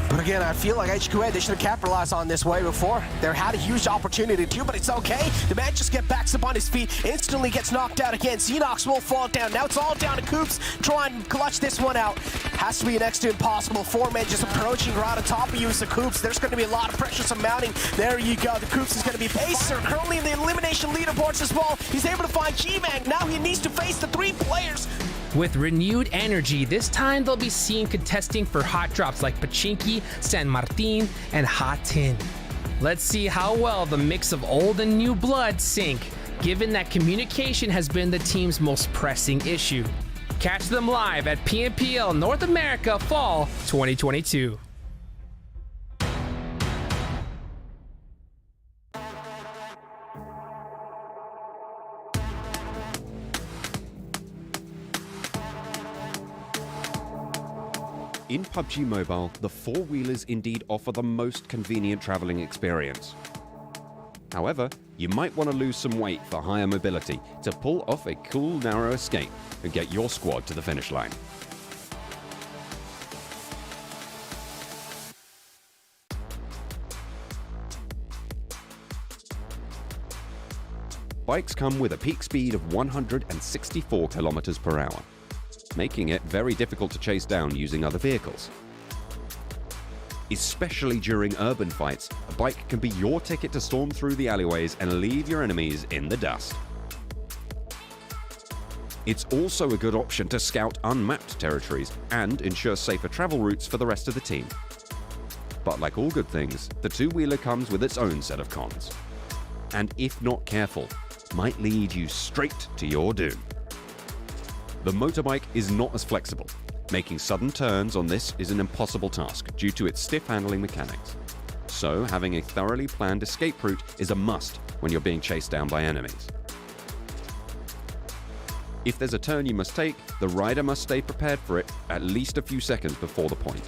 [SPEAKER 6] But again, I feel like HQA, they should have capitalized on this way before. They had a huge opportunity to, but it's okay. The man just backs up on his feet, instantly gets knocked out again. Xenox will fall down. Now it's all down to Coops. Try and clutch this one out. Has to be next to impossible. 4 men just approaching right on top of you, so Coops. There's going to be a lot of pressure surmounting. There you go. The Coops is going to be Pacer, currently in the elimination leaderboards as well. He's able to find G-Mang. Now he needs to face the 3 players.
[SPEAKER 15] With renewed energy, this time they'll be seen contesting for hot drops like Pachinki, San Martin, and Hot Tin. Let's see how well the mix of old and new blood sync, given that communication has been the team's most pressing issue. Catch them live at PMPL North America Fall 2022.
[SPEAKER 14] In PUBG Mobile, the 4-wheelers indeed offer the most convenient traveling experience. However, you might want to lose some weight for higher mobility to pull off a cool, narrow escape and get your squad to the finish line. Bikes come with a peak speed of 164 kilometers per hour, making it very difficult to chase down using other vehicles. Especially during urban fights, a bike can be your ticket to storm through the alleyways and leave your enemies in the dust. It's also a good option to scout unmapped territories and ensure safer travel routes for the rest of the team. But like all good things, the 2-wheeler comes with its own set of cons. And if not careful, might lead you straight to your doom. The motorbike is not as flexible. Making sudden turns on this is an impossible task due to its stiff handling mechanics. So having a thoroughly planned escape route is a must when you're being chased down by enemies. If there's a turn you must take, the rider must stay prepared for it at least a few seconds before the point.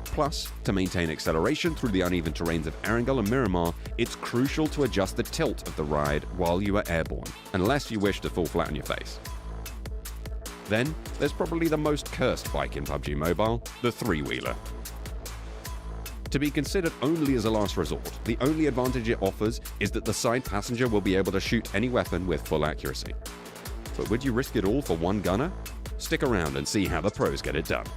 [SPEAKER 14] Plus, to maintain acceleration through the uneven terrains of Erangel and Miramar, it's crucial to adjust the tilt of the ride while you are airborne, unless you wish to fall flat on your face. Then, there's probably the most cursed bike in PUBG Mobile, the 3-wheeler. To be considered only as a last resort, the only advantage it offers is that the side passenger will be able to shoot any weapon with full accuracy. But would you risk it all for one gunner? Stick around and see how the pros get it done.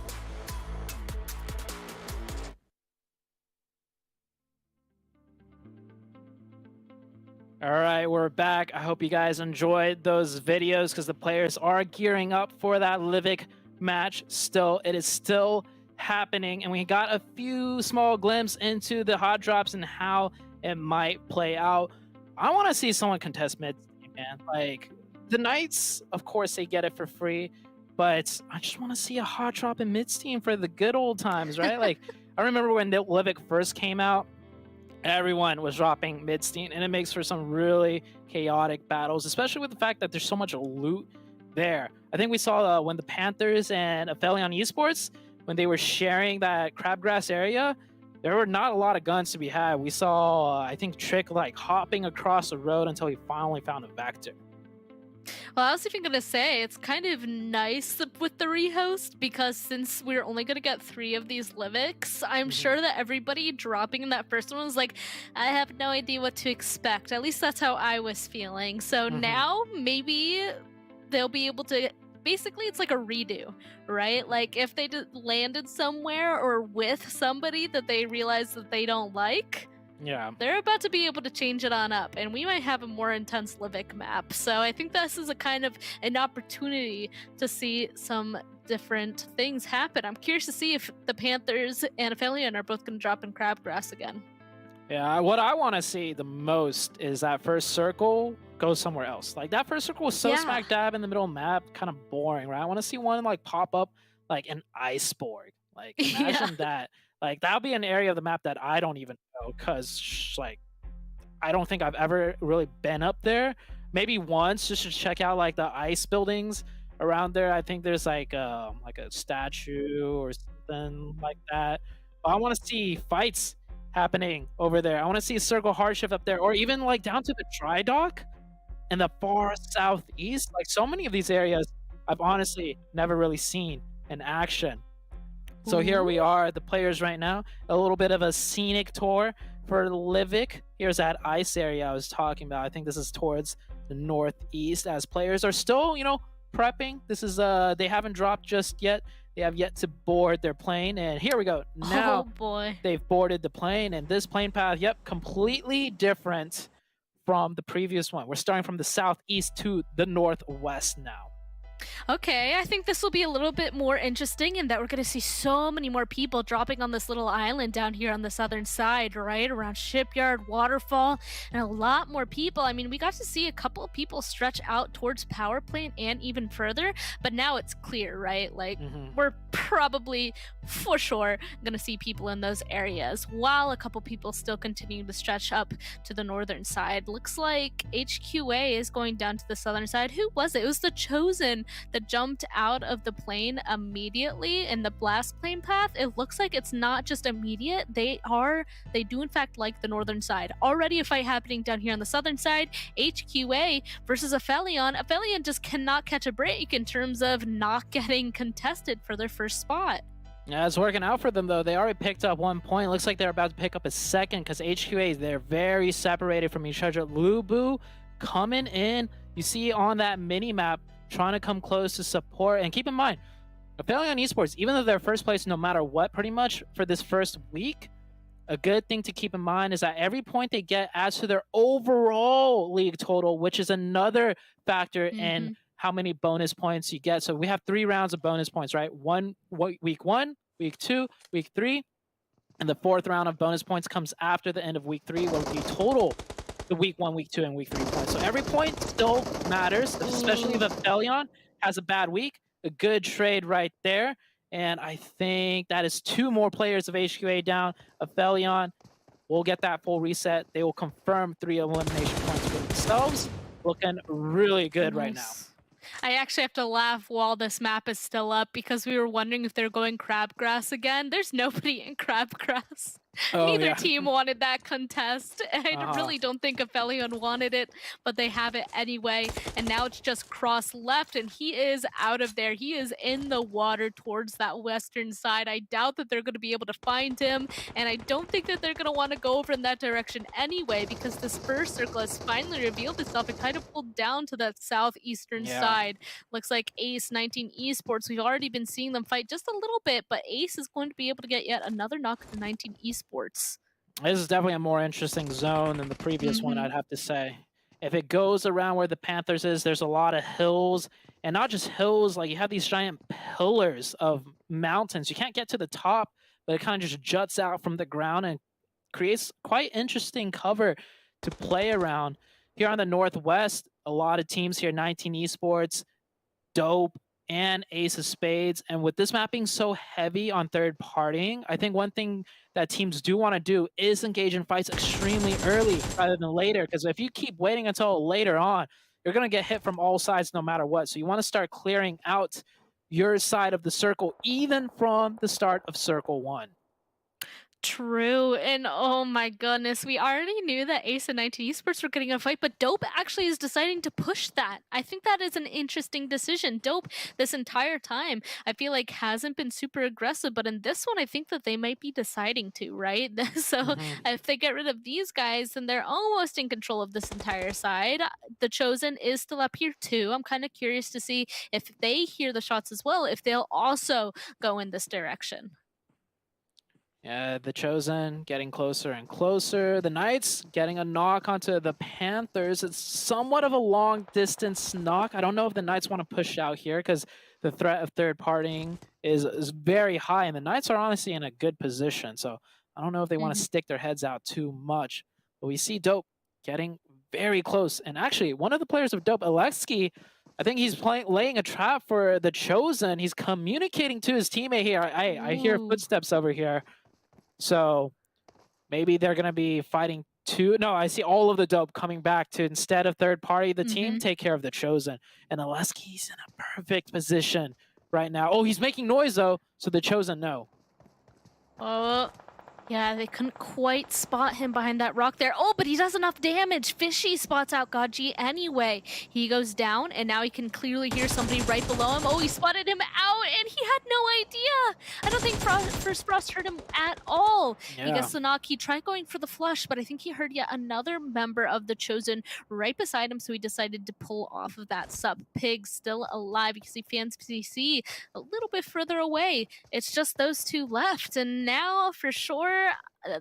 [SPEAKER 11] All right, we're back. I hope you guys enjoyed those videos because the players are gearing up for that Livik match. It is still happening, and we got a few small glimpses into the hot drops and how it might play out. I want to see someone contest mid, man. Like, the Knights, of course, they get it for free, but I just want to see a hot drop in mid team for the good old times, right? Like, I remember when Livik first came out, everyone was dropping mid-steam, and it makes for some really chaotic battles, especially with the fact that there's so much loot there. I think we saw when the Panthers and APHELION Esports, when they were sharing that crabgrass area, there were not a lot of guns to be had. We saw, I think, Trick like hopping across the road until he finally found a Vector.
[SPEAKER 12] Well, I was even going to say, it's kind of nice with the rehost, because since we're only going to get 3 of these Livics, I'm sure that everybody dropping in that first one was like, I have no idea what to expect. At least that's how I was feeling. So now maybe they'll be able to, basically it's like a redo, right? Like if they landed somewhere or with somebody that they realize that they don't like, they're about to be able to change it on up, and we might have a more intense Livic map. So I think this is a kind of an opportunity to see some different things happen. I'm curious to see if the Panthers and APHELION are both going to drop in crabgrass again.
[SPEAKER 11] Yeah, what I want to see the most is that first circle go somewhere else. Like that first circle was so smack dab in the middle of the map, kind of boring, right? I want to see one like pop up like an Iceborg. Like imagine that. Like that would be an area of the map that I don't even know, because like I don't think I've ever really been up there. Maybe once just to check out like the ice buildings around there. I think there's like a statue or something like that. But I want to see fights happening over there. I want to see Circle Hardship up there, or even like down to the dry dock in the far southeast. Like so many of these areas I've honestly never really seen in action. So here we are, the players right now, a little bit of a scenic tour for Livic. Here's that ice area I was talking about. I think this is towards the northeast, as players are still, you know, prepping. This is, they haven't dropped just yet. They have yet to board their plane, and here we go. Now they've boarded the plane, and this plane path, completely different from the previous one. We're starting from the southeast to the northwest now.
[SPEAKER 12] Okay, I think this will be a little bit more interesting in that we're going to see so many more people dropping on this little island down here on the southern side, right? Around Shipyard, Waterfall, and a lot more people. I mean, we got to see a couple of people stretch out towards Power Plant and even further, but now it's clear, right? Like, we're probably, for sure, going to see people in those areas, while a couple people still continue to stretch up to the northern side. Looks like HQA is going down to the southern side. Who was it? It was the Chosen that jumped out of the plane immediately in the blast plane path. It looks like it's not just immediate. They do in fact like the northern side. Already a fight happening down here on the southern side. HQA versus APHELION. APHELION just cannot catch a break in terms of not getting contested for their first spot.
[SPEAKER 11] Yeah, it's working out for them though. They already picked up 1 point. Looks like they're about to pick up a second, because HQA, they're very separated from each other. Lubu coming in. You see on that mini map, trying to come close to support. And keep in mind, APHELION Esports, even though they're first place no matter what pretty much for this first week, a good thing to keep in mind is that every point they get adds to their overall league total, which is another factor in how many bonus points you get. So we have 3 rounds of bonus points, right? Week 1, week 2, week 3, and the 4th round of bonus points comes after the end of week 3, where you total the week 1, week 2, and week 3 points. So every point still matters, especially if APHELION has a bad week. A good trade right there. And I think that is 2 more players of HQA down. APHELION will get that full reset. They will confirm 3 elimination points for themselves. Looking really good right now.
[SPEAKER 12] I actually have to laugh while this map is still up, because we were wondering if they're going crabgrass again. There's nobody in crabgrass. Neither team wanted that contest. I really don't think APHELION wanted it, but they have it anyway. And now it's just cross left, and he is out of there. He is in the water towards that western side. I doubt that they're going to be able to find him, and I don't think that they're going to want to go over in that direction anyway, because this first circle has finally revealed itself and kind of pulled down to that southeastern side. Looks like Ace 19 Esports, we've already been seeing them fight just a little bit, but Ace is going to be able to get yet another knock at the 19 Esports.
[SPEAKER 11] This is definitely a more interesting zone than the previous one, I'd have to say. If it goes around where the Panthers is, there's a lot of hills, and not just hills, like you have these giant pillars of mountains. You can't get to the top, but it kind of just juts out from the ground and creates quite interesting cover to play around. Here on the northwest, a lot of teams here, 19 Esports, Dope, and ace of spades. And with this map being so heavy on third partying, I think one thing that teams do want to do is engage in fights extremely early rather than later. Because if you keep waiting until later on, you're going to get hit from all sides no matter what. So you want to start clearing out your side of the circle, even from the start of circle 1.
[SPEAKER 12] True, and oh my goodness, we already knew that Ace and 19 Esports were getting a fight, but Dope actually is deciding to push that. I think that is an interesting decision. Dope, this entire time, I feel like hasn't been super aggressive, but in this one, I think that they might be deciding to, right? So if they get rid of these guys, then they're almost in control of this entire side. The Chosen is still up here too. I'm kind of curious to see if they hear the shots as well, if they'll also go in this direction.
[SPEAKER 11] Yeah, the Chosen getting closer and closer. The Knights getting a knock onto the Panthers. It's somewhat of a long distance knock. I don't know if the Knights want to push out here because the threat of third partying is very high, and the Knights are honestly in a good position. So I don't know if they want to stick their heads out too much. But we see Dope getting very close. And actually, one of the players of Dope, Alexi, I think he's laying a trap for the Chosen. He's communicating to his teammate here. I hear footsteps over here. So maybe they're going to be fighting two. No, I see all of the Dope coming back to, instead of third party, the team take care of the Chosen. And Alexki's in a perfect position right now. Oh, he's making noise, though. So the Chosen know.
[SPEAKER 12] Oh, yeah, they couldn't quite spot him behind that rock there. Oh, but he does enough damage. Fishy spots out Godji anyway. He goes down, and now he can clearly hear somebody right below him. Oh, he spotted him out, and he had no idea. I don't think First Frost heard him at all.
[SPEAKER 11] Yeah.
[SPEAKER 12] He gets the knock. He tried going for the flush, but I think he heard yet another member of the Chosen right beside him, so he decided to pull off of that sub. Pig still alive. You can see Fans PC a little bit further away. It's just those two left, and now for sure,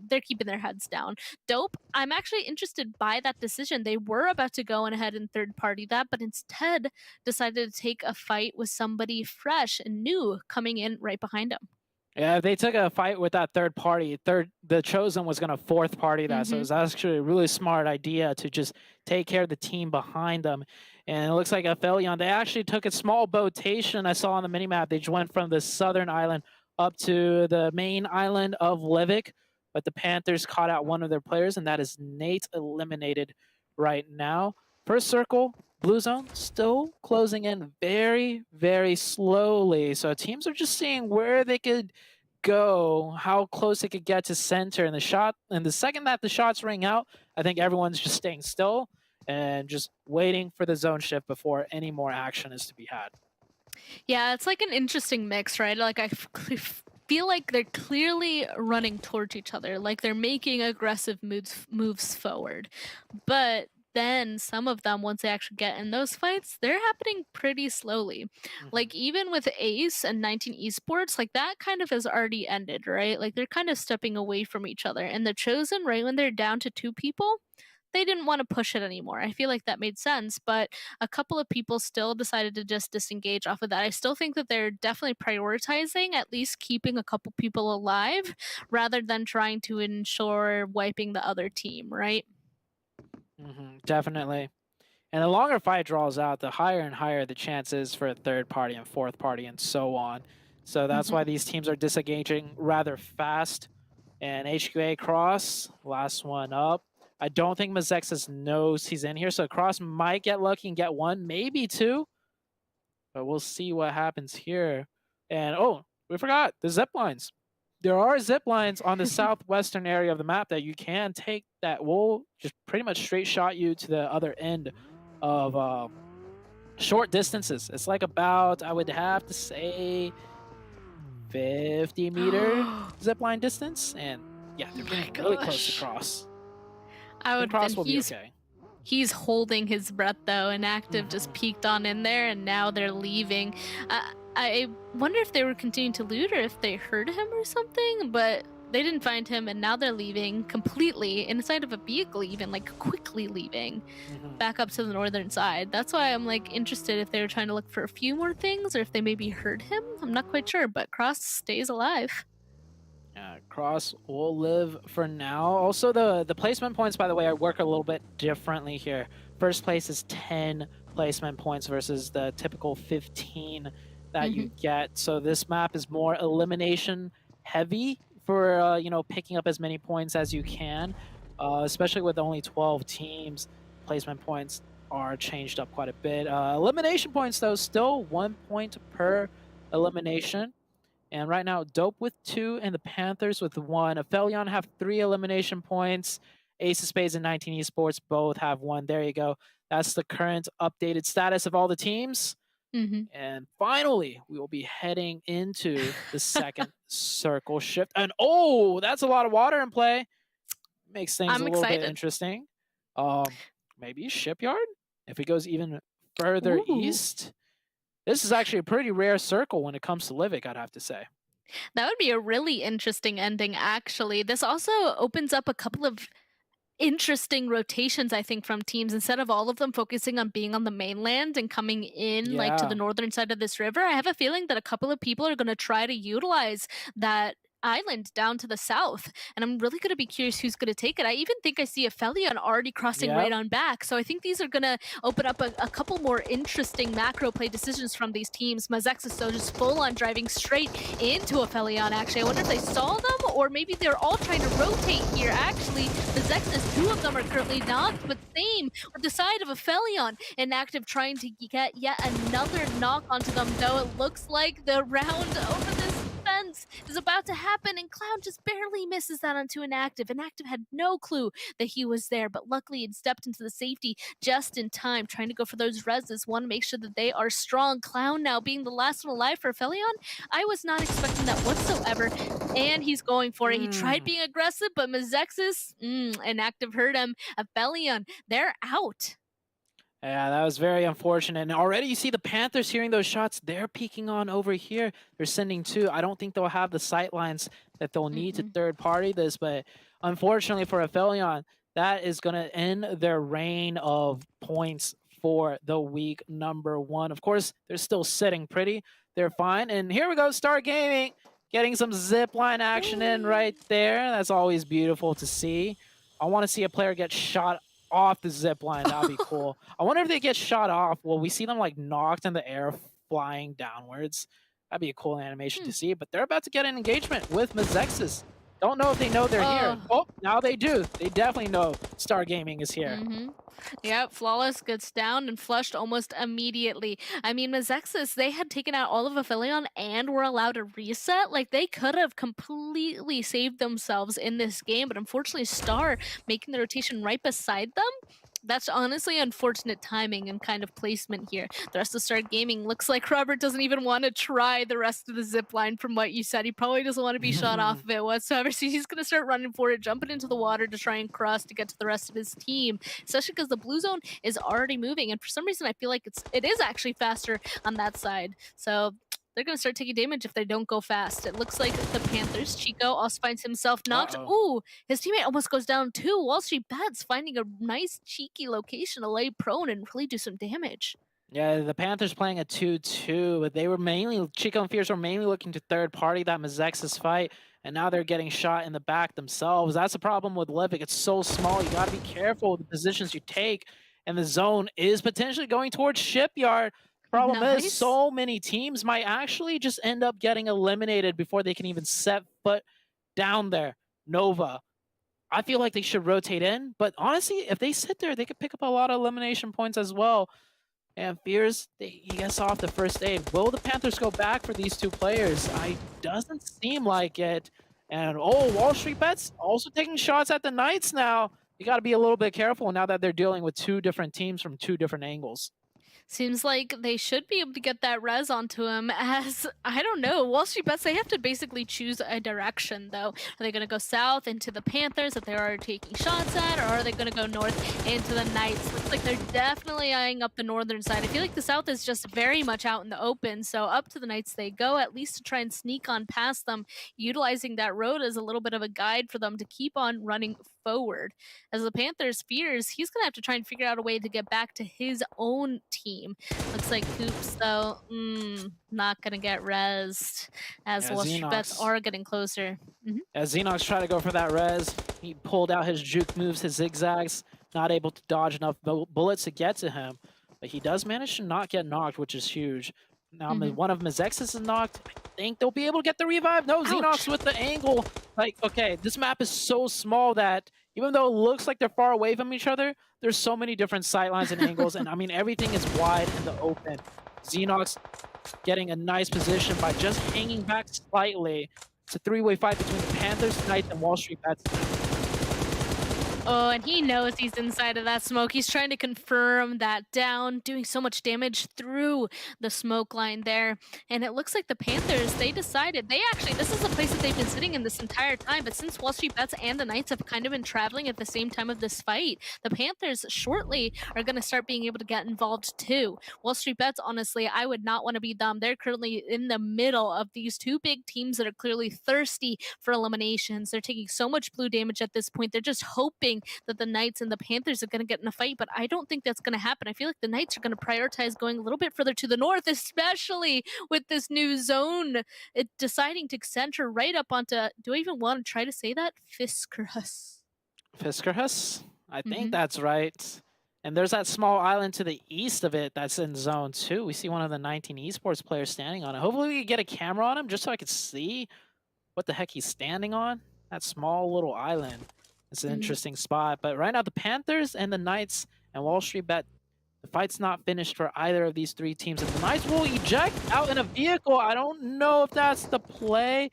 [SPEAKER 12] they're keeping their heads down. Dope, I'm actually interested by that decision. They were about to go ahead and third party that, but instead decided to take a fight with somebody fresh and new coming in right behind them.
[SPEAKER 11] Yeah, if they took a fight with that third party, the Chosen was going to fourth party that. So it was actually a really smart idea to just take care of the team behind them. And it looks like APHELION, they actually took a small rotation. I saw on the minimap, they just went from the southern island up to the main island of Livik. But the Panthers caught out one of their players, and that is Nate, eliminated right now. First circle, blue zone, still closing in very, very slowly. So teams are just seeing where they could go, how close they could get to center. And the second that the shots ring out, I think everyone's just staying still and just waiting for the zone shift before any more action is to be had.
[SPEAKER 12] Yeah, it's like an interesting mix, right? Like I feel like they're clearly running towards each other, like they're making aggressive moves forward. But then some of them, once they actually get in those fights, they're happening pretty slowly. Like even with Ace and 19 Esports, like that kind of has already ended, right? Like they're kind of stepping away from each other. And the Chosen, right when they're down to 2 people, they didn't want to push it anymore. I feel like that made sense, but a couple of people still decided to just disengage off of that. I still think that they're definitely prioritizing at least keeping a couple people alive rather than trying to ensure wiping the other team, right?
[SPEAKER 11] Definitely. And the longer fight draws out, the higher and higher the chances for a third party and fourth party and so on. So that's why these teams are disengaging rather fast. And HQA Cross, last one up. I don't think MEZEXIS knows he's in here, so Cross might get lucky and get 1, maybe 2. But we'll see what happens here. And, oh, we forgot the zip lines. There are zip lines on the southwestern area of the map that you can take that will just pretty much straight shot you to the other end of short distances. It's like about, I would have to say, 50-meter zip line distance. And, yeah, they're getting really close to Cross.
[SPEAKER 12] I would
[SPEAKER 11] Cross will be
[SPEAKER 12] he's,
[SPEAKER 11] okay.
[SPEAKER 12] He's holding his breath though, and Active just peeked on in there, and now they're leaving. I wonder if they were continuing to loot or if they heard him or something, but they didn't find him, and now they're leaving completely inside of a vehicle, even like quickly leaving back up to the northern side. That's why I'm like interested if they were trying to look for a few more things or if they maybe heard him. I'm not quite sure, but Cross stays alive.
[SPEAKER 11] Cross will live for now. Also, the placement points, by the way, work a little bit differently here. First place is 10 placement points versus the typical 15 that you get. So this map is more elimination heavy for you know, picking up as many points as you can, especially with only 12 teams. Placement points are changed up quite a bit. Elimination points though, still 1 point per elimination. And right now, Dope with 2 and the Panthers with 1. APHELION have 3 elimination points. Ace of Spades and 19 Esports both have 1. There you go. That's the current updated status of all the teams. And finally, we will be heading into the second circle shift. And oh, that's a lot of water in play. Makes things a little bit interesting. Maybe Shipyard? If it goes even further east. This is actually a pretty rare circle when it comes to Livik, I'd have to say.
[SPEAKER 12] That would be a really interesting ending, actually. This also opens up a couple of interesting rotations, I think, from teams. Instead of all of them focusing on being on the mainland and coming in like to the northern side of this river, I have a feeling that a couple of people are going to try to utilize that island down to the south, and I'm really going to be curious who's going to take it. I even think I see APHELION already crossing right on back, so I think these are going to open up a couple more interesting macro play decisions from these teams. MEZEXIS though just full on driving straight into APHELION. Actually, I wonder if they saw them, or maybe they're all trying to rotate here. Actually, MEZEXIS, 2 of them are currently knocked, but same with the side of APHELION, Inactive trying to get yet another knock onto them, though it looks like the round over this fence is about to happen, and Cloud just barely misses that onto Inactive. Inactive had no clue that he was there, but luckily it stepped into the safety just in time, trying to go for those reses. Want to make sure that they are strong. Clown now being the last one alive for APHELION. I was not expecting that whatsoever, and he's going for it. He tried being aggressive, but MEZEXIS, Inactive hurt him. APHELION, they're out.
[SPEAKER 11] Yeah, that was very unfortunate. And already you see the Panthers hearing those shots. They're peeking on over here. They're sending 2. I don't think they'll have the sight lines that they'll need to third party this, but unfortunately for APHELION, that is going to end their reign of points for the week number 1. Of course, they're still sitting pretty. They're fine. And here we go, Star Gaming getting some zipline action in right there. That's always beautiful to see. I want to see a player get shot off the zip line. That'd be cool. I wonder if they get shot off. Will we see them like knocked in the air flying downwards? That'd be a cool animation to see. But they're about to get an engagement with MEZEXIS. Don't know if they know they're here. Oh, now they do. They definitely know Star Gaming is here.
[SPEAKER 12] Yep, Flawless gets down and flushed almost immediately. I mean, MEZEXIS, they had taken out all of APHELION and were allowed to reset. Like, they could have completely saved themselves in this game, but unfortunately, Star making the rotation right beside them. That's honestly unfortunate timing and kind of placement here. The rest of Star Gaming looks like Robert doesn't even want to try the rest of the zip line from what you said. He probably doesn't want to be shot off of it whatsoever. So he's going to start running for it, jumping into the water to try and cross to get to the rest of his team, especially because the blue zone is already moving. And for some reason, I feel like it is actually faster on that side. So they're going to start taking damage if they don't go fast. It looks like the Panthers. Chico also finds himself knocked. Ooh, his teammate almost goes down too. WALLSTREETBETS finding a nice cheeky location to lay prone and really do some damage.
[SPEAKER 11] Yeah, the Panthers playing a 2-2, but they were mainly, Chico and Fierce were mainly looking to third party that MEZEXIS fight, and now they're getting shot in the back themselves. That's the problem with Livik. It's so small. You got to be careful with the positions you take, and the zone is potentially going towards Shipyard. Problem is, so many teams might actually just end up getting eliminated before they can even set foot down there. Nova, I feel like they should rotate in, but honestly, if they sit there, they could pick up a lot of elimination points as well. And Fears, he gets off the first aid. Will the Panthers go back for these 2 players? Doesn't seem like it. And WALLSTREETBETS also taking shots at the Knights now. You got to be a little bit careful now that they're dealing with 2 different teams from 2 different angles.
[SPEAKER 12] Seems like they should be able to get that res onto him, as, I don't know, WALLSTREETBETS, they have to basically choose a direction, though. Are they going to go south into the Panthers that they're already taking shots at, or are they going to go north into the Knights? Looks like they're definitely eyeing up the northern side. I feel like the south is just very much out in the open, so up to the Knights they go, at least to try and sneak on past them, utilizing that road as a little bit of a guide for them to keep on running forward. As the Panthers fears, he's going to have to try and figure out a way to get back to his own team. Looks like Hoops, though, not going to get rezzed, as WALLSTREETBETS are getting closer.
[SPEAKER 11] As Xenox tried to go for that res, he pulled out his juke moves, his zigzags, not able to dodge enough bullets to get to him. But he does manage to not get knocked, which is huge. Now one of MEZEXIS is knocked. I think they'll be able to get the revive. No, Xenox with the angle. Like, okay, this map is so small that even though it looks like they're far away from each other, there's so many different sightlines and angles, and I mean, everything is wide in the open. Xenox getting a nice position by just hanging back slightly. It's a three-way fight between the Panthers, Knights, and WALLSTREETBETS.
[SPEAKER 12] Oh, and he knows he's inside of that smoke. He's trying to confirm that down, doing so much damage through the smoke line there. And it looks like the Panthers, they decided, this is the place that they've been sitting in this entire time, but since WALLSTREETBETS and the Knights have kind of been traveling at the same time of this fight, the Panthers shortly are going to start being able to get involved too. WALLSTREETBETS, honestly, I would not want to be them. They're currently in the middle of these two big teams that are clearly thirsty for eliminations. They're taking so much blue damage at this point. They're just hoping that the Knights and the Panthers are going to get in a fight, but I don't think that's going to happen. I feel like the Knights are going to prioritize going a little bit further to the north, especially with this new zone deciding to center right up onto, do I even want to try to say that? Fiskerhus.
[SPEAKER 11] Fiskerhus? I think that's right. And there's that small island to the east of it that's in zone 2. We see one of the 19 esports players standing on it. Hopefully we can get a camera on him just so I could see what the heck he's standing on. That small little island. It's an interesting spot. But right now, the Panthers and the Knights and WALLSTREETBET, the fight's not finished for either of these three teams. And the Knights will eject out in a vehicle. I don't know if that's the play.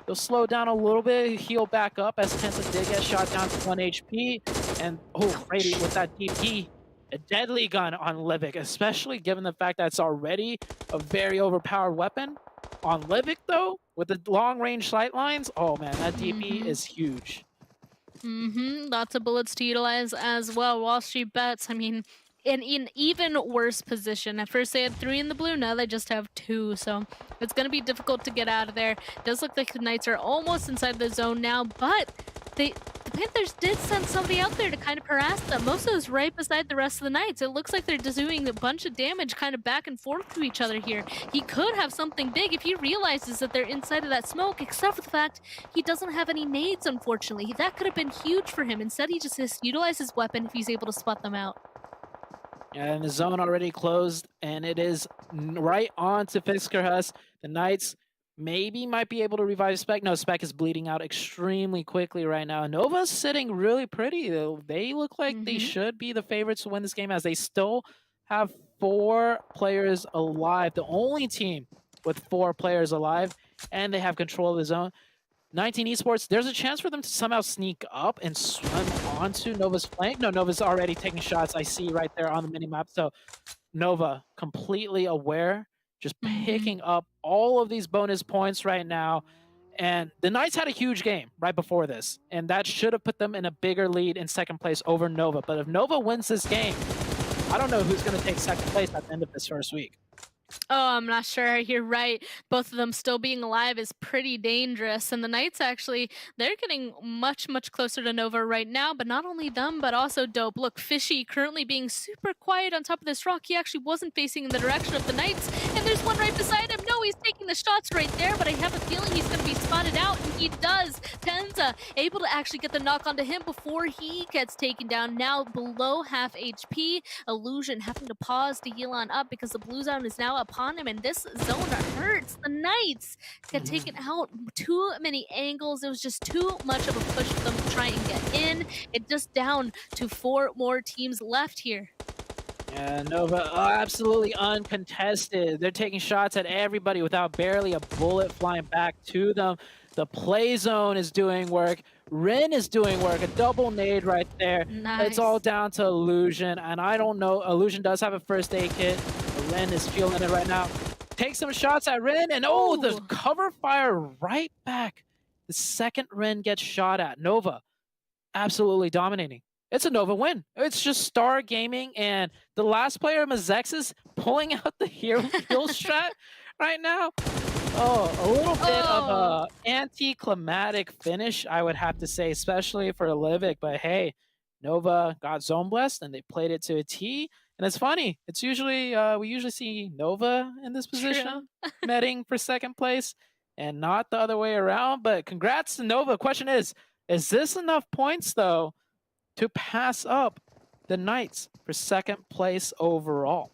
[SPEAKER 11] They'll slow down a little bit, heal back up as Tensa did get shot down to 1 HP. And, oh, Brady with that DP. A deadly gun on Livik, especially given the fact that it's already a very overpowered weapon. On Livik, though, with the long-range sight lines, oh, man, that DP is huge.
[SPEAKER 12] Lots of bullets to utilize as well. WALLSTREETBETS, I mean, in an even worse position. At first they had 3 in the blue, now they just have 2. So it's going to be difficult to get out of there. It does look like the Knights are almost inside the zone now, but the Panthers did send somebody out there to kind of harass them. Moso's right beside the rest of the Knights. It looks like they're just doing a bunch of damage kind of back and forth to each other here. He could have something big if he realizes that they're inside of that smoke, except for the fact he doesn't have any nades, unfortunately. That could have been huge for him. Instead, he just has to utilize his weapon if he's able to spot them out.
[SPEAKER 11] And the zone already closed, and it is right on to Fiskerhus. The Knights maybe might be able to revive Spec. No, Spec is bleeding out extremely quickly right now. Nova's sitting really pretty. They look like they should be the favorites to win this game, as they still have 4 players alive. The only team with 4 players alive, and they have control of the zone. 19 esports, there's a chance for them to somehow sneak up and swim onto Nova's flank. No, Nova's already taking shots. I see right there on the minimap. So Nova completely aware, just picking up all of these bonus points right now. And the Knights had a huge game right before this, and that should have put them in a bigger lead in second place over Nova. But if Nova wins this game, I don't know who's going to take second place at the end of this first week.
[SPEAKER 12] Oh, I'm not sure. You're right. Both of them still being alive is pretty dangerous. And the Knights, actually, they're getting much, much closer to Nova right now. But not only them, but also Dope. Look, Fishy currently being super quiet on top of this rock. He actually wasn't facing in the direction of the Knights. And there's one right beside him. No, he's taking the shots right there. But I have a feeling he's going to be spotted out. And he does. Tensa able to actually get the knock onto him before he gets taken down. Now below half HP. Illusion having to pause to heal on up because the blue zone is now upon him, and this zone hurts. The Knights get taken out. Too many angles. It was just too much of a push for them to try and get in. It just down to 4 more teams left here.
[SPEAKER 11] Yeah, Nova absolutely uncontested. They're taking shots at everybody without barely a bullet flying back to them. The play zone is doing work. Rin is doing work. A double nade right there.
[SPEAKER 12] Nice.
[SPEAKER 11] It's all down to Illusion, and I don't know. Illusion does have a first aid kit. Rin is feeling it right now. Take some shots at Rin, and oh, the cover fire right back. The second Rin gets shot at. Nova absolutely dominating. It's a Nova win. It's just Star Gaming, and the last player, MEZEXIS, pulling out the hero kill strat right now. Oh, a little bit of a anticlimactic finish, I would have to say, especially for Livik. But hey, Nova got zone blessed, and they played it to a T. And it's funny. It's usually we usually see Nova in this position, netting for second place, and not the other way around. But congrats to Nova. Question is this enough points though to pass up the Knights for second place overall?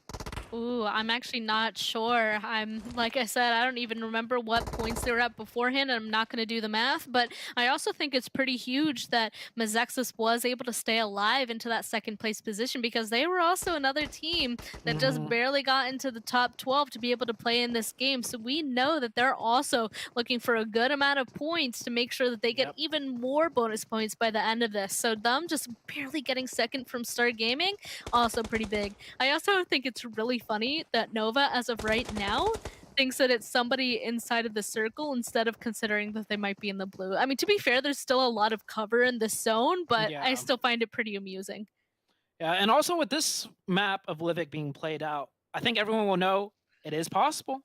[SPEAKER 12] Ooh, I'm actually not sure. Like I said, I don't even remember what points they were at beforehand, and I'm not going to do the math, but I also think it's pretty huge that MEZEXIS was able to stay alive into that second place position, because they were also another team that just barely got into the top 12 to be able to play in this game. So we know that they're also looking for a good amount of points to make sure that they get even more bonus points by the end of this. So them just barely getting second from Start Gaming, also pretty big. I also think it's really funny that Nova, as of right now, thinks that it's somebody inside of the circle instead of considering that they might be in the blue. I mean, to be fair, there's still a lot of cover in this zone, but I still find it pretty amusing.
[SPEAKER 11] Yeah, and also with this map of Livik being played out, I think everyone will know it is possible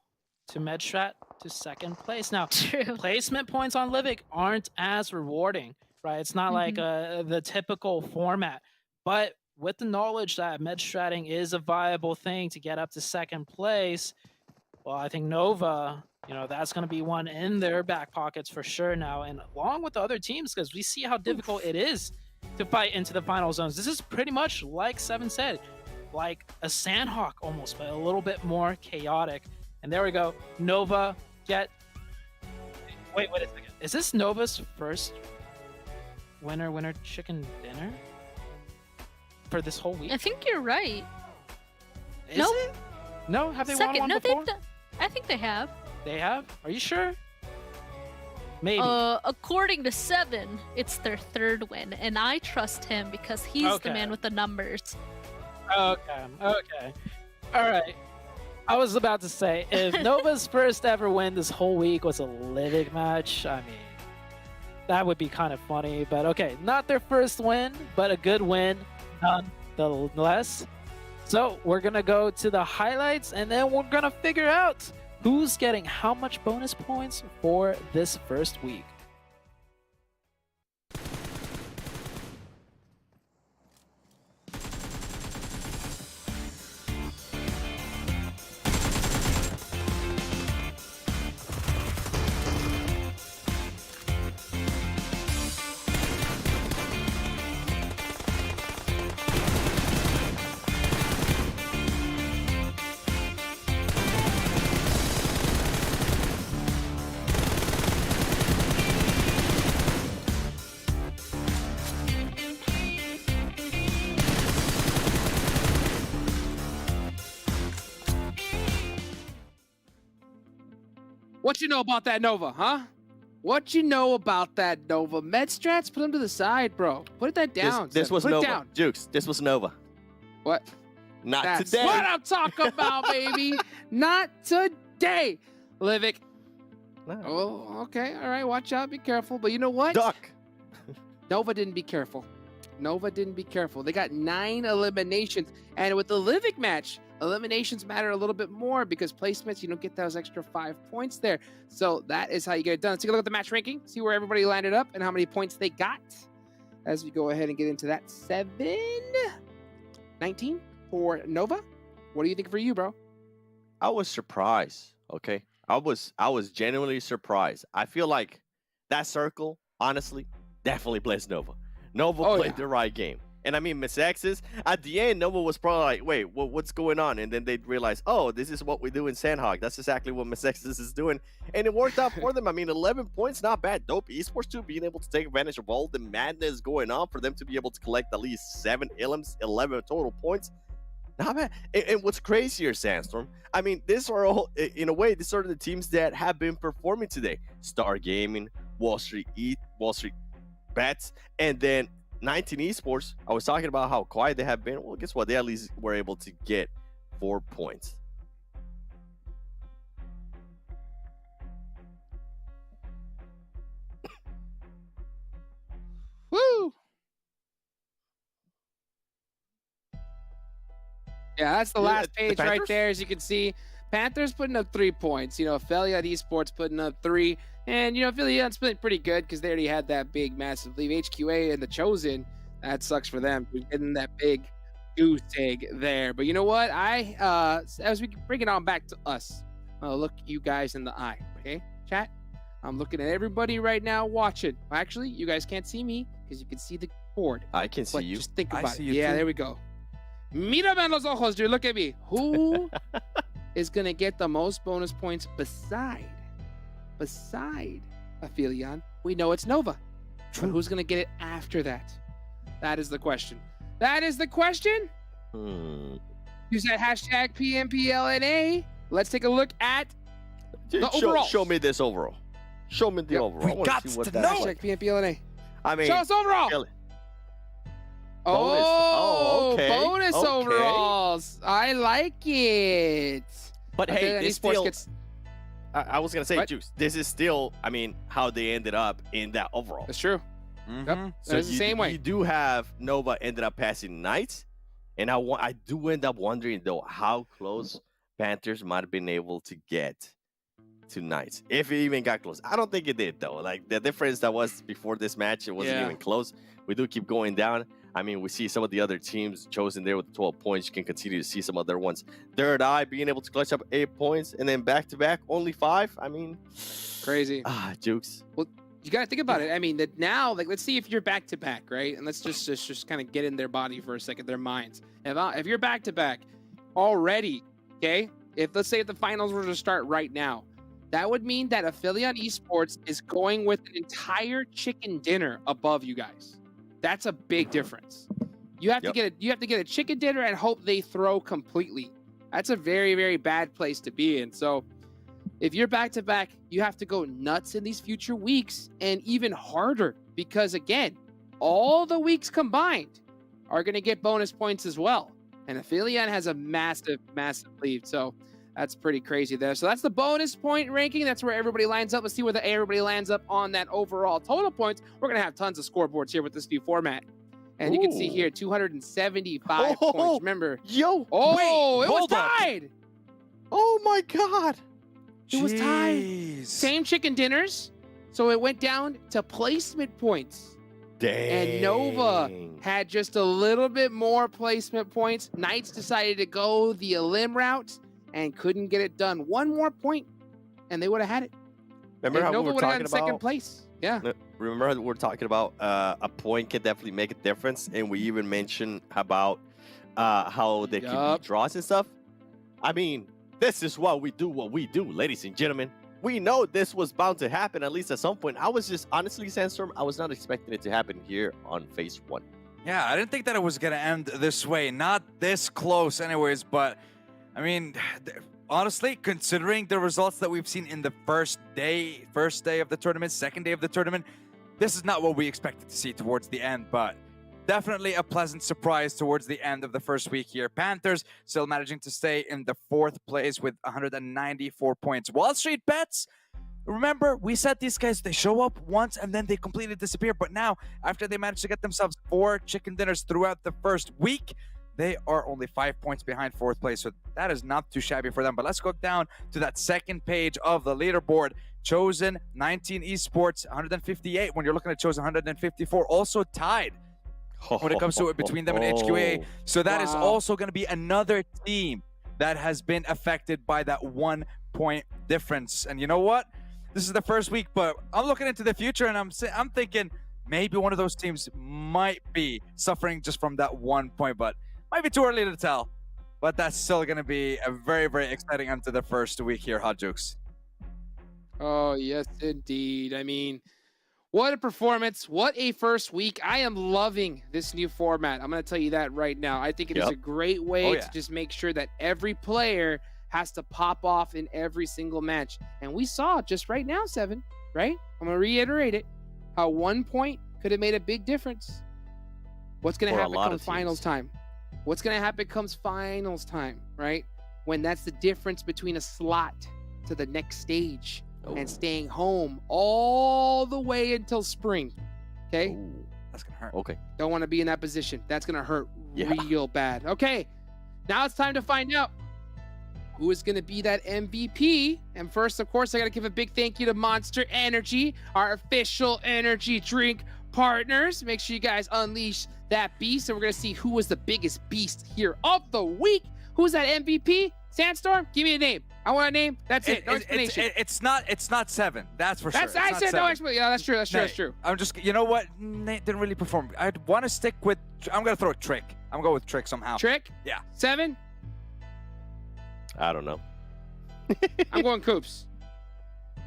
[SPEAKER 11] to medstrat to second place. Now, placement points on Livik aren't as rewarding, right? It's not like the typical format, but with the knowledge that medstratting is a viable thing to get up to second place, well, I think Nova, you know, that's going to be one in their back pockets for sure now, and along with the other teams, because we see how difficult it is to fight into the final zones. This is pretty much, like Seven said, like a Sandhawk almost, but a little bit more chaotic. And there we go. Nova get... Wait a second. Is this Nova's first winner chicken dinner for this whole week?
[SPEAKER 12] I think you're right.
[SPEAKER 11] Is it? No? Have they won one
[SPEAKER 12] No,
[SPEAKER 11] before?
[SPEAKER 12] I think they have.
[SPEAKER 11] They have? Are you sure? Maybe.
[SPEAKER 12] According to Seven, it's their third win, and I trust him because he's the man with the numbers.
[SPEAKER 11] Okay. All right. I was about to say, if Nova's first ever win this whole week was a Livik match, I mean, that would be kind of funny. But okay, not their first win, but a good win nonetheless. So we're going to go to the highlights, and then we're going to figure out who's getting how much bonus points for this first week.
[SPEAKER 8] What you know about that Nova, huh? What you know about that Nova? Medstrats, put them to the side, bro. Put that down.
[SPEAKER 9] This was
[SPEAKER 8] put
[SPEAKER 9] Nova.
[SPEAKER 8] It down.
[SPEAKER 9] Jukes, this was Nova.
[SPEAKER 8] What?
[SPEAKER 9] Not
[SPEAKER 8] That's
[SPEAKER 9] today.
[SPEAKER 8] what I'm talking about, baby. Not today. Livik.
[SPEAKER 9] No.
[SPEAKER 8] Oh, okay. All right. Watch out. Be careful. But you know what?
[SPEAKER 9] Duck.
[SPEAKER 8] Nova didn't be careful. Nova didn't be careful. They got 9 eliminations. And with the Livik match, eliminations matter a little bit more because placements, you don't get those extra 5 points there. So that is how you get it done. Let's take a look at the match ranking, see where everybody landed up and how many points they got as we go ahead and get into that 7-19 for Nova. What do you think for you, bro?
[SPEAKER 9] I was surprised, okay? I was genuinely surprised. I feel like that circle, honestly, definitely plays Nova. Nova played the right game. And I mean, MEZEXIS, at the end, Nova was probably like, wait, what's going on? And then they'd realize, oh, this is what we do in Sandhawk. That's exactly what MEZEXIS is doing. And it worked out for them. I mean, 11 points, not bad. Dope Esports, too, being able to take advantage of all the madness going on for them to be able to collect at least 7 elims, 11 total points. Not bad. And what's crazier, Sandstorm, I mean, these are all, in a way, these are the teams that have been performing today. Star Gaming, WALLSTREETBETS, and then 19 Esports. I was talking about how quiet they have been. Well, guess what? They at least were able to get 4 points.
[SPEAKER 8] Woo! Yeah, that's the last page right there. As you can see, Panthers putting up 3 points. You know, APHELION Esports putting up 3. And, you know, APHELION's been pretty good because they already had that big, massive lead. HQA and the Chosen, that sucks for them. We're getting that big goose egg there. But you know what? As we bring it on back to us, I'll look you guys in the eye, okay? Chat, I'm looking at everybody right now watching. Actually, you guys can't see me because you can see the board.
[SPEAKER 9] I can see
[SPEAKER 8] but
[SPEAKER 9] you.
[SPEAKER 8] Just think about it.
[SPEAKER 10] see you
[SPEAKER 8] Yeah,
[SPEAKER 10] too.
[SPEAKER 8] there we go. Mírame en los ojos, dude. Look at me. Who is going to get the most bonus points beside APHELION? We know it's Nova. But who's going to get it after that? That is the question. That is the question. Use that hashtag PMPLNA. Let's take a look at the overall.
[SPEAKER 9] Show me this overall. Show me the overall.
[SPEAKER 10] We got to know.
[SPEAKER 8] Hashtag PMPLNA.
[SPEAKER 9] I mean,
[SPEAKER 8] show us overall.
[SPEAKER 9] Bonus.
[SPEAKER 8] Oh,
[SPEAKER 9] okay.
[SPEAKER 8] bonus
[SPEAKER 9] Okay.
[SPEAKER 8] overalls. I like it.
[SPEAKER 9] But
[SPEAKER 8] I
[SPEAKER 9] hey,
[SPEAKER 8] think that
[SPEAKER 9] this
[SPEAKER 8] Esports
[SPEAKER 9] still,
[SPEAKER 8] gets-
[SPEAKER 9] I was going to say,
[SPEAKER 8] What?
[SPEAKER 9] Juice, this is still, I mean, how they ended up in that overall.
[SPEAKER 8] That's true. Yep.
[SPEAKER 9] So
[SPEAKER 8] It's the same way.
[SPEAKER 9] You do have Nova ended up passing Knights. And I do end up wondering, though, how close Panthers might have been able to get to Knights. If it even got close. I don't think it did, though. Like, the difference that was before this match, it wasn't even close. We do keep going down. I mean, we see some of the other teams chosen there with 12 points. You can continue to see some other ones. THIRDEYE being able to clutch up 8 points, and then back-to-back, only 5. I mean,
[SPEAKER 8] crazy.
[SPEAKER 9] Jukes.
[SPEAKER 8] Well, you got to think about it. I mean, that now, like, let's see if you're back-to-back, right? And let's just kind of get in their body for a second, their minds. If you're back-to-back already, okay? Let's say if the finals were to start right now, that would mean that APHELION Esports is going with an entire chicken dinner above you guys. That's a big difference. You have to get a chicken dinner and hope they throw completely. That's a very, very bad place to be in. So if you're back to back, you have to go nuts in these future weeks and even harder because again, all the weeks combined are going to get bonus points as well. And APHELION has a massive, massive lead. So that's pretty crazy there. So that's the bonus point ranking. That's where everybody lines up. Let's see where everybody lands up on that overall total points. We're going to have tons of scoreboards here with this new format. And you can see here 275 points. Remember.
[SPEAKER 9] Yo.
[SPEAKER 8] Oh, it was tied.
[SPEAKER 9] Oh, my God.
[SPEAKER 8] It was tied. Same chicken dinners. So it went down to placement points.
[SPEAKER 9] Dang.
[SPEAKER 8] And Nova had just a little bit more placement points. Knights decided to go the elim route and couldn't get it done. One more point, and they would have had it.
[SPEAKER 9] Remember
[SPEAKER 8] and
[SPEAKER 9] how
[SPEAKER 8] Nova
[SPEAKER 9] we were
[SPEAKER 8] would have
[SPEAKER 9] talking
[SPEAKER 8] gotten
[SPEAKER 9] about
[SPEAKER 8] second place. Yeah.
[SPEAKER 9] Remember how we were talking about a point can definitely make a difference, and we even mentioned about how there can be draws and stuff. I mean, this is why we do what we do, ladies and gentlemen. We know this was bound to happen at least at some point. I was just honestly, Sandstorm, I was not expecting it to happen here on phase 1.
[SPEAKER 10] Yeah, I didn't think that it was gonna end this way. Not this close, anyways. But I mean, honestly, considering the results that we've seen in the first day of the tournament, second day of the tournament, this is not what we expected to see towards the end, but definitely a pleasant surprise towards the end of the first week here. Panthers still managing to stay in the 4th place with 194 points. WALLSTREETBETS, remember, we said these guys, they show up once and then they completely disappear, but now, after they managed to get themselves 4 chicken dinners throughout the first week, they are only 5 points behind 4th place, so that is not too shabby for them. But let's go down to that second page of the leaderboard. Chosen 19 Esports, 158. When you're looking at Chosen, 154, also tied when it comes to it between them and HQA. So that is also going to be another team that has been affected by that 1 point difference. And you know what? This is the first week, but I'm looking into the future and I'm thinking maybe one of those teams might be suffering just from that 1 point, but might be too early to tell, but that's still going to be a very, very exciting end to the first week here, Hot Jukes.
[SPEAKER 8] Oh, yes, indeed. I mean, what a performance. What a first week. I am loving this new format. I'm going to tell you that right now. I think it is a great way to just make sure that every player has to pop off in every single match. And we saw just right now, 7, right? I'm going to reiterate it, how 1 point could have made a big difference. What's going to happen come finals time? What's going to happen comes finals time, right? When that's the difference between a slot to the next stage and staying home all the way until spring, okay?
[SPEAKER 10] That's going to hurt.
[SPEAKER 9] Okay.
[SPEAKER 8] Don't want to be in that position. That's going to hurt real bad. Okay, now it's time to find out who is going to be that MVP. And first, of course, I got to give a big thank you to Monster Energy, our official energy drink partners. Make sure you guys unleash that beast, and we're going to see who was the biggest beast here of the week. Who's that MVP? Sandstorm, give me a name. I want a name. That's it. No explanation.
[SPEAKER 10] It's not 7. That's for sure.
[SPEAKER 8] I said no explanation. Yeah, that's true. That's true.
[SPEAKER 10] I'm just, you know what? Nate didn't really perform. I'd want to stick with, I'm going to throw a Trick. I'm going to go with Trick somehow.
[SPEAKER 8] Trick?
[SPEAKER 10] Yeah.
[SPEAKER 8] 7?
[SPEAKER 9] I don't know.
[SPEAKER 8] I'm going Coops.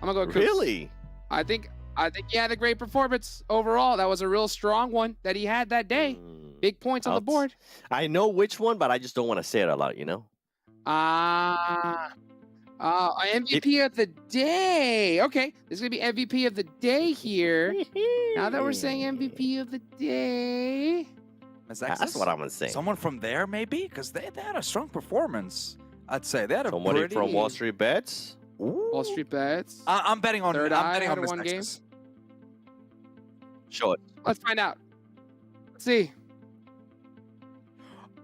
[SPEAKER 8] I'm gonna go Coops.
[SPEAKER 9] Really?
[SPEAKER 8] I think he had a great performance overall. That was a real strong one that he had that day. Big points on the board.
[SPEAKER 9] I know which one, but I just don't want to say it a lot, you know?
[SPEAKER 8] MVP of the day. Okay, this is gonna be MVP of the day here. Now that we're saying MVP of the day,
[SPEAKER 9] that's what I'm gonna say.
[SPEAKER 10] Someone from there, maybe, because they had a strong performance. I'd say they had a
[SPEAKER 9] Somebody
[SPEAKER 10] pretty...
[SPEAKER 9] from Wall Street Bets.
[SPEAKER 8] Wall Street Bets.
[SPEAKER 10] I'm betting on.
[SPEAKER 8] THIRDEYE
[SPEAKER 10] I'm betting
[SPEAKER 8] had
[SPEAKER 10] on
[SPEAKER 8] one game.
[SPEAKER 10] MEZEXIS.
[SPEAKER 9] Show it.
[SPEAKER 8] Let's find out. Let's see.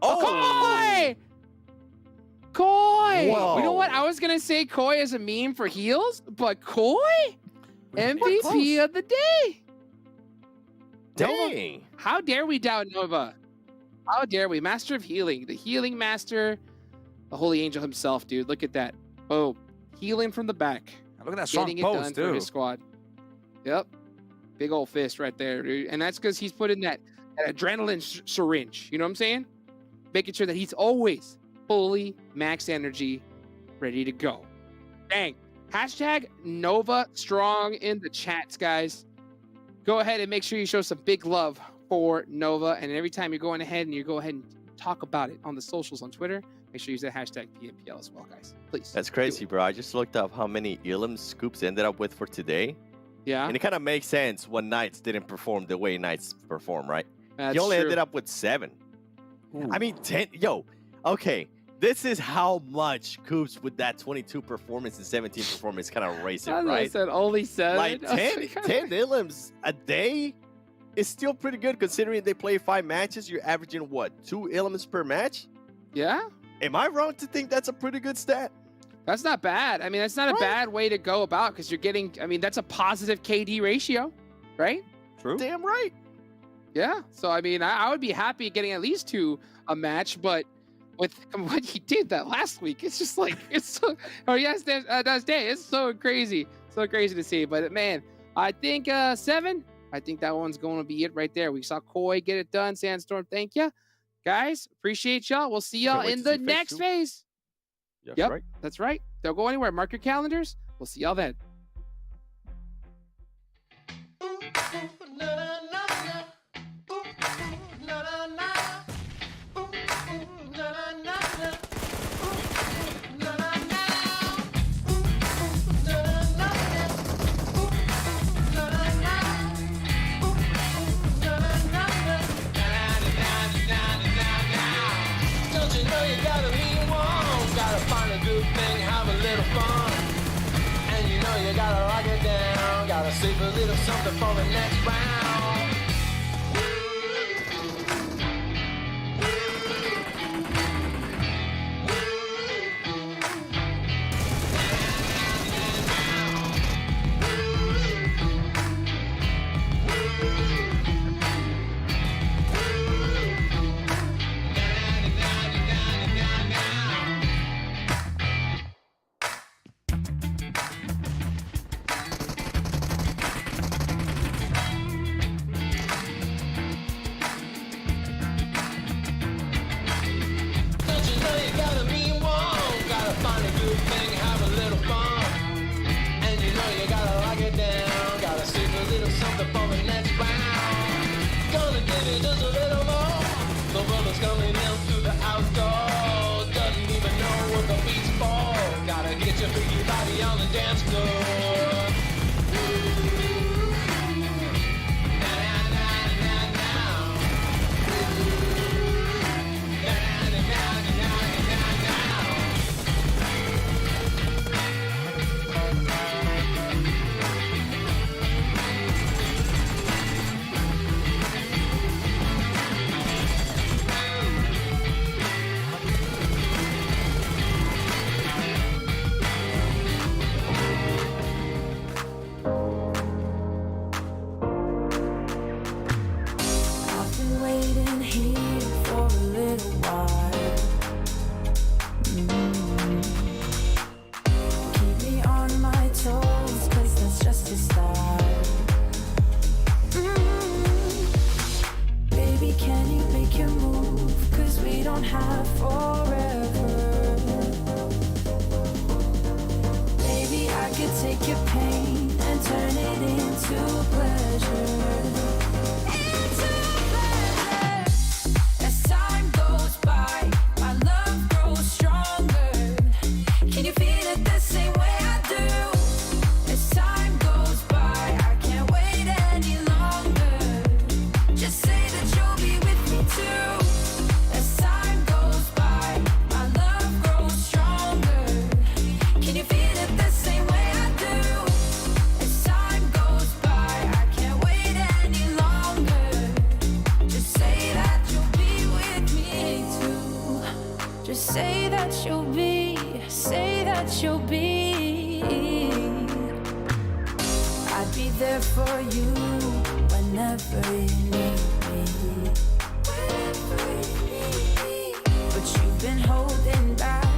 [SPEAKER 10] Oh,
[SPEAKER 8] Koi!
[SPEAKER 9] Whoa.
[SPEAKER 8] You know what? I was gonna say Koi as a meme for heels, but Koi, MVP of the day.
[SPEAKER 9] Dang!
[SPEAKER 8] How dare we doubt Nova? How dare we? Master of healing, the healing master, the holy angel himself, dude. Look at that. Oh, healing from the back.
[SPEAKER 10] Look at that strong
[SPEAKER 8] Getting it
[SPEAKER 10] pose,
[SPEAKER 8] done
[SPEAKER 10] too.
[SPEAKER 8] for his squad. Yep. Big old fist right there, dude. And that's because he's put in that adrenaline syringe. You know what I'm saying? Making sure that he's always fully max energy, ready to go. Dang. Hashtag Nova Strong in the chats, guys. Go ahead and make sure you show some big love for Nova. And every time you're going ahead and you go ahead and talk about it on the socials on Twitter, make sure you use the hashtag PMPL as well, guys. Please.
[SPEAKER 9] That's crazy, bro. I just looked up how many Elam scoops ended up with for today.
[SPEAKER 8] Yeah.
[SPEAKER 9] And it kind of makes sense when Knights didn't perform the way Knights perform, right?
[SPEAKER 8] That's
[SPEAKER 9] he only
[SPEAKER 8] true.
[SPEAKER 9] ended up with 7. I mean, 10. Yo, okay. This is how much Coops with that 22 performance and 17 performance kind of race it,
[SPEAKER 8] As I
[SPEAKER 9] right?
[SPEAKER 8] said only 7.
[SPEAKER 9] Like 10 Illims a day is still pretty good considering they play 5 matches. You're averaging what, 2 Illims per match?
[SPEAKER 8] Yeah.
[SPEAKER 9] Am I wrong to think that's a pretty good stat?
[SPEAKER 8] That's not bad. I mean, that's not a bad way to go about because you're getting, I mean, that's a positive KD ratio, right?
[SPEAKER 10] True.
[SPEAKER 9] Damn right.
[SPEAKER 8] Yeah. So, I mean, I would be happy getting at least 2 a match, but with what he did that last week, it's just like, it's so, or yes, that's day. It's so crazy. So crazy to see. But man, I think 7, I think that one's going to be it right there. We saw Koi get it done. Sandstorm, thank you. Guys, appreciate y'all. We'll see y'all in the next phase.
[SPEAKER 9] Yes,
[SPEAKER 8] Yep,
[SPEAKER 9] right.
[SPEAKER 8] that's right. Don't go anywhere. Mark your calendars. We'll see y'all then.
[SPEAKER 3] Don't you know you gotta leave one? Gotta find a good thing, have a little fun. And you know you gotta lock it down. Gotta save a little something for the next round. Don't you know you gotta mean one? Gotta find a good thing, have a little fun. And you know you gotta lock it down. Gotta save a little something for the next round. Gonna give you just a little more. The brother's coming in through the outdoors. Doesn't even know what the beat's for. Gotta get your freaky body on the dance floor.
[SPEAKER 1] turn it into pleasure. Into pleasure. As time goes by, my love grows stronger. Can you feel it the same way I do? As time goes by, I can't wait any longer. Just say that you'll be with me too. As time goes by, my love grows stronger. Can you feel it the same way I do? As time goes by, I can't wait any longer. Just say that you'll be with me too. Just say that you'll be, say that you'll be. I'd be there for you whenever you need me. Whenever you need me. But you've been holding back